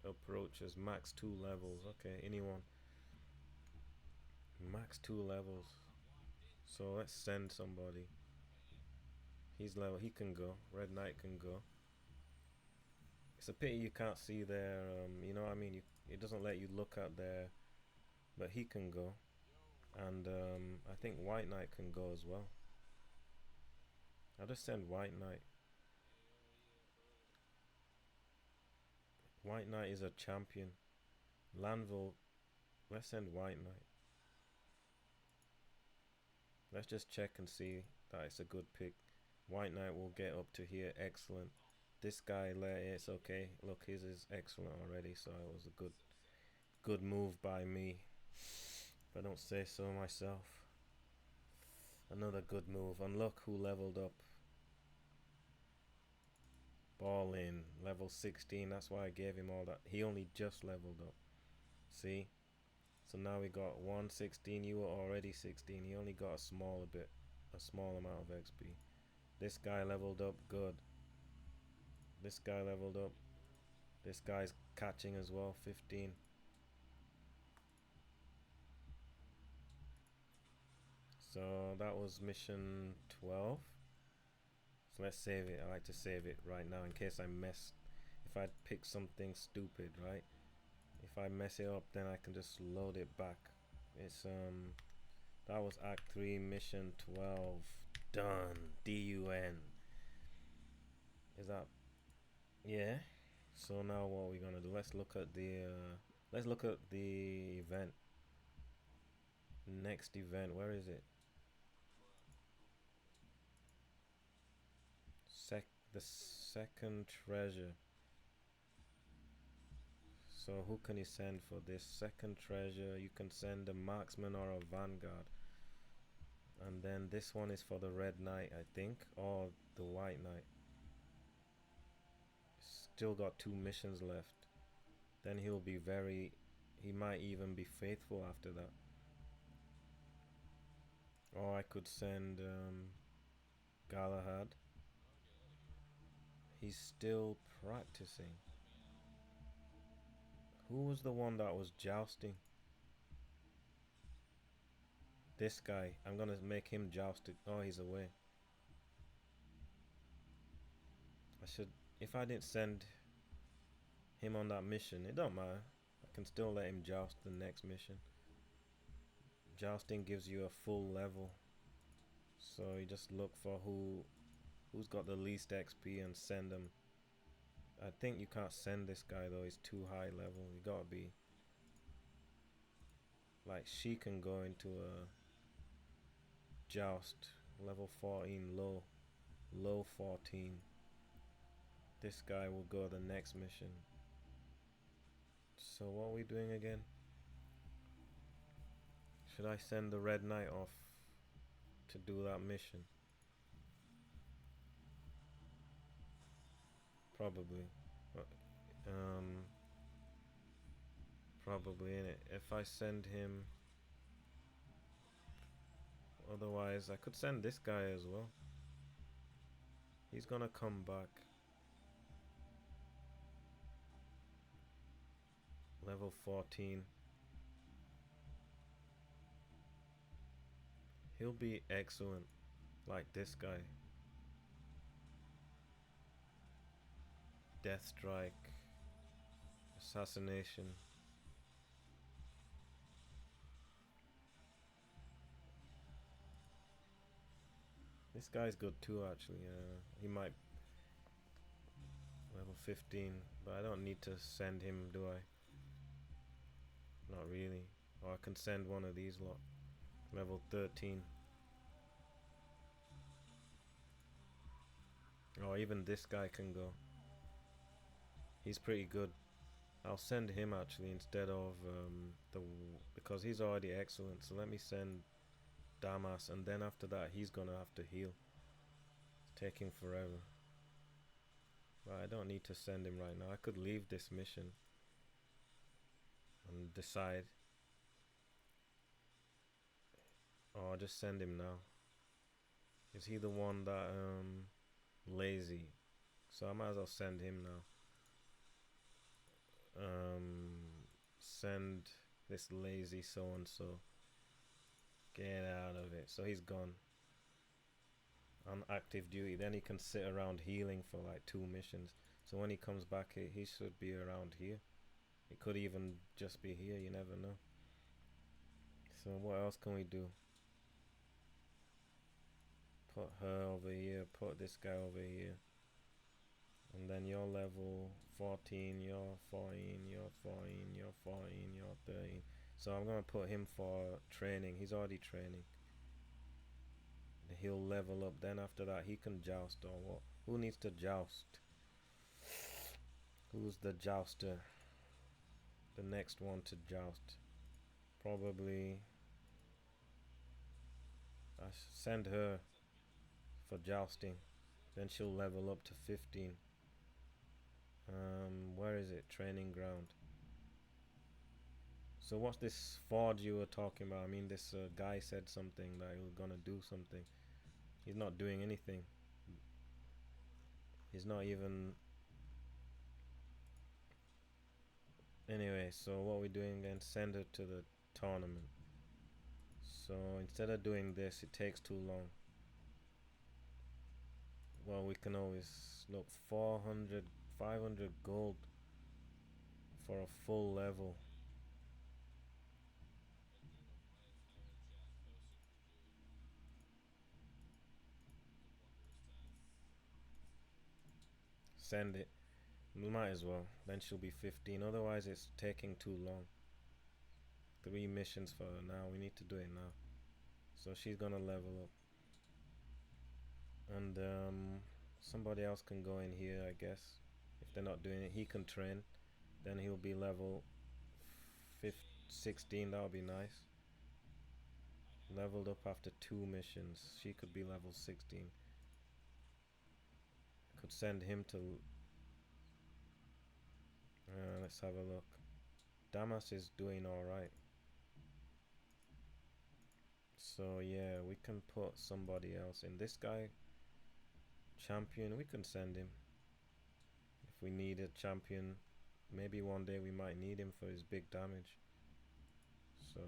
approaches max 2 levels. Okay, anyone. Max 2 levels. So let's send somebody. He's level. He can go. Red Knight can go. It's a pity you can't see their. You know what I mean? It doesn't let you look at their. But he can go. And I think White Knight can go as well. I'll just send White Knight. White Knight is a champion. Lanville. Let's send White Knight. Let's just check and see that it's a good pick. White Knight will get up to here. Excellent. This guy there, it's okay. Look, his is excellent already, so it was a good move by me, if I don't say so myself. Another good move. And look who leveled up. Ball in. Level 16. That's why I gave him all that. He only just leveled up. See? So now we got 116. You were already 16. He only got a small amount of XP. This guy leveled up. Good. This guy leveled up. This guy's catching as well. 15. So that was mission 12. So let's save it. I like to save it right now in case I mess. If I pick something stupid, right? If I mess it up, then I can just load it back. It's that was Act 3, mission 12. Done. DUN. Is that? Yeah. So now what are we gonna do? Let's look at the event. Next event. Where is it? The second treasure. So who can you send for this second treasure? You can send a marksman or a vanguard. And then this one is for the Red Knight, I think, or the White Knight. Still got 2 missions left. Then he might even be faithful after that. Or I could send Galahad. He's still practicing. Who was the one that was jousting? This guy. I'm gonna make him joust it. Oh, he's away. If I didn't send him on that mission, it don't matter. I can still let him joust the next mission. Jousting gives you a full level. So you just look for who's got the least XP and send them. I think you can't send this guy though, he's too high level. You gotta be like, she can go into a joust level 14, low 14. This guy will go the next mission. So what are we doing again? Should I send the Red Knight off to do that mission? Probably. Probably, innit? If I send him. Otherwise, I could send this guy as well. He's gonna come back. Level 14. He'll be excellent. Like this guy. Death Strike. Assassination. This guy's good too, actually. He might level 15, but I don't need to send him, do I? Not really. Or I can send one of these lot. Level 13. Or even this guy can go. He's pretty good. I'll send him actually instead of because he's already excellent. So let me send Damas, and then after that he's gonna have to heal. It's taking forever. But I don't need to send him right now. I could leave this mission and decide. Oh, I'll just send him now. Is he the one that lazy? So I might as well send him now. Send this lazy so and so. Get out of it. So he's gone on active duty. Then he can sit around healing for like 2 missions. So when he comes back, he should be around here. It could even just be here. You never know. So what else can we do? Put her over here. Put this guy over here. And then you're level 14, you're 14, you're 14, you're 14, you're 13. So I'm going to put him for training. He's already training. He'll level up. Then after that, he can joust or what? Who needs to joust? Who's the jouster? The next one to joust. Probably... I send her for jousting. Then she'll level up to 15. Where is it? Training ground. So what's this forge you were talking about? I mean, this guy said something that he was gonna do something. He's not doing anything. He's not even... Anyway, so what we're doing again, send her to the tournament. So instead of doing this, it takes too long. Well, we can always look 400, 500 gold for a full level. Send it. We might as well. Then she'll be 15. Otherwise, it's taking too long. 3 missions for her now. We need to do it now. So she's gonna level up. And somebody else can go in here, I guess. If they're not doing it, he can train. Then he'll be level 16. That'll be nice. Leveled up after 2 missions. She could be level 16. Could send him to... let's have a look. Damas is doing alright. So yeah, we can put somebody else in. This guy, champion, we can send him. If we need a champion, maybe one day we might need him for his big damage. So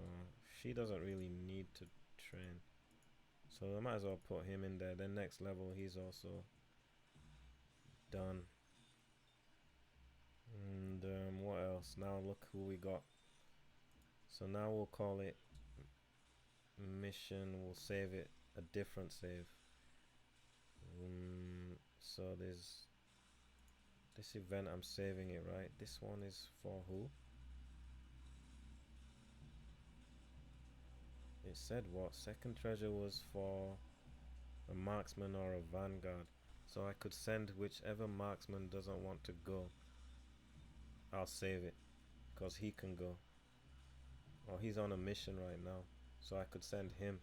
she doesn't really need to train. So I might as well put him in there. Then next level, he's also done. And what else? Now look who we got. So now we'll call it mission. We'll save it a different save. So there's this event. I'm saving it, right? This one is for who? It said what? Second treasure was for a marksman or a vanguard. So I could send whichever marksman doesn't want to go. I'll save it, because he can go. Oh, he's on a mission right now, so I could send him.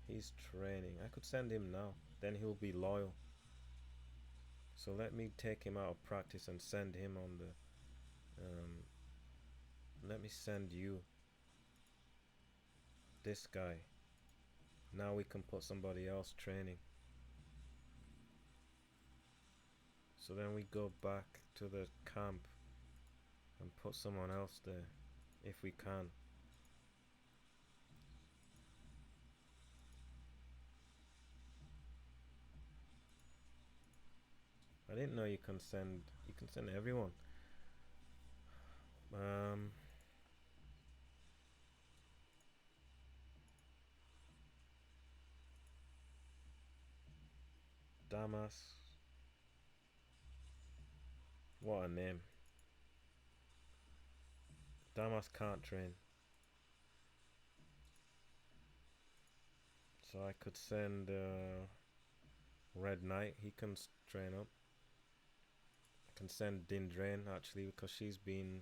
He's training. I could send him now, then he'll be loyal. So let me take him out of practice and send him on the let me send you this guy. Now we can put somebody else training. So then we go back to the camp and put someone else there, if we can. I didn't know you can send everyone. Damas. What a name. Damas can't train. So I could send Red Knight. He can train up. I can send Dindrain actually, because she's been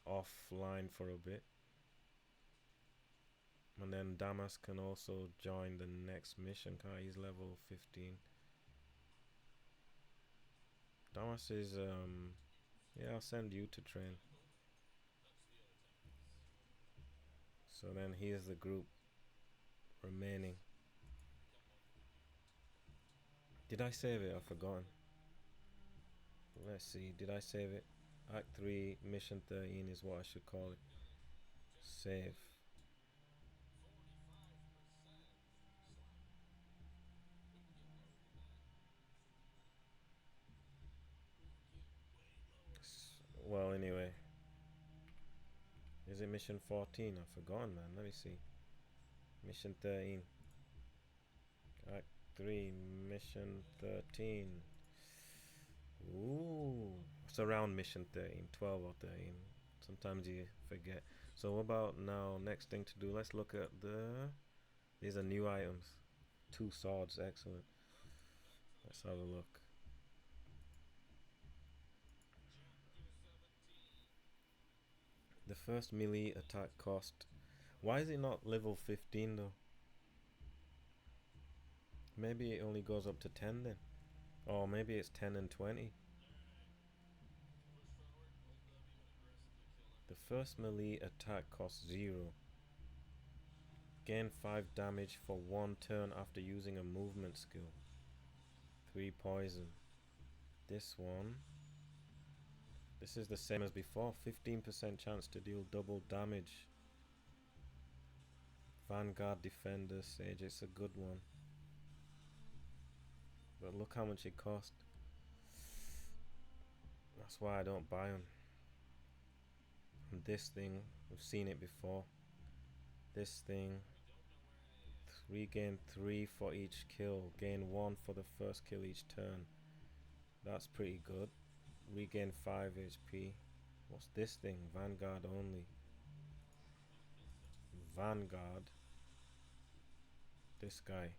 offline for a bit. And then Damas can also join the next mission, cause he's level 15. Damas is yeah, I'll send you to train. So then here's the group remaining. Did I save it? I've forgotten. Let's see. Did I save it? Act 3, Mission 13 is what I should call it. Save. Well, anyway. Is it Mission 14? I've forgotten, man. Let me see. Mission 13. Act 3, Mission 13. Ooh. It's around Mission 13, 12 or 13. Sometimes you forget. So what about now, next thing to do, let's look at these are new items. 2 swords, excellent. Let's have a look. The first melee attack cost. Why is it not level 15 though? Maybe it only goes up to 10 then. Or maybe it's 10 and 20. The first melee attack costs 0. Gain 5 damage for 1 turn after using a movement skill. 3 poison. This one. This is the same as before. 15% chance to deal double damage. Vanguard, Defender, Sage. It's a good one. But look how much it cost. That's why I don't buy them. And this thing, we've seen it before. This thing. Regain 3 for each kill. Gain 1 for the first kill each turn. That's pretty good. Regain 5 HP. What's this thing? Vanguard only. Vanguard. This guy.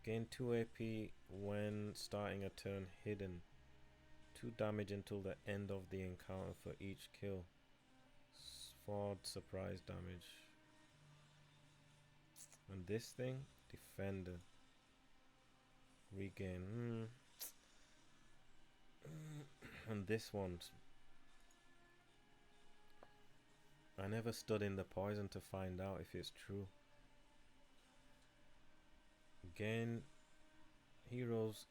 Gain 2 AP when starting a turn hidden. 2 damage until the end of the encounter for each kill. Sword surprise damage. And this thing, Defender. Regain. And this one, I never stood in the poison to find out if it's true. Gain heroes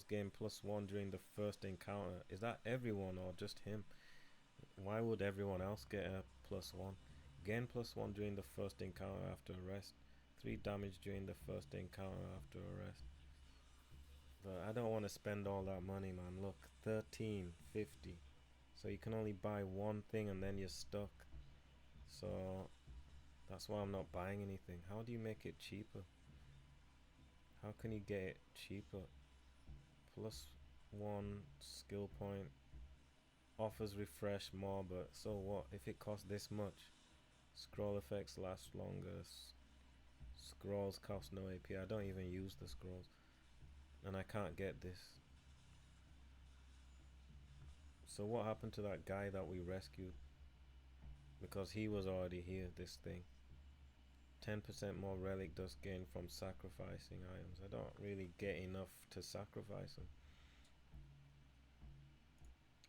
gain +1 during the first encounter. Is that everyone or just him? Why would everyone else get a +1? Gain +1 during the first encounter after arrest. 3 damage during the first encounter after arrest. But I don't want to spend all that money, man. Look, 13.50. So you can only buy one thing and then you're stuck. So that's why I'm not buying anything. How do you make it cheaper? How can you get it cheaper? +1 skill point. Offers refresh more, but so what? If it costs this much. Scroll effects last longer. Scrolls cost no AP. I don't even use the scrolls. And I can't get this. So what happened to that guy that we rescued? Because he was already here, this thing. 10% more relic dust gain from sacrificing items. I don't really get enough to sacrifice them.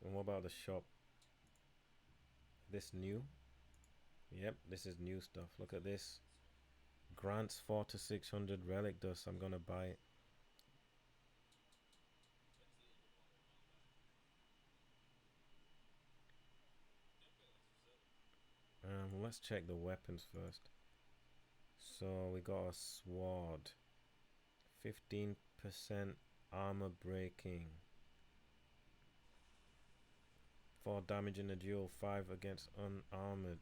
And what about the shop? This new? Yep, this is new stuff. Look at this. Grants 400 to 600 relic dust. I'm gonna buy it. Let's check the weapons first. So we got a sword. 15% armor breaking. 4 damage in a duel. 5 against unarmored.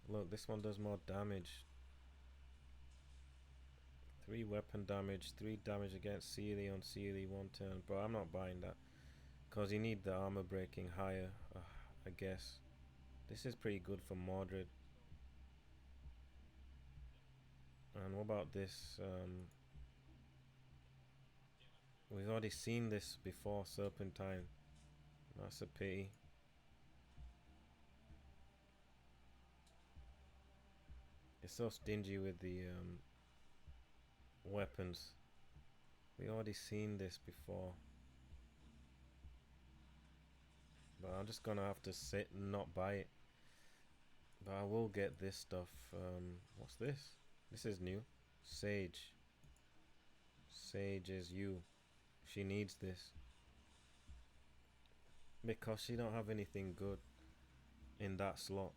Look, this one does more damage. 3 weapon damage, 3 damage against Seelie on Seelie 1 turn. But I'm not buying that. Because you need the armor breaking higher, I guess. This is pretty good for Mordred. And what about this? We've already seen this before, Serpentine. That's a pity. It's so stingy with the weapons. We already seen this before. But I'm just gonna have to sit and not buy it. But I will get this stuff. What's this? This is new. Sage. Sage is you. She needs this. Because she don't have anything good in that slot.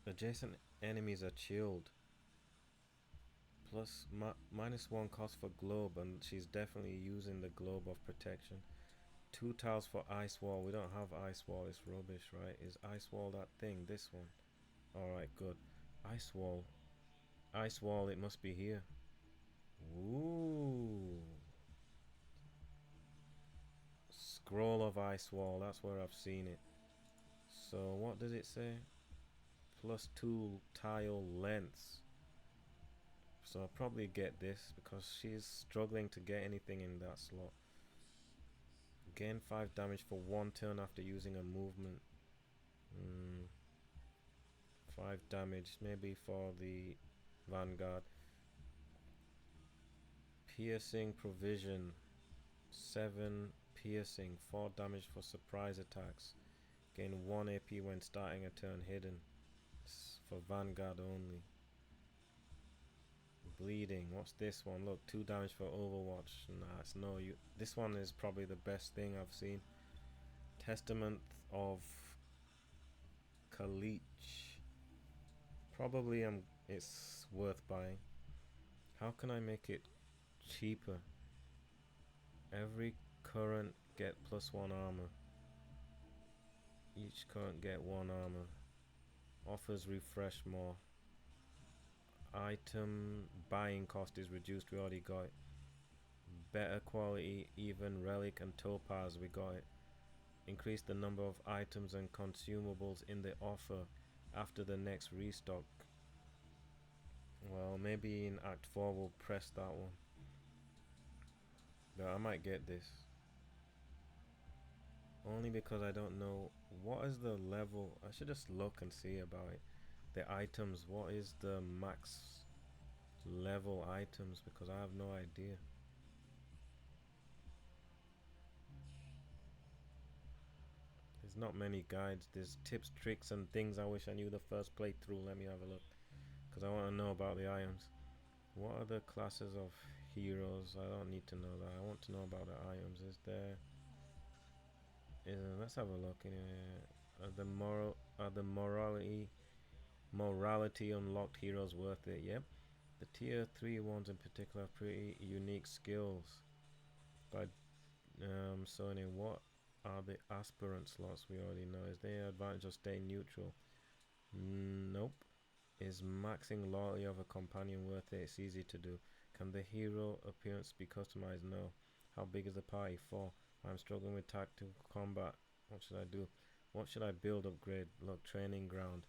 Adjacent enemies are chilled. Plus -1 cost for globe, and she's definitely using the globe of protection. 2 tiles for ice wall. We don't have ice wall. It's rubbish, right? Is ice wall that thing? This one. Alright, good. Ice wall. Ice wall, it must be here. Ooh. Scroll of ice wall. That's where I've seen it. So what does it say? +2 tile lengths. So I'll probably get this because she's struggling to get anything in that slot. Gain 5 damage for 1 turn after using a movement. 5 damage maybe for the Vanguard. Piercing provision. 7 piercing. 4 damage for surprise attacks. Gain 1 AP when starting a turn hidden. It's for Vanguard only. Bleeding. What's this one? Look, 2 damage for Overwatch. Nah, it's no you. This one is probably the best thing I've seen. Testament of Kalich. Probably it's worth buying. How can I make it cheaper? Every current get +1 armor. Each current get 1 armor. Offers refresh more. Item buying cost is reduced. We already got it. Better quality, even relic and topaz. We got it. Increase the number of items and consumables in the offer after the next restock. Well, maybe in Act 4 we'll press that one. But I might get this. Only because I don't know what is the level. I should just look and see about it. The items, what is the max level items, because I have no idea. There's not many guides. There's tips, tricks and things I wish I knew the first playthrough. Let me have a look, because I want to know about the items. What are the classes of heroes? I don't need to know that. I want to know about the items. Is there let's have a look in here. Are the morality unlocked heroes worth it? Yep. The tier 3 ones in particular have pretty unique skills. By so anyway, what are the aspirant slots? We already know. Is there advantage of staying neutral? Nope. Is maxing loyalty of a companion worth it? It's easy to do. Can the hero appearance be customized? No. How big is the party? 4. I'm struggling with tactical combat. What should I do? What should I build? Upgrade? Look, training ground.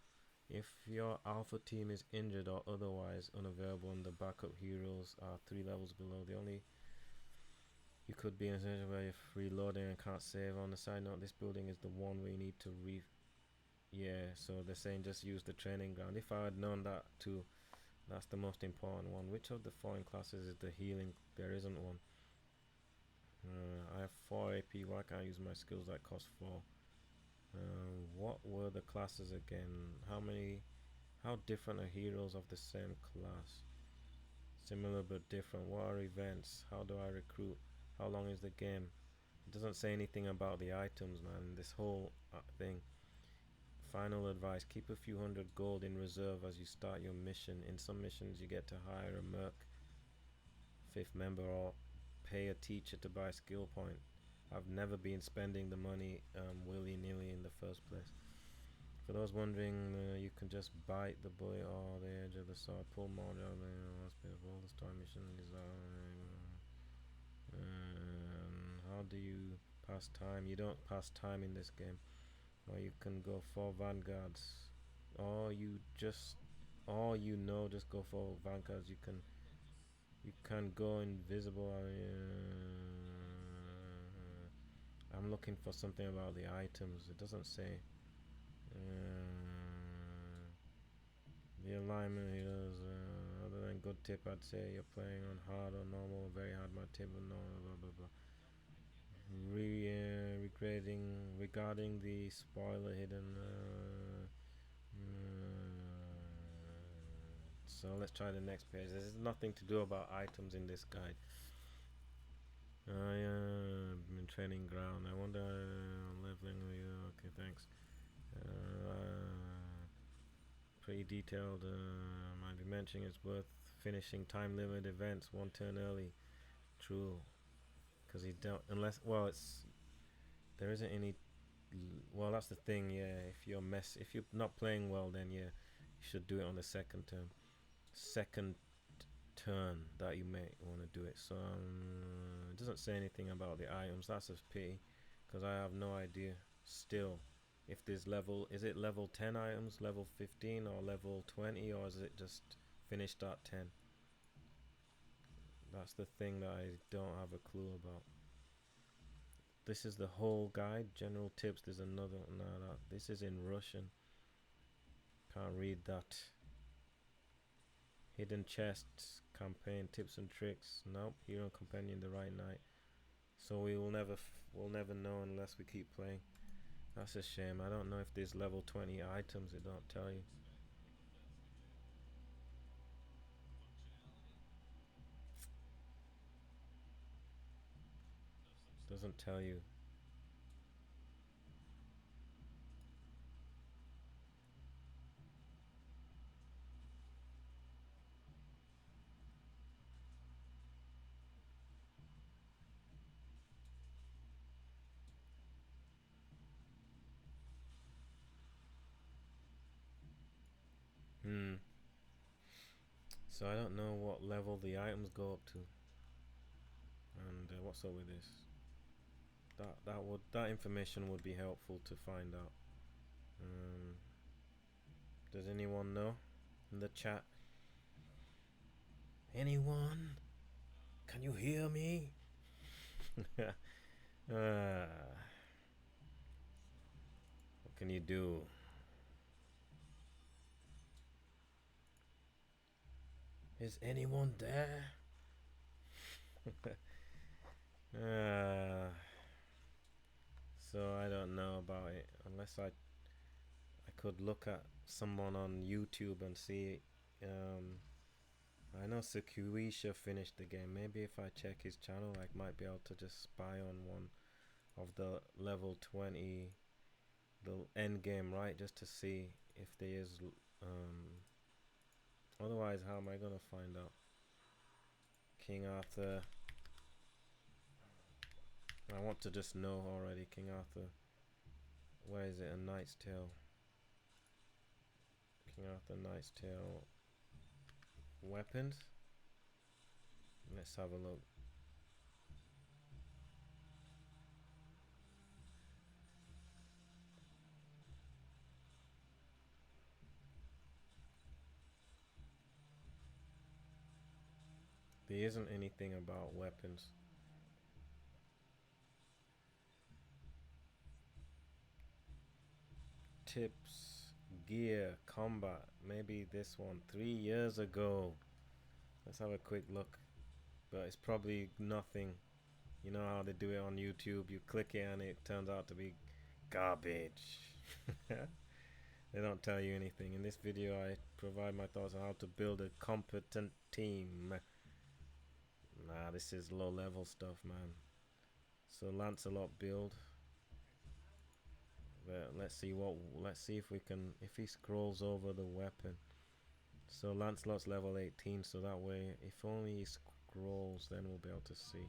If your alpha team is injured or otherwise unavailable and the backup heroes are 3 levels below, the only you could be in a situation where you're reloading and can't save. On the side note, this building is the one we need to yeah, so they're saying just use the training ground. If I had known that too, that's the most important one. Which of the following classes is the healing? There isn't one. I have 4 AP. Why can't I use my skills that cost 4? What were the classes again? How different are heroes of the same class? Similar but different. What are events? How do I recruit? How long is the game? It doesn't say anything about the items, man. This whole thing. Final advice: keep a few hundred gold in reserve as you start your mission. In some missions you get to hire a merc 5th member or pay a teacher to buy a skill point. I've never been spending the money willy-nilly in the first place. For those wondering, you can just bite the bullet or the edge of the sword, pull more out of the hospital, all the story mission how do you pass time? You don't pass time in this game. Or you can go for vanguards. Or just go for vanguards. You can go invisible. I'm looking for something about the items. It doesn't say. The alignment heroes. Other than good tip, I'd say you're playing on hard or normal, very hard. My tip, no, blah blah blah. regarding the spoiler hidden. So let's try the next page. There's nothing to do about items in this guide. I'm in training ground. I wonder leveling. Okay, thanks. Pretty detailed. Might be mentioning it's worth finishing time limit events one turn early. True, because you don't unless it's there isn't any. Well, that's the thing. Yeah, if you're not playing well, then yeah, you should do it on the second turn that you may want to do it. So it doesn't say anything about the items. That's a pity, because I have no idea still if there's is it level 10 items, level 15, or level 20, or is it just finished at 10? That's the thing that I don't have a clue about. This is the whole guide. General tips. There's another. No, this is in Russian. Can't read that. Hidden chests, campaign tips and tricks. Nope, hero companion, the right knight. So we'll never know unless we keep playing. That's a shame. I don't know if there's level 20 items. It don't tell you. Doesn't tell you. So I don't know what level the items go up to. And what's up with this? That information would be helpful to find out. Does anyone know in the chat? Anyone? Can you hear me? What can you do? Is anyone there? So I don't know about it unless I could look at someone on YouTube and see. I know Sakuisha finished the game. Maybe if I check his channel, I might be able to just spy on one of the level 20, the end game, right? Just to see if there is. Otherwise, how am I gonna find out? King Arthur. I want to just know already. King Arthur. Where is it? A Knight's Tale. King Arthur Knight's Tale. Weapons. Let's have a look. There isn't anything about weapons. Tips, gear, combat. Maybe this one 3 years ago. Let's have a quick look. But it's probably nothing. You know how they do it on YouTube. You click it and it turns out to be garbage. They don't tell you anything. In this video I provide my thoughts on how to build a competent team. Nah, this is low level stuff, man. So Lancelot build. But let's see if we can, if he scrolls over the weapon. So Lancelot's level 18, so that way if only he scrolls, then we'll be able to see.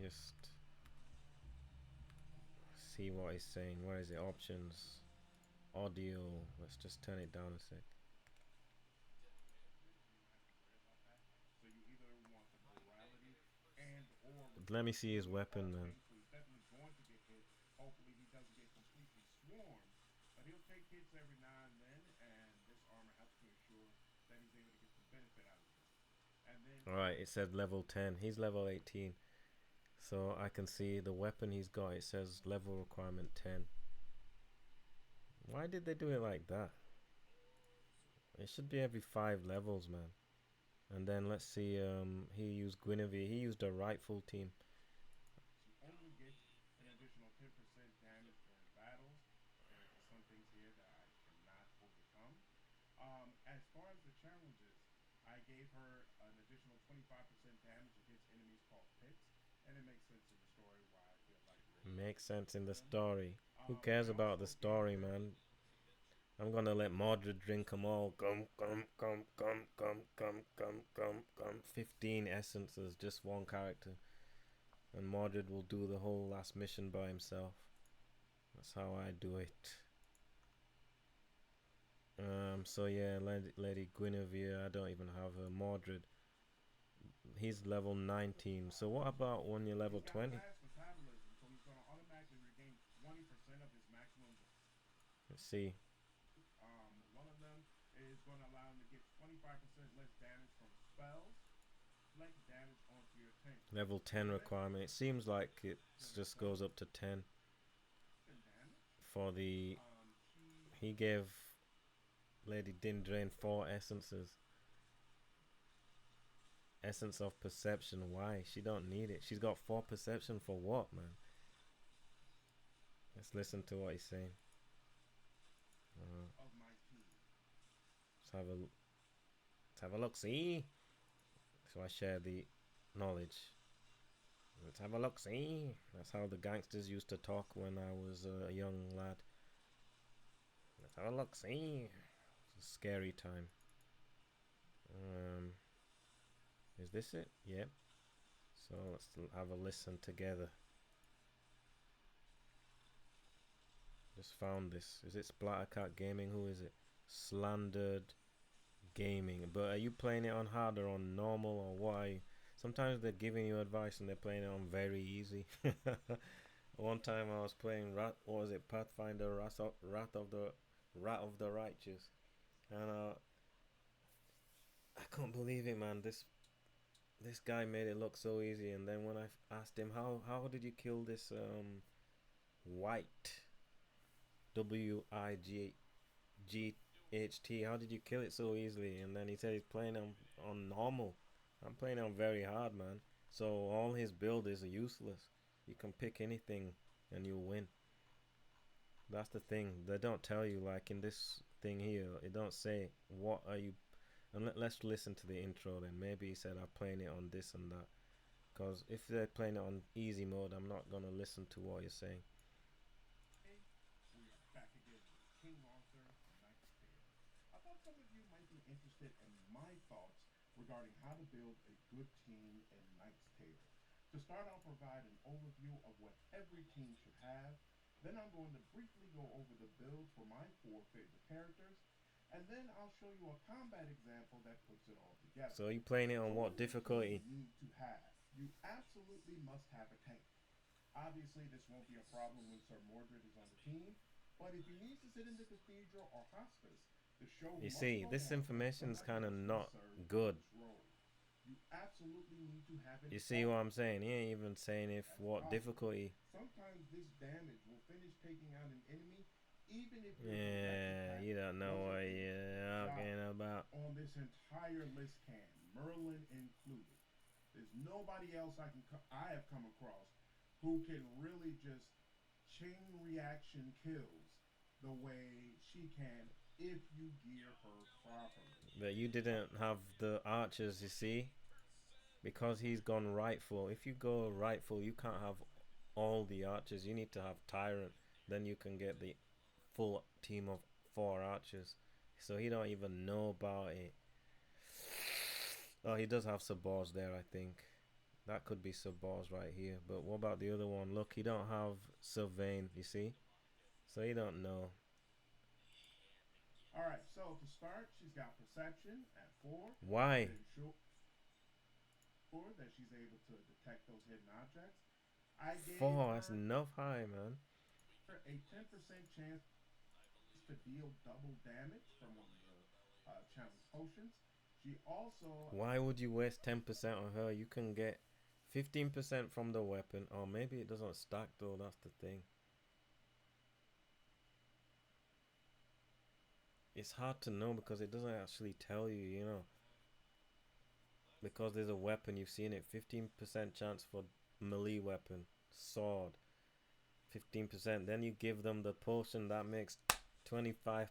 Just see what he's saying. Where is it? Options, audio. Let's just turn it down a sec. Let me see his weapon then. Alright, it said level 10. He's level 18. So I can see the weapon he's got. It says level requirement 10. Why did they do it like that? It should be every 5 levels, man. And then let's see. He used Guinevere. He used a rightful team. She only gets an additional 10% damage during battles, and there's some things here that I cannot overcome. As far as the challenges, I gave her an additional 25% damage against enemies called pits, and it makes sense in the story why I feel like we're able to Makes sense in kill the them. story. Who I cares about the also gave story, her man? I'm gonna let Mordred drink them all. Come, come, come, come, come, come, come, come, come. 15 essences, just one character. And Mordred will do the whole last mission by himself. That's how I do it. So yeah, Lady Guinevere, I don't even have her. Mordred, he's level 19. So what about when you're level he's got 20? fast metabolism, so he's going to automatically regain 20% of his maximum. Let's see. One of them is going to allow him to get 25% less damage from spells, flex damage onto your tank. Level 10 requirement. It seems like it just goes up to 10 Damage. for the. She He gave Lady Dindrain 4 essences. Essence of perception. Why? She don't need it. She's got 4 perception for what, man? Let's listen to what he's saying. of my team. Let's have a look. See. So I share the knowledge. Let's have a look. See. That's how the gangsters used to talk when I was a young lad. Let's have a look. See. It's a scary time. Is this it? Yep. So let's have a listen together. Just found this. Is it Splattercat Gaming? Who is it? Slandered Gaming. But are you playing it on hard or on normal or why? Sometimes they're giving you advice and they're playing it on very easy. One time I was playing what was it? Pathfinder Wrath of the Righteous, and I can't believe it, man. This guy made it look so easy, and then when I asked him how did you kill this white WIGHT, how did you kill it so easily? And then he said he's playing on normal. I'm playing on very hard, man. So all his build is useless. You can pick anything and you'll win. That's the thing. They don't tell you, like in this thing here, it don't say what are you. And let's listen to the intro then. Maybe he said I'm playing it on this and that. Because if they're playing it on easy mode, I'm not going to listen to what you're saying. We are back again with King Arthur, Knight's Tale. I thought some of you might be interested in my thoughts regarding how to build a good team in Knight's Tale. To start, I'll provide an overview of what every team should have. Then I'm going to briefly go over the builds for my 4 favorite characters. And then I'll show you a combat example that puts it all together. So you playing it on So what difficulty? You need to have. You absolutely must have a tank. Obviously, this won't be a problem when Sir Mordred is on the team, but if he needs to sit in the cathedral or hospice, the show You must see, go this on. information's Someone kind of must not serve good. this role. You absolutely need to have it. You see what all. I'm saying? He ain't even saying if That's what awesome. difficulty. Sometimes this damage will finish taking out an enemy, even if you're Yeah, you don't know what you're talking about. on this entire list can, Merlin included. There's nobody else I have come across who can really just chain reaction kills the way she can if you gear her properly. But you didn't have the archers, you see? Because he's gone rightful. If you go rightful, you can't have all the archers. You need to have Tyrant. Then you can get the full team of 4 archers. So he don't even know about it. Oh, he does have Sabors there, I think. That could be Sabors right here. But what about the other one? Look, he don't have Sylvain, you see? So he don't know. Alright, so to start, she's got perception at 4. Why? Ensure that she's able to detect those hidden objects. I gave 4, that's her enough high, man. a 10% chance to deal double damage from one of the challenge potions. She also Why would you waste 10% on her? You can get 15% from the weapon. Or maybe it doesn't stack though, that's the thing. It's hard to know because it doesn't actually tell you, you know. Because there's a weapon, you've seen it. 15% chance for melee weapon, sword. 15%. Then you give them the potion that makes 25%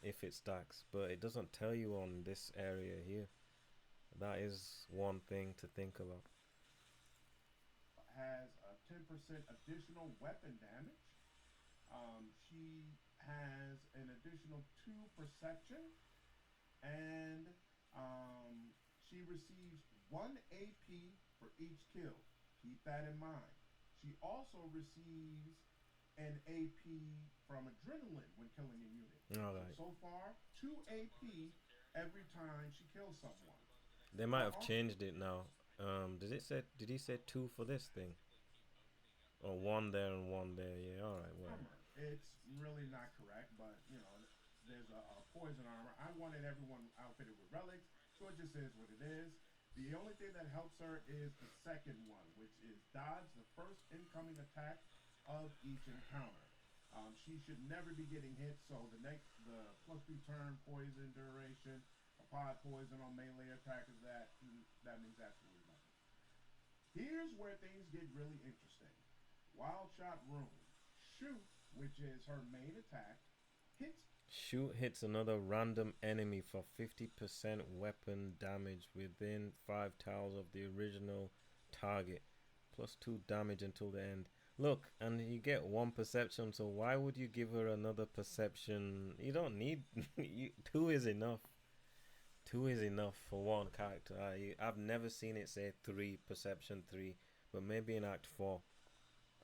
if it stacks. But it doesn't tell you on this area here. That is one thing to think about. Has a 10% additional weapon damage. She has an additional 2 perception, and she receives 1 AP for each kill. Keep that in mind. She also receives an AP from adrenaline when killing a unit. Alright. So far, 2 AP every time she kills someone. They might have changed it now. Did he say 2 for this thing? Or 1 there and 1 there, yeah, alright, well. It's really not correct, but you know, there's a poison armor. I wanted everyone outfitted with relics, so it just is what it is. The only thing that helps her is the second one, which is dodge the first incoming attack of each encounter. She should never be getting hit, so the +2 turn poison duration, applied poison on melee attackers, that means absolutely nothing. Here's where things get really interesting. Wild Shot Rune. Shoot, which is her main attack, hits. Shoot hits another random enemy for 50% weapon damage within 5 tiles of the original target. +2 damage until the end. Look, and you get 1 perception, so why would you give her another perception? You don't need... 2 is enough. 2 is enough for one character. I've never seen it say 3, perception 3, but maybe in Act 4.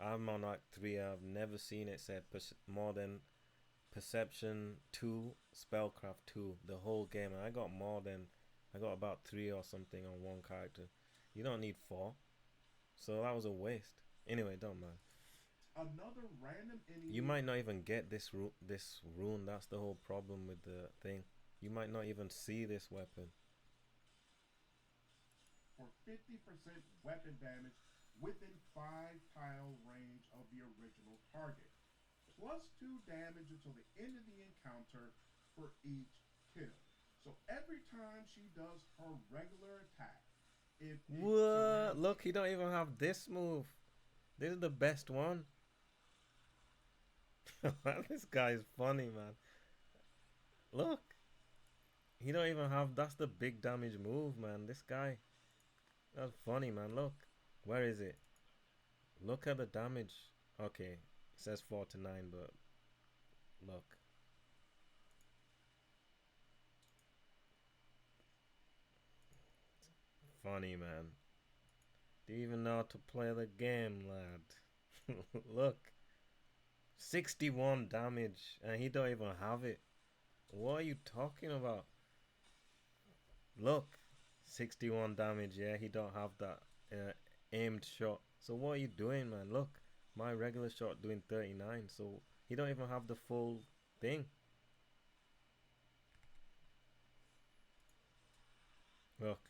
I'm on Act 3, I've never seen it say more than perception 2, spellcraft 2, the whole game. And I got about 3 or something on one character. You don't need 4. So that was a waste. Anyway, don't mind. Another random enemy. You might not even get this rune. That's the whole problem with the thing. You might not even see this weapon. For 50% weapon damage within 5 tile range of the original target. +2 damage until the end of the encounter for each kill. So every time she does her regular attack, what? Look, you don't even have this move. This is the best one. This guy is funny, man. Look. He don't even have... That's the big damage move, man. This guy. That's funny, man. Look. Where is it? Look at the damage. Okay. It says 4 to 9, but... Look. Funny, man. Do you even know how to play the game, lad? Look. 61 damage. And he don't even have it. What are you talking about? Look. 61 damage. Yeah, he don't have that aimed shot. So what are you doing, man? Look. My regular shot doing 39. So he don't even have the full thing. Look.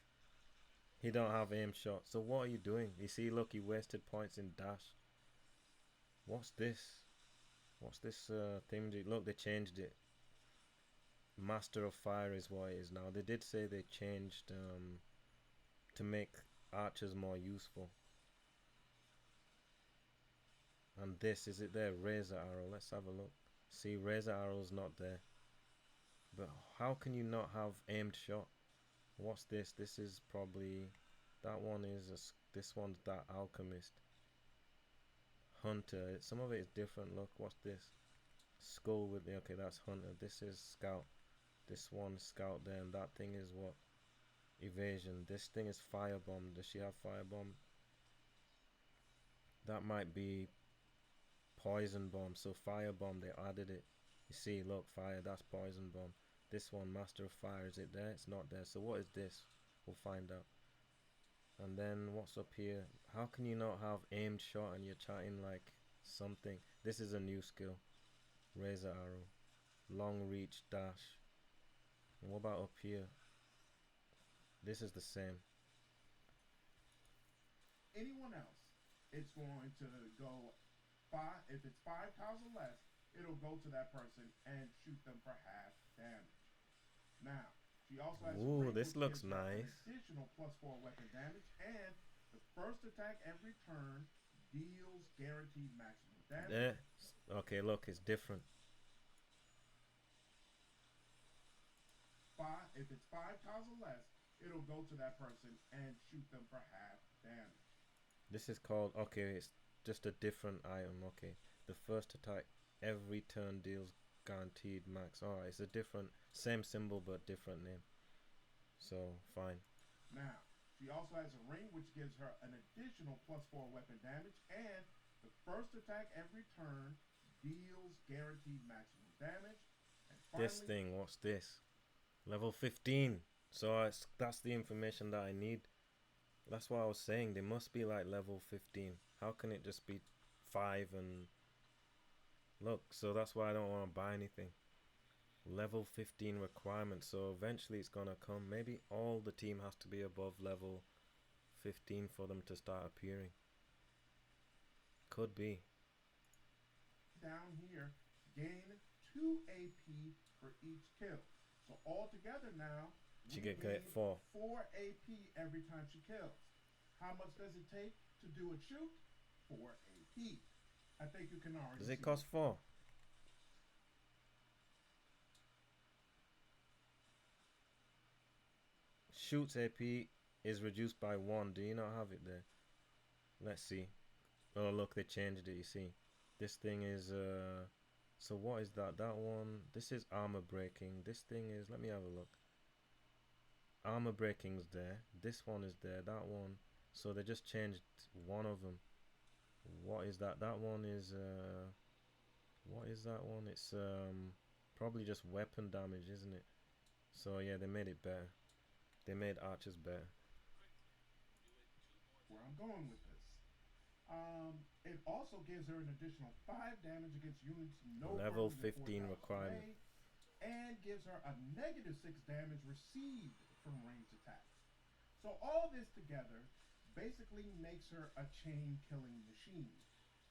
He don't have aim shot. So what are you doing? You see, look, he wasted points in dash. What's this? What's this thing? Look, they changed it. Master of Fire is what it is now. They did say they changed to make archers more useful. And this, is it there? Razor Arrow. Let's have a look. See, Razor Arrow's not there. But how can you not have aimed shot? What's this? This is probably... That one is... this one's that Alchemist. Hunter. Some of it is different. Look, what's this? Skull with the... Okay, that's Hunter. This is Scout. This one's Scout there. And that thing is what? Evasion. This thing is Firebomb. Does she have Firebomb? That might be Poison Bomb. So Firebomb, they added it. You see, look, Fire. That's Poison Bomb. This one, Master of Fire, is it there? It's not there. So what is this? We'll find out. And then what's up here? How can you not have aimed shot and you're chatting like something? This is a new skill. Razor Arrow. Long reach dash. And what about up here? This is the same. Anyone else, it's going to go 5. If it's 5 tiles or less, it'll go to that person and shoot them for half damage. Now, she also has a Ooh, ring this which looks gives her an nice. additional +4 weapon damage, and the first attack every turn deals guaranteed maximum damage. Eh. Okay, look, it's different. If it's 5 tiles or less, it'll go to that person and shoot them for half damage. This is called, okay, it's just a different item. Okay, the first attack every turn deals guaranteed max. Alright, it's a different, same symbol but different name. So, fine. Now, she also has a ring which gives her an additional +4 weapon damage, and the first attack every turn deals guaranteed maximum damage. And finally, This thing, what's this? Level 15. So that's the information that I need. That's what I was saying. They must be like level 15. How can it just be 5 and... Look, so that's why I don't want to buy anything. Level 15 requirement. So eventually it's gonna come. Maybe all the team has to be above level 15 for them to start appearing. Could be. down here, gain 2 AP for each kill. So altogether now, She we get gain 4. 4 AP every time she kills. How much does it take to do a shoot? 4 AP. I think you can already Does see it cost 4? Shoots AP is reduced by 1. Do you not have it there? Let's see. Oh look, they changed it, you see. This thing is so what is that? That one, this is armor breaking. This thing is, let me have a look. Armor breaking's there. This one is there. That one. So they just changed one of them. What is that? That one is what is that one? It's probably just weapon damage, isn't it? So yeah, they made it better. They made archers better. where I'm going with this. It also gives her an additional 5 damage against units no Level further than 4 15 tiles requirement. away, and gives her a -6 damage received from ranged attacks. So all this together basically makes her a chain killing machine,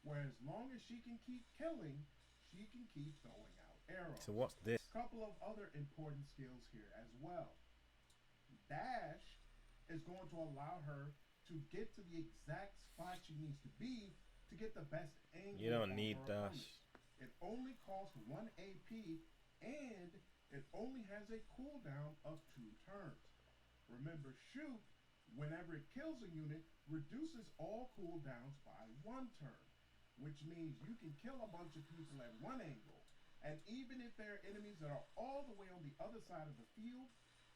where as long as she can keep killing, she can keep throwing out arrows. So what's this? Couple of other important skills here as well. Dash is going to allow her to get to the exact spot she needs to be to get the best angle. You don't on need her dash. opponent. It only costs 1 AP, and it only has a cooldown of 2 turns. Remember, shoot, whenever it kills a unit, reduces all cooldowns by 1 turn, which means you can kill a bunch of people at one angle, and even if there are enemies that are all the way on the other side of the field,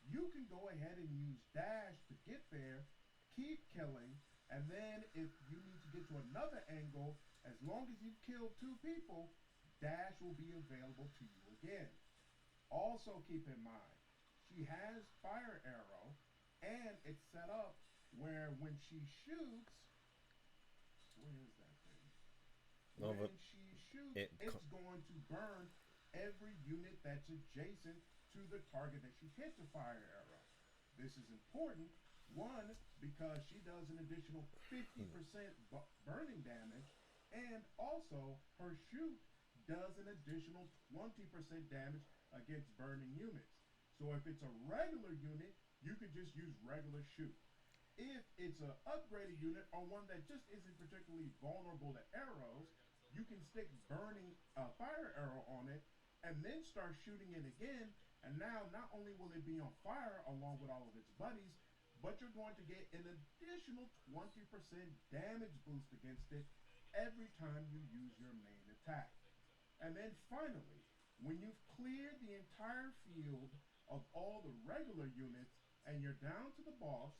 you can go ahead and use dash to get there, keep killing, and then if you need to get to another angle, as long as you've killed 2 people, dash will be available to you again. Also keep in mind, she has fire arrow, and it's set up where when she shoots, where is that thing? No, When but she shoots, it it's going to burn every unit that's adjacent to the target that she hits a fire arrow. This is important, one, because she does an additional 50% burning damage, and also her shoot does an additional 20% damage against burning units. So if it's a regular unit, you could just use regular shoot. If it's an upgraded unit or one that just isn't particularly vulnerable to arrows, you can stick burning fire arrow on it and then start shooting it again. And now not only will it be on fire along with all of its buddies, but you're going to get an additional 20% damage boost against it every time you use your main attack. And then finally, when you've cleared the entire field of all the regular units and you're down to the boss,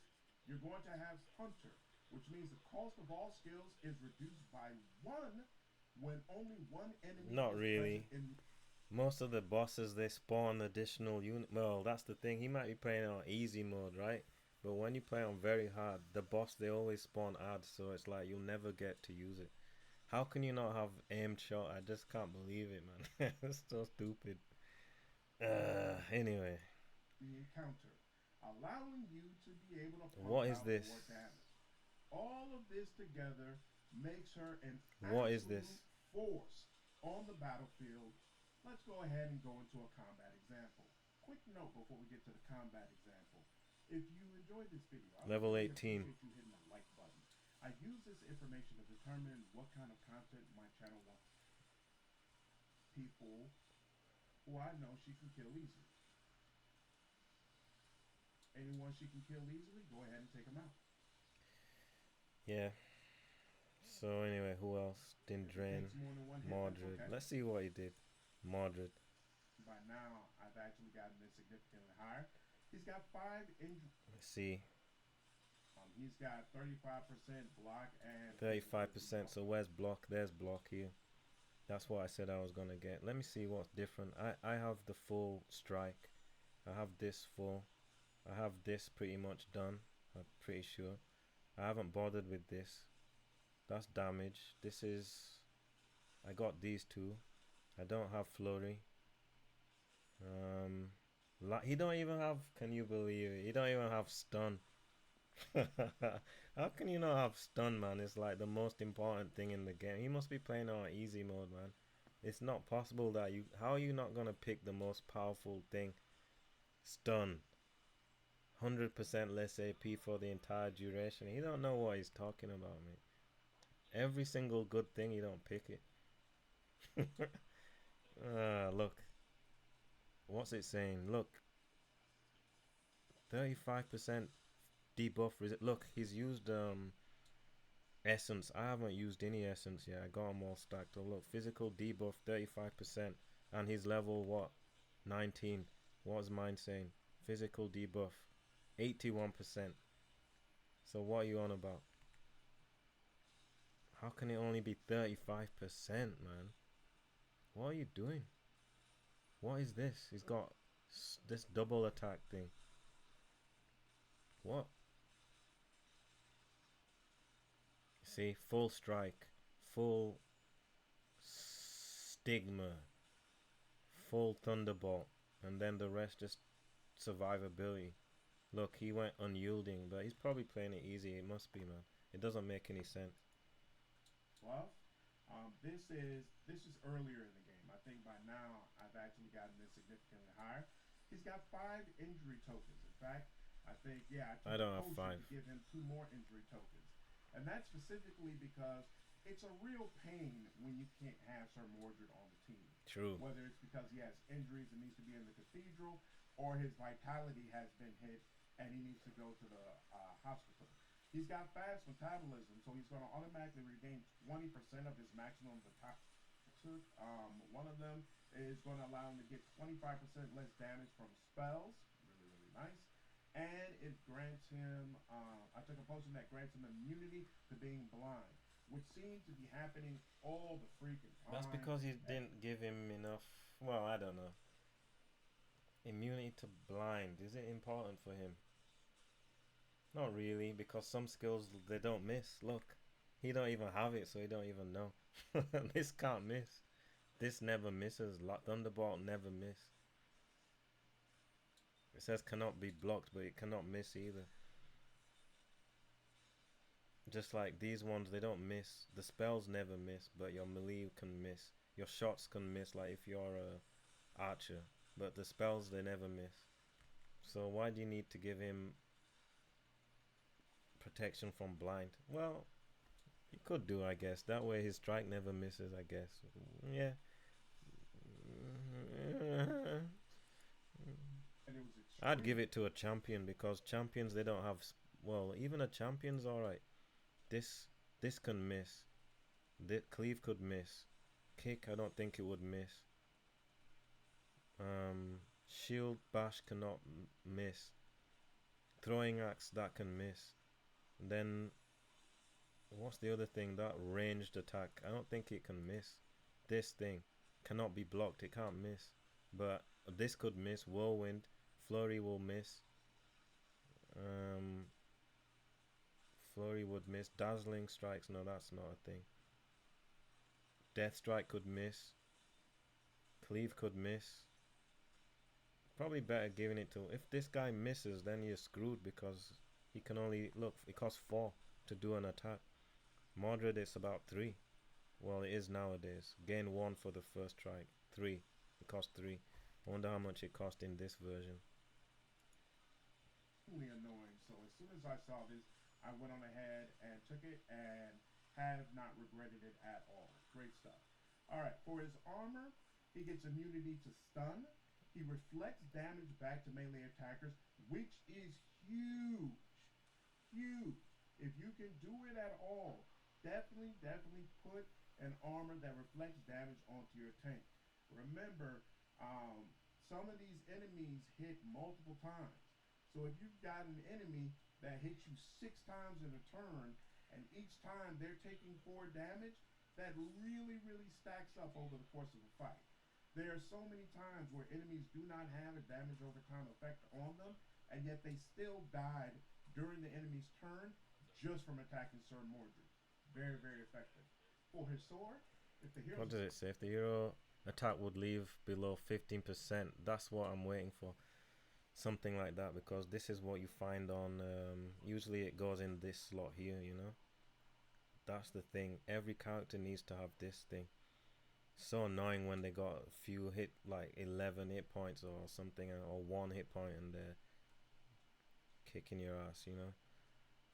you're going to have Hunter, which means the cost of all skills is reduced by 1 when only 1 enemy Not is really. present in. most of the bosses, they spawn additional unit. Well, that's the thing. He might be playing on easy mode, right? But when you play on very hard, the boss, they always spawn ads, so it's like you'll never get to use it. How can you not have aimed shot? I just can't believe it, man. It's so stupid. Anyway, The encounter, allowing you to be able to pump What is out this? more damage. All of this together makes her an What is absolute this? force on the battlefield. Let's go ahead and go into a combat example. Quick note before we get to the combat example. If you enjoyed this video, I would Level really 18. appreciate you hitting the like button. I use this information to determine what kind of content my channel wants people who I know she can kill easily. Anyone she can kill easily, go ahead and take them out. Yeah. So anyway, who else? If it Dindran, takes more than one hit, that's Mordred. okay. Let's see what he did. Mordred. By now, I've actually gotten this significantly higher. He's got 5 injuries. Let's see. He's got 35% block and 35%. So where's block? There's block here. That's what I said I was gonna get. Let me see what's different. I have the full strike. I have this full. I have this pretty much done. I'm pretty sure. I haven't bothered with this. That's damage. This is. I got these two. I don't have flurry. He don't even have. Can you believe it? He don't even have stun. How can you not have stun, man? It's like the most important thing in the game. He must be playing on easy mode, man. It's not possible that you. How are you not gonna pick the most powerful thing? Stun. 100% less AP for the entire duration. He don't know what he's talking about, mate. Every single good thing, he don't pick it. Look. What's it saying? Look. 35% debuff. Look, he's used essence. I haven't used any essence yet. I got them all stacked up. Look, physical debuff 35%. And he's level what? 19. What's mine saying? Physical debuff 81%. So what are you on about? How can it only be 35%, man? What are you doing? What is this? He's got this double attack thing. What? See, full strike, full stigma, full thunderbolt, and then the rest just survivability. Look, he went unyielding, but he's probably playing it easy. It must be, man. It doesn't make any sense. Well, this is earlier in the game. I think by now I've actually gotten this significantly higher. He's got 5 injury tokens. In fact, I think I don't have 5. To give him 2 more injury tokens, and that's specifically because it's a real pain when you can't have Sir Mordred on the team. True. Whether it's because he has injuries and needs to be in the cathedral, or his vitality has been hit and he needs to go to the hospital. He's got fast metabolism, so he's going to automatically regain 20% of his maximum vitality. One of them is going to allow him to get 25% less damage from spells. Really, really nice. And it grants him, I took a potion that grants him immunity to being blind, which seems to be happening all the freaking time. That's because he didn't give him enough. Well, I don't know. Immunity to blind. Is it important for him? Not really, because some skills they don't miss. Look, he don't even have it, so he don't even know. This can't miss. This never misses. Thunderbolt never miss. It says cannot be blocked, but it cannot miss either. Just like these ones, they don't miss. The spells never miss, but your melee can miss. Your shots can miss, like if you're a archer. But the spells, they never miss. So why do you need to give him protection from blind? Well, you could do, I guess. That way his strike never misses, I guess. Yeah. I'd give it to a champion, because champions, they don't have... Well, even a champion's alright. This can miss. Cleave could miss. Kick, I don't think it would miss. Shield bash cannot miss. Throwing axe, that can miss. And then what's the other thing? That ranged attack, I don't think it can miss. This thing cannot be blocked, it can't miss. But this could miss. Whirlwind, flurry will miss. Flurry would miss. Dazzling strikes, no, that's not a thing. Death strike could miss. Cleave could miss. Probably better giving it to... If this guy misses, then you're screwed, because he can only... Look, it costs 4 to do an attack. Mordred is about 3. Well, it is nowadays. Gain 1 for the first strike. 3. It cost 3. I wonder how much it cost in this version. Extremely annoying. So as soon as I saw this, I went on ahead and took it and have not regretted it at all. Great stuff. All right, for his armor, he gets immunity to stun. He reflects damage back to melee attackers, which is huge. Huge. If you can do it at all, definitely put an armor that reflects damage onto your tank. Remember, some of these enemies hit multiple times. So if you've got an enemy that hits you 6 times in a turn, and each time they're taking 4 damage, that really stacks up over the course of the fight. There are so many times where enemies do not have a damage over time effect on them, and yet they still died during the enemy's turn just from attacking Sir Mordred. Very effective. For his sword, if the hero... What does it say? If the hero attack would leave below 15%, that's what I'm waiting for. Something like that, because this is what you find on... usually it goes in this slot here, you know? That's the thing. Every character needs to have this thing. So annoying when they got a few hit, like 11 hit points or something, or 1 hit point, and they're kicking your ass, you know?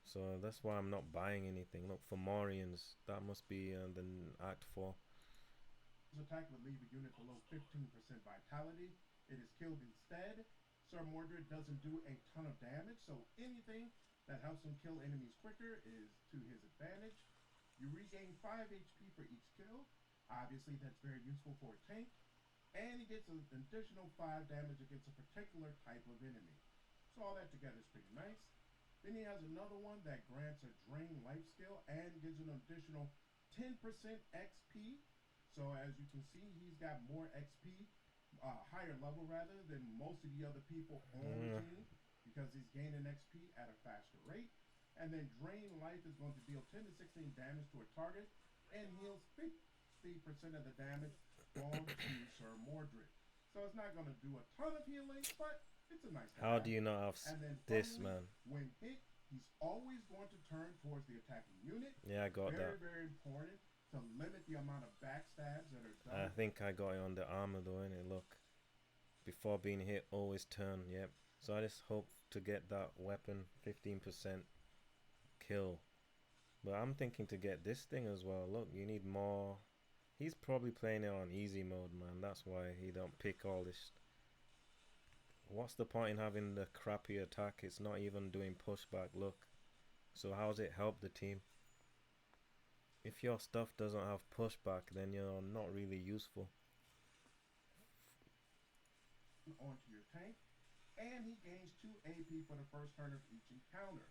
So that's why I'm not buying anything. Look, for Morians, that must be the Act 4. His attack would leave a unit below 15% vitality. It is killed instead. Sir Mordred doesn't do a ton of damage, so anything that helps him kill enemies quicker is to his advantage. You regain 5 HP for each kill. Obviously, that's very useful for a tank. And he gets an additional 5 damage against a particular type of enemy. So all that together is pretty nice. Then he has another one that grants a drain life skill and gives an additional 10% XP. So as you can see, he's got more XP, higher level rather, than most of the other people on the team, because he's gaining XP at a faster rate. And then drain life is going to deal 10 to 16 damage to a target and heals 50% of the damage onto Sir Mordred. So it's not going to do a ton of healing, but it's a nice thing. How do you not have And then this, finally, man? when hit, he's always going to turn towards the attacking unit. Yeah, I got that. Very important to limit the amount of backstabs that are done. I think I got it on the armor though, innit? Look. Before being hit, always turn, yep. So I just hope to get that weapon 15% kill. But I'm thinking to get this thing as well. Look, you need more. He's probably playing it on easy mode, man. That's why he don't pick all this. What's the point in having the crappy attack? It's not even doing pushback, look. So how's it help the team? If your stuff doesn't have pushback, then you're not really useful. Onto your tank, and he gains 2 AP for the first turn of each encounter.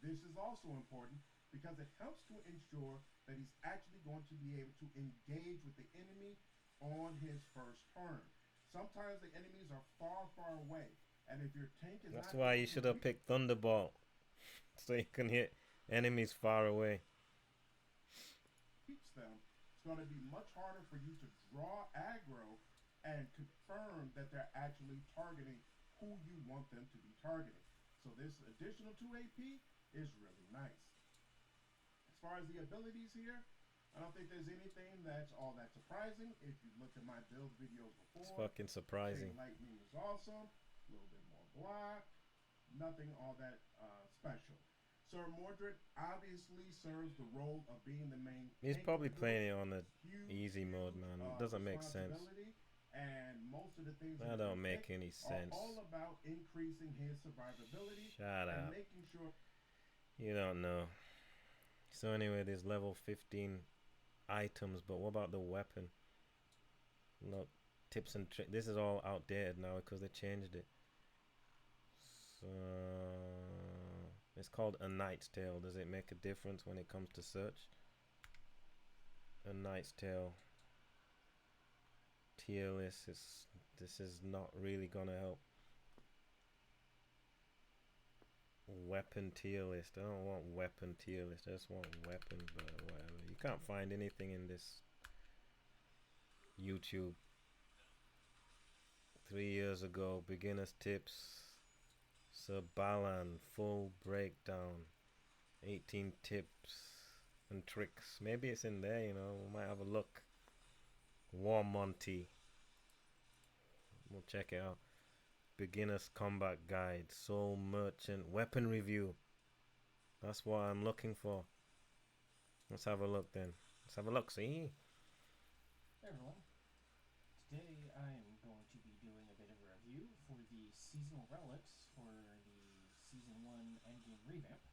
This is also important because it helps to ensure that he's actually going to be able to engage with the enemy on his first turn. Sometimes the enemies are far away, and if your tank is That's not why able you should to have picked Thunderbolt, so you can hit enemies far away. reach them, it's going to be much harder for you to draw aggro and confirm that they're actually targeting who you want them to be targeting. So this additional 2 AP is really nice. As far as the abilities here, I don't think there's anything that's all that surprising. If you looked at my build videos before, It's fucking surprising. Chain Lightning was awesome. A little bit more block. Nothing all that special. Sir Mordred obviously serves the role of being the main. He's tank probably of the playing it group. on the easy mode, man. It doesn't make sense. Responsibility, and most of the things That don't make any are sense. all about increasing his survivability Shut and up. making sure. You don't know. So anyway, there's level 15 items, but what about the weapon? Look, tips and tricks. This is all outdated now because they changed it. So it's called A Knight's Tale. Does it make a difference when it comes to search? A Knight's Tale. Tier list is. This is not really gonna help. Weapon tier list. I don't want weapon tier list. I just want weapon, but whatever. You can't find anything in this YouTube. 3 years ago, beginner's tips. Sir Balan, full breakdown. 18 tips. and tricks. Maybe it's in there, you know. We might have a look. War Monty. We'll check it out. Beginner's Combat Guide. Soul Merchant Weapon Review. That's what I'm looking for. Let's have a look then. Let's have a look, see? Hey everyone. Today I am going to be doing a bit of a review for the seasonal relics for the Season 1 Endgame revamp.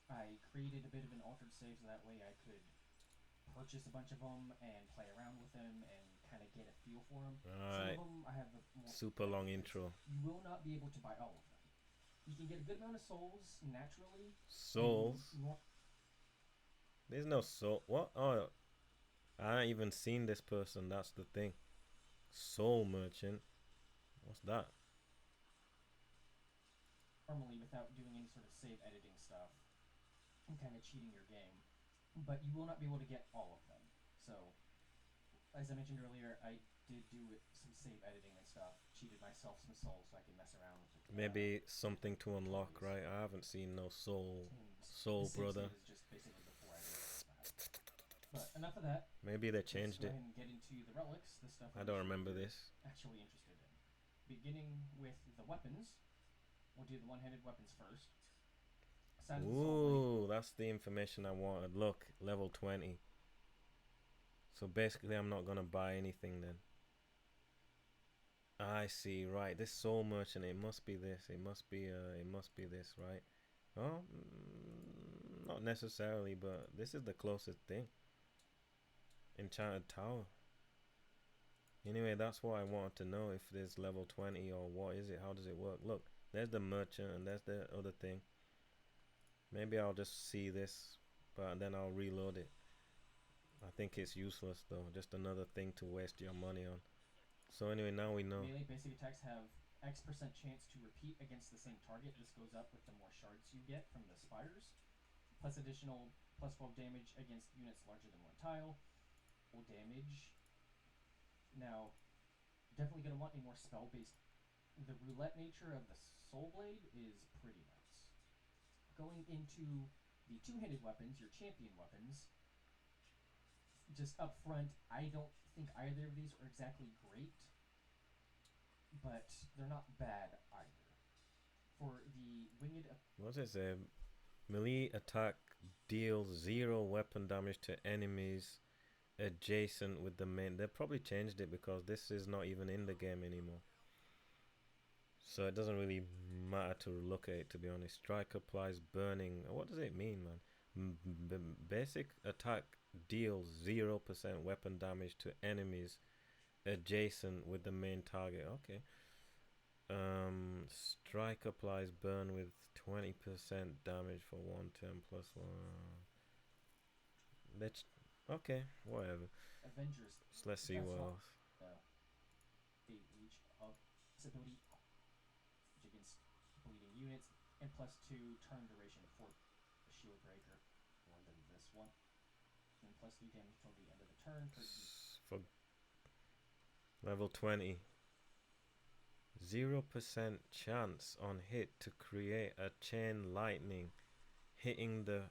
I created a bit of an altered save so that way I could purchase a bunch of them and play around with them and kind of get a feel for them. Alright. Some of them I have a more Super long intro. You will not be able to buy all of them. You can get a good amount of souls naturally. Souls? There's no soul. What? Oh, I ain't even seen this person. That's the thing. Soul Merchant. What's that? Normally without doing any sort of save editing stuff and kind of cheating your game. But you will not be able to get all of them. So, as I mentioned earlier, I did do some save editing and stuff. Cheated myself some souls so I can mess around with it. Maybe something to unlock, right? I haven't seen no soul. Soul, brother. Is just basically before I did that. But enough of that. Maybe they changed Let's it. go ahead and get into the relics, the stuff I don't remember this. actually interested in. Beginning with the weapons, we'll do the one-handed weapons first. Silent Soul Ooh, that's the information I wanted. Look, level 20. So basically I'm not gonna buy anything then. I see, right. This Soul Merchant, it must be this. It must be this, right? Oh, not necessarily, but this is the closest thing. Enchanted Tower. Anyway, that's what I wanted to know, if there's level 20 or what is it, how does it work. Look, there's the merchant and there's the other thing. Maybe I'll just see this, but then I'll reload it. I think it's useless though, just another thing to waste your money on. So anyway, now we know. Melee basic attacks have X% chance to repeat against the same target. This goes up with the more shards you get from the spires. Plus additional plus 12 damage against units larger than one tile. Full damage. Now, definitely going to want a more spell-based. The roulette nature of the Soul Blade is pretty nice. Going into the two-handed weapons, your champion weapons. Just up front, I don't think either of these are exactly great, but they're not bad either. For the winged... What does it say? Melee attack deals 0 weapon damage to enemies adjacent with the main. They probably changed it because this is not even in the game anymore. So it doesn't really matter to look at it, to be honest. Strike applies burning. What does it mean, man? Basic attack deals 0% weapon damage to enemies adjacent with the main target. Okay. Strike applies burn with 20% damage for 1 turn plus 1. Let's okay, whatever. Avengers. So let's see what else. The reach of this ability against bleeding units, and plus 2 turn duration for the shield breaker, more than this one, and plus 3 damage till the end of the turn for level 20. 0% chance on hit to create a chain lightning, hitting the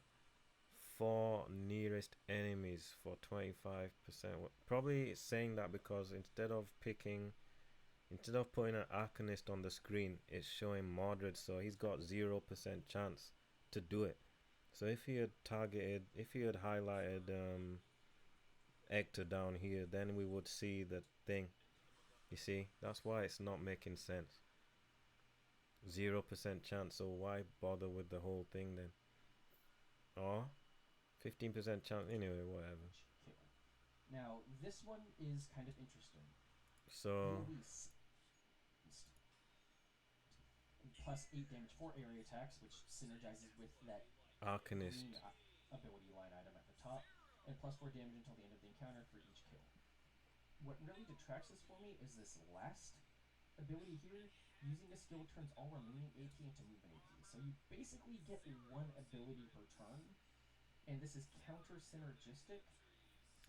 4 nearest enemies for 25%. Probably it's saying that because instead of putting an Arcanist on the screen, it's showing Mordred, so he's got 0% chance to do it. So if he had highlighted Hector down here, then we would see the thing. You see, that's why it's not making sense. 0% chance, so why bother with the whole thing then? Or 15% chance, anyway, whatever. Now, this one is kind of interesting. So plus 8 damage for area attacks, which synergizes with that Arcanist ability line item at the top, and plus 4 damage until the end of the encounter for each kill. What really detracts this for me is this last ability here. Using a skill turns all remaining AP into movement AP. So you basically get 1 ability per turn, and this is counter synergistic.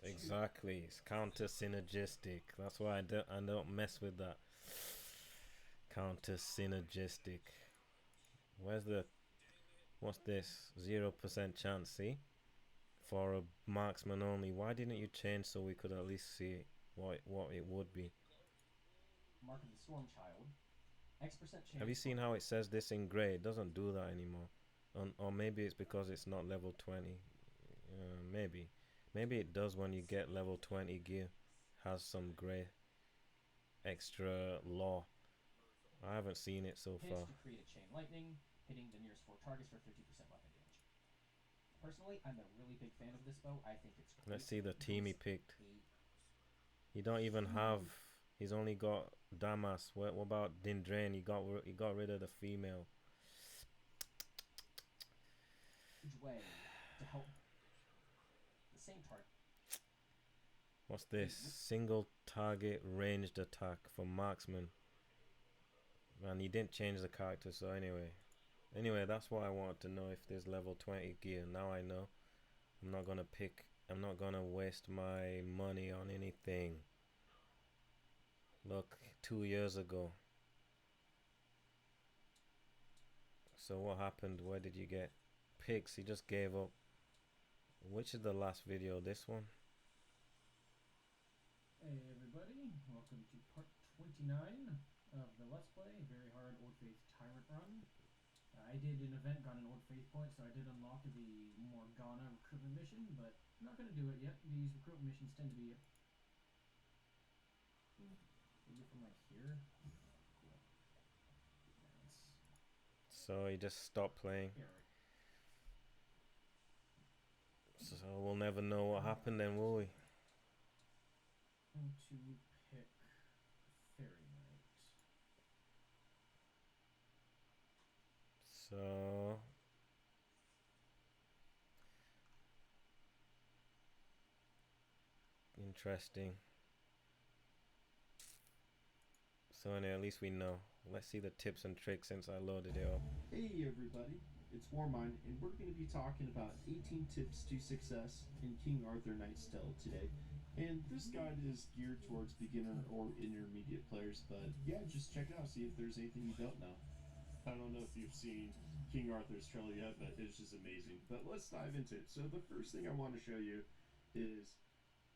Exactly, it's counter synergistic. That's why I don't mess with that. Counter synergistic. What's this? 0% chance, see? for a marksman only. Why didn't you change so we could at least see what it would be? Mark of the Storm Child. X% chance. Have you seen how it says this in grey? It doesn't do that anymore. Or maybe it's because it's not level 20. Maybe. Maybe it does when you get level 20 gear. Has some grey extra law. I haven't seen it so far. To create a chain lightning, hitting the nearest 4 targets for 50% weapon damage. Personally, I'm a really big fan of this bow. I think it's great. Let's see the team he picked. He don't even have. He's only got Damas. What about Dindrain? He got rid of the female. Way to help the same target. What's this? Single target ranged attack for marksman. Man, he didn't change the character, so anyway, that's what I wanted to know, if there's level 20 gear. Now I know. I'm not gonna waste my money on anything. Look, 2 years ago. So what happened? Where did you get picks? He just gave up. Which is the last video? This one? Hey everybody, welcome to part 29 of the Let's Play Very Hard Old Faith Tyrant Run. I did an event, got an Old Faith point, so I did unlock the Morgana recruitment mission, but I'm not going to do it yet. These recruitment missions tend to be maybe from right here. Cool. Nice. So he just stopped playing. Yeah, right. So we'll never know what happened then, will we? To pick Fairy Knight. So interesting. So anyway, at least we know. Let's see the tips and tricks since I loaded it up. Hey everybody, it's Warmind, and we're going to be talking about 18 tips to success in King Arthur Knight's Tale today. And this guide is geared towards beginner or intermediate players, but yeah, just check it out, see if there's anything you don't know. I don't know if you've seen King Arthur's Tale yet, but it's just amazing. But let's dive into it. So the first thing I want to show you is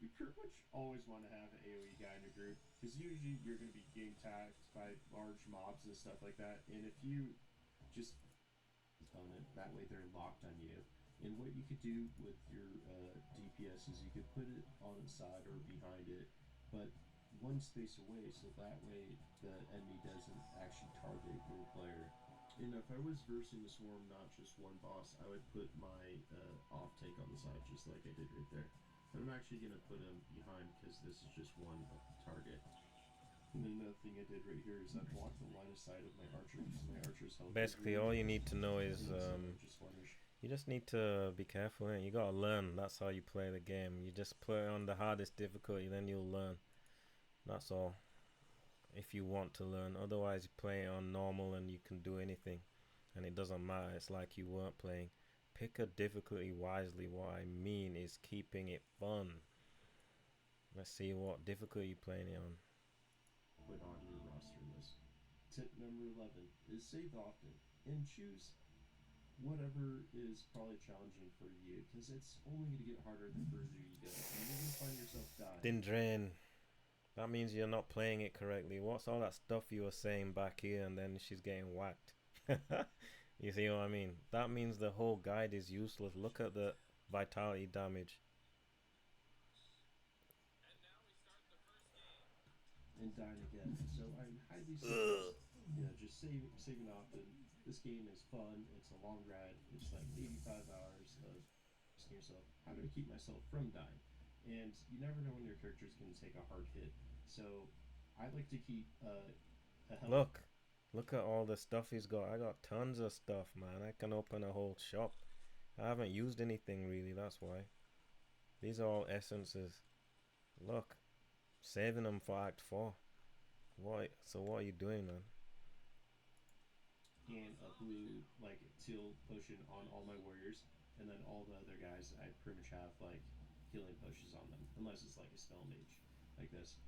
you pretty much always want to have an AoE guy in a group, because usually you're going to be game tagged by large mobs and stuff like that, and if you just on it, that way they're locked on you. And what you could do with your DPS is you could put it on the side or behind it, but one space away, so that way the enemy doesn't actually target your player. And if I was versing the swarm, not just one boss, I would put my off tank on the side, just like I did right there. But I'm actually going to put him behind because this is just one target. And then another thing I did right here is I blocked the line of sight of my archer, because my archer's health. Basically, all you need to know is you just need to be careful. And you gotta learn. That's how you play the game. You just play on the hardest difficulty, then you'll learn. That's all. If you want to learn, otherwise you play it on normal and you can do anything, and it doesn't matter. It's like you weren't playing. Pick a difficulty wisely. What I mean is keeping it fun. Let's see what difficulty you're playing it on. Put on your roster list. Tip number 11 is save often and choose whatever is probably challenging for you, because it's only going to get harder the further you go, and you're going to find yourself dying. Dindrain. That means you're not playing it correctly. What's all that stuff you were saying back here, and then she's getting whacked? You see what I mean? That means the whole guide is useless. Look at the vitality damage. And dying again. So I highly suggest, just saving often. This game is fun. It's a long ride. It's like 85 hours of asking yourself, how do I keep myself from dying? And you never know when your character is going to take a hard hit. So I like to keep a health. Look at all the stuff he's got. I got tons of stuff, man. I can open a whole shop. I haven't used anything really, that's why. These are all essences. Look. Saving them for Act 4. So what are you doing, man? And a blue, like, teal potion on all my warriors, and then all the other guys, I pretty much have, like, healing potions on them, unless it's like a spell mage, like this.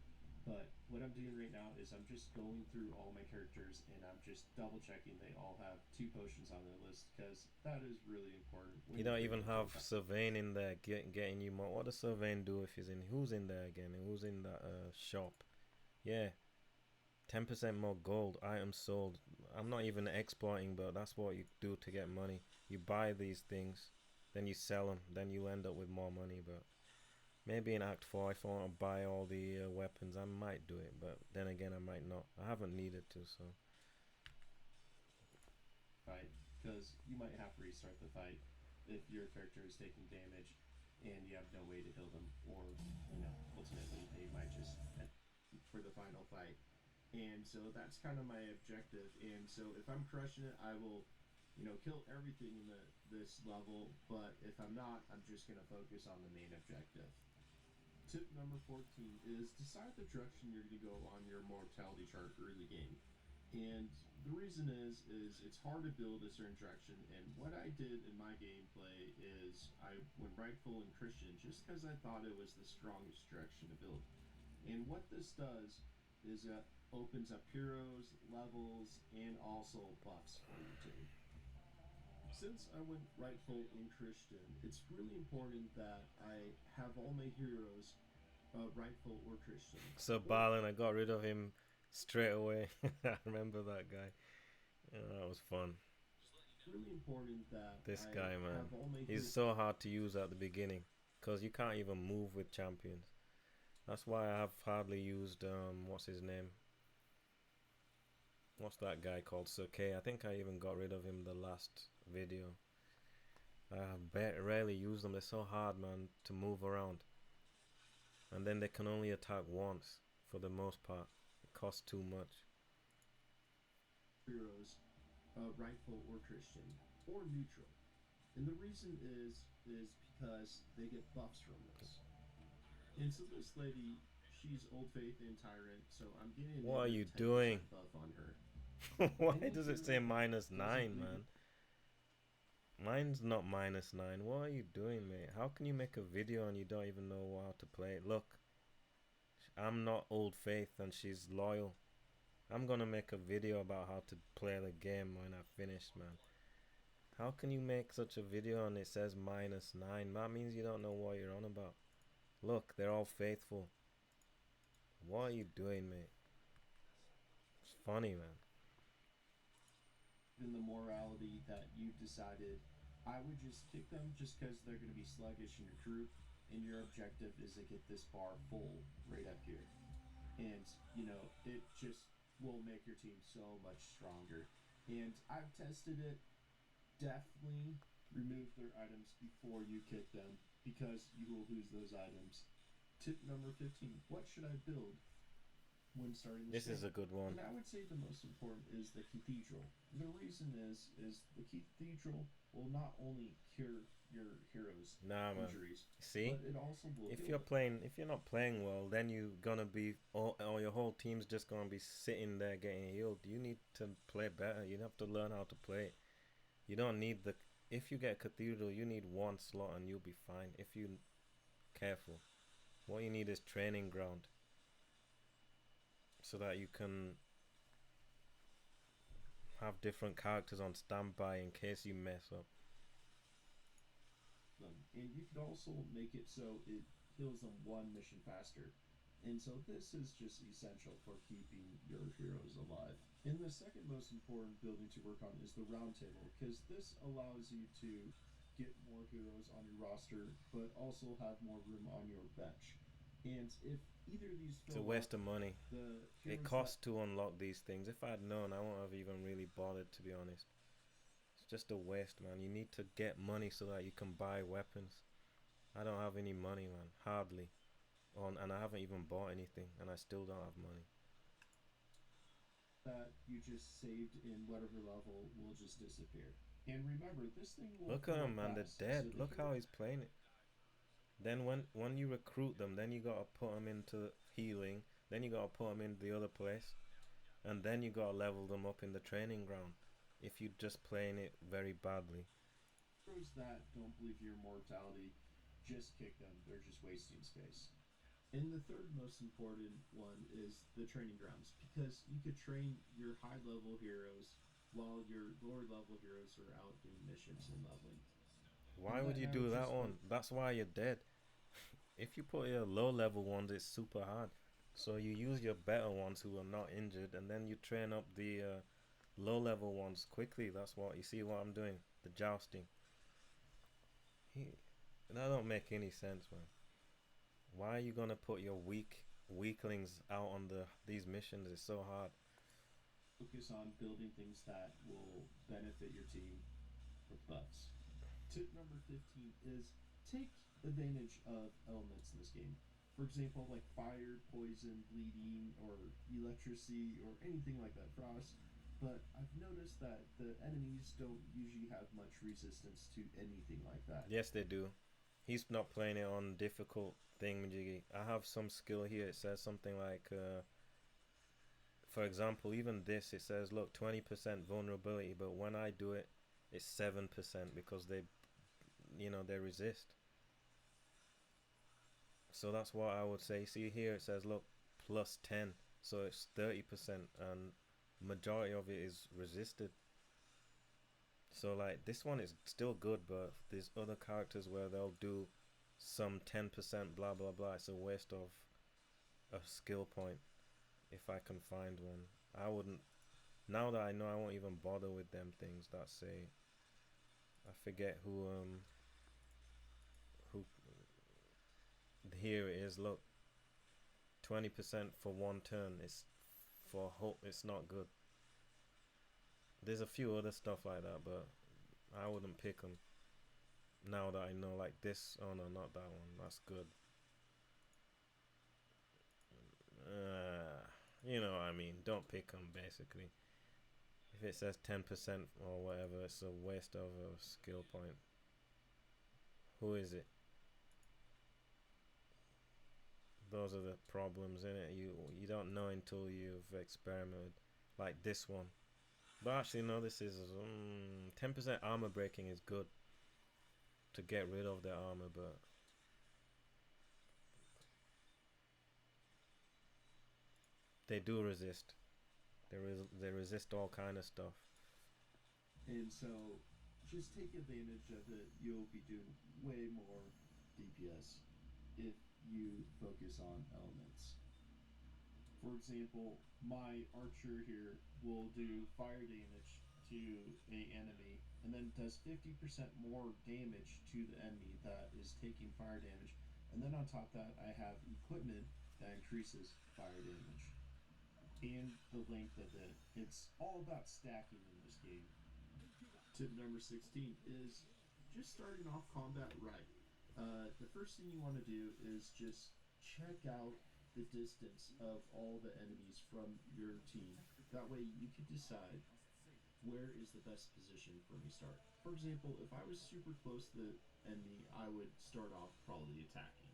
But what I'm doing right now is I'm just going through all my characters and I'm just double checking they all have 2 potions on their list because that is really important. When You you're don't even creating a have team. Sylvain in there getting you more. What does Sylvain do if he's in? Who's in there again? And who's in that shop? Yeah, 10% more gold, items sold. I'm not even exploiting, but that's what you do to get money. You buy these things, then you sell them, then you end up with more money. But maybe in Act 4, if I want to buy all the weapons, I might do it. But then again, I might not. I haven't needed to, so. Fight because you might have to restart the fight if your character is taking damage and you have no way to heal them, or ultimately they might just for the final fight. And so that's kind of my objective. And so if I'm crushing it, I will, kill everything in this level. But if I'm not, I'm just gonna focus on the main objective. Tip number 14 is decide the direction you're gonna go on your mortality chart early game. And the reason is it's hard to build a certain direction. And what I did in my gameplay is I went Rightful and Christian just because I thought it was the strongest direction to build. And what this does is it opens up heroes, levels, and also buffs for your team. Since I went Rightful and Christian, it's really important that I have all my heroes Rightful or Christian. So Balin, I got rid of him straight away. I remember that guy. Yeah, that was fun. It's really important that This I guy, man, have all my he's heroes. so hard to use at the beginning because you can't even move with champions. That's why I have hardly used what's his name? What's that guy called? Sir K. I think I even got rid of him the last video. I have rarely use them. They're so hard, man, to move around. And then they can only attack once for the most part. It costs too much. Heroes, Rightful or Christian, or neutral. And the reason is because they get buffs from this. And so this lady, she's Old Faith and Tyrant, so I'm getting What are you 10% doing? buff on her. Why does it say -9, man? Mine's not -9. What are you doing, mate? How can you make a video and you don't even know how to play it? Look, I'm not Old Faith and she's loyal. I'm gonna make a video about how to play the game when I finish, man. How can you make such a video and it says -9? That means you don't know what you're on about. Look, they're all faithful. What are you doing, mate? It's funny, man. In the morality that you've decided, I would just kick them just because they're going to be sluggish in your group, and your objective is to get this bar full right up here. And, it just will make your team so much stronger. And I've tested it. Definitely remove their items before you kick them because you will lose those items. Tip number 15. What should I build when starting This is a good one. And I would say the most important is the Cathedral. The reason is the Cathedral will not only cure your heroes' Nah, man. injuries, See, but it also will if heal you're them. not playing well, then you're gonna be or your whole team's just gonna be sitting there getting healed. You need to play better. You have to learn how to play it. You don't need if you get Cathedral, you need one slot and you'll be fine. If you careful, what you need is training ground, so that you can have different characters on standby in case you mess up. And you can also make it so it heals them one mission faster. And so this is just essential for keeping your heroes alive. And the second most important building to work on is the round table, because this allows you to get more heroes on your roster, but also have more room on your bench. And if either of these It's a waste of money. the It heroes costs to unlock these things. If I'd known, I wouldn't have even really bothered, to be honest. It's just a waste, man. You need to get money so that you can buy weapons. I don't have any money, man. Hardly. And I haven't even bought anything, and I still don't have money. that you just saved in whatever level will just disappear. And remember, this thing will Look at fill them, man. They're fast, dead. so the Look how he's playing it. Then when you recruit them, then you gotta put them into healing. Then you gotta put them in the other place, and then you gotta level them up in the training ground. If you're just playing it very badly. heroes that don't believe your mortality, just kick them. They're just wasting space. And the third most important one is the training grounds, because you could train your high level heroes while your lower level heroes are out doing missions and leveling. Why And would that you now do that just one? That's why you're dead. If you put your low level ones, it's super hard. So you use your better ones who are not injured, and then you train up the low level ones quickly. That's what you see. What I'm doing, the jousting. He, that don't make any sense, man. Why are you gonna put your weaklings out on these missions? It's so hard. focus on building things that will benefit your team with buffs. Tip number 15 is take advantage of elements in this game. For example, like fire, poison, bleeding, or electricity, or anything like that, frost. But I've noticed that the enemies don't usually have much resistance to anything like that. Yes, they do. He's not playing it on difficult thingamajiggy. I have some skill here. It says something like, for example, even this. It says, look, 20% vulnerability, but when I do it, it's 7% because they resist. So that's what I would say. See here, it says, look, plus 10, so it's 30%, and majority of it is resisted. So like this one is still good, but there's other characters where they'll do some 10% blah blah blah. It's a waste of a skill point. If I can find one, I wouldn't. Now that I know, I won't even bother with them things that say. I forget who here it is. Look, 20% for one turn. It's for hope. It's not good. There's a few other stuff like that, but I wouldn't pick them. Now that I know, like this. Oh no, not that one. That's good. You know what I mean. Don't pick them, basically. If it says 10% or whatever, it's a waste of a skill point. Who is it? Those are the problems in it. You don't know until you've experimented. Like this one. But actually, no, this is 10% armor breaking is good to get rid of their armor, but they do resist. They resist all kind of stuff. And so, just take advantage of it. You'll be doing way more DPS if you focus on elements. For example, my archer here will do fire damage to a enemy, and then does 50% more damage to the enemy that is taking fire damage. And then on top of that, I have equipment that increases fire damage. And the length of it. It's all about stacking in this game. Tip number 16 is just starting off combat right. The first thing you want to do is just check out the distance of all the enemies from your team. That way you can decide where is the best position for me to start. For example, if I was super close to the enemy, I would start off probably attacking.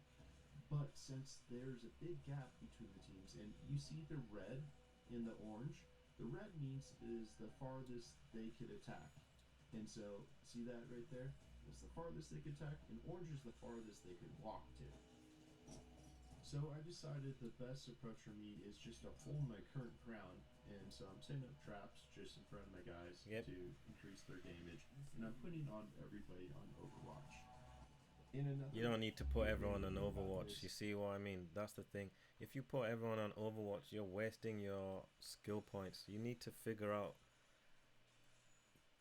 But since there's a big gap between the teams, and you see the red and the orange, the red means is the farthest they could attack. And so, see that right there? It's the farthest they could attack, and orange is the farthest they could walk to. So I decided the best approach for me is just to hold my current ground, and so I'm setting up traps just in front of my guys to increase their damage, and I'm putting on everybody on Overwatch. You don't need to put everyone on Overwatch. You see what I mean? That's the thing. If you put everyone on Overwatch, you're wasting your skill points. You need to figure out.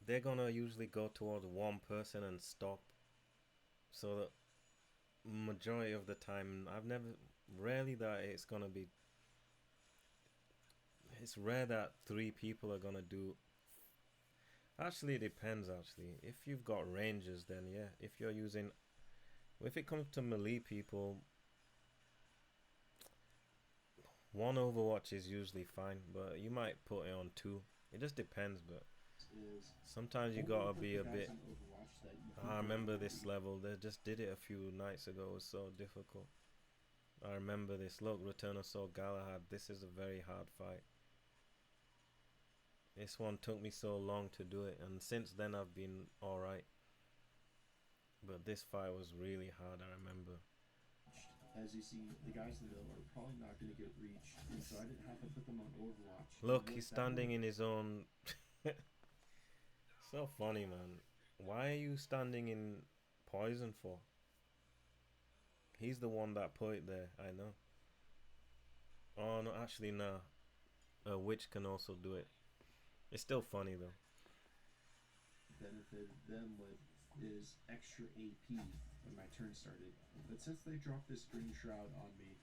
They're gonna usually go towards one person and stop. So that majority of the time, rarely that it's gonna be. It's rare that 3 people are gonna do. Actually, it depends. Actually, if you've got rangers, then yeah. If you're using. If it comes to melee people, 1 Overwatch is usually fine, but you might put it on 2. It just depends, but sometimes you gotta be a bit. I remember this level. They just did it a few nights ago. It was so difficult. I remember this. Look, Return of Soul Galahad. This is a very hard fight. This one took me so long to do it, and since then I've been alright. But this fight was really hard, I remember. as you see, the guys in the middle are probably not going to get reach, and so I didn't have to put them on Overwatch. Look, What he's that standing would- in his own. So funny, man. Why are you standing in poison for? He's the one that put it there. I know. Oh no, actually no. A witch can also do it. It's still funny though. benefited them with is extra AP when my turn started. But since they dropped this green shroud on me,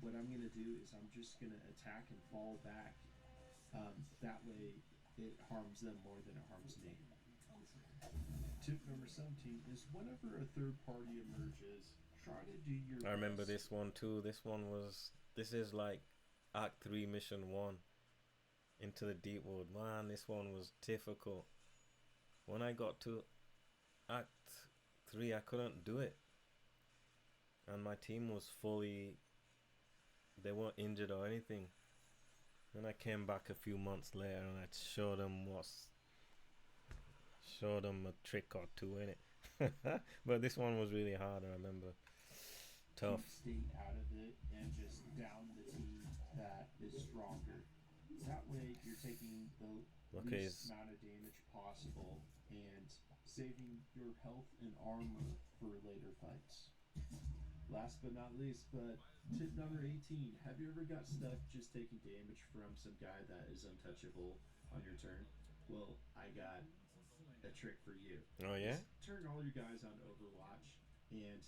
what I'm gonna do is I'm just gonna attack and fall back. That way, it harms them more than it harms me. Tip number 17 is whenever a third party emerges, try to do your I remember best. this one too. This is like Act 3 Mission 1. Into the Deep Wood. Man, this one was difficult. When I got to Act 3, I couldn't do it. And my team was fully... They weren't injured or anything. Then I came back a few months later and I showed them a trick or two in it. But this one was really hard, I remember. Tough. Stay out of it and just down the team that is stronger. That way, you're taking the Okay, least amount of damage possible and saving your health and armor for later fights. Last but not least, but tip number 18, have you ever got stuck just taking damage from some guy that is untouchable on your turn? Well, I got a trick for you. Oh yeah? Just turn all your guys on Overwatch, and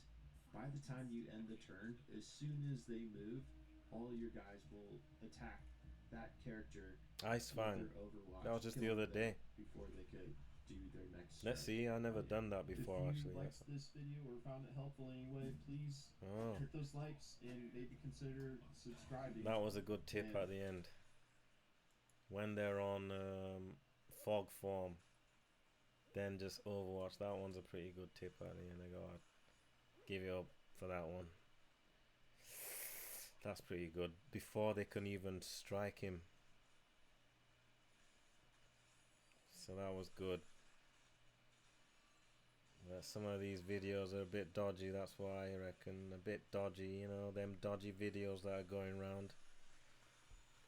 by the time you end the turn, as soon as they move, all your guys will attack that character Ice with fine. their Overwatch. That was just the killing other them day. before they could do their next Let's strike. see, I never done that before If actually. you liked this video or found it helpful in any way, please Oh, hit those likes and maybe consider subscribing. that was a good tip And- at the end. When they're on fog form, then just Overwatch. That one's a pretty good tip at the end. I gotta give you up for that one. That's pretty good. Before they can even strike him. So that was good. But some of these videos are a bit dodgy, that's why I reckon. A bit dodgy, you know, them dodgy videos that are going around.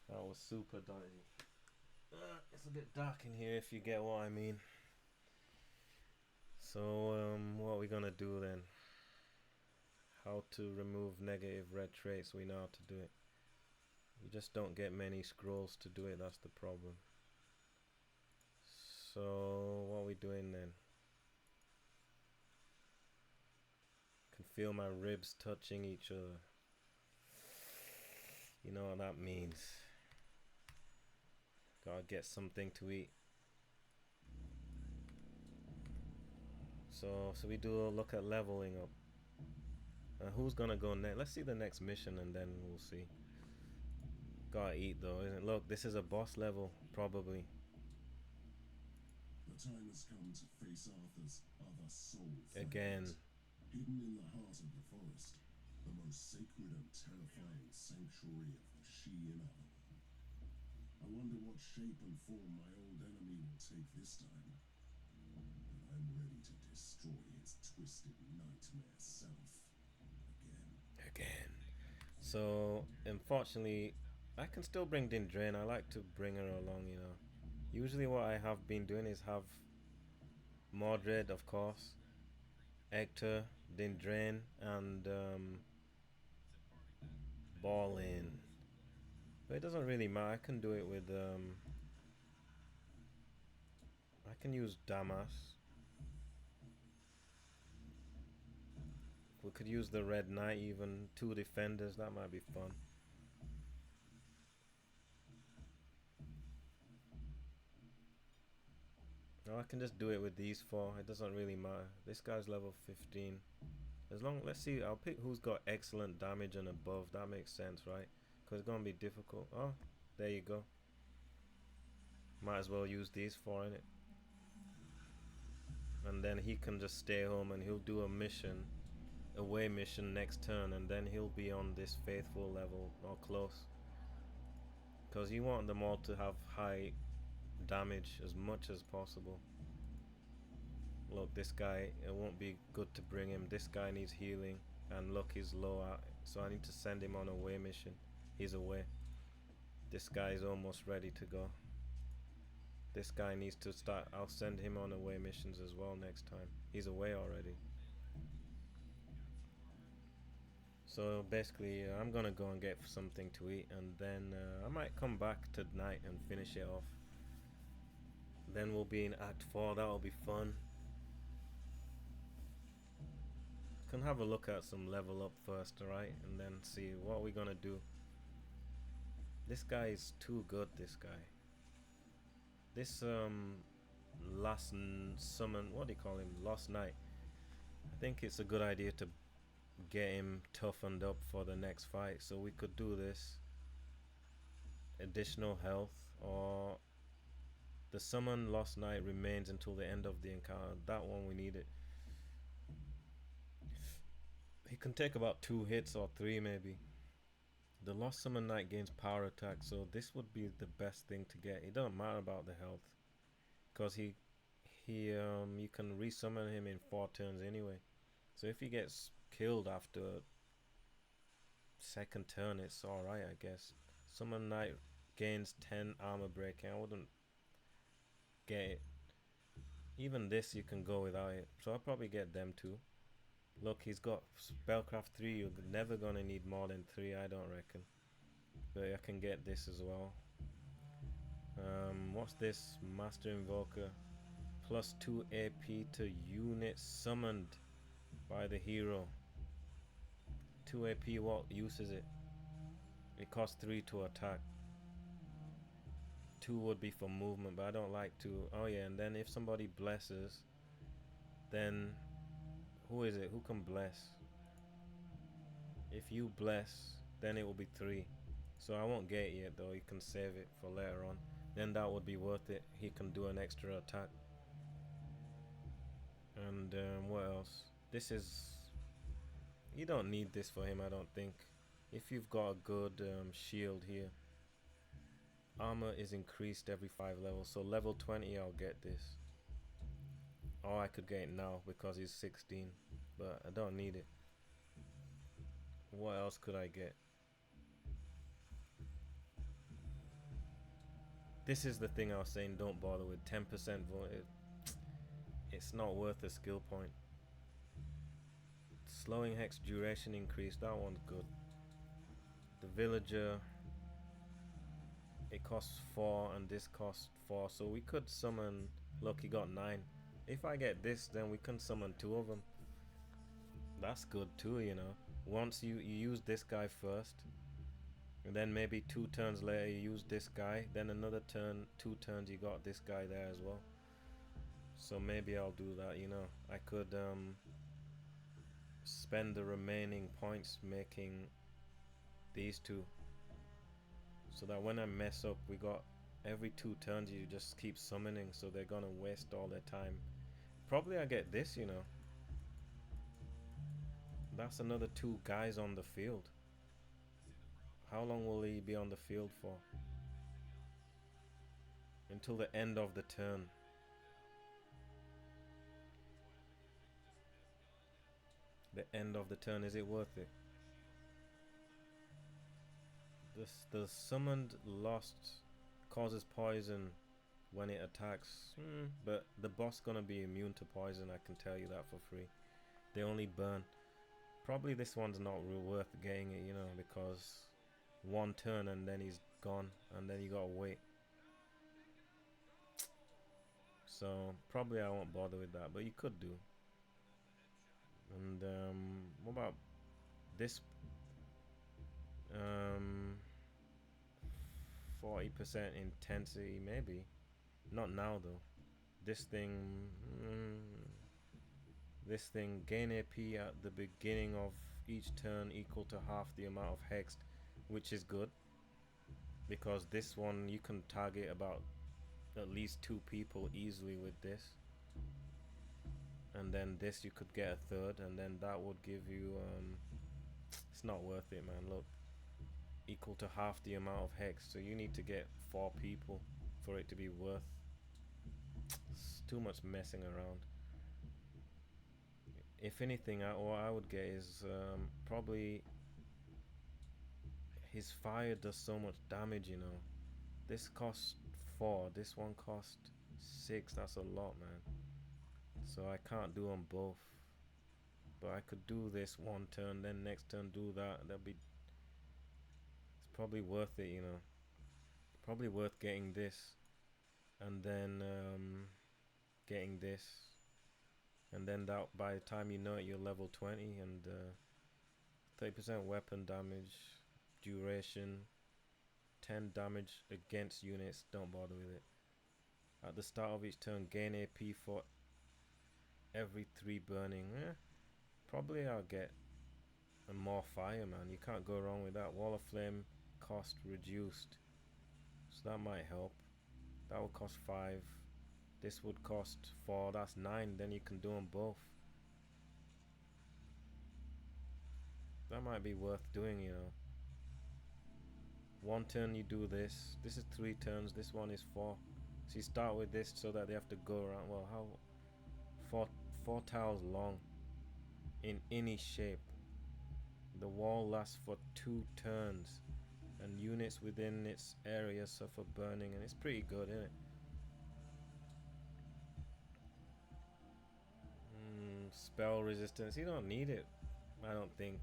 That was super dodgy. It's a bit dark in here if you get what I mean. So, what are we gonna do then? How to remove negative red traits, we know how to do it. We just don't get many scrolls to do it, that's the problem. So, what are we doing then? Can feel my ribs touching each other. You know what that means. Gotta get something to eat. So we do a look at leveling up. Who's gonna go next? Let's see the next mission and then we'll see. Gotta eat though, isn't it? Look, this is a boss level, probably. The time has come to face Arthur's other soul Again. fragment. Hidden in the heart of the forest, the most sacred and terrifying sanctuary of the She-In Otherworld. I wonder what shape and form my old enemy will take this time. And I'm ready to destroy its twisted nightmare self. Again. So unfortunately I can still bring Dindrain. I like to bring her along, you know. Usually what I have been doing is have Mordred, of course, Hector, Dindrain, and Balin. But it doesn't really matter. I can do it with I can use Damas. We could use the Red Knight, even 2 defenders, that might be fun. No, I can just do it with these 4, it doesn't really matter. This guy's level 15. Let's see, I'll pick who's got excellent damage and above, that makes sense, right? Because it's gonna be difficult. Oh, there you go. Might as well use these 4 in it. And then he can just stay home and he'll do a mission, away mission next turn, and then he'll be on this faithful level or close. Because you want them all to have high damage as much as possible. Look, this guy, it won't be good to bring him. This guy needs healing. and look, he's low out, so I need to send him on a away mission. He's away. This guy is almost ready to go. This guy needs to start. I'll send him on away missions as well next time. He's away already. So basically, I'm gonna go and get something to eat, and then I might come back tonight and finish it off. Then we'll be in Act 4. That'll be fun. Can have a look at some level up first, alright, and then see what we're gonna do. This guy is too good. This guy. This summon, what do you call him? Lost Knight. I think it's a good idea to get him toughened up for the next fight. So we could do this. Additional health, or the summon Lost Knight remains until the end of the encounter. That one we need it. He can take about 2 hits or 3 maybe. The Lost Summon Knight gains power attack, so this would be the best thing to get. It doesn't matter about the health, because you can resummon him in 4 turns anyway. So if he gets killed after second turn, it's alright, I guess. Summon Knight gains 10 armor breaking. I wouldn't get it. Even this you can go without it, so I'll probably get them too. Look, he's got Spellcraft 3. You're never gonna need more than 3, I don't reckon. But I can get this as well. What's this? Master Invoker. Plus 2 AP to units summoned by the hero. 2 AP, what use is it? It costs 3 to attack. 2 would be for movement, but I don't like to. Oh yeah, and then if somebody blesses, then who is it? Who can bless? If you bless, then it will be 3. So I won't get it yet though. You can save it for later on. Then that would be worth it. He can do an extra attack. And what else? This is... You don't need this for him, I don't think. If you've got a good shield here. Armor is increased every 5 levels. So level 20 I'll get this. Or I could get it now because he's 16. But I don't need it. What else could I get? This is the thing I was saying, don't bother with. 10% vote. It's not worth a skill point. Slowing Hex duration increase. That one's good. The Villager. It costs 4 and this costs 4. So we could summon... Look, he got 9. If I get this, then we can summon 2 of them. That's good too, you know. Once you use this guy first, and then maybe 2 turns later you use this guy, then another turn, 2 turns you got this guy there as well. So maybe I'll do that, you know. I could spend the remaining points making these 2, so that when I mess up, we got every 2 turns you just keep summoning, so they're gonna waste all their time. Probably I get this, you know. That's another 2 guys on the field. How long will he be on the field for? Until the end of the turn. The end of the turn, is it worth it? The summoned Lost causes poison when it attacks. But the boss gonna be immune to poison, I can tell you that for free. They only burn. Probably this one's not real worth getting it, you know, because 1 turn and then he's gone, and then you gotta wait. So probably I won't bother with that, but you could do. And what about this? 40% intensity, maybe. Not now though. This thing, gain AP at the beginning of each turn equal to half the amount of hexed, which is good, because this one you can target about at least 2 people easily with this, and then this you could get a 3rd, and then that would give you it's not worth it, man. Look, equal to half the amount of hex, so you need to get 4 people for it to be worth. It's too much messing around. if anything, what I would get is probably his fire does so much damage, you know. This costs 4, this one cost 6. That's a lot, man. So I can't do them both. But I could do this one turn, then next turn do that. It's probably worth it, you know. Probably worth getting this, and then getting this, and then that by the time you know it, you're level 20, and 30% weapon damage, duration, 10 damage against units. Don't bother with it. At the start of each turn, gain AP for every 3 burning. Probably I'll get a more fire, man. You can't go wrong with that. Wall of Flame cost reduced, so that might help. That would cost 5. This would cost 4. That's 9. Then you can do them both. That might be worth doing, you know. One turn you do this. This is 3 turns. This one is 4. So you start with this so that they have to go around. Well, how 4 tiles long in any shape. The wall lasts for 2 turns, and units within its area suffer burning, and it's pretty good, isn't it? Spell resistance, you don't need it, I don't think.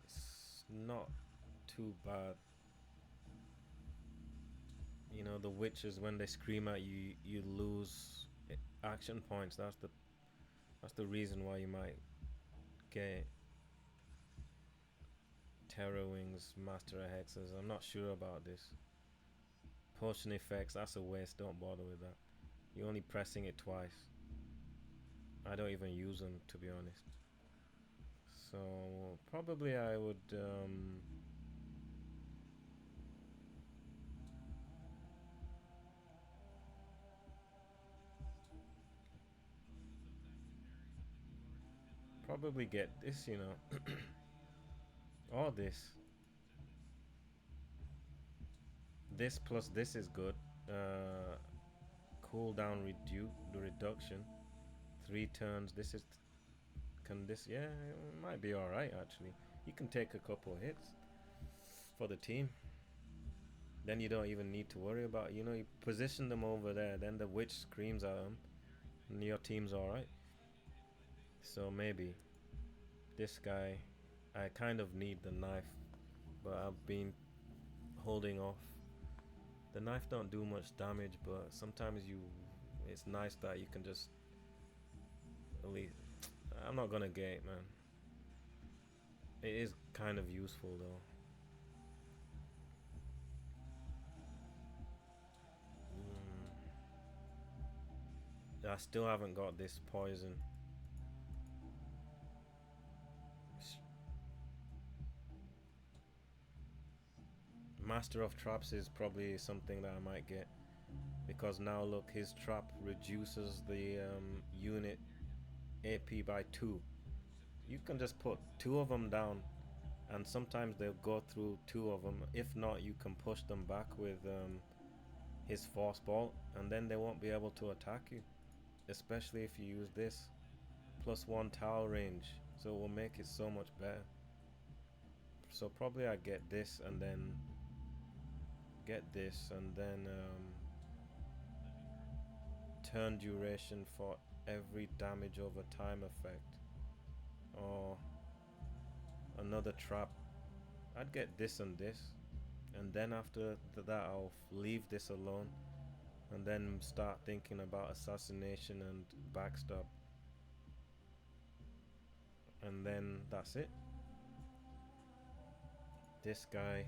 It's not too bad. You know, the witches, when they scream at you, you lose action points. That's the reason why you might get Terror Wings, Master of Hexes. I'm not sure about this. Potion effects, that's a waste. Don't bother with that. You're only pressing it twice. I don't even use them, to be honest. So probably I would probably get this, you know. Or this. This plus this is good. Cooldown reduction. 3 turns. This is yeah, it might be alright actually. You can take a couple hits for the team. Then you don't even need to worry about, you know, you position them over there, then the witch screams at them and your team's alright. So maybe this guy, I kind of need the knife, but I've been holding off. The knife don't do much damage, but sometimes it's nice that you can just at least. I'm not gonna get it, man. It is kind of useful though. I still haven't got this poison. Master of Traps is probably something that I might get, because now look, his trap reduces the unit AP by 2. You can just put 2 of them down, and sometimes they'll go through 2 of them. If not, you can push them back with his force ball, and then they won't be able to attack you, especially if you use this +1 tower range, so it will make it so much better. So probably I get this, and then get this, and then turn duration for every damage over time effect, or another trap. I'd get this and this, and then after that I'll leave this alone, and then start thinking about assassination and backstab, and then that's it. This guy,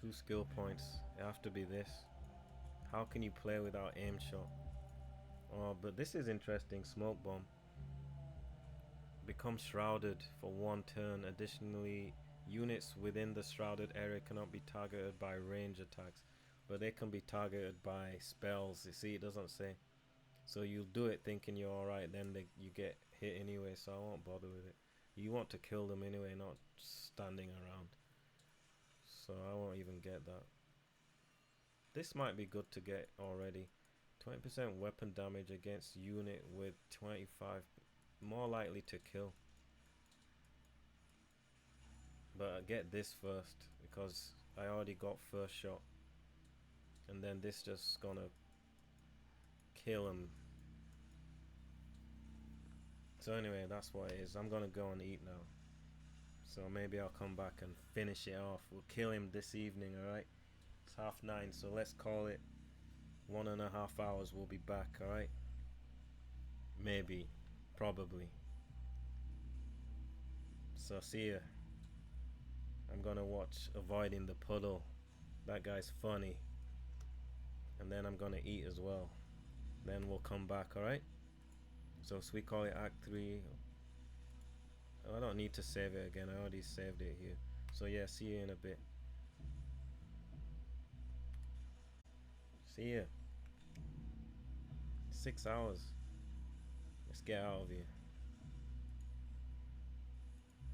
2 skill points. It have to be this. How can you play without aim shot? Oh, but this is interesting. Smoke bomb. Become shrouded for 1 turn. Additionally, units within the shrouded area cannot be targeted by range attacks, but they can be targeted by spells. You see, it doesn't say. So you'll do it thinking you're alright, then you get hit anyway, so I won't bother with it. You want to kill them anyway, not standing around. So I won't even get that. This might be good to get already, 20% weapon damage against unit with 25, more likely to kill. But I get this first because I already got first shot, and then this just gonna kill him. So anyway, that's what it is. I'm gonna go and eat now. So maybe I'll come back and finish it off. We'll kill him this evening, alright? It's 9:30, so let's call it 1.5 hours. We'll be back, alright? Maybe. Probably. So see ya. I'm gonna watch Avoiding the Puddle. That guy's funny. And then I'm gonna eat as well. Then we'll come back, alright? So we call it Act 3. I don't need to save it again. I already saved it here. So yeah, see you in a bit. See ya. 6 hours. Let's get out of here.